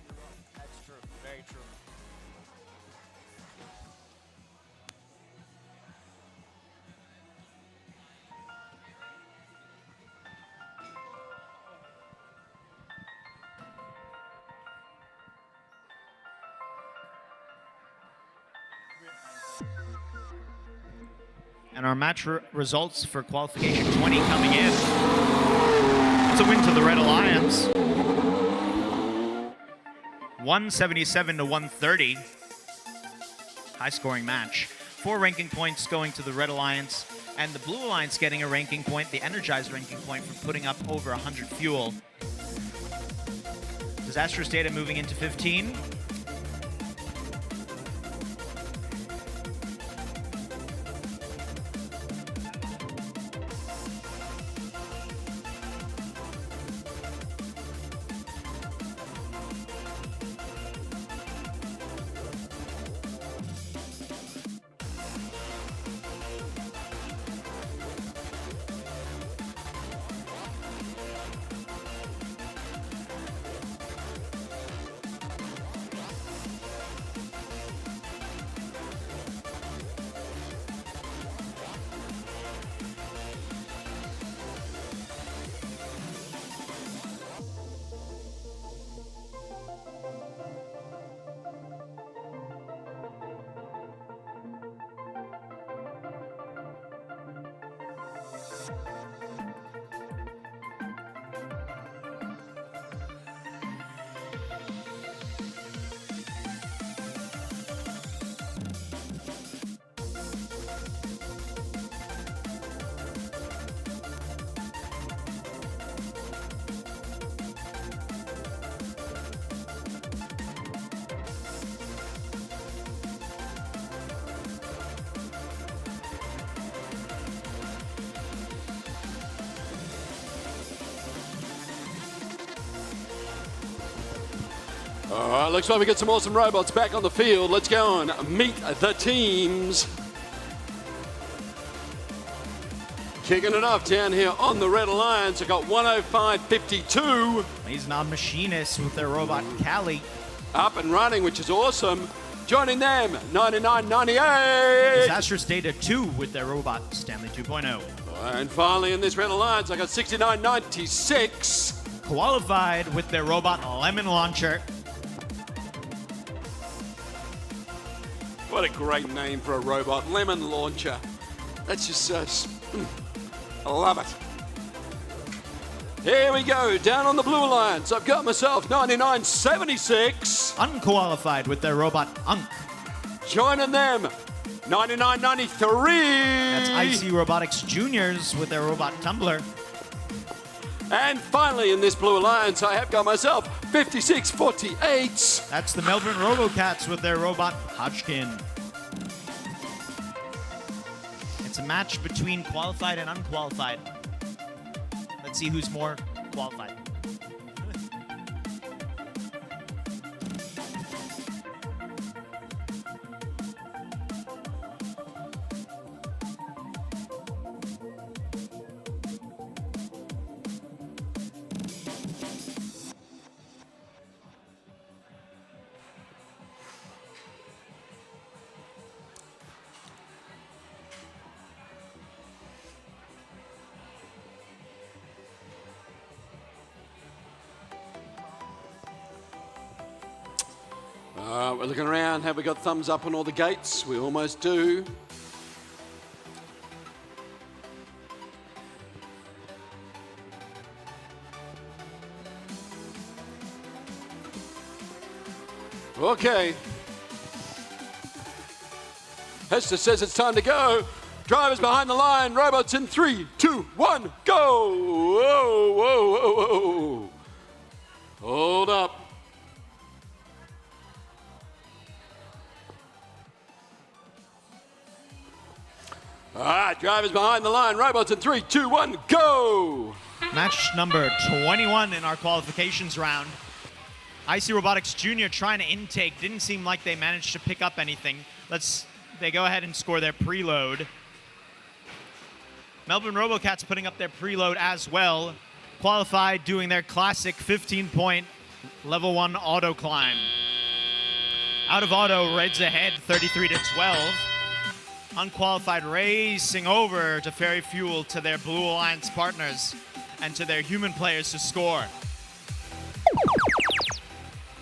that's true. Very true. And our match results for qualification 20 coming in. It's a win to the Red Alliance. 177 to 130. High scoring match. 4 ranking points going to the Red Alliance, and the Blue Alliance getting a ranking point, the Energized ranking point, for putting up over 100 fuel. Disastrous Data moving into 15. All right, looks like we get some awesome robots back on the field. Let's go and meet the teams. Kicking it off down here on the Red Alliance. I got 105.52. These non-machinists with their robot Callie. Up and running, which is awesome. Joining them, 99.98. Disastrous Data 2 with their robot Stanley 2.0. And finally in this Red Alliance, I got 69.96. Qualified with their robot Lemon Launcher. What a great name for a robot, Lemon Launcher. That's just I love it. Here we go, down on the Blue Alliance. I've got myself 99.76. Unqualified with their robot Unk. Joining them, 99.93. That's IC Robotics Juniors with their robot Tumbler. And finally in this Blue Alliance, I have got myself 56.48. That's the Melbourne Robocats with their robot Hodgkin. It's a match between qualified and unqualified. Let's see who's more qualified. We're looking around. Have we got thumbs up on all the gates? We almost do. Okay. Hester says it's time to go. Drivers behind the line. Robots in 3, 2, 1, go. Whoa, whoa, whoa, whoa. Hold up. All right, drivers behind the line. Robots in 3, 2, 1, go. Match number 21 in our qualifications round. IC Robotics Jr. trying to intake. Didn't seem like they managed to pick up anything. They go ahead and score their preload. Melbourne Robocats putting up their preload as well. Qualified doing their classic 15-point level 1 auto climb. Out of auto, Reds ahead 33-12. Unqualified racing over to ferry fuel to their Blue Alliance partners and to their human players to score.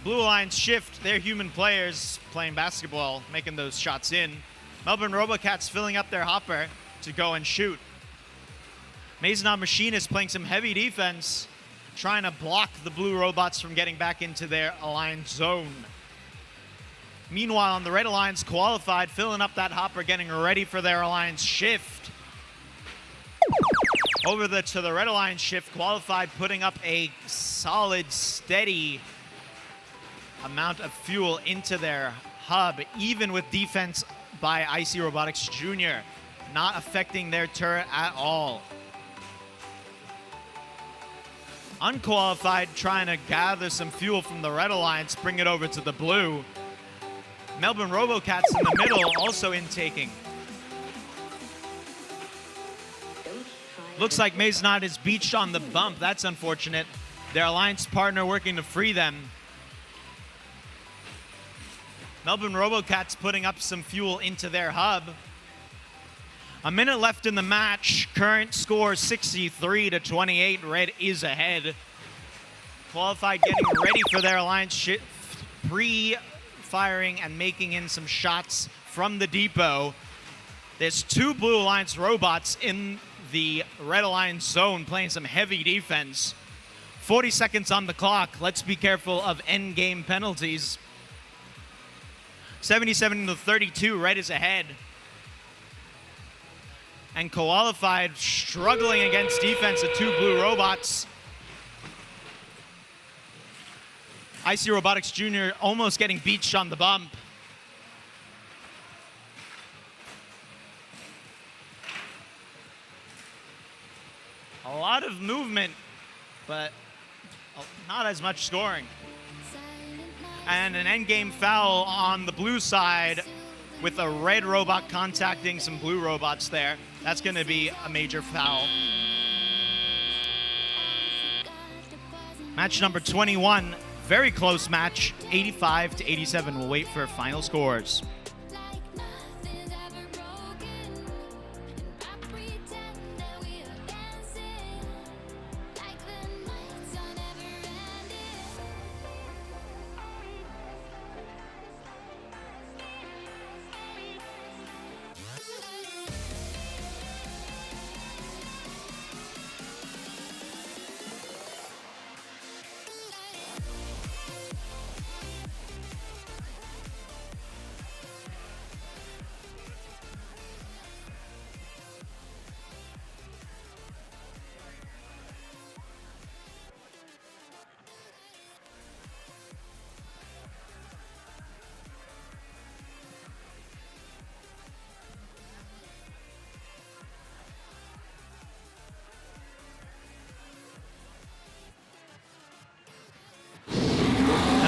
Blue Alliance shift their human players playing basketball, making those shots in. Melbourne Robocats filling up their hopper to go and shoot. Maisonov Machinists playing some heavy defense, trying to block the Blue Robots from getting back into their Alliance zone. Meanwhile, on the Red Alliance, qualified, filling up that hopper, getting ready for their Alliance shift. Over to the Red Alliance shift, qualified, putting up a solid, steady amount of fuel into their hub, even with defense by IC Robotics Jr., not affecting their turret at all. Unqualified trying to gather some fuel from the Red Alliance, bring it over to the Blue. Melbourne Robocats in the middle, also intaking. Looks like Maisonot is beached on the bump. That's unfortunate. Their Alliance partner working to free them. Melbourne Robocats putting up some fuel into their hub. A minute left in the match. Current score 63-28. Red is ahead. Qualified getting ready for their Alliance shift. Pre-firing and making in some shots from the depot. There's 2 Blue Alliance robots in the Red Alliance zone playing some heavy defense. 40 seconds on the clock. Let's be careful of end game penalties. 77-32, Red is ahead. And qualified, struggling against defense of 2 Blue Robots. IC Robotics Jr. almost getting beached on the bump. A lot of movement, but not as much scoring. And an endgame foul on the blue side with a red robot contacting some blue robots there. That's going to be a major foul. Match number 21, very close match, 85-87. We'll wait for final scores.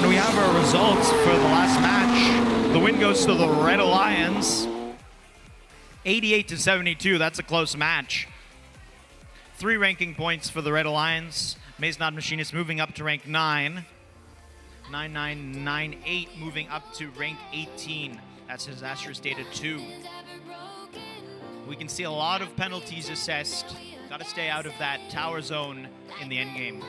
We have our results for the last match. The win goes to the Red Alliance. 88-72, that's a close match. 3 ranking points for the Red Alliance. Maisonot Machinists moving up to rank 9. 9998 moving up to rank 18. That's disastrous data 2. We can see a lot of penalties assessed. Got to stay out of that tower zone in the endgame.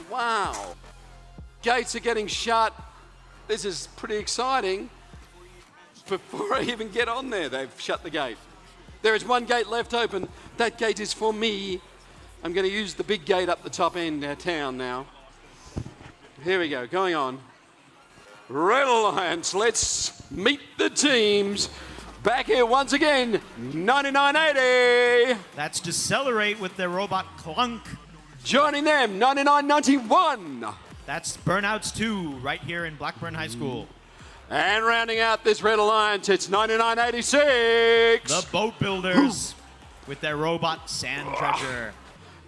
Wow. Gates are getting shut. This is pretty exciting. Before I even get on there, they've shut the gate. There is one gate left open. That gate is for me. I'm going to use the big gate up the top end of town now. Here we go, going on. Red Alliance, let's meet the teams. Back here once again, 9980. That's Decelerate with their robot Clunk. Joining them, 9991. That's Burnouts 2 right here in Blackburn High School. And rounding out this Red Alliance, it's 9986. The Boat Builders with their robot Sand Treasure.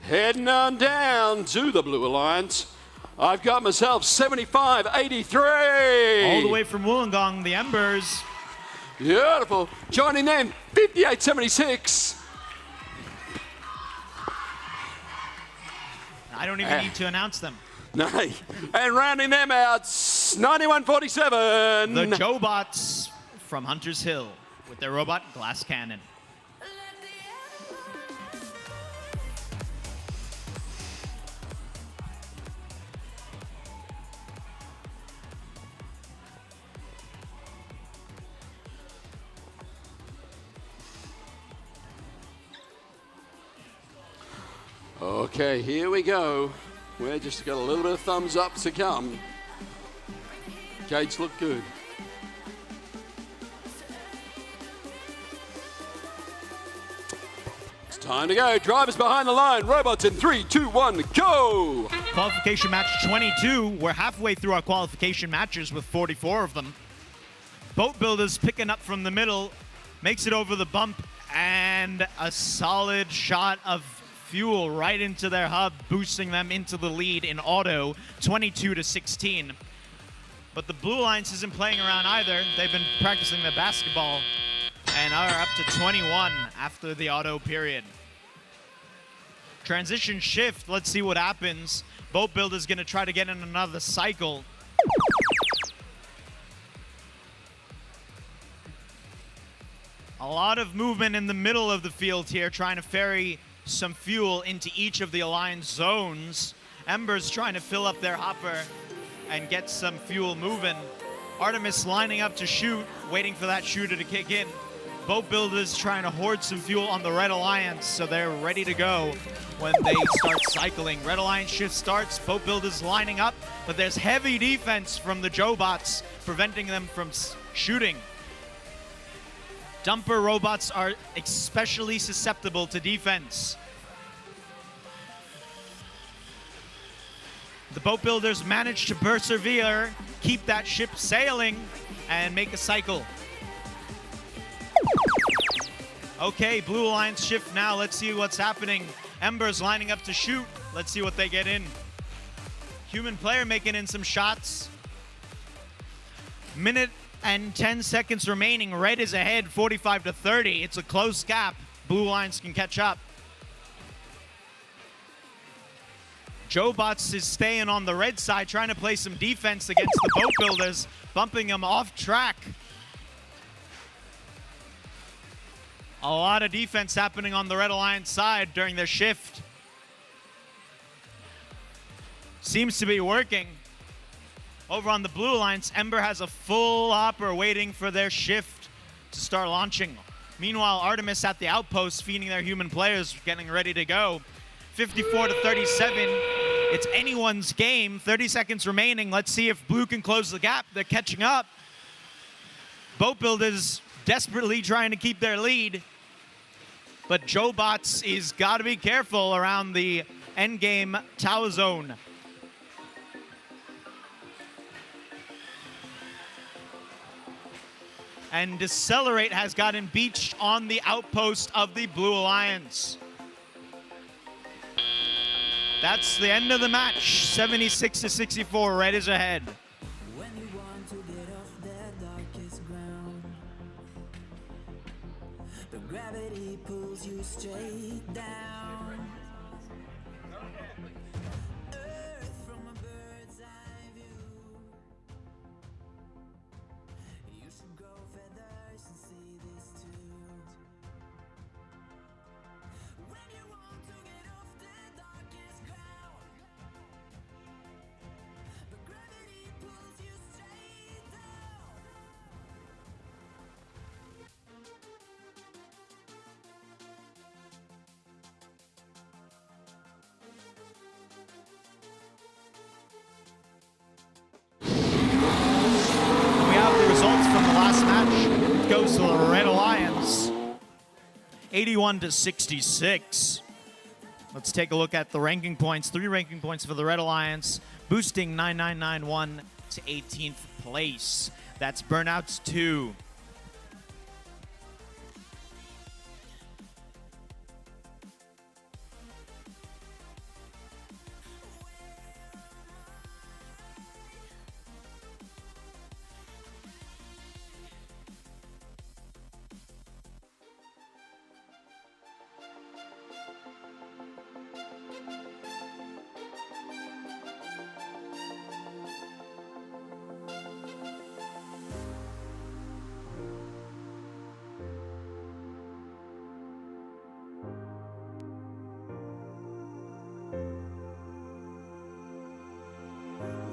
Heading on down to the Blue Alliance. I've got myself 7583. All the way from Wollongong, the Embers. Beautiful. Joining them, 5876. I don't even need to announce them. No. And rounding them out, 9147. The Jobots from Hunters Hill with their robot Glass Cannon. Okay, here we go. We're just got a little bit of thumbs up to come. Gates look good. It's time to go. Drivers behind the line. Robots in 3, 2, 1, go! Qualification match 22. We're halfway through our qualification matches with 44 of them. Boat Builders picking up from the middle, makes it over the bump, and a solid shot of fuel right into their hub, boosting them into the lead in auto, 22-16. But the Blue Alliance isn't playing around either. They've been practicing their basketball and are up to 21 after the auto period. Transition shift, let's see what happens. Boat Builder's gonna try to get in another cycle. A lot of movement in the middle of the field here, trying to ferry some fuel into each of the Alliance zones. Ember's trying to fill up their hopper and get some fuel moving. Artemis lining up to shoot, waiting for that shooter to kick in. Boat Builders trying to hoard some fuel on the Red Alliance, so they're ready to go when they start cycling. Red Alliance shift starts, Boat Builders lining up, but there's heavy defense from the Jobots, preventing them from shooting. Dumper robots are especially susceptible to defense. The Boat Builders manage to persevere, keep that ship sailing, and make a cycle. Okay, Blue Alliance shift now. Let's see what's happening. Ember's lining up to shoot. Let's see what they get in. Human player making in some shots. Minute and 10 seconds remaining. Red is ahead, 45-30. It's a close gap. Blue Alliance can catch up. Jobots is staying on the red side, trying to play some defense against the Boat Builders, bumping them off track. A lot of defense happening on the Red Alliance side during their shift. Seems to be working. Over on the Blue Alliance, Ember has a full hopper waiting for their shift to start launching. Meanwhile, Artemis at the outpost feeding their human players, getting ready to go. 54-37. It's anyone's game. 30 seconds remaining. Let's see if Blue can close the gap. They're catching up. Boat Builders desperately trying to keep their lead. But Jobots is got to be careful around the endgame tower zone. And Decelerate has gotten beached on the outpost of the Blue Alliance. That's the end of the match. 76-64. Red is ahead. When you want to get off that darkest ground, the gravity pulls you straight down. Earth from a bird's eye view. You should grow feathers and see this too. When you want to get off the darkest ground, point goes to the Red Alliance. 81 to 66. Let's take a look at the ranking points. 3 ranking points for the Red Alliance, boosting 9991 to 18th place. That's Burnouts 2.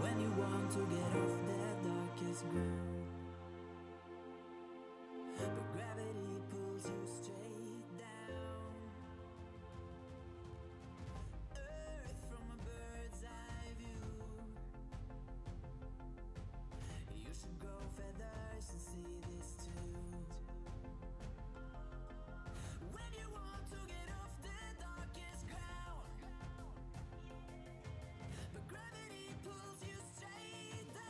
When you want to get off that darkest ground, but gravity pulls you straight down. Earth from a bird's eye view. You should grow feathers and see this too. When you want to get off the darkest ground, but gravity pulls you straight down.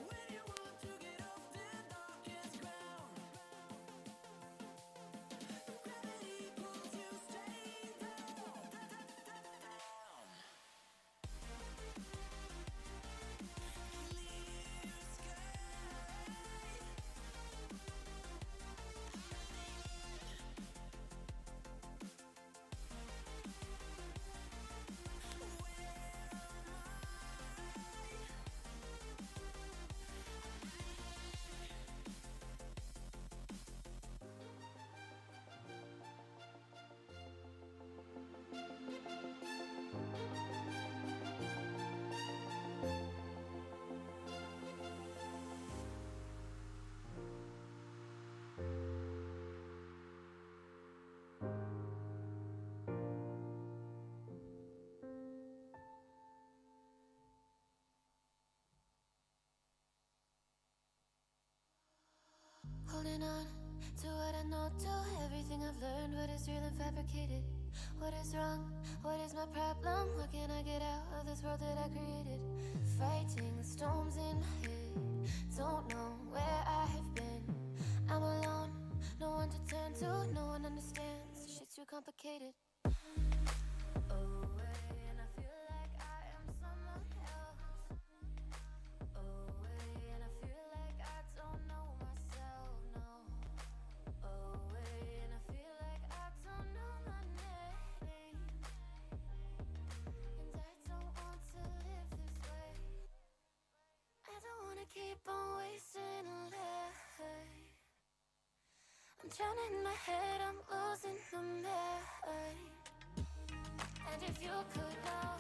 When you want to get off the darkest ground, but gravity pulls you straight down. Holding on to what I know, to everything I've learned. What is real and fabricated? What is wrong? What is my problem? What can I get out of this world that I created? Fighting the storms in my head. Don't know where I have been. I'm alone, no one to turn to, no one understands. Shit's too complicated. Away, and I feel like I am someone else. Away, and I feel like I don't know myself, no. Away, and I feel like I don't know my name. And I don't want to live this way. I don't want to keep on wasting life. I'm drowning in my head, I'm losing the mind. And if you could know,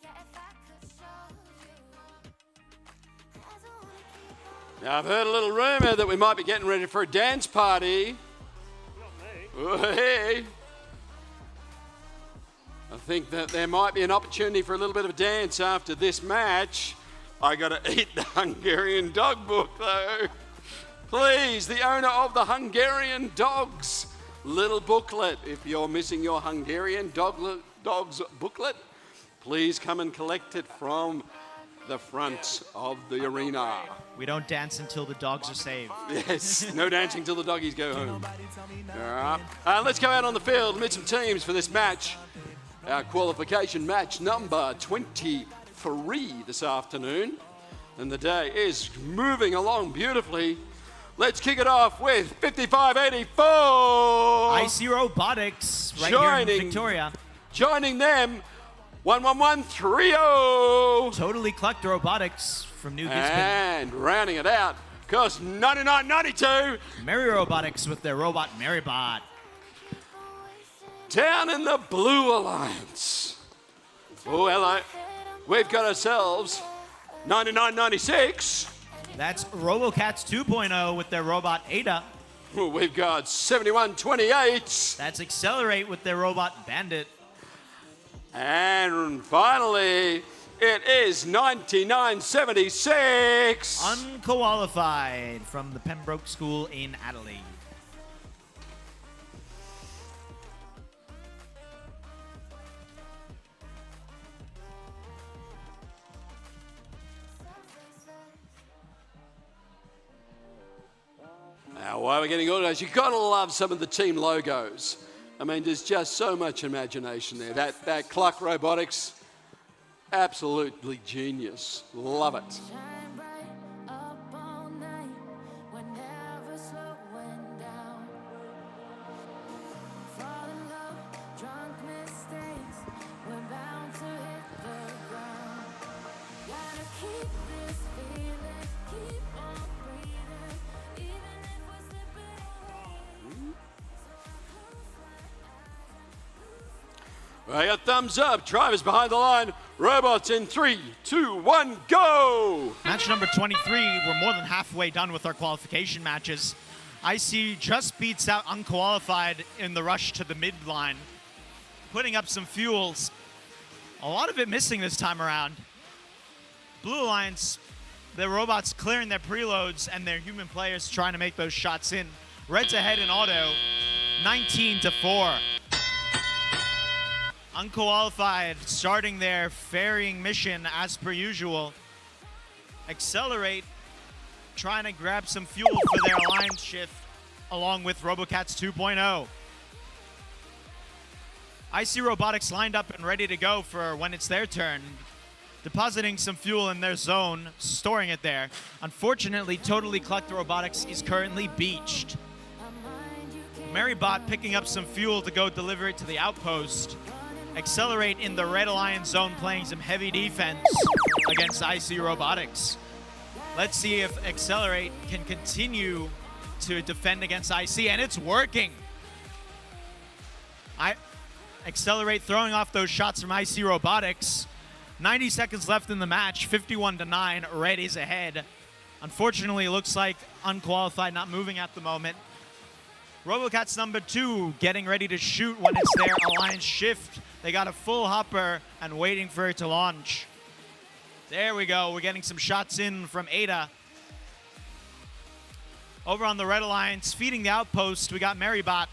yeah, if I could show you, I don't want to keep on. Now, I've heard a little rumour that we might be getting ready for a dance party. Not me. Oh, hey. I think that there might be an opportunity for a little bit of a dance after this match. I got to eat the Hungarian dog book, though. Please, the owner of the Hungarian Dogs little booklet. If you're missing your Hungarian Dogs booklet, please come and collect it from the front of the arena. We don't dance until the dogs are saved. Yes, no dancing till the doggies go home. All right. Let's go out on the field and meet some teams for this match. Our qualification match number 23 this afternoon. And the day is moving along beautifully. Let's kick it off with 5584. IC Robotics, right here in Victoria. Joining them, 11130. Totally Clucked Robotics from New Gisborne. And rounding it out, of course, 9992. Merry Robotics with their robot Merrybot. Down in the Blue Alliance. Oh, hello. We've got ourselves 9996. That's RoboCats 2.0 with their robot Ada. We've got 71-28. That's Accelerate with their robot Bandit. And finally, it is 99-76. Unqualified from the Pembroke School in Adelaide. Now, while we're getting organised, you've got to love some of the team logos. I mean, there's just so much imagination there. That Cluck Robotics, absolutely genius. Love it. Shine bright up all night. We're never slowing down. Fall in love, drunk mistakes. We're bound to hit the ground. Gotta keep this feeling, keep on breathing, even if we're slipping away. So I close my eyes. I got thumbs up. Drivers behind the line. Robots in 3, 2, 1, go! Match number 23, we're more than halfway done with our qualification matches. IC just beats out Unqualified in the rush to the midline, putting up some fuels. A lot of it missing this time around. Blue Alliance, their robots clearing their preloads and their human players trying to make those shots in. Red's ahead in auto, 19-4. Unqualified starting their ferrying mission as per usual. Accelerate trying to grab some fuel for their alliance shift along with RoboCats 2.0. IC Robotics lined up and ready to go for when it's their turn. Depositing some fuel in their zone, storing it there. Unfortunately, Totally Clucked Robotics is currently beached. Marybot picking up some fuel to go deliver it to the outpost. Accelerate in the Red Alliance zone playing some heavy defense against IC Robotics. Let's see if Accelerate can continue to defend against IC, and it's working. Accelerate throwing off those shots from IC Robotics. 90 seconds left in the match, 51-9, Red is ahead. Unfortunately, it looks like Unqualified not moving at the moment. RoboCats number 2 getting ready to shoot when it's their alliance shift. They got a full hopper and waiting for it to launch. There we go. We're getting some shots in from Ada. Over on the Red Alliance, feeding the outpost, we got Marybot.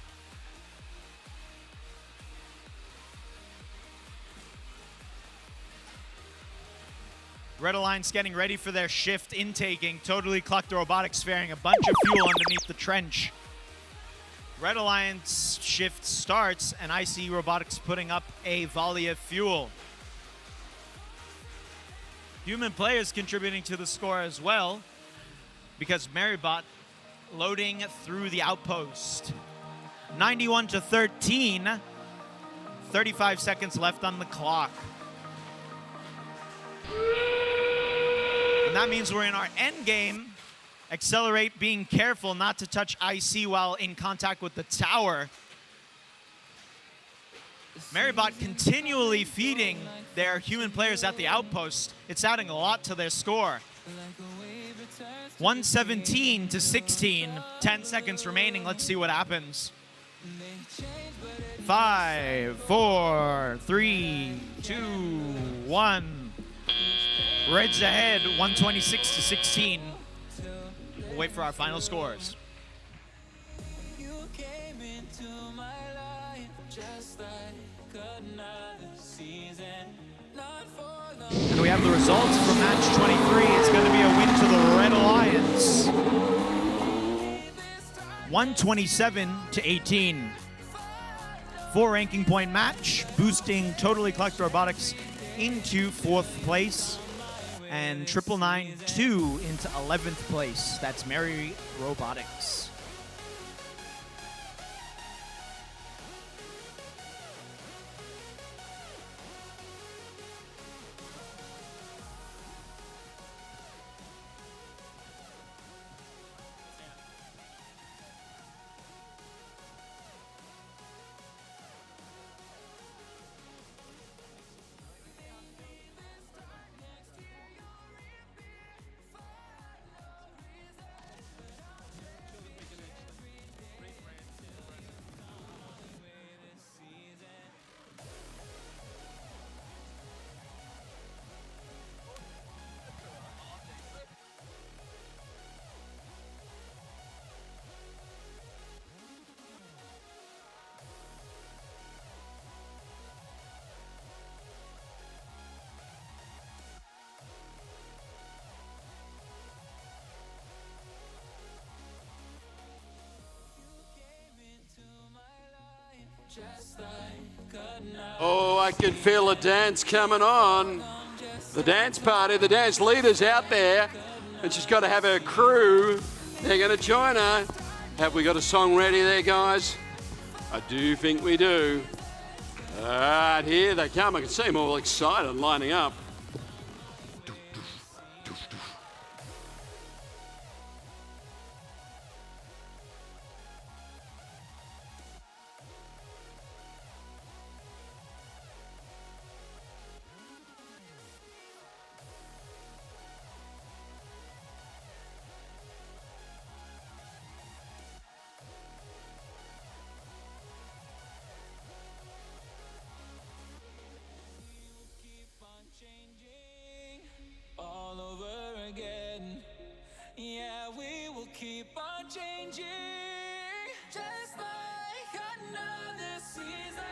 Red Alliance getting ready for their shift, intaking. Totally Clucked Robotics faring a bunch of fuel underneath the trench. Red Alliance shift starts, and IC Robotics putting up a volley of fuel. Human players contributing to the score as well, because Marybot loading through the outpost. 91-13, 35 seconds left on the clock. And that means we're in our end game. Accelerate being careful not to touch IC while in contact with the tower. Marybot continually feeding their human players at the outpost. It's adding a lot to their score. 117-16, 10 seconds remaining. Let's see what happens. 5, 4, 3, 2, 1. Red's ahead, 126-16. We'll wait for our final scores. You came into my life just like another season. Not for long. And we have the results from match 23. It's going to be a win to the Red Alliance. 127-18. 4 ranking point match, boosting Totally Clucked Robotics into 4th place. And 992 into 11th place. That's Mary Robotics. Oh, I can feel a dance coming on. The dance party, the dance leader's out there, and she's got to have her crew. They're going to join her. Have we got a song ready there, guys? I do think we do. All right, here they come. I can see them all excited, lining up. All over again. Yeah, we will keep on changing, just like another season.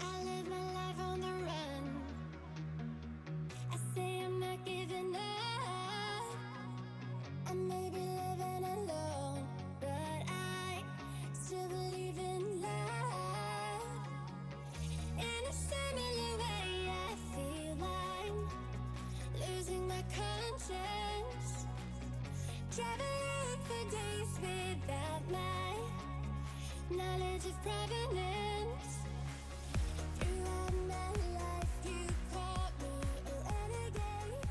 I live my life on the run. I say I'm not giving up. I may be living alone, but I still believe in love. In a similar way, I feel I'm losing my conscience. Traveling for days without my knowledge of provenance. Throughout my life, you called me a renegade.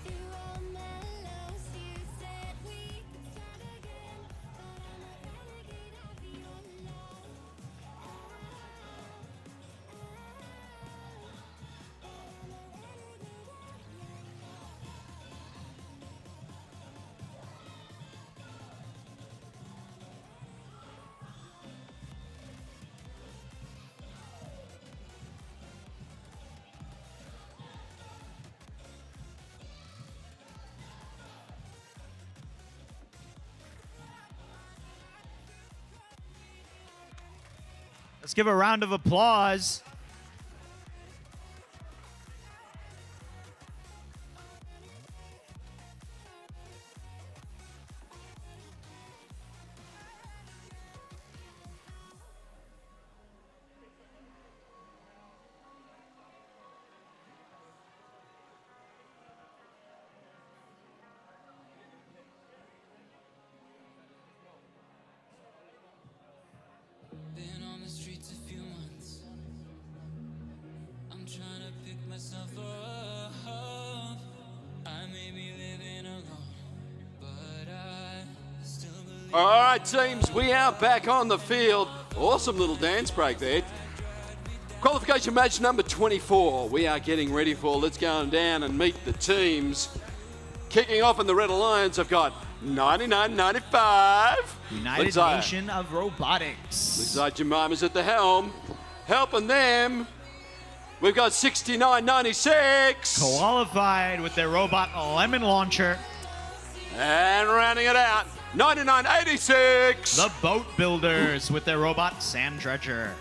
Through all my lows, you said we could start again. But I'm a renegade of your love. But I'm a renegade of your Let's give a round of applause. Been on the streets a few months. I'm trying to pick myself up. I may be living alone, but I still believe. All right, teams, we are back on the field. Awesome little dance break there. Qualification match number 24. We are getting ready for. Let's go on down and meet the teams. Kicking off in the Red Alliance, I've got 99.95. United Nation of Robotics. Lizard Jemima's at the helm. Helping them. We've got 69.96. Qualified with their robot lemon launcher. And rounding it out, 99.86. The Boat Builders with their robot sand dredger.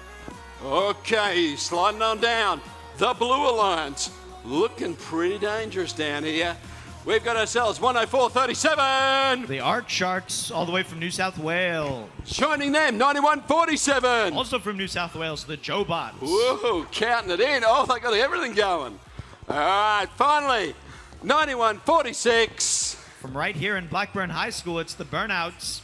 Okay, sliding on down. The Blue Alliance looking pretty dangerous down here. We've got ourselves 104.37. The Art Sharks, all the way from New South Wales. Joining them, 91.47. Also from New South Wales, the Jobots. Whoa, counting it in. Oh, they got everything going. All right, finally, 91.46. From right here in Blackburn High School, it's the Burnouts.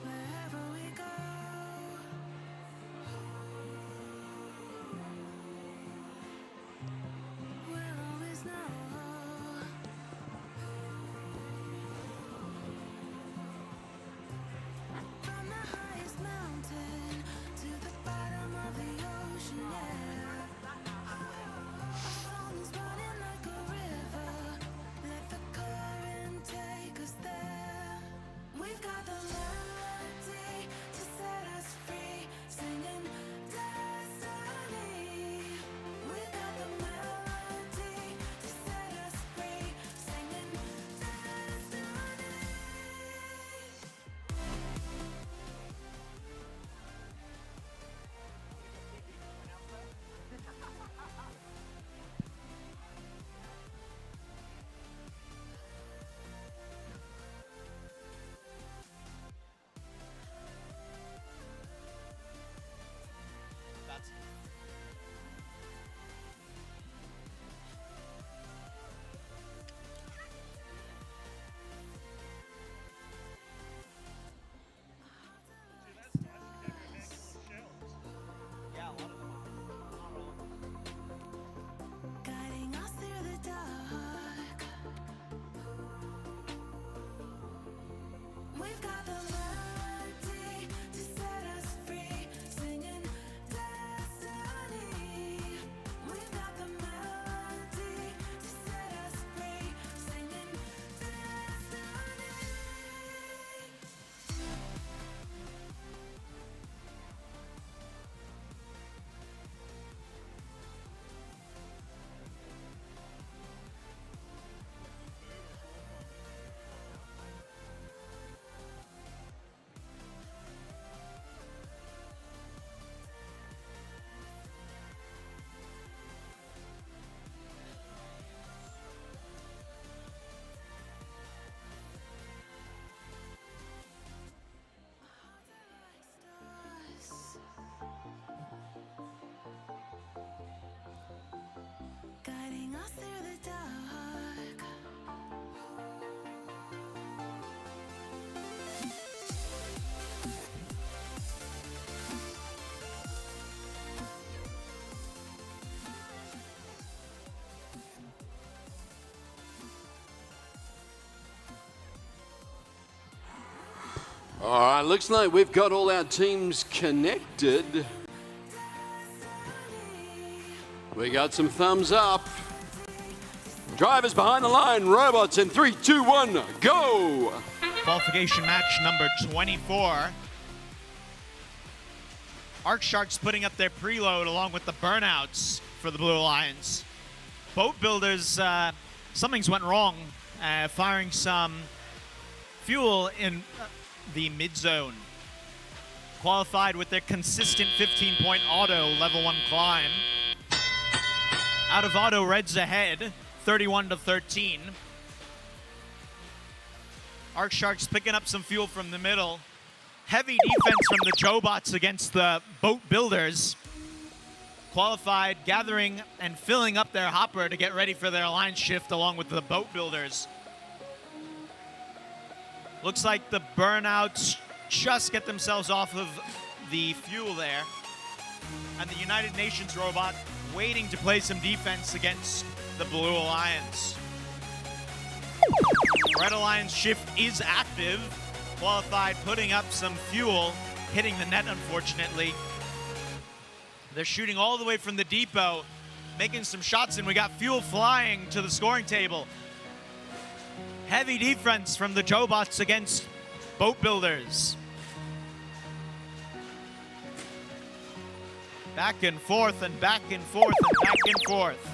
Wherever we go, we'll always know. From the highest mountain to the bottom of the ocean, yeah. Our song is running like a river. Let the current take us there. We've got the melody to set us free, singing destiny. We've got the melody to set us free, singing destiny. Guiding us through the dark. We've got the melody to set us free, singing destiny. We've got the melody to set us free, singing destiny. Guiding us through the dark. All right, looks like we've got all our teams connected. We got some thumbs up. Drivers behind the line, robots in 3, 2, 1, go! Qualification match number 24. Arc Sharks putting up their preload along with the Burnouts for the Blue Alliance. Boat builders, something's went wrong, firing some fuel in the mid-zone. Qualified with their consistent 15-point auto level 1 climb. Out of auto, Reds ahead, 31-13. Arc Sharks picking up some fuel from the middle. Heavy defense from the Jobots against the boat builders. Qualified, gathering and filling up their hopper to get ready for their line shift along with the boat builders. Looks like the Burnouts just get themselves off of the fuel there. And the United Nations robot waiting to play some defense against the Blue Alliance. Red Alliance shift is active. Qualified putting up some fuel, hitting the net unfortunately. They're shooting all the way from the depot, making some shots, and we got fuel flying to the scoring table. Heavy defense from the Jobots against Boat Builders. Back and forth and back and forth and back and forth.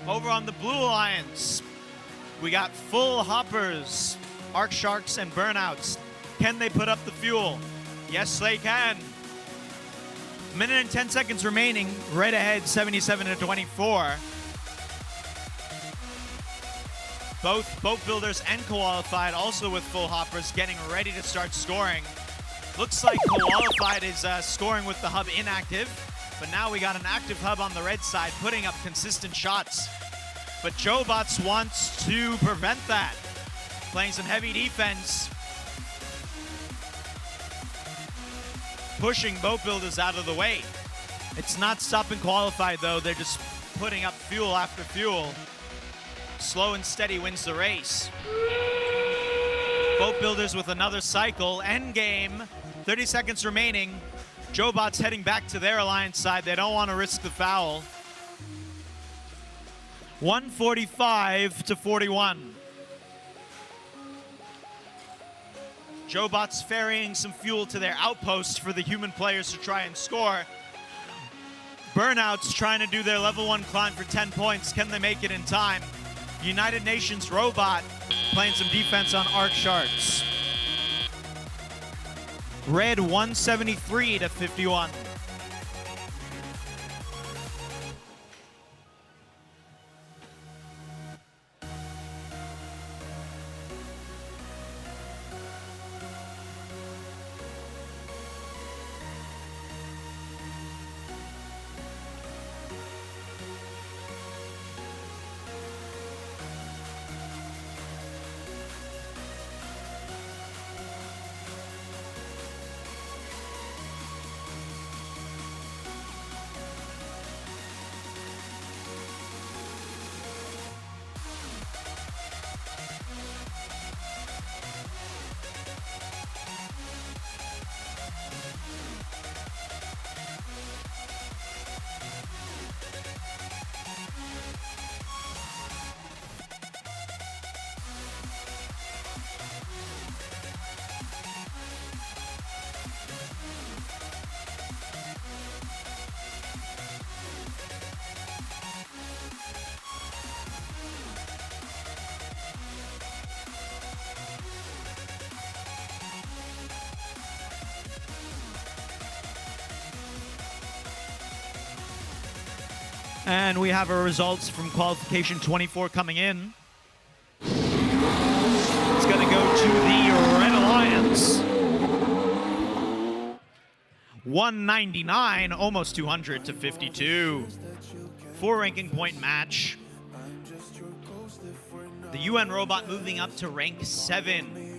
Over on the Blue Alliance, we got full hoppers, Arc Sharks and Burnouts. Can they put up the fuel? Yes, they can. Minute and 10 seconds remaining, right ahead, 77-24. Both Boat Builders and Qualified also with full hoppers getting ready to start scoring. Looks like Qualified is scoring with the hub inactive, but now we got an active hub on the red side putting up consistent shots. But Jobots wants to prevent that, playing some heavy defense, pushing Boat Builders out of the way. It's not stopping Qualified though, they're just putting up fuel after fuel. Slow and steady wins the race. Boat Builders with another cycle, end game, 30 seconds remaining. Jobots heading back to their alliance side, they don't want to risk the foul. 145-41. Jobots ferrying some fuel to their outposts for the human players to try and score. Burnouts trying to do their level 1 climb for 10 points. Can they make it in time? United Nations Robot playing some defense on Arc Sharks. Red 173-51. And we have our results from qualification 24 coming in. It's going to go to the Red Alliance. 199, almost 200 to 52. 4 ranking point match. The UN robot moving up to rank 7.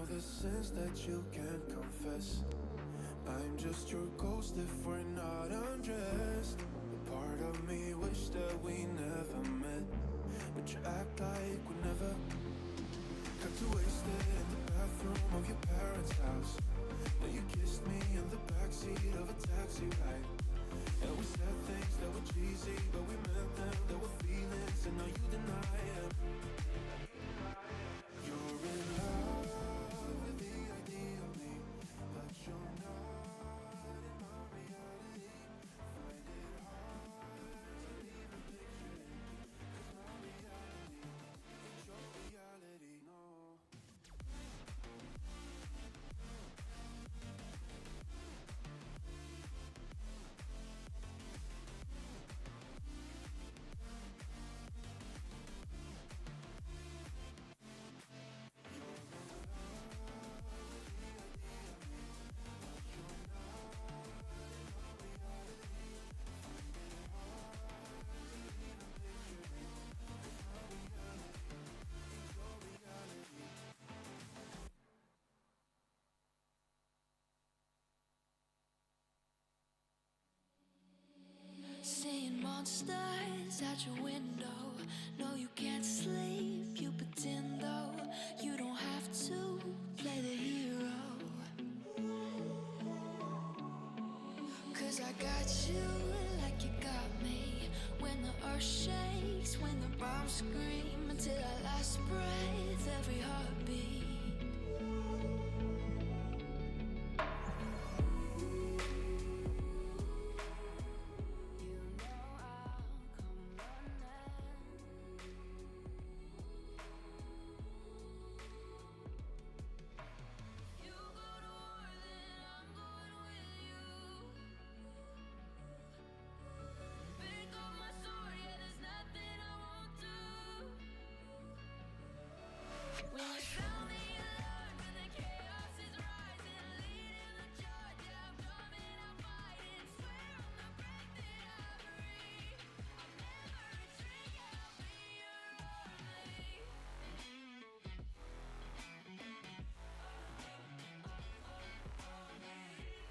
The sins that you can't confess. I'm just your ghost if we're not undressed. A part of me wish that we never met, but you act like we never. times. Now you kissed me in the backseat of a taxi ride. And we said things that were cheesy, but we meant them. There were feelings, and now you deny it. You're in love with the idea of me, but you're not in my reality. Find it hard to even picture it, 'cause my reality ain't your reality, no. Seeing monsters out your window. No, you can't sleep. You pretend though you don't have to play the hero. 'Cause I got you like you got me. When the earth shakes, when the bombs scream, until our last breath, every heartbeat.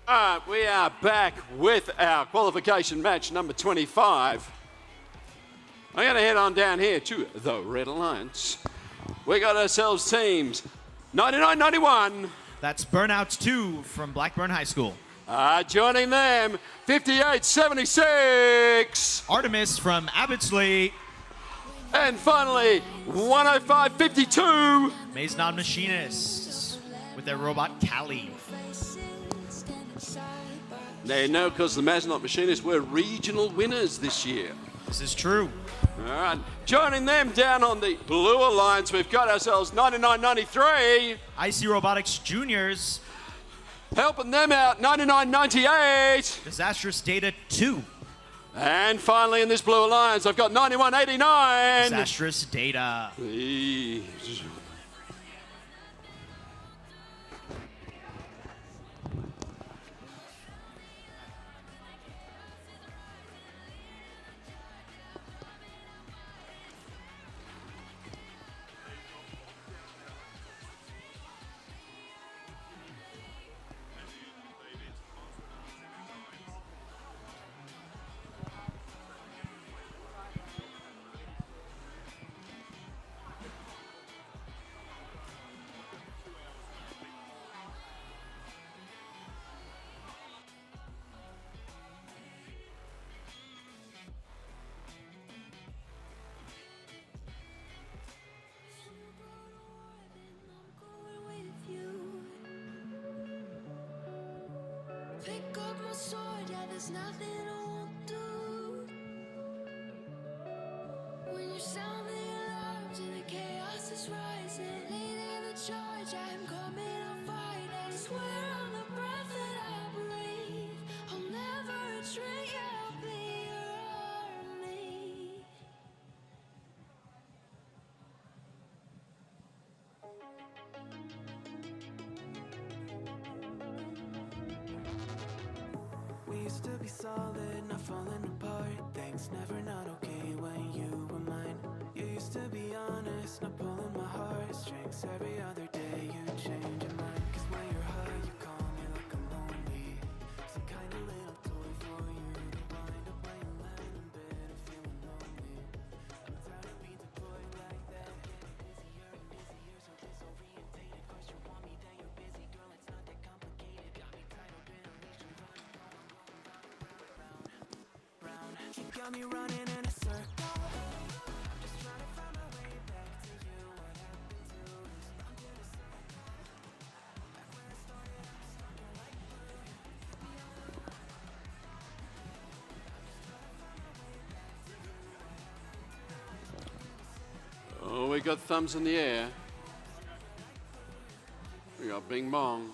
All right, we are back with our qualification match number 25. I'm going to head on down here to the Red Alliance. We got ourselves teams 99-91. That's Burnouts 2 from Blackburn High School. Joining them 58-76. Artemis from Abbottsley. And finally 105-52. Maisnon Machinists with their robot Callie. They know because the Maisnon Machinists were regional winners this year. This is true. All right, joining them down on the Blue Alliance, we've got ourselves 99-93. IC Robotics Juniors. Helping them out 99-98. Disastrous Data 2. And finally in this Blue Alliance, I've got 91-89. Disastrous Data. Pick up my sword, yeah, there's nothing I won't do. When you sound the alarms and the chaos is rising, leading the charge, I'm coming, I'll fight. I swear on the breath that I breathe, I'll never retreat, yeah, I'll be your army. We used to be solid, not falling apart. Things never not okay when you were mine. You used to be honest, not pulling my heartstrings. Every other day you change your mind. 'Cause when you're high, you call me like I'm lonely. Some kind of little toy for you to wind up when you land in bed and feeling lonely. I'm tired of being deployed like that. Getting busier and busier, so disorientated. First you want me, then you're busy, girl. It's not that complicated. got me running in a circle. I'm just trying to find my way back to you. What happened to this round in a circle? Back where I started, I'm stalking like blue. Hit me up. I'm just trying to find my way back to you. What happened to this? Oh, we got thumbs in the air. We got Bing Bong.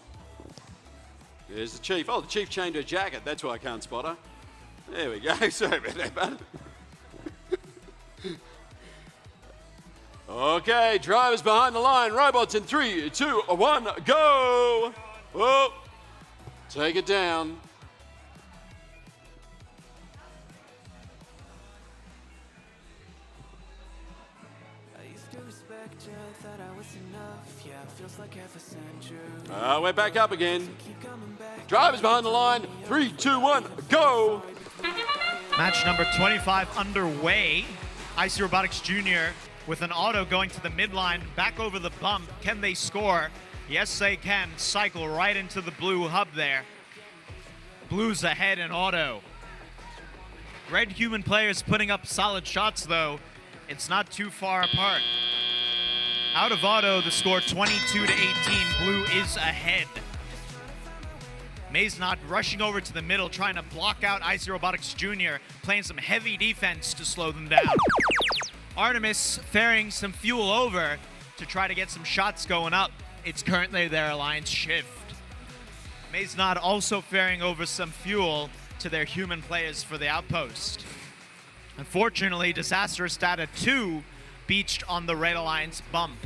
There's the chief. Oh, the chief changed her jacket. That's why I can't spot her. There we go. Sorry about that, bud. Okay, drivers behind the line. Robots in 3, 2, 1, go! Whoa! Take it down. I used to respect you, thought I was enough. Yeah, feels like half a century. We're back up again. Keep coming back. Drivers behind the line. 3, 2, 1, go! Match number 25 underway. IC Robotics Jr. with an auto going to the midline, back over the bump. Can they score? Yes, they can. Cycle right into the blue hub there. Blues ahead in auto. Red human players putting up solid shots, though. It's not too far apart. Out of auto, the score 22 to 18. Blue is ahead. Mazenot rushing over to the middle, trying to block out IC Robotics Jr., playing some heavy defense to slow them down. Artemis ferrying some fuel over to try to get some shots going up. It's currently their alliance shift. Mazenot also ferrying over some fuel to their human players for the outpost. Unfortunately, Disastrous Data 2 beached on the Red Alliance bump.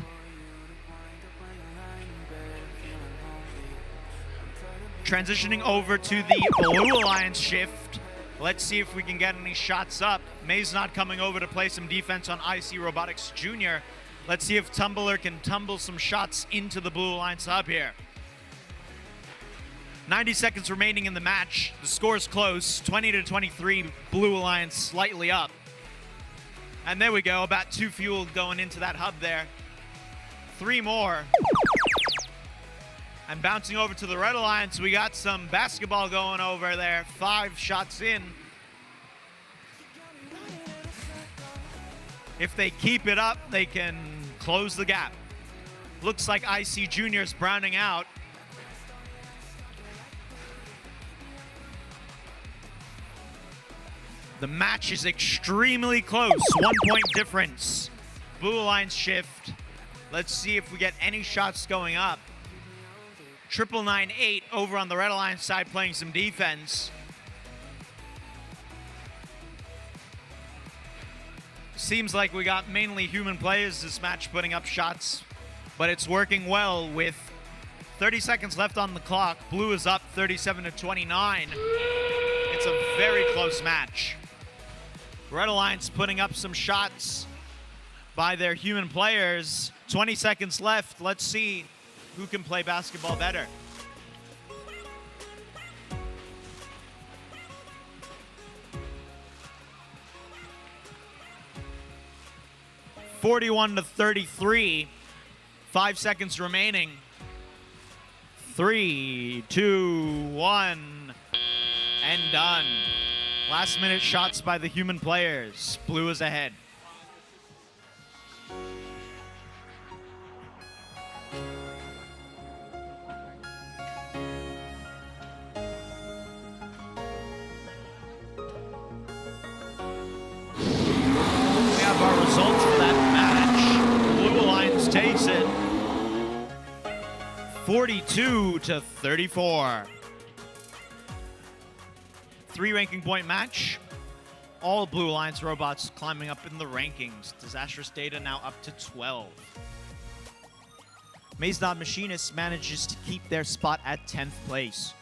Transitioning over to the Blue Alliance shift. Let's see if we can get any shots up. Mazenot coming over to play some defense on IC Robotics Jr. Let's see if Tumbler can tumble some shots into the Blue Alliance hub here. 90 seconds remaining in the match. The score's close, 20 to 23, Blue Alliance slightly up. And there we go, about 2 fuel going into that hub there. 3 more. And bouncing over to the Red Alliance, we got some basketball going over there. 5 shots in. If they keep it up, they can close the gap. Looks like IC Junior's browning out. The match is extremely close, 1 point difference. Blue Alliance shift. Let's see if we get any shots going up. 998 over on the Red Alliance side playing some defense. Seems like we got mainly human players this match putting up shots, but it's working well with 30 seconds left on the clock. Blue is up 37 to 29. It's a very close match. Red Alliance putting up some shots by their human players. 20 seconds left. Let's see who can play basketball better. (41 to 33). 5 seconds remaining. 3, 2, 1, and done. Last minute shots by the human players. Blue is ahead. We have our results for that match. Blue Alliance takes it 42 to 34. 3 ranking point match. All Blue Alliance robots climbing up in the rankings. Disastrous Data now up to 12. Mazenot Machinists manages to keep their spot at 10th place.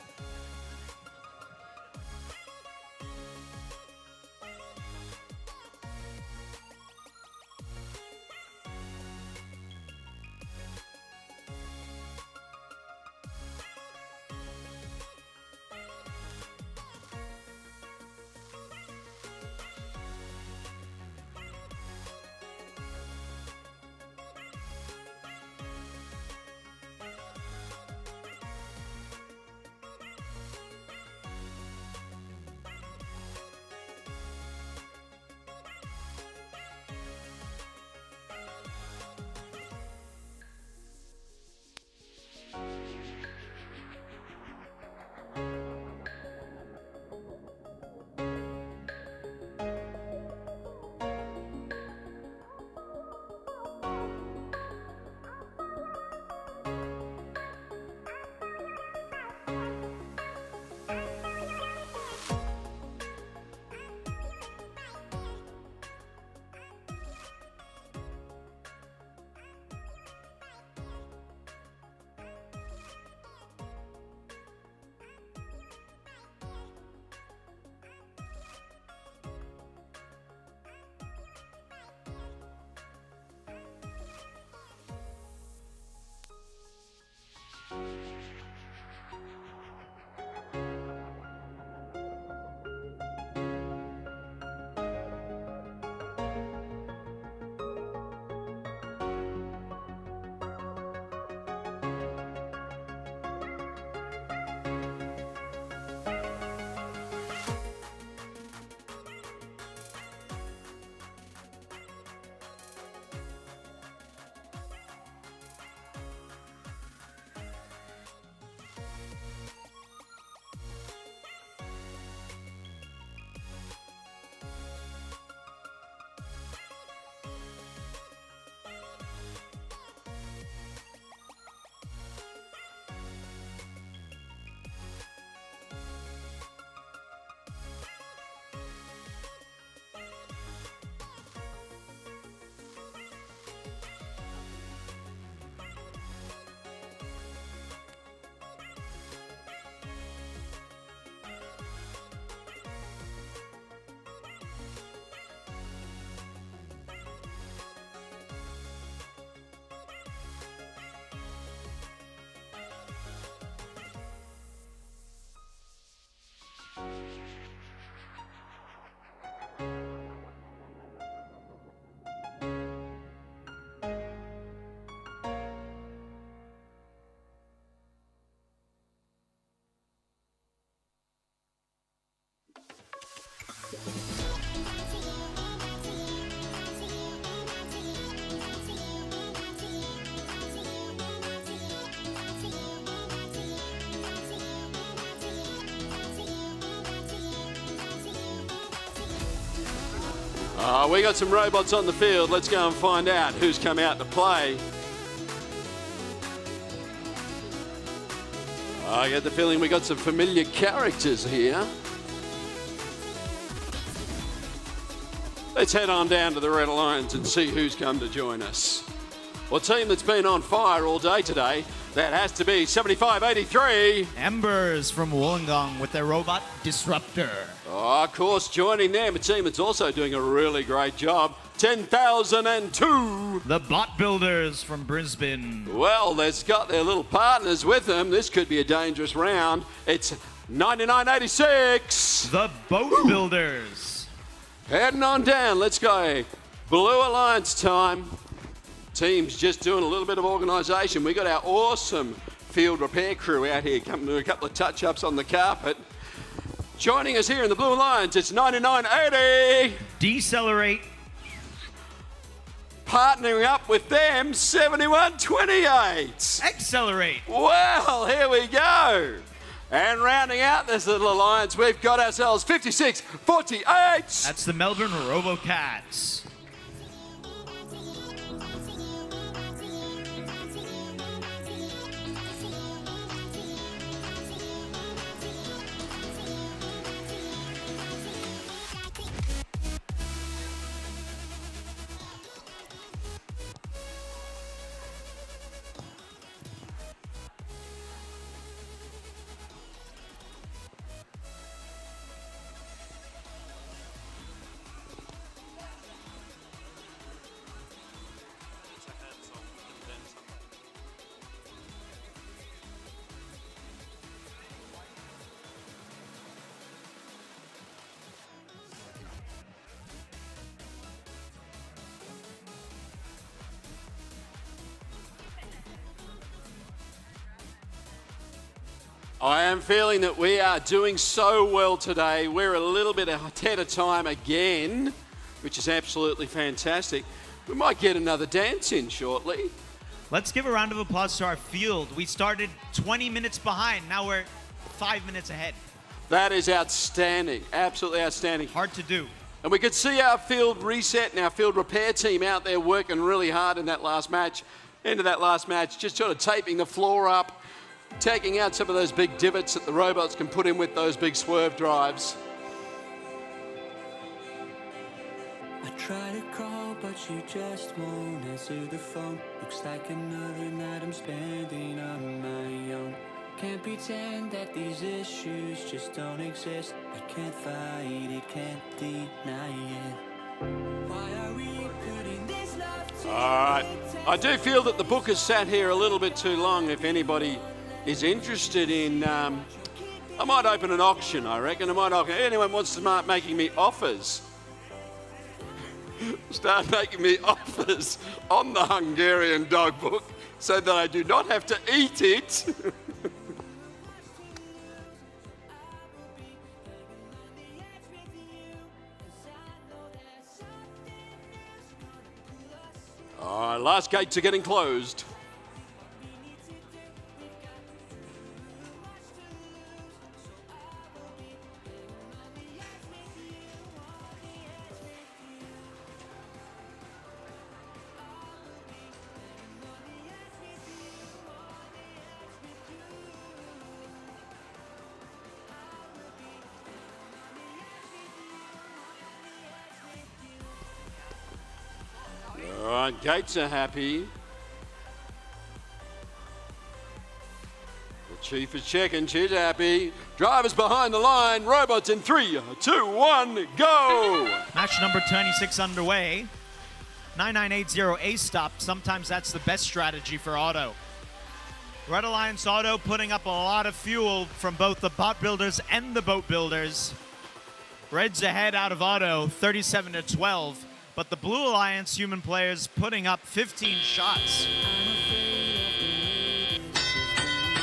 We got some robots on the field. Let's go and find out who's come out to play. I get the feeling we got some familiar characters here. Let's head on down to the Red Alliance and see who's come to join us. Well, team that's been on fire all day today, that has to be 7583. Embers from Wollongong with their robot Disruptor. Oh, of course, joining them, a team that's also doing a really great job, 10,002. The Bot Builders from Brisbane. Well, they've got their little partners with them. This could be a dangerous round. It's 9986. The Boat Builders. Heading on down, let's go. Blue Alliance time. Team's just doing a little bit of organisation. We got our awesome field repair crew out here coming to do a couple of touch-ups on the carpet. Joining us here in the Blue Alliance, it's 9980. Decelerate. Partnering up with them, 7128. Accelerate. Well, here we go. And rounding out this little alliance, we've got ourselves 5648. That's the Melbourne Robocats. I am feeling that we are doing so well today. We're a little bit ahead of time again, which is absolutely fantastic. We might get another dance in shortly. Let's give a round of applause to our field. We started 20 minutes behind. Now we're 5 minutes ahead. That is outstanding, absolutely outstanding. Hard to do. And we could see our field reset and our field repair team out there working really hard in that last match. Into that last match, just sort of taping the floor up, taking out some of those big divots that the robots can put in with those big swerve drives. I try to call, but you just won't answer the phone. Looks like another night I'm spending on my own. Can't pretend that these issues just don't exist. I can't fight it, can't deny it. Why are we putting this love to All right, I do feel that the book has sat here a little bit too long. If anybody is interested in, I might open an auction, I reckon. Anyone wants to start making me offers? Start making me offers on the Hungarian dog book so that I do not have to eat it. All right, last gates are getting closed. All right, gates are happy. The chief is checking, she's happy. Drivers behind the line, robots in 3, 2, 1, go! Match number 26 underway. 9980 A stop. Sometimes that's the best strategy for Auto. Red Alliance Auto putting up a lot of fuel from both the Bot Builders and the Boat Builders. Red's ahead out of Auto, 37-12. But the Blue Alliance human players putting up 15 shots.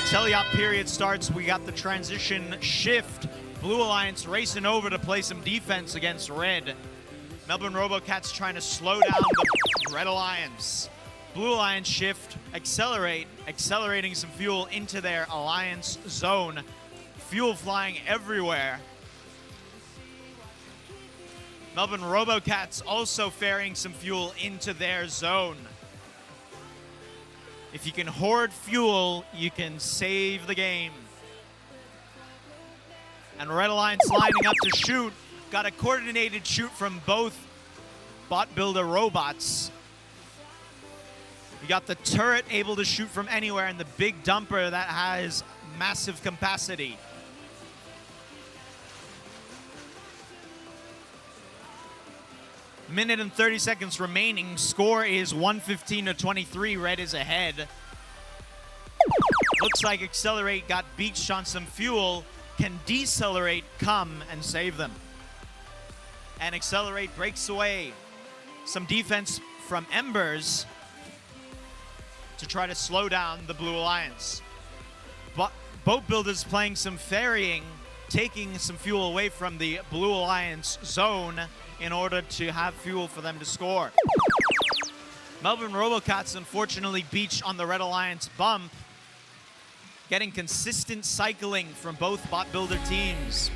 Teleop period starts. We got the transition shift. Blue Alliance racing over to play some defense against Red. Melbourne Robocats trying to slow down the Red Alliance. Blue Alliance shift, accelerating some fuel into their Alliance zone. Fuel flying everywhere. Melbourne Robocats also ferrying some fuel into their zone. If you can hoard fuel, you can save the game. And Red Alliance lining up to shoot. Got a coordinated shoot from both bot builder robots. You got the turret able to shoot from anywhere and the big dumper that has massive capacity. Minute and 30 seconds remaining. Score is 115-23. Red is ahead. Looks like Accelerate got beached on some fuel. Can Decelerate come and save them? And Accelerate breaks away. Some defense from Embers to try to slow down the Blue Alliance. Boat Builders playing some ferrying, taking some fuel away from the Blue Alliance zone in order to have fuel for them to score. Melbourne Robocats unfortunately beached on the Red Alliance bump, getting consistent cycling from both bot builder teams.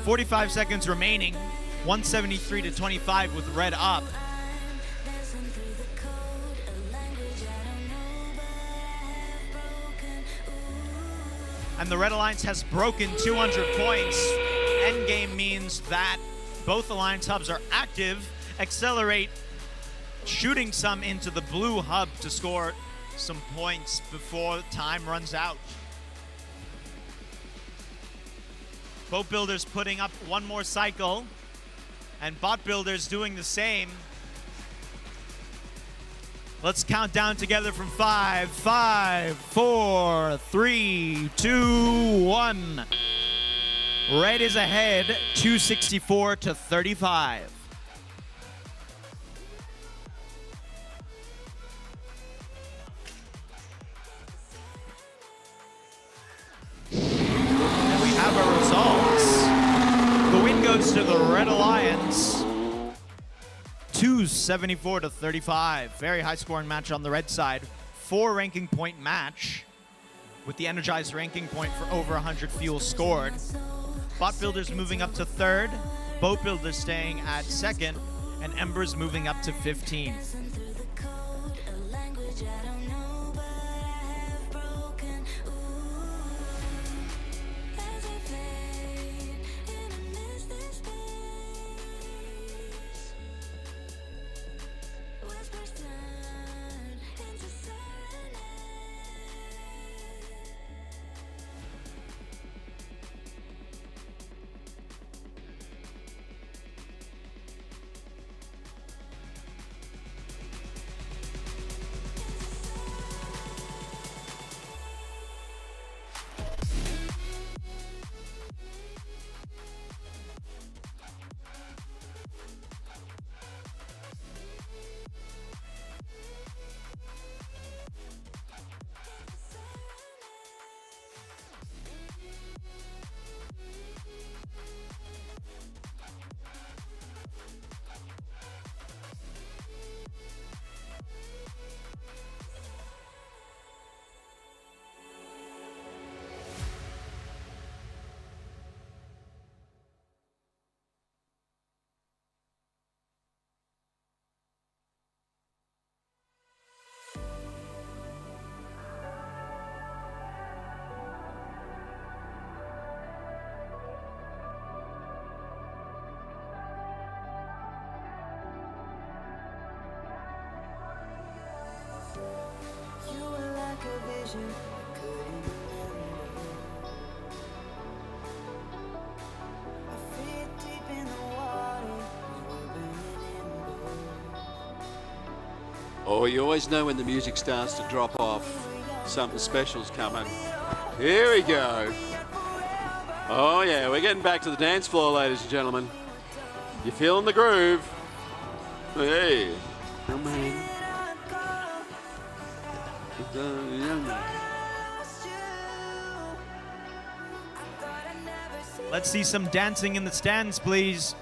45 seconds remaining, 173-25 with Red up. And the Red Alliance has broken 200 points. Endgame means that both Alliance hubs are active. Accelerate shooting some into the blue hub to score some points before time runs out. Boat Builders putting up one more cycle, and Bot Builders doing the same. Let's count down together from 5, 4, 3, 2, 1. Red is ahead, 264-35. And we have our results. The win goes to the Red Alliance. 274-35. Very high scoring match on the red side. 4 ranking point match with the energized ranking point for over 100 fuel scored. Bot Builders moving up to 3rd, Boat Builders staying at 2nd, and Embers moving up to 15th. Oh, you always know when the music starts to drop off, something special's coming. Here we go. Oh yeah, we're getting back to the dance floor, ladies and gentlemen. You feeling the groove? Hey. Come on. Let's see some dancing in the stands, please.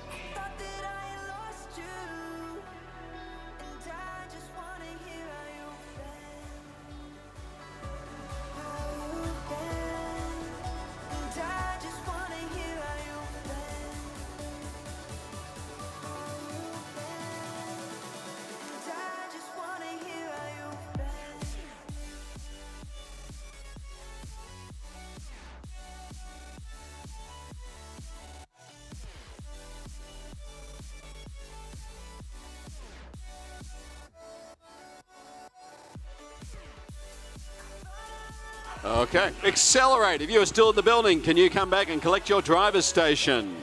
Okay. Accelerate. If you are still in the building, can you come back and collect your driver's station?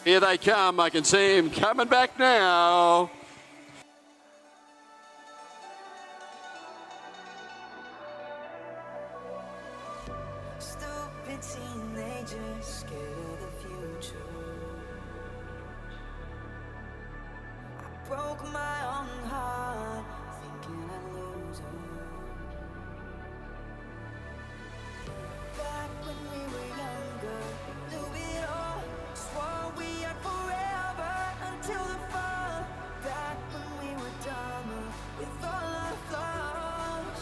Here they come. I can see him coming back now. Stupid teenagers scared of the future. I broke my own heart, thinking I'd lose her. Back when we were younger, knew it all, swore we had forever until the fall. Back when we were dumber, with all our flaws.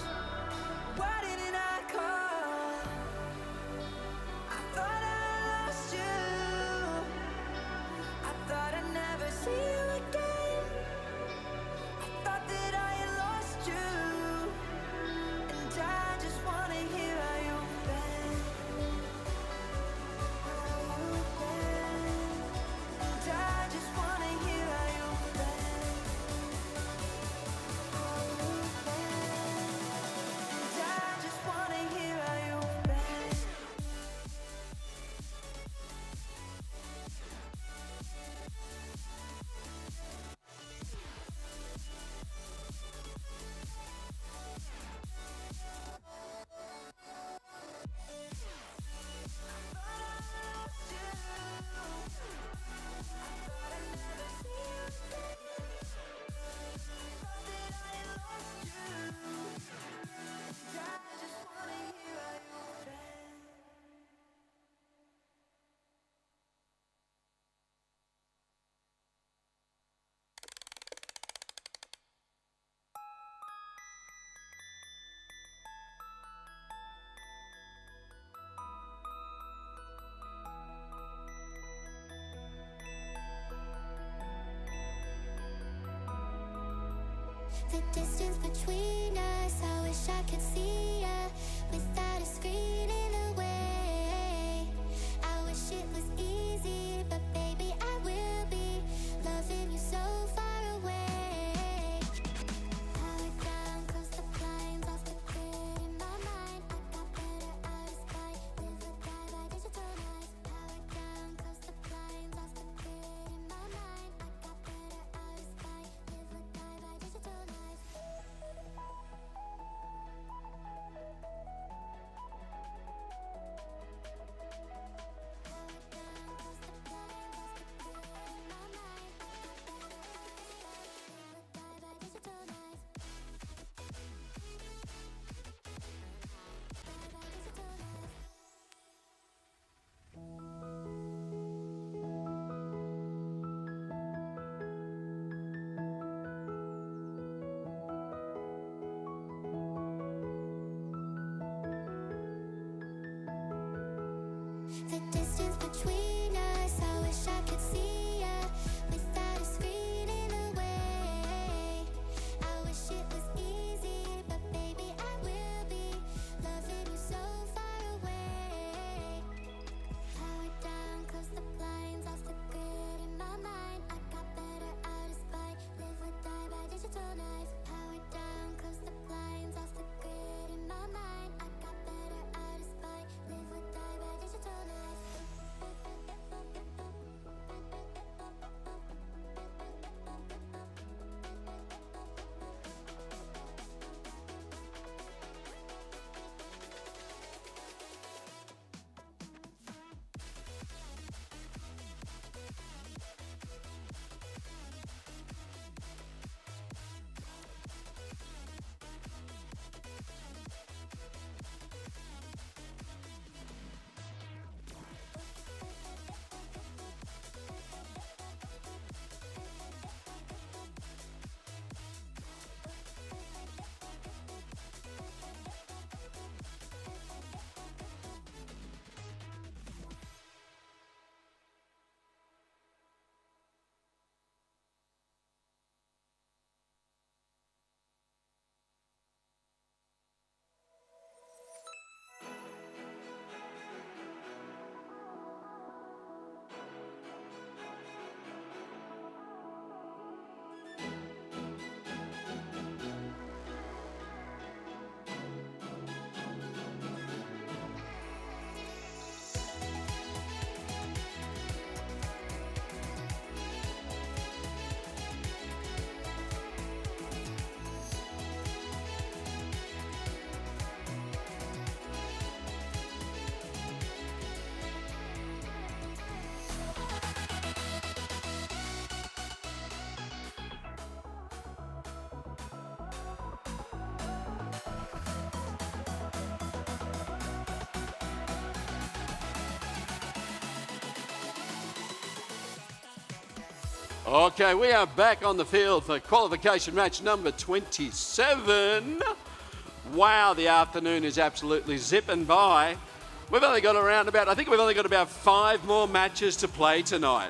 Why didn't I call? I thought I lost you. I thought I'd never see you again. I thought that I had lost you. And I just wanna hear how you've been. How you've been. And I just wanna hear how you've been. How you've been. And I just wanna hear how you've been. The distance between us, I wish I could see ya without a screen in the way. I wish it was easy, but baby, I will be loving you so far away. Power down, close the blinds, off the grid in my mind. I got better out of spite, live or die by digital knives. Power down, close the blinds, off the grid in my mind. I got better out of spite, live or die by digital knives. Okay, we are back on the field for qualification match number 27. Wow, the afternoon is absolutely zipping by. We've only got I think we've only got about 5 more matches to play tonight.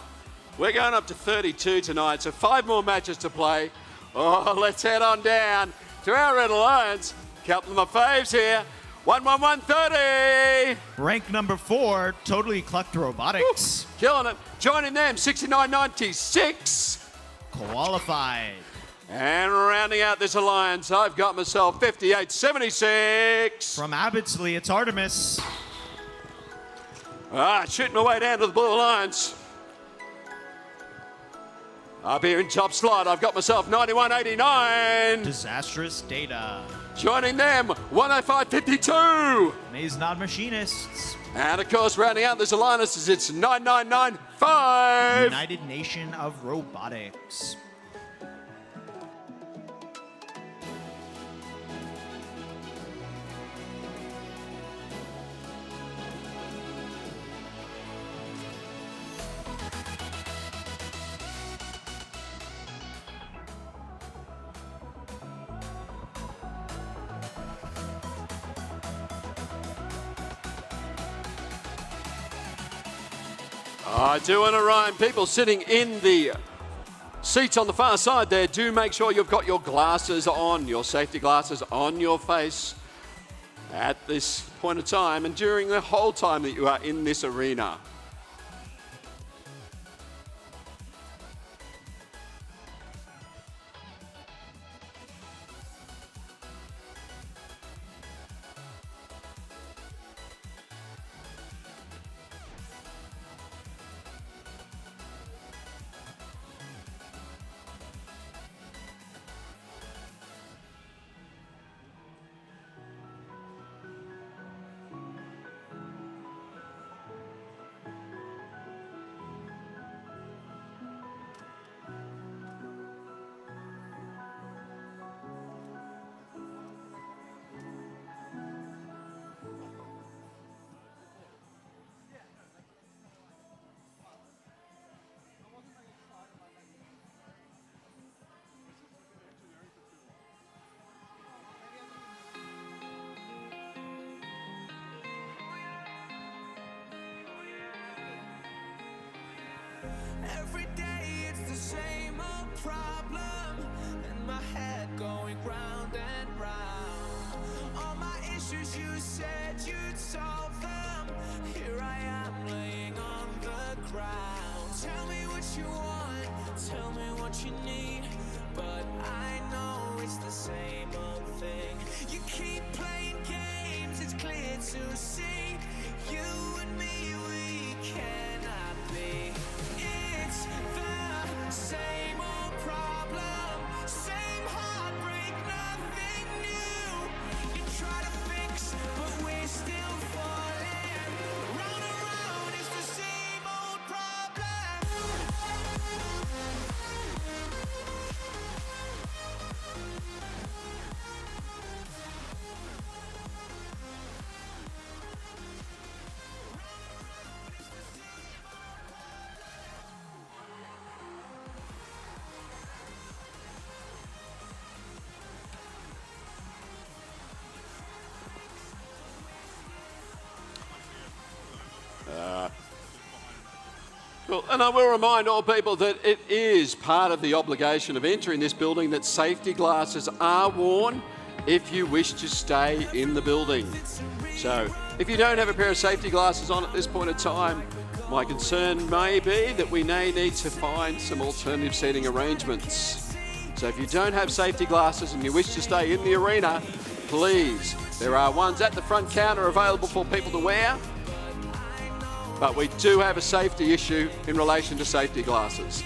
We're going up to 32 tonight, so 5 more matches to play. Oh, let's head on down to our Red Alliance. Couple of my faves here. 11130. Rank number 4, Totally Clucked Robotics. Killing it. Joining them, 69.96. Qualified. And rounding out this alliance, I've got myself 58.76. From Abbottsley, it's Artemis. Shooting my way down to the Blue Alliance. Up here in top slot, I've got myself 91.89. Disastrous Data. Joining them, 105.52. Maze Nod Machinists. And of course, rounding out this alliance, it's 9995. United Nation of Robotics. I do want to remind people sitting in the seats on the far side there, do make sure you've got your glasses on, your safety glasses on your face at this point of time and during the whole time that you are in this arena. Every day it's the same old problem, in my head going round and round. All my issues, you said you'd solve them. Here I am laying on the ground. Tell me what you want, tell me what you need, but I know it's the same old thing. You keep playing games, it's clear to see. You and me, we cannot be. It's the same old problem, same heartbreak, nothing new. You try to fix, but we're still falling. Round and round, it's the same old problem. Cool. And I will remind all people that it is part of the obligation of entering this building that safety glasses are worn if you wish to stay in the building. So if you don't have a pair of safety glasses on at this point in time, my concern may be that we may need to find some alternative seating arrangements. So if you don't have safety glasses and you wish to stay in the arena, please, there are ones at the front counter available for people to wear. But we do have a safety issue in relation to safety glasses.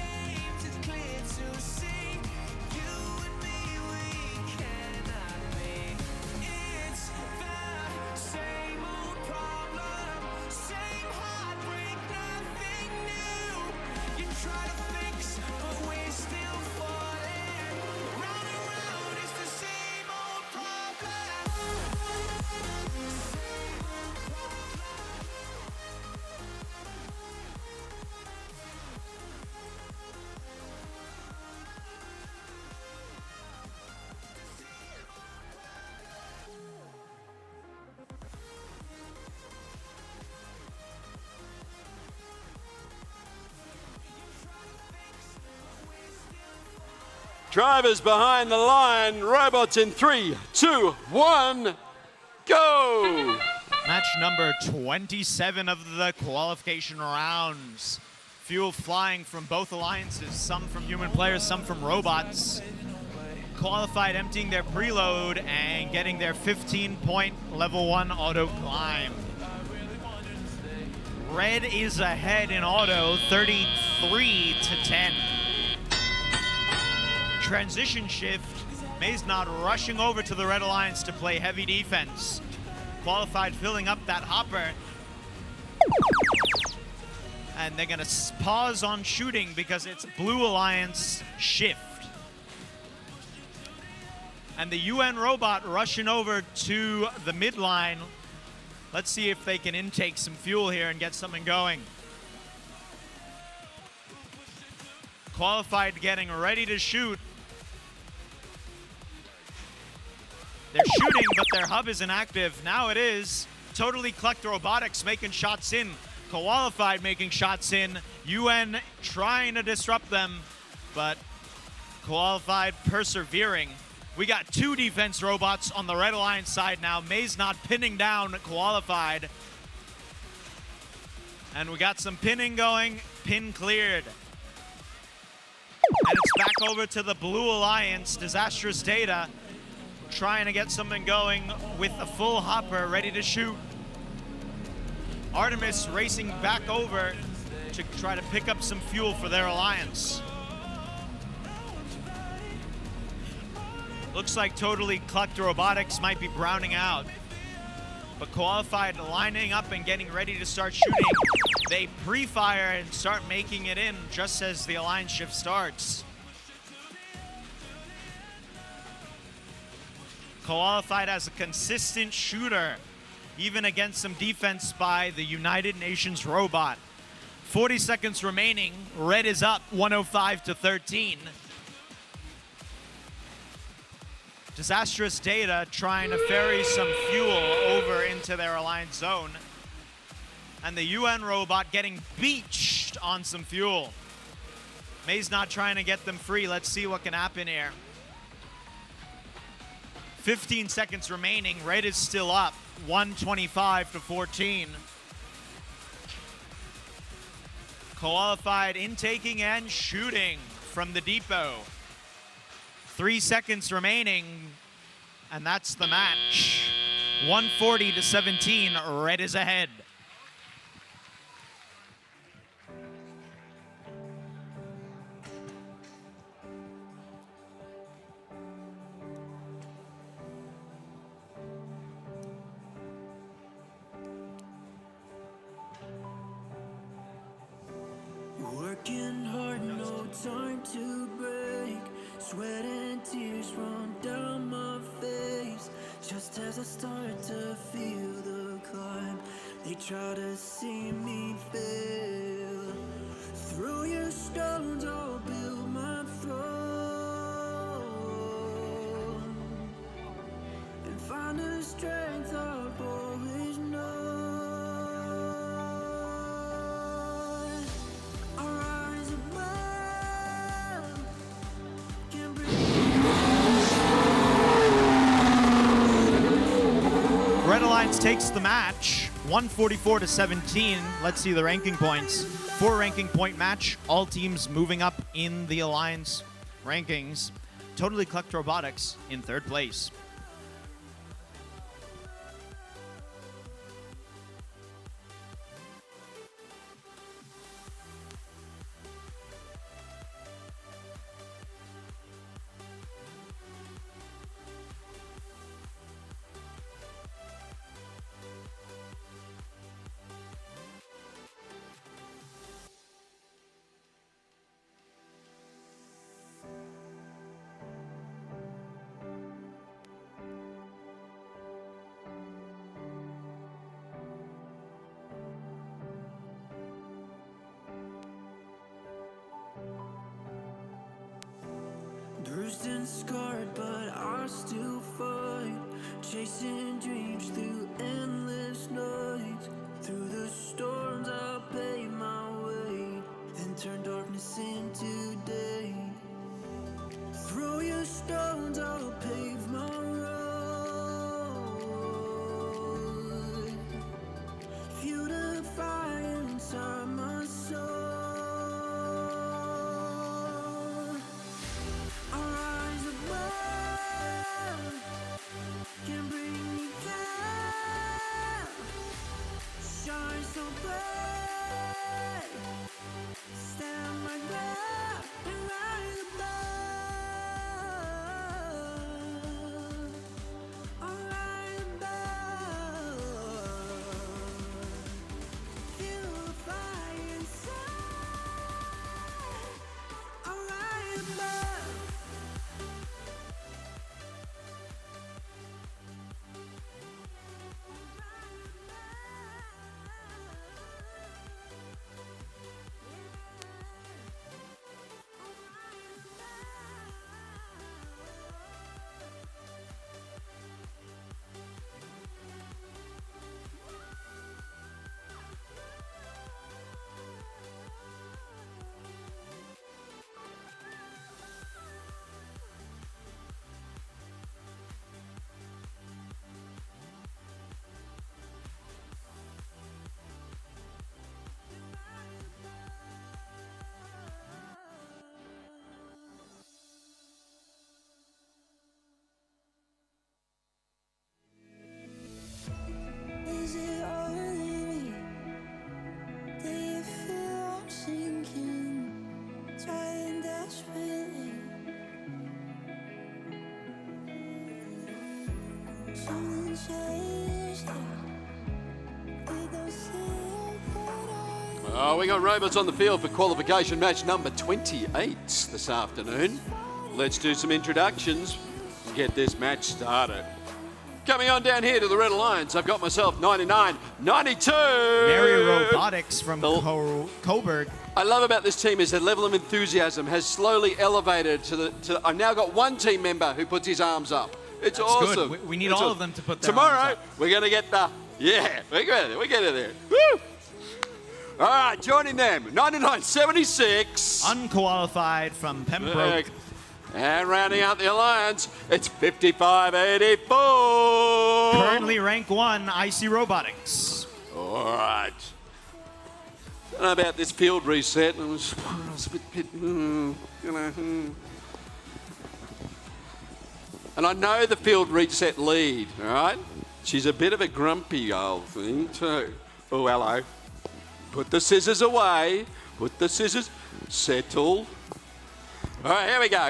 Drivers behind the line. Robots in 3, 2, 1, go! Match number 27 of the qualification rounds. Fuel flying from both alliances, some from human players, some from robots. Qualified emptying their preload and getting their 15-point level 1 auto climb. Red is ahead in auto, 33 to 10. Transition shift. Maisnot rushing over to the Red Alliance to play heavy defense. Qualified filling up that hopper. And they're gonna pause on shooting because it's Blue Alliance shift. And the UN robot rushing over to the midline. Let's see if they can intake some fuel here and get something going. Qualified getting ready to shoot. They're shooting, but their hub isn't active. Now it is. Totally Collect Robotics making shots in. Qualified making shots in. UN trying to disrupt them, but Qualified persevering. We got 2 defense robots on the Red Alliance side now. Maisnot pinning down Qualified. And we got some pinning going. Pin cleared. And it's back over to the Blue Alliance. Disastrous Data trying to get something going with a full hopper ready to shoot. Artemis racing back over to try to pick up some fuel for their alliance. Looks like Totally Collect Robotics might be browning out. But Qualified lining up and getting ready to start shooting. They pre-fire and start making it in just as the alliance shift starts. Qualified as a consistent shooter, even against some defense by the United Nations robot. 40 seconds remaining. Red is up 105 to 13. Disastrous Data trying to ferry some fuel over into their alliance zone. And the UN robot getting beached on some fuel. Maisnot trying to get them free. Let's see what can happen here. 15 seconds remaining. Red is still up, 125 to 14. Qualified intaking and shooting from the depot. 3 seconds remaining, and that's the match. 140 to 17, Red is ahead. Working hard, no time to break. Sweat and tears run down my face. Just as I start to feel the climb, they try to see me fail. Through your stones, I'll build my throne and find the strength I've always known. Red Alliance takes the match, 144 to 17. Let's see the ranking points. 4 ranking point match, all teams moving up in the Alliance rankings. Totally Collect Robotics in 3rd place. Bruised and scarred, but I still fight. Chasing dreams through endless nights. Through the storms I'll pay my way, then turn darkness into day. Through Something changed, yeah. We don't see it, but I Oh, we got robots on the field for qualification match number 28 this afternoon. Let's do some introductions and get this match started. Coming on down here to the Red Alliance, I've got myself 99, 92. Mary Robotics from Coburg. I love about this team is their level of enthusiasm has slowly elevated to I've now got one team member who puts his arms up. It's That's awesome. good. We need It's all awesome. of them to put their Tomorrow, arms up. we're going to get the, yeah, we get it there. Woo! All right, joining them, 99.76. Unqualified from Pembroke. And rounding out the alliance, it's 55.84. Currently rank 1, IC Robotics. All right. I don't know about this field reset. I was a bit And I know the field reset lead, all right? She's a bit of a grumpy old thing too. Oh, hello. Put the scissors away. Put the scissors. Settle. All right, here we go.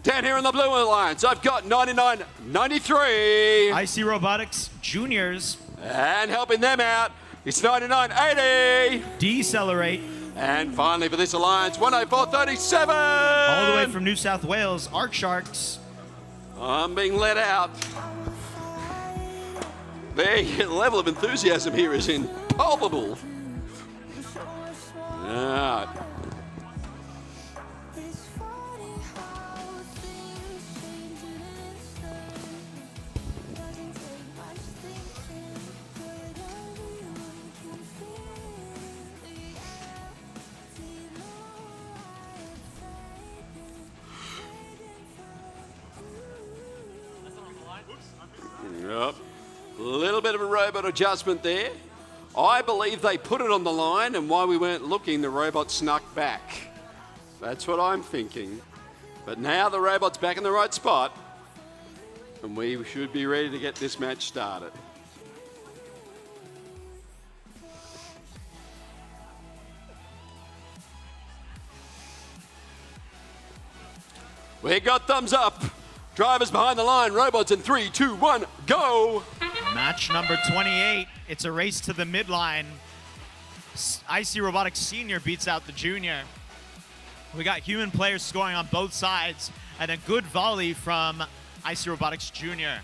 Down here in the Blue Alliance, I've got 99.93. IC Robotics Juniors. And helping them out, it's 99.80. Decelerate. And finally for this alliance, 104.37. All the way from New South Wales, Arc Sharks. I'm being let out. The level of enthusiasm here is impalpable. All right. it's funny how things change and doesn't take much thinking, but everyone can feel the empty Yep. A little bit of a robot adjustment there. I believe they put it on the line, and while we weren't looking, the robot snuck back. That's what I'm thinking. But now the robot's back in the right spot, and we should be ready to get this match started. We got thumbs up. Drivers behind the line, robots in 3, 2, 1, go! Match number 28. It's a race to the midline. IC Robotics Senior beats out the Junior. We got human players scoring on both sides and a good volley from IC Robotics Junior.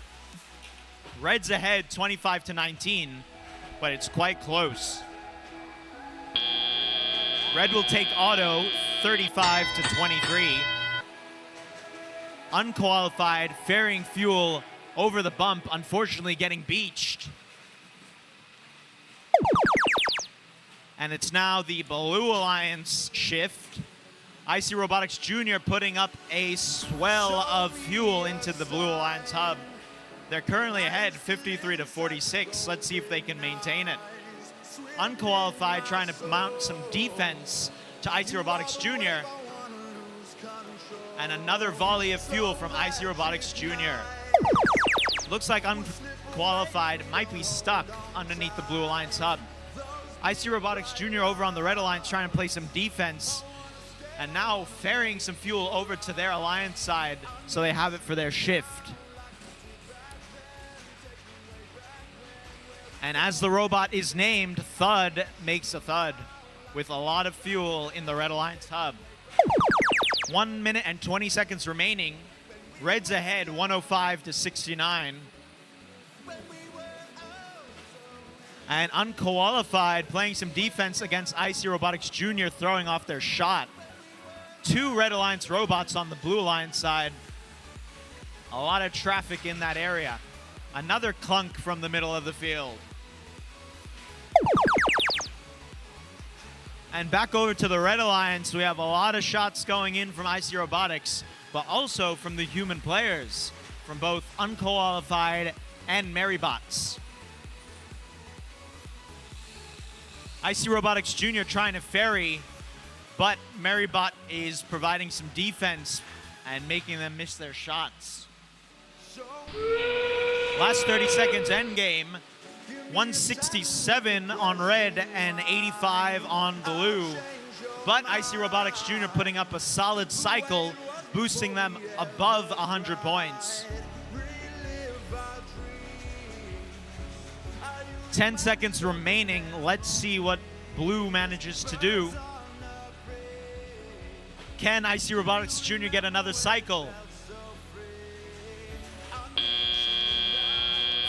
Red's ahead 25-19, but it's quite close. Red will take auto 35-23. Unqualified, ferrying fuel over the bump, unfortunately getting beached. And it's now the Blue Alliance shift. IC Robotics Junior putting up a swell of fuel into the Blue Alliance hub. They're currently ahead 53-46. Let's see if they can maintain it. Unqualified trying to mount some defense to IC Robotics Junior. And another volley of fuel from IC Robotics Junior. Looks like Unqualified might be stuck underneath the Blue Alliance hub. IC Robotics Junior over on the Red Alliance trying to play some defense. And now ferrying some fuel over to their Alliance side so they have it for their shift. And as the robot is named, Thud makes a thud with a lot of fuel in the Red Alliance hub. 1 minute and 20 seconds remaining. Red's ahead 105-69. And Unqualified playing some defense against IC Robotics Junior, throwing off their shot. 2 Red Alliance robots on the Blue Alliance side. A lot of traffic in that area. Another clunk from the middle of the field. And back over to the Red Alliance, we have a lot of shots going in from IC Robotics, but also from the human players, from both Unqualified and Marybots. IC Robotics Jr. trying to ferry, but Marybot is providing some defense and making them miss their shots. Last 30 seconds end game. 167 on red and 85 on blue. But IC Robotics Jr. putting up a solid cycle, boosting them above 100 points. 10 seconds remaining. Let's see what Blue manages to do. Can IC Robotics Jr. get another cycle?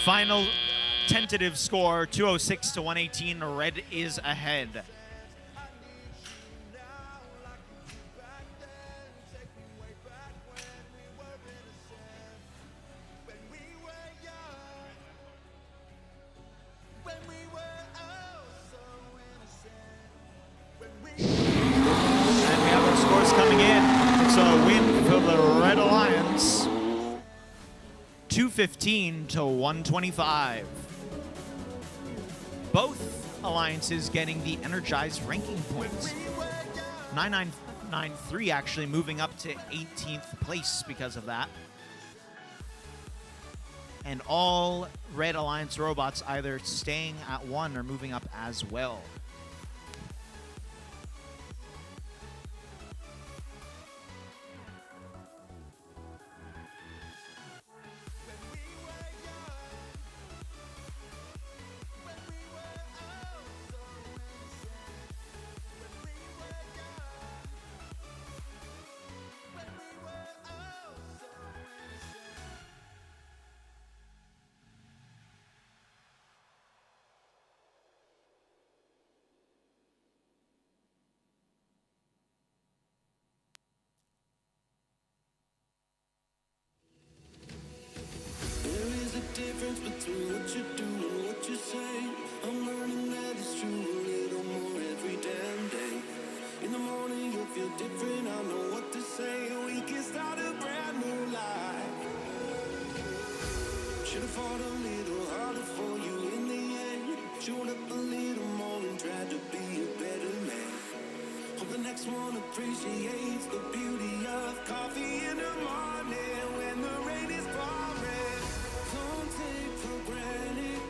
Final tentative score, 206 to 118. Red is ahead. And we have our scores coming in. It's a win for the Red Alliance. 215 to 125. Both alliances getting the energized ranking points. 9993 actually moving up to 18th place because of that. And all Red Alliance robots either staying at 1 or moving up as well. There is a difference between what you do and what you say. I'm learning that it's true a little more every damn day. In the morning you'll feel different, I know what to say. We can start a brand new life. Should've fought a little harder for you in the end. Showed up a little more and tried to be a better man. Hope the next one appreciates the beauty of coffee in the morning when the rain is pouring. Don't take for granted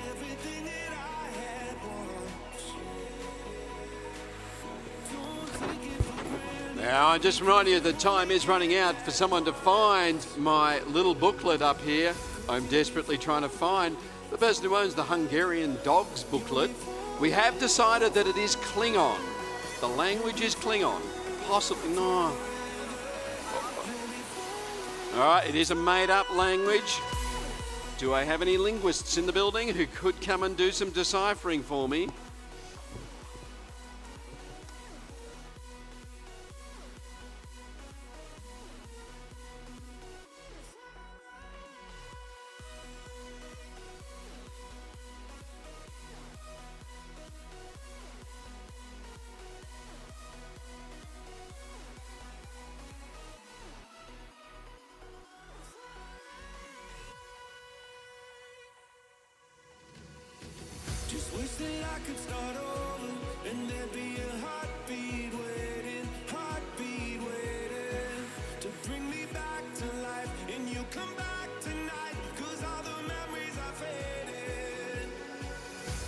everything that I had once. Don't take it for granted. Now, I just remind you the time is running out for someone to find my little booklet up here. I'm desperately trying to find the person who owns the Hungarian Dogs booklet. We have decided that it is Klingon. The language is Klingon. Possibly, no. All right, it is a made-up language. Do I have any linguists in the building who could come and do some deciphering for me? Just wish that I could start over and there'd be a heartbeat waiting to bring me back to life. And you come back tonight, 'cause all the memories are fading.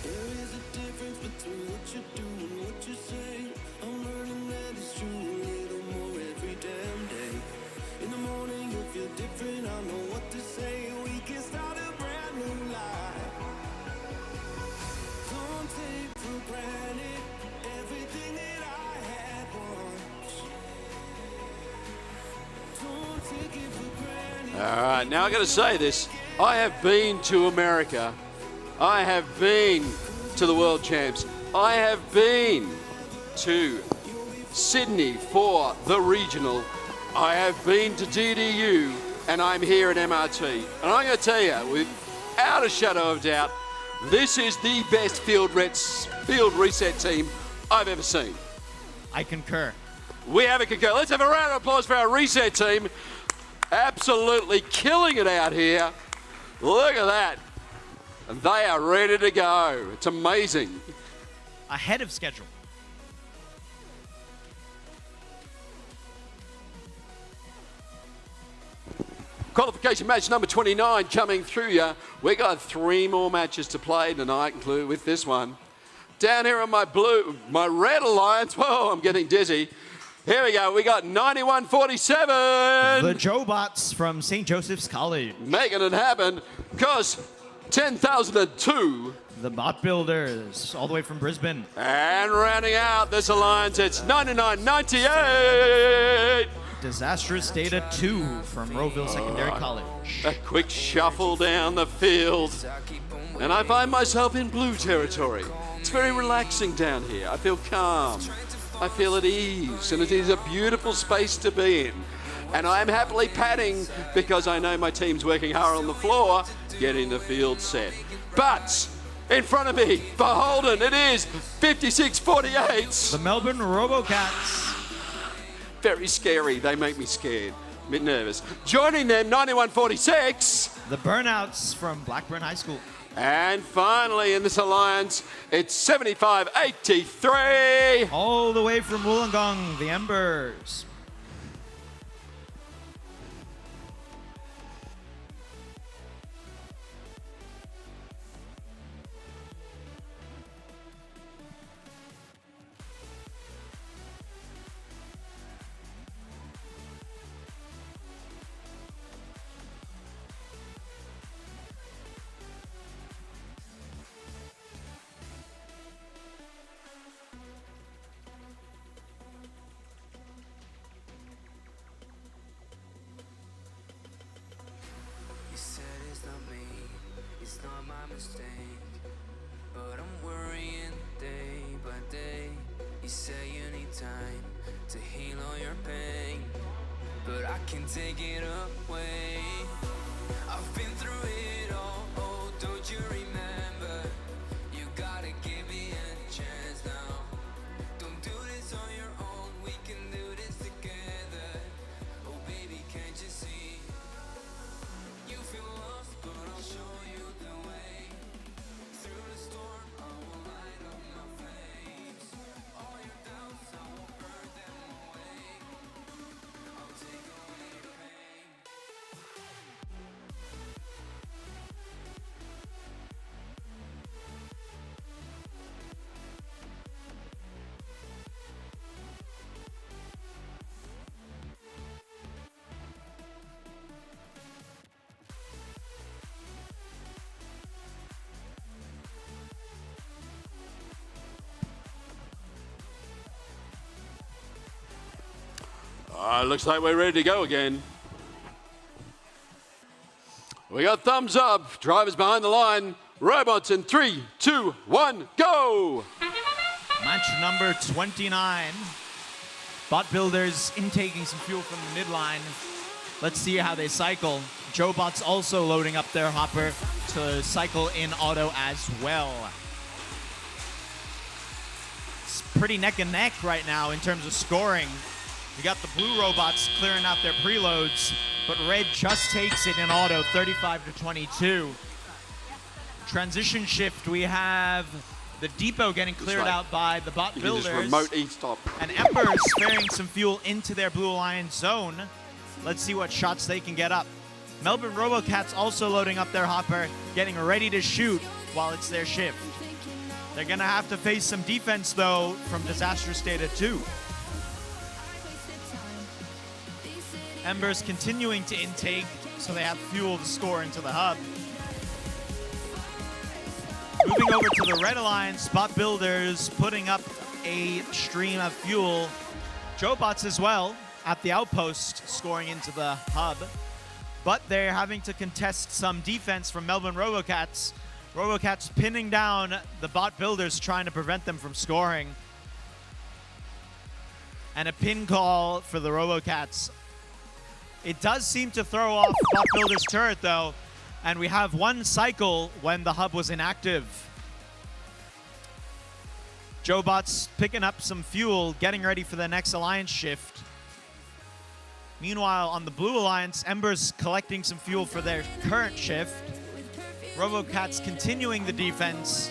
There is a difference between what you do and what you say. I'm learning that it's true a little more every damn day. In the morning you'll feel different, I know what to say. We can start a brand new life. Don't take for granted everything that I had once. Don't take it for granted. All right, now I got to say this. I have been to America. I have been to the World Champs. I have been to Sydney for the regional. I have been to DDU, and I'm here at MRT. And I'm going to tell you, without a shadow of doubt, this is the best field reset team I've ever seen. I concur. We have a concur. Let's have a round of applause for our reset team. Absolutely killing it out here. Look at that. And they are ready to go. It's amazing. Ahead of schedule. Qualification match number 29 coming through you. We got 3 more matches to play tonight, including with this one. Down here on my Red Alliance. Whoa, I'm getting dizzy. Here we go. We got 9147. The Jobots from St. Joseph's College. Making it happen. Because 10,002. the Bot Builders, all the way from Brisbane. And rounding out this alliance, it's 99.98. Disastrous Data 2 from Rowville Secondary College. A quick shuffle down the field. And I find myself in blue territory. It's very relaxing down here. I feel calm. I feel at ease. And it is a beautiful space to be in. And I am happily padding because I know my team's working hard on the floor, getting the field set. But in front of me, beholden, it is 56-48. The Melbourne Robocats. Very scary. They make me scared. A bit nervous. Joining them, 91-46. The Burnouts from Blackburn High School. And finally, in this alliance, it's 75-83. All the way from Wollongong, the Embers. You said it's not me, it's not my mistake, but I'm worrying day by day. You say you need time to heal all your pain, but I can take it away. I've been through it all, oh, don't you remember? You gotta give me a chance now. Don't do this on your own, we can do this together. Oh baby, can't you see? You feel lost, but I'll show you the way. Through the storm, I will light up my flames. All your doubts, I will burn them away. I'll take away your pain. Looks like we're ready to go again. We got thumbs up. Drivers behind the line. Robots in 3, 2, 1, go! Match number 29. Bot Builders intaking some fuel from the midline. Let's see how they cycle. JoeBot's also loading up their hopper to cycle in auto as well. It's pretty neck and neck right now in terms of scoring. We got the blue robots clearing out their preloads, but red just takes it in auto, 35-22. Transition shift, we have the depot getting cleared out by the Bot You can Builders. just remote e-stop. And Embers ferrying some fuel into their Blue Alliance zone. Let's see what shots they can get up. Melbourne Robocats also loading up their hopper, getting ready to shoot while it's their shift. They're gonna have to face some defense though from Disastrous Data 2. Embers continuing to intake, so they have fuel to score into the hub. Moving over to the Red Alliance, Bot Builders putting up a stream of fuel. JoeBots as well at the outpost, scoring into the hub. But they're having to contest some defense from Melbourne Robocats. Robocats pinning down the Bot Builders, trying to prevent them from scoring. And a pin call for the Robocats. It does seem to throw off Bot Builder's turret though, and we have one cycle when the hub was inactive. JoeBot's picking up some fuel, getting ready for the next alliance shift. Meanwhile, on the Blue Alliance, Embers collecting some fuel for their current shift. Robocats continuing the defense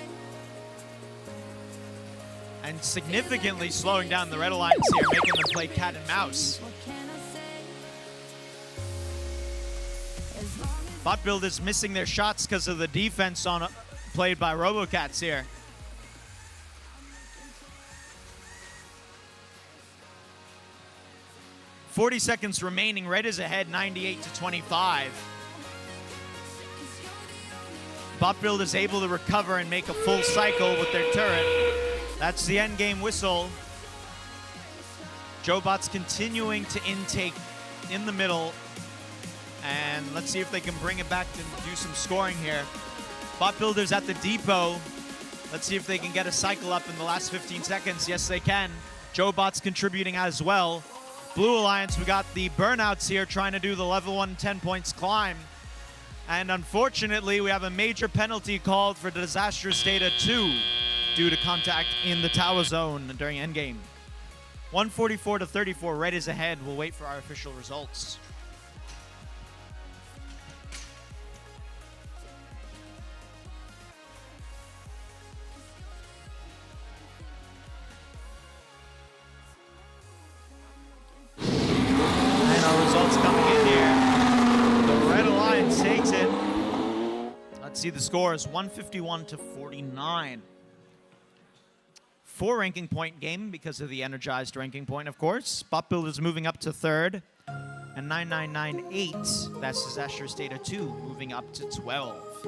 and significantly slowing down the Red Alliance here, making them play cat and mouse. Bot Builders missing their shots because of the defense played by Robocats here. .40 seconds remaining. Red is ahead, 98-25. Bot Builders able to recover and make a full cycle with their turret. That's the end game whistle. JoeBot's continuing to intake in the middle. And let's see if they can bring it back to do some scoring here. Bot Builders at the depot. Let's see if they can get a cycle up in the last 15 seconds. Yes, they can. JoeBot's contributing as well. Blue Alliance, we got the burnouts here trying to do the level 1 10 points climb. And unfortunately, we have a major penalty called for Disastrous Data 2 due to contact in the tower zone during endgame. 144 to 34, red is ahead. We'll wait for our official results. And our results coming in here. The Red Alliance takes it. Let's see the scores, 151 to 49. 4 ranking point game because of the energized ranking point, of course. Bot Builders moving up to 3rd. And 9998, that's Disastrous Data 2, moving up to 12.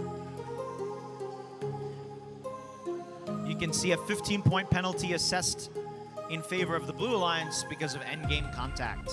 You can see a 15-point penalty assessed in favor of the Blue Alliance because of endgame contact.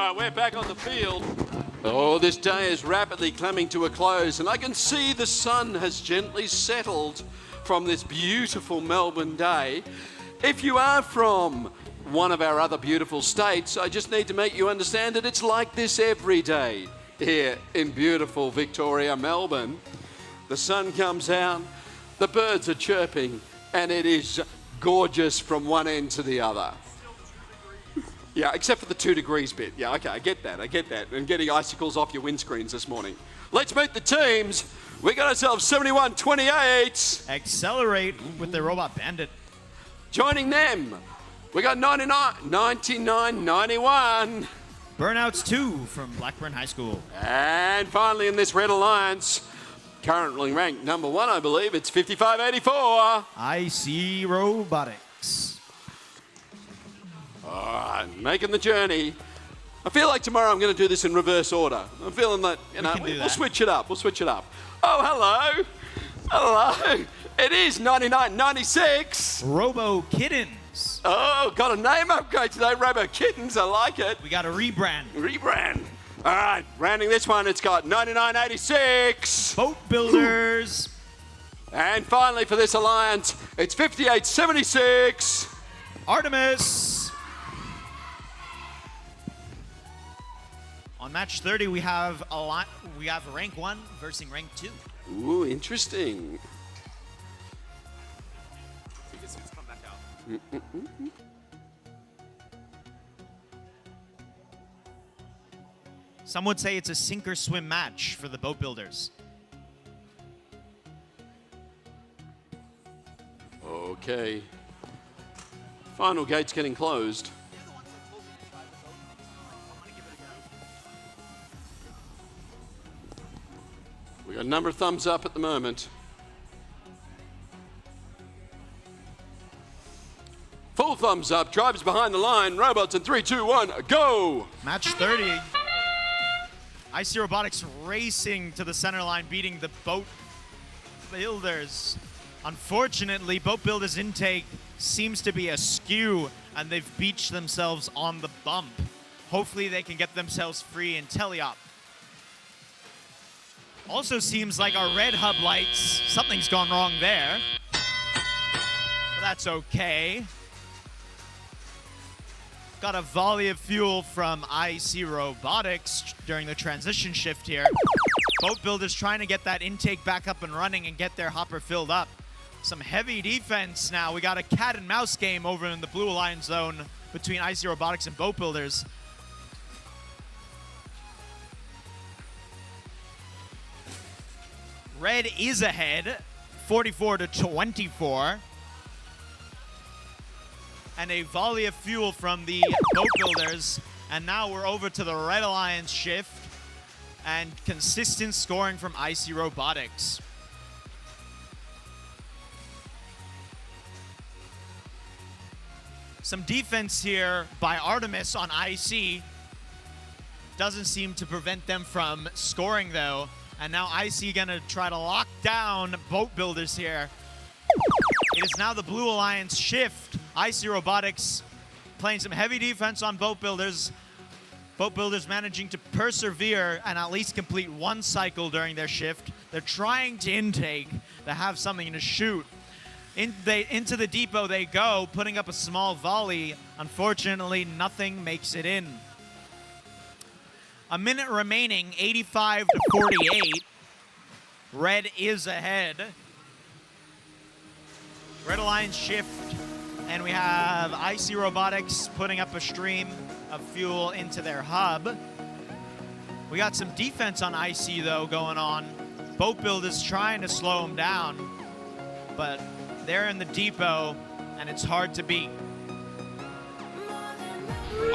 All right, we're back on the field. Oh, this day is rapidly coming to a close, and I can see the sun has gently settled from this beautiful Melbourne day. If you are from one of our other beautiful states, I just need to make you understand that it's like this every day here in beautiful Victoria, Melbourne. The sun comes out, the birds are chirping, and it is gorgeous from one end to the other. Yeah, except for the 2 degrees bit. Yeah, okay, I get that. And getting icicles off your windscreens this morning. Let's meet the teams. We got ourselves 71-28. Accelerate with the Robot Bandit. Joining them, we got 99-91. Burnouts 2 from Blackburn High School. And finally in this Red Alliance, currently ranked number 1, I believe, it's 55-84. IC Robotics. All right, making the journey. I feel like tomorrow I'm going to do this in reverse order. I'm feeling that, we'll switch it up. Oh, hello. Hello. It is 99-96. Robo Kittens. Oh, got a name upgrade today, Robo Kittens. I like it. We got a rebrand. All right, rounding this one, it's got 99-86. Boat Builders. And finally for this alliance, it's 58-76. Artemis. On match 30, we have rank 1 versus rank 2. Ooh, interesting. Some would say it's a sink or swim match for the Boat Builders. Okay. Final gate's getting closed. We got a number of thumbs up at the moment. Full thumbs up. Drivers behind the line. Robots in 3, 2, 1, go! Match 30. IC Robotics racing to the center line, beating the Boat Builders. Unfortunately, Boat Builders' intake seems to be askew, and they've beached themselves on the bump. Hopefully they can get themselves free in teleop. Also seems like our red hub lights, something's gone wrong there. But that's okay. Got a volley of fuel from IC Robotics during the transition shift here. Boat Builders trying to get that intake back up and running and get their hopper filled up. Some heavy defense now. We got a cat and mouse game over in the Blue Alliance zone between IC Robotics and Boat Builders. Red is ahead, 44-24. And a volley of fuel from the Boat Builders. And now we're over to the Red Alliance shift. And consistent scoring from IC Robotics. Some defense here by Artemis on IC. Doesn't seem to prevent them from scoring though. And now IC gonna try to lock down Boat Builders here. It is now the Blue Alliance shift. IC Robotics playing some heavy defense on Boat Builders. Boat Builders managing to persevere and at least complete one cycle during their shift. They're trying to intake to have something to shoot. Into the depot they go, putting up a small volley. Unfortunately, nothing makes it in. A minute remaining, 85-48. Red is ahead. Red Alliance shift, and we have IC Robotics putting up a stream of fuel into their hub. We got some defense on IC though going on. Boat Builders trying to slow them down, but they're in the depot, and it's hard to beat.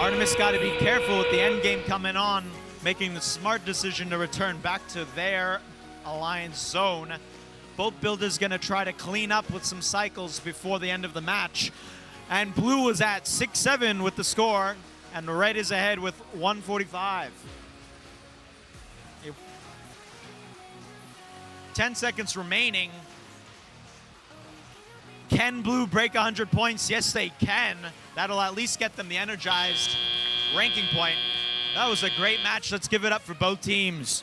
Artemis got to be careful with the end game coming on, making the smart decision to return back to their alliance zone. Boat Builders gonna try to clean up with some cycles before the end of the match. And Blue is at 6-7 with the score, and Red is ahead with 145. 10 seconds remaining. Can Blue break 100 points? Yes, they can. That'll at least get them the energized ranking point. That was a great match. Let's give it up for both teams.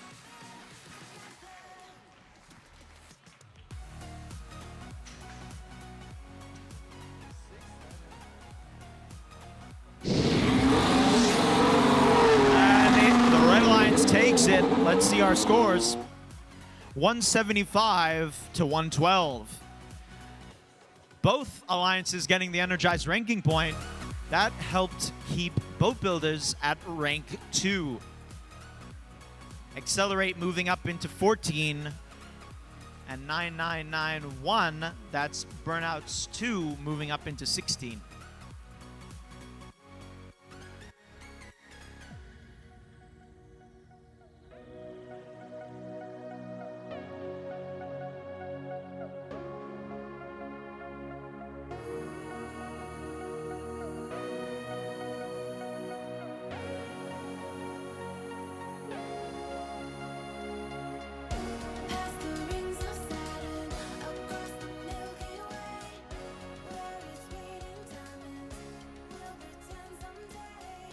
And the Red Alliance takes it. Let's see our scores. 175 to 112. Both alliances getting the energized ranking point. That helped keep boat builders at rank 2. Accelerate moving up into 14. And 9991, that's Burnouts 2, moving up into 16. Past the rings of Saturn, across the Milky Way, where it's waiting diamonds. We'll pretend someday,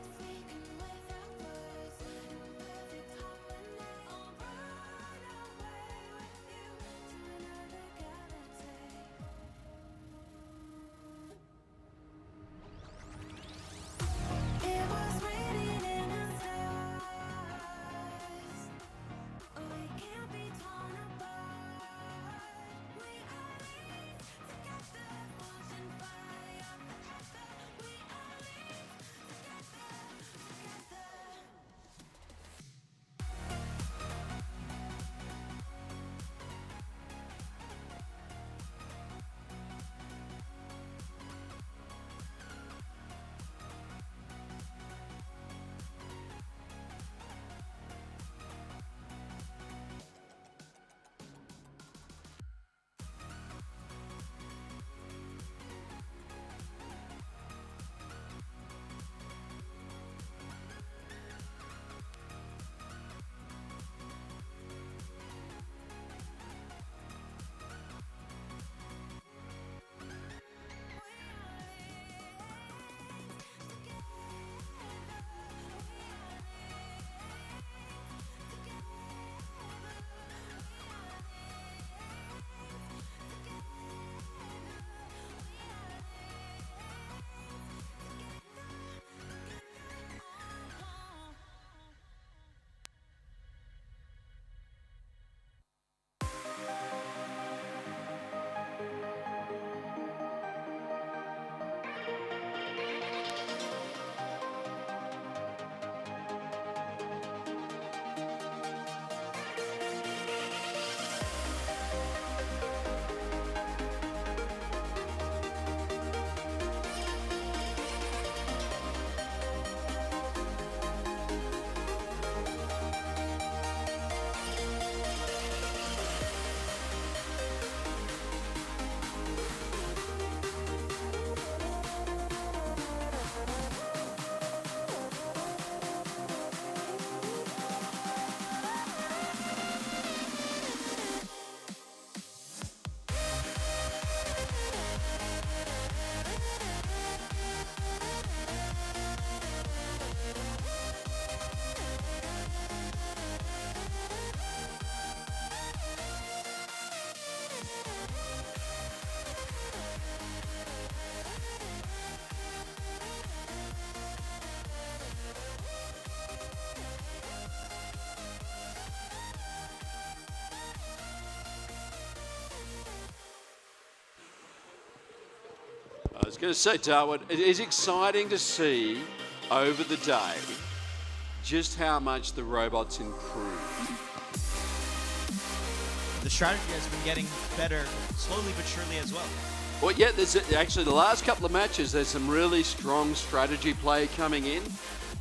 speaking without words, in perfect harmony. I'll run away with you to another galaxy. It was written in the stars. We can't be torn apart. We are linked together, forging fire forever. We are linked together. I was going to say, Darwin, it is exciting to see over the day just how much the robots improve. The strategy has been getting better slowly but surely as well. Well, yeah, there's actually the last couple of matches, there's some really strong strategy play coming in.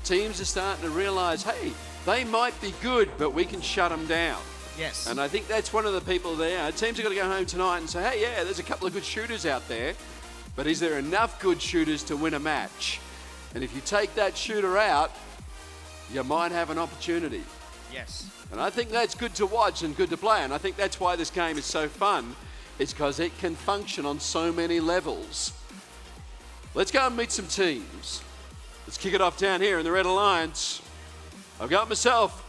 Teams are starting to realise, hey, they might be good, but we can shut them down. Yes. And I think that's one of the people there. Teams are going to go home tonight and say, hey, yeah, there's a couple of good shooters out there, but is there enough good shooters to win a match? And if you take that shooter out, you might have an opportunity. Yes. And I think that's good to watch and good to play. And I think that's why this game is so fun. It's because it can function on so many levels. Let's go and meet some teams. Let's kick it off down here in the Red Alliance. I've got myself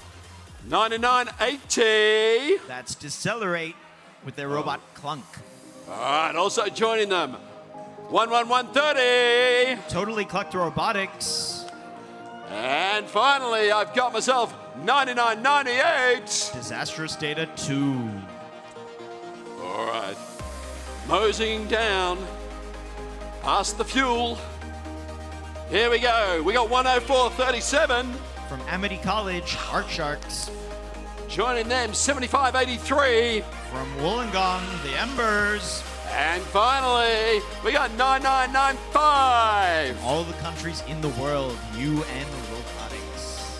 9980. That's Decelerate with their robot Clunk. All right, also joining them, 11130. Totally Clucked Robotics. And finally, I've got myself 9998. Disastrous Data 2. All right, moseying down past the fuel. Here we go. We got 10437. From Amity College, Art Sharks. Joining them, 7583. From Wollongong, the Embers. And finally, we got 9995. All the countries in the world, UN Robotics.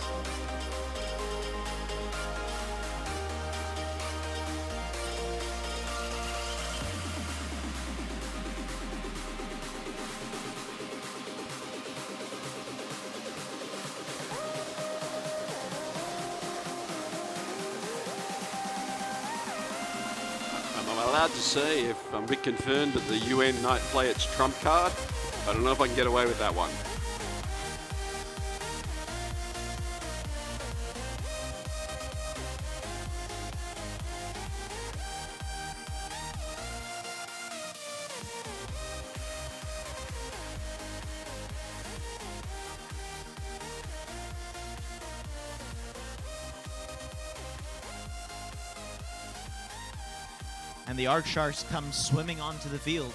Am I allowed to say if I'm a bit concerned that the UN might play its trump card? I don't know if I can get away with that one. And the Art Sharks come swimming onto the field.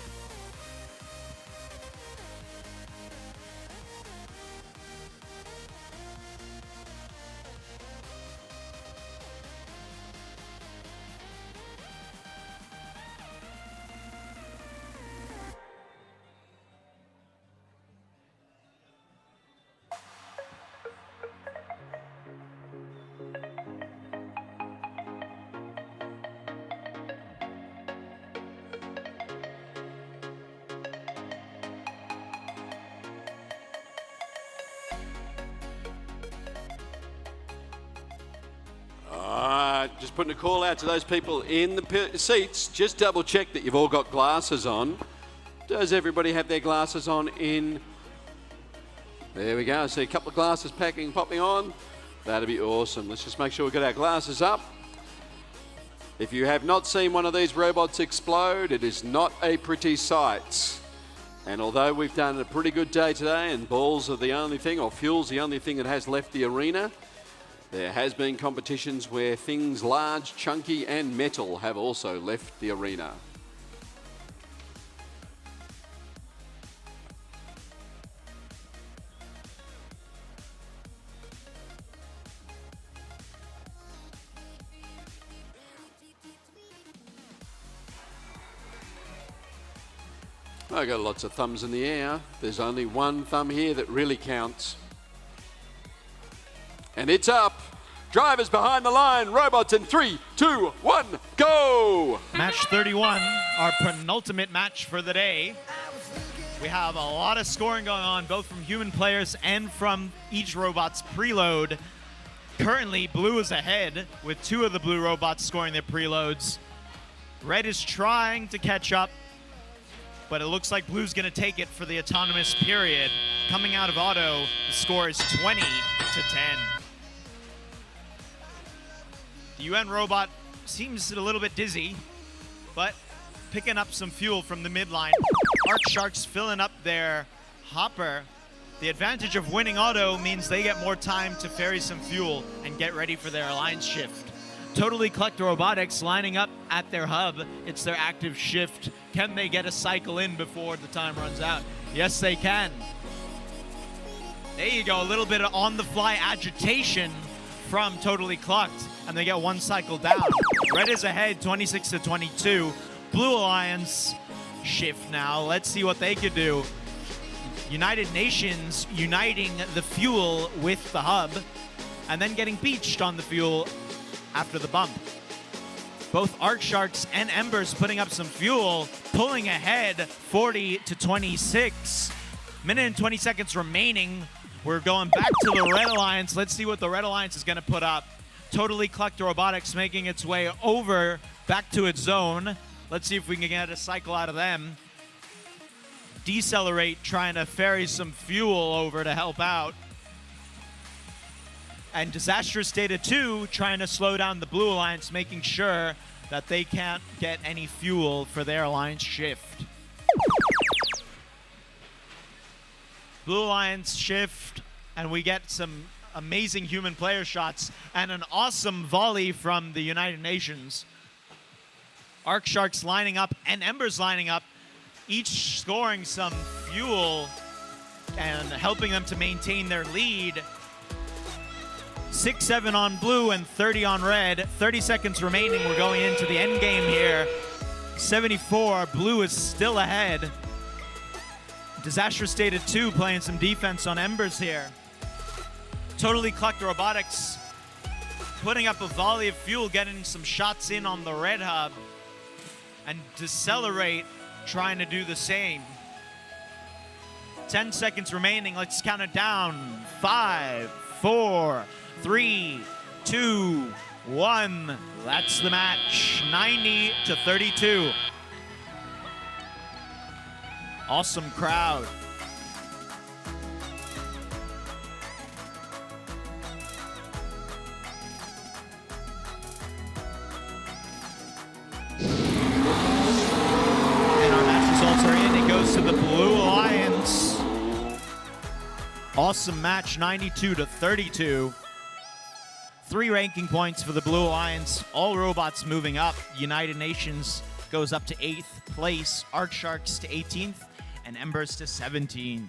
Just putting a call out to those people in the seats. Just double check that you've all got glasses on. Does everybody have their glasses on in? There we go. I see a couple of glasses popping on. That'd be awesome. Let's just make sure we get our glasses up. If you have not seen one of these robots explode, it is not a pretty sight. And although we've done a pretty good day today and balls are the only thing, or fuel's the only thing that has left the arena, there has been competitions where things large, chunky and metal have also left the arena. I got lots of thumbs in the air. There's only one thumb here that really counts. And it's up. Drivers behind the line. Robots in 3, 2, 1, go! Match 31, our penultimate match for the day. We have a lot of scoring going on, both from human players and from each robot's preload. Currently, blue is ahead, with 2 of the blue robots scoring their preloads. Red is trying to catch up, but it looks like blue's going to take it for the autonomous period. Coming out of auto, the score is 20 to 10. The UN robot seems a little bit dizzy, but picking up some fuel from the midline. Art Sharks filling up their hopper. The advantage of winning auto means they get more time to ferry some fuel and get ready for their alliance shift. Totally Clucked Robotics lining up at their hub. It's their active shift. Can they get a cycle in before the time runs out? Yes, they can. There you go, a little bit of on-the-fly agitation from Totally Clucked, and they get 1 cycle down. Red is ahead, 26 to 22. Blue Alliance shift now. Let's see what they could do. United Nations uniting the fuel with the hub, and then getting beached on the fuel after the bump. Both Art Sharks and Embers putting up some fuel, pulling ahead 40 to 26. Minute and 20 seconds remaining. We're going back to the Red Alliance. Let's see what the Red Alliance is going to put up. Totally Clucked Robotics making its way over back to its zone. Let's see if we can get a cycle out of them. Decelerate trying to ferry some fuel over to help out. And Disastrous Data 2 trying to slow down the Blue Alliance, making sure that they can't get any fuel for their Alliance shift. Blue Alliance shift, and we get some amazing human player shots and an awesome volley from the United Nations. Arc Sharks lining up and Embers lining up, each scoring some fuel and helping them to maintain their lead. 6-7 on blue and 30 on red. 30 seconds remaining. We're going into the end game here. 74. Blue is still ahead. Disastrous Data 2 playing some defense on Embers here. Totally Clucked Robotics putting up a volley of fuel, getting some shots in on the red hub. And Decelerate trying to do the same. 10 seconds remaining. Let's count it down. 5, 4, 3, 2, 1. That's the match. 90-32. Awesome crowd. And our match results are in. It goes to the Blue Alliance. Awesome match, 92-32. 3 ranking points for the Blue Alliance. All robots moving up. United Nations goes up to 8th place. Arc Sharks to 18th. And Embers to 17th.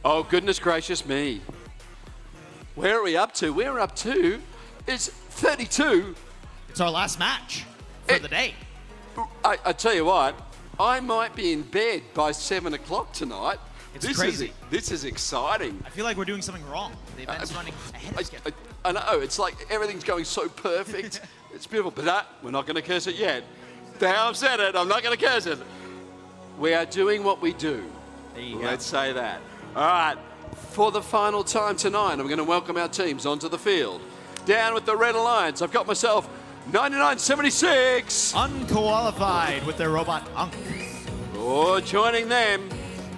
Oh, goodness gracious me. Where are we up to? We're up to is 32. It's our last match for the day. I tell you what, I might be in bed by 7 o'clock tonight. It's crazy. This is exciting. I feel like we're doing something wrong. The event's running ahead of schedule. I know, it's like everything's going so perfect. It's beautiful, but we're not going to curse it yet. Now I've said it, I'm not going to curse it. We are doing what we do. There you go. Let's say that. All right, for the final time tonight, I'm going to welcome our teams onto the field. Down with the Red Alliance, I've got myself 9976. Unqualified with their robot Unk. Oh, joining them,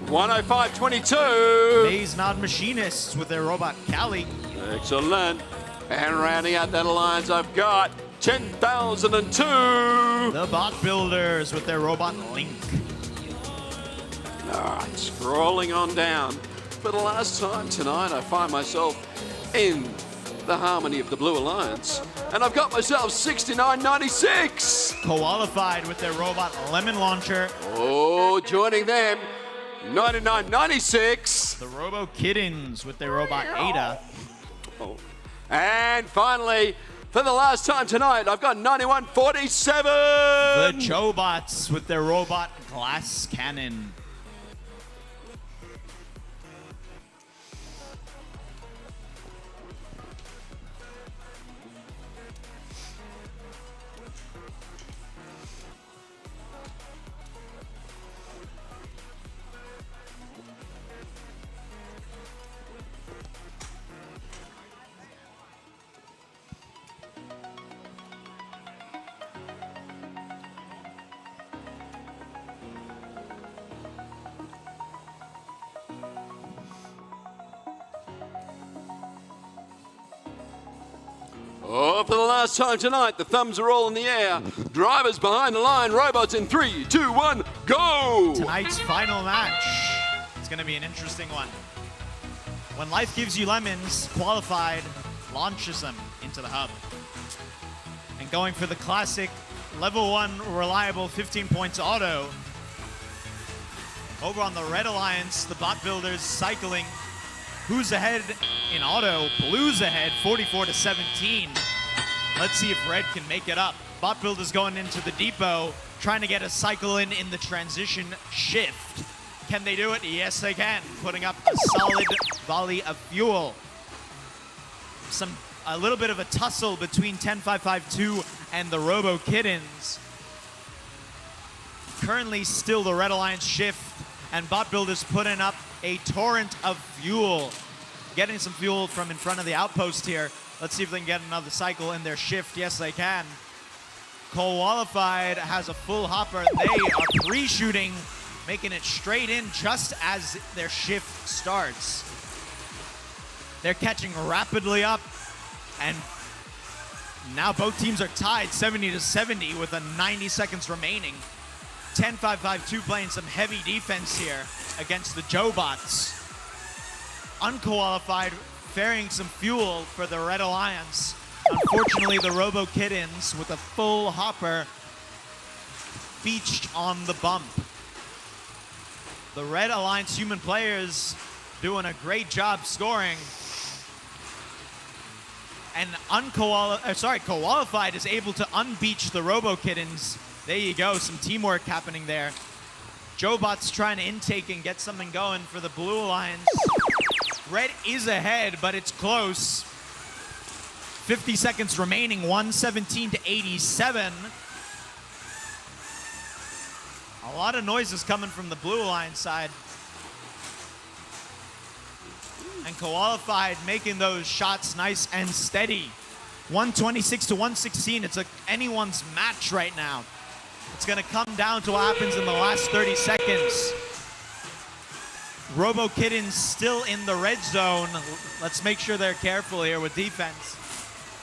10522. Maze Nod Machinists with their robot Callie. Excellent. And rounding out that alliance, I've got 10,002. The Bot Builders with their robot Link. All right, scrolling on down. For the last time tonight, I find myself in the harmony of the Blue Alliance. And I've got myself 6996. Qualified with their robot Lemon Launcher. Oh, joining them, 9996. The Robo Kittens with their robot Ada. Oh. And finally, for the last time tonight, I've got 9147. The Jobots with their robot Glass Cannon. Oh, for the last time tonight, the thumbs are all in the air. Drivers behind the line, robots in 3, 2, 1, go! Tonight's final match. It's going to be an interesting one. When life gives you lemons, Qualified launches them into the hub. And going for the classic level 1 reliable 15 points auto. Over on the Red Alliance, the Bot Builders cycling. Who's ahead in auto? Blue's ahead, 44-17. Let's see if Red can make it up. Bot Builders going into the depot, trying to get a cycle in the transition shift. Can they do it? Yes, they can. Putting up a solid volley of fuel. A little bit of a tussle between 10552 and the Robo Kittens. Currently still the Red Alliance shift, and Bot Builders putting up a torrent of fuel. Getting some fuel from in front of the outpost here. Let's see if they can get another cycle in their shift. Yes, they can. Qualified has a full hopper. They are pre-shooting, making it straight in just as their shift starts. They're catching rapidly up, and now both teams are tied 70-70 with 90 seconds remaining. 10552 playing some heavy defense here against the Jobots. Unqualified ferrying some fuel for the Red Alliance. Unfortunately, the Robo Kittens with a full hopper beached on the bump. The Red Alliance human players doing a great job scoring. And Qualified is able to unbeach the Robo Kittens. There you go, some teamwork happening there. Jobots trying to intake and get something going for the Blue Alliance. Red is ahead, but it's close. 50 seconds remaining, 117-87. A lot of noises coming from the Blue Alliance side. And Qualified making those shots nice and steady. 126-116, it's anyone's match right now. It's gonna come down to what happens in the last 30 seconds. Robo Kittens still in the red zone. Let's make sure they're careful here with defense.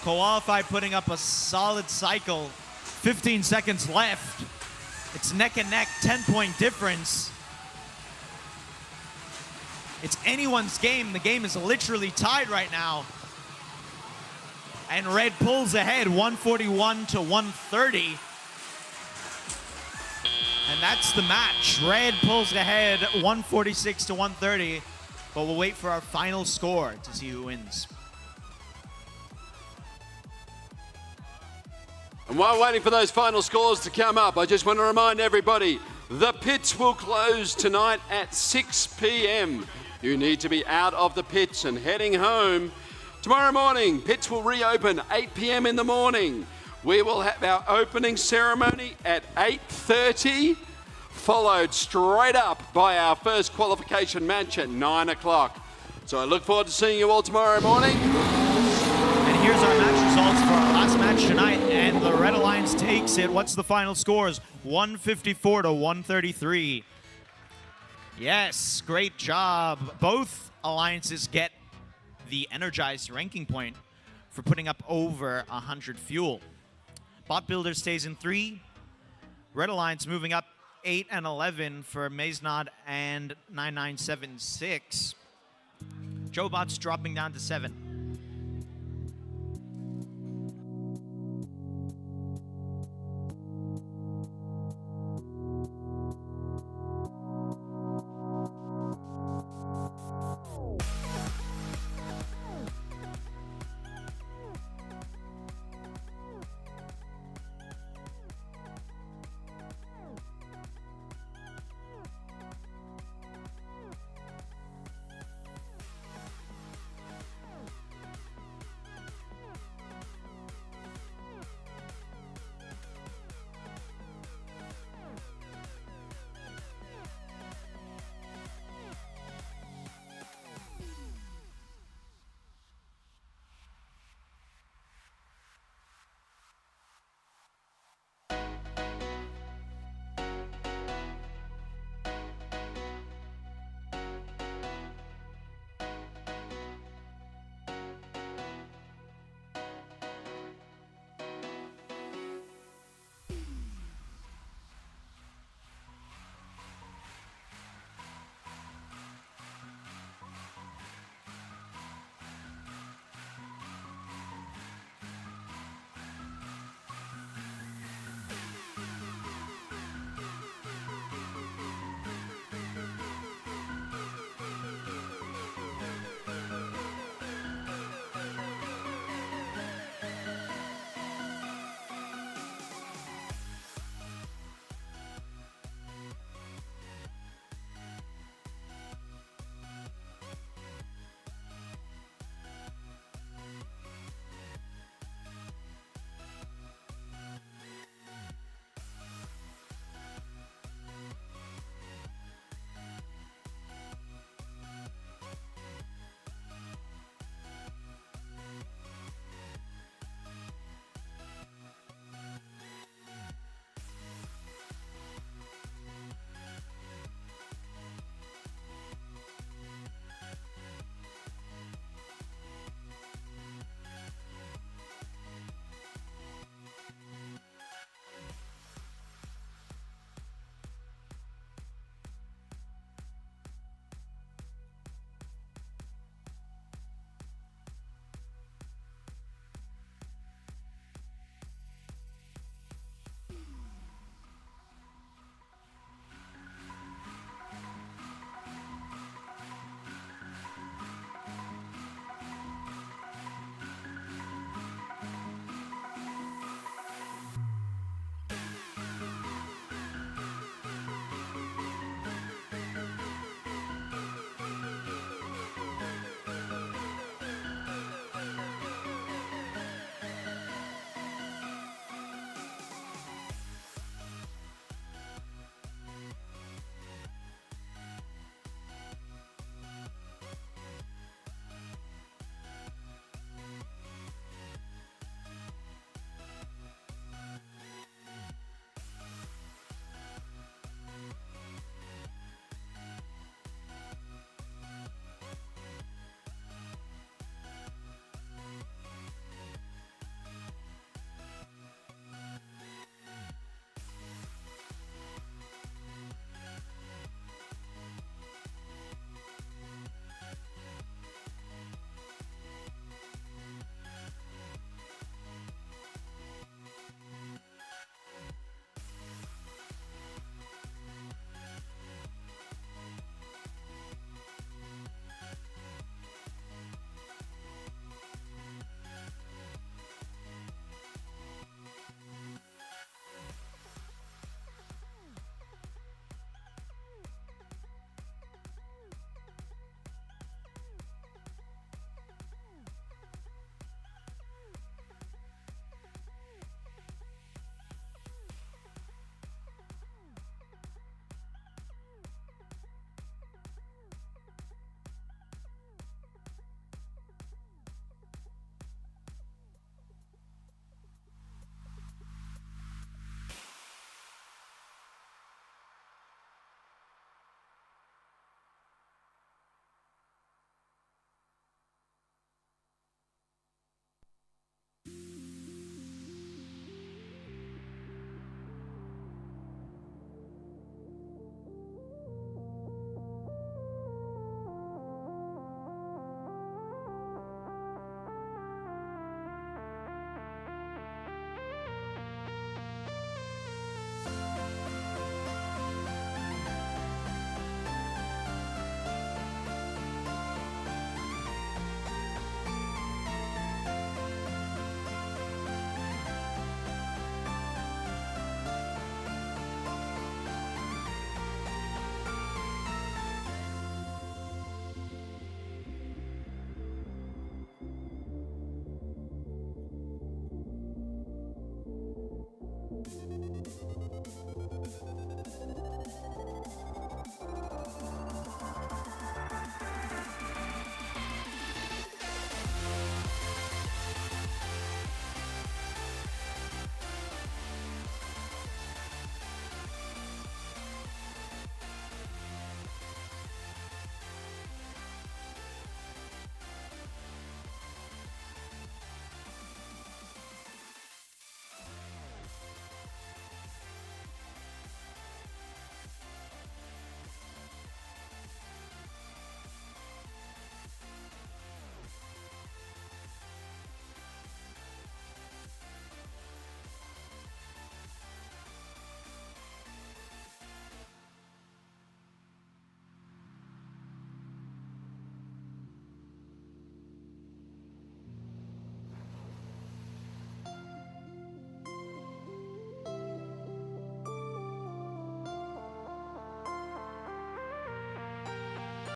Qualified putting up a solid cycle. 15 seconds left. It's neck and neck, 10-point difference. It's anyone's game. The game is literally tied right now. And Red pulls ahead, 141-130. And that's the match. Red pulls ahead, 146-130. but we'll wait for our final score to see who wins. And while waiting for those final scores to come up, I just want to remind everybody, the pits will close tonight at 6 p.m. You need to be out of the pits and heading home. Tomorrow morning, pits will reopen 8 p.m. in the morning. We will have our opening ceremony at 8:30, followed straight up by our first qualification match at 9 o'clock. So I look forward to seeing you all tomorrow morning. And here's our match results for our last match tonight, and the Red Alliance takes it. What's the final scores? 154 to 133. Yes, great job. Both alliances get the energized ranking point for putting up over 100 fuel. Bot Builder stays in 3. Red Alliance moving up 8 and 11 for Mazenod and 9976. Joe Bot's dropping down to 7.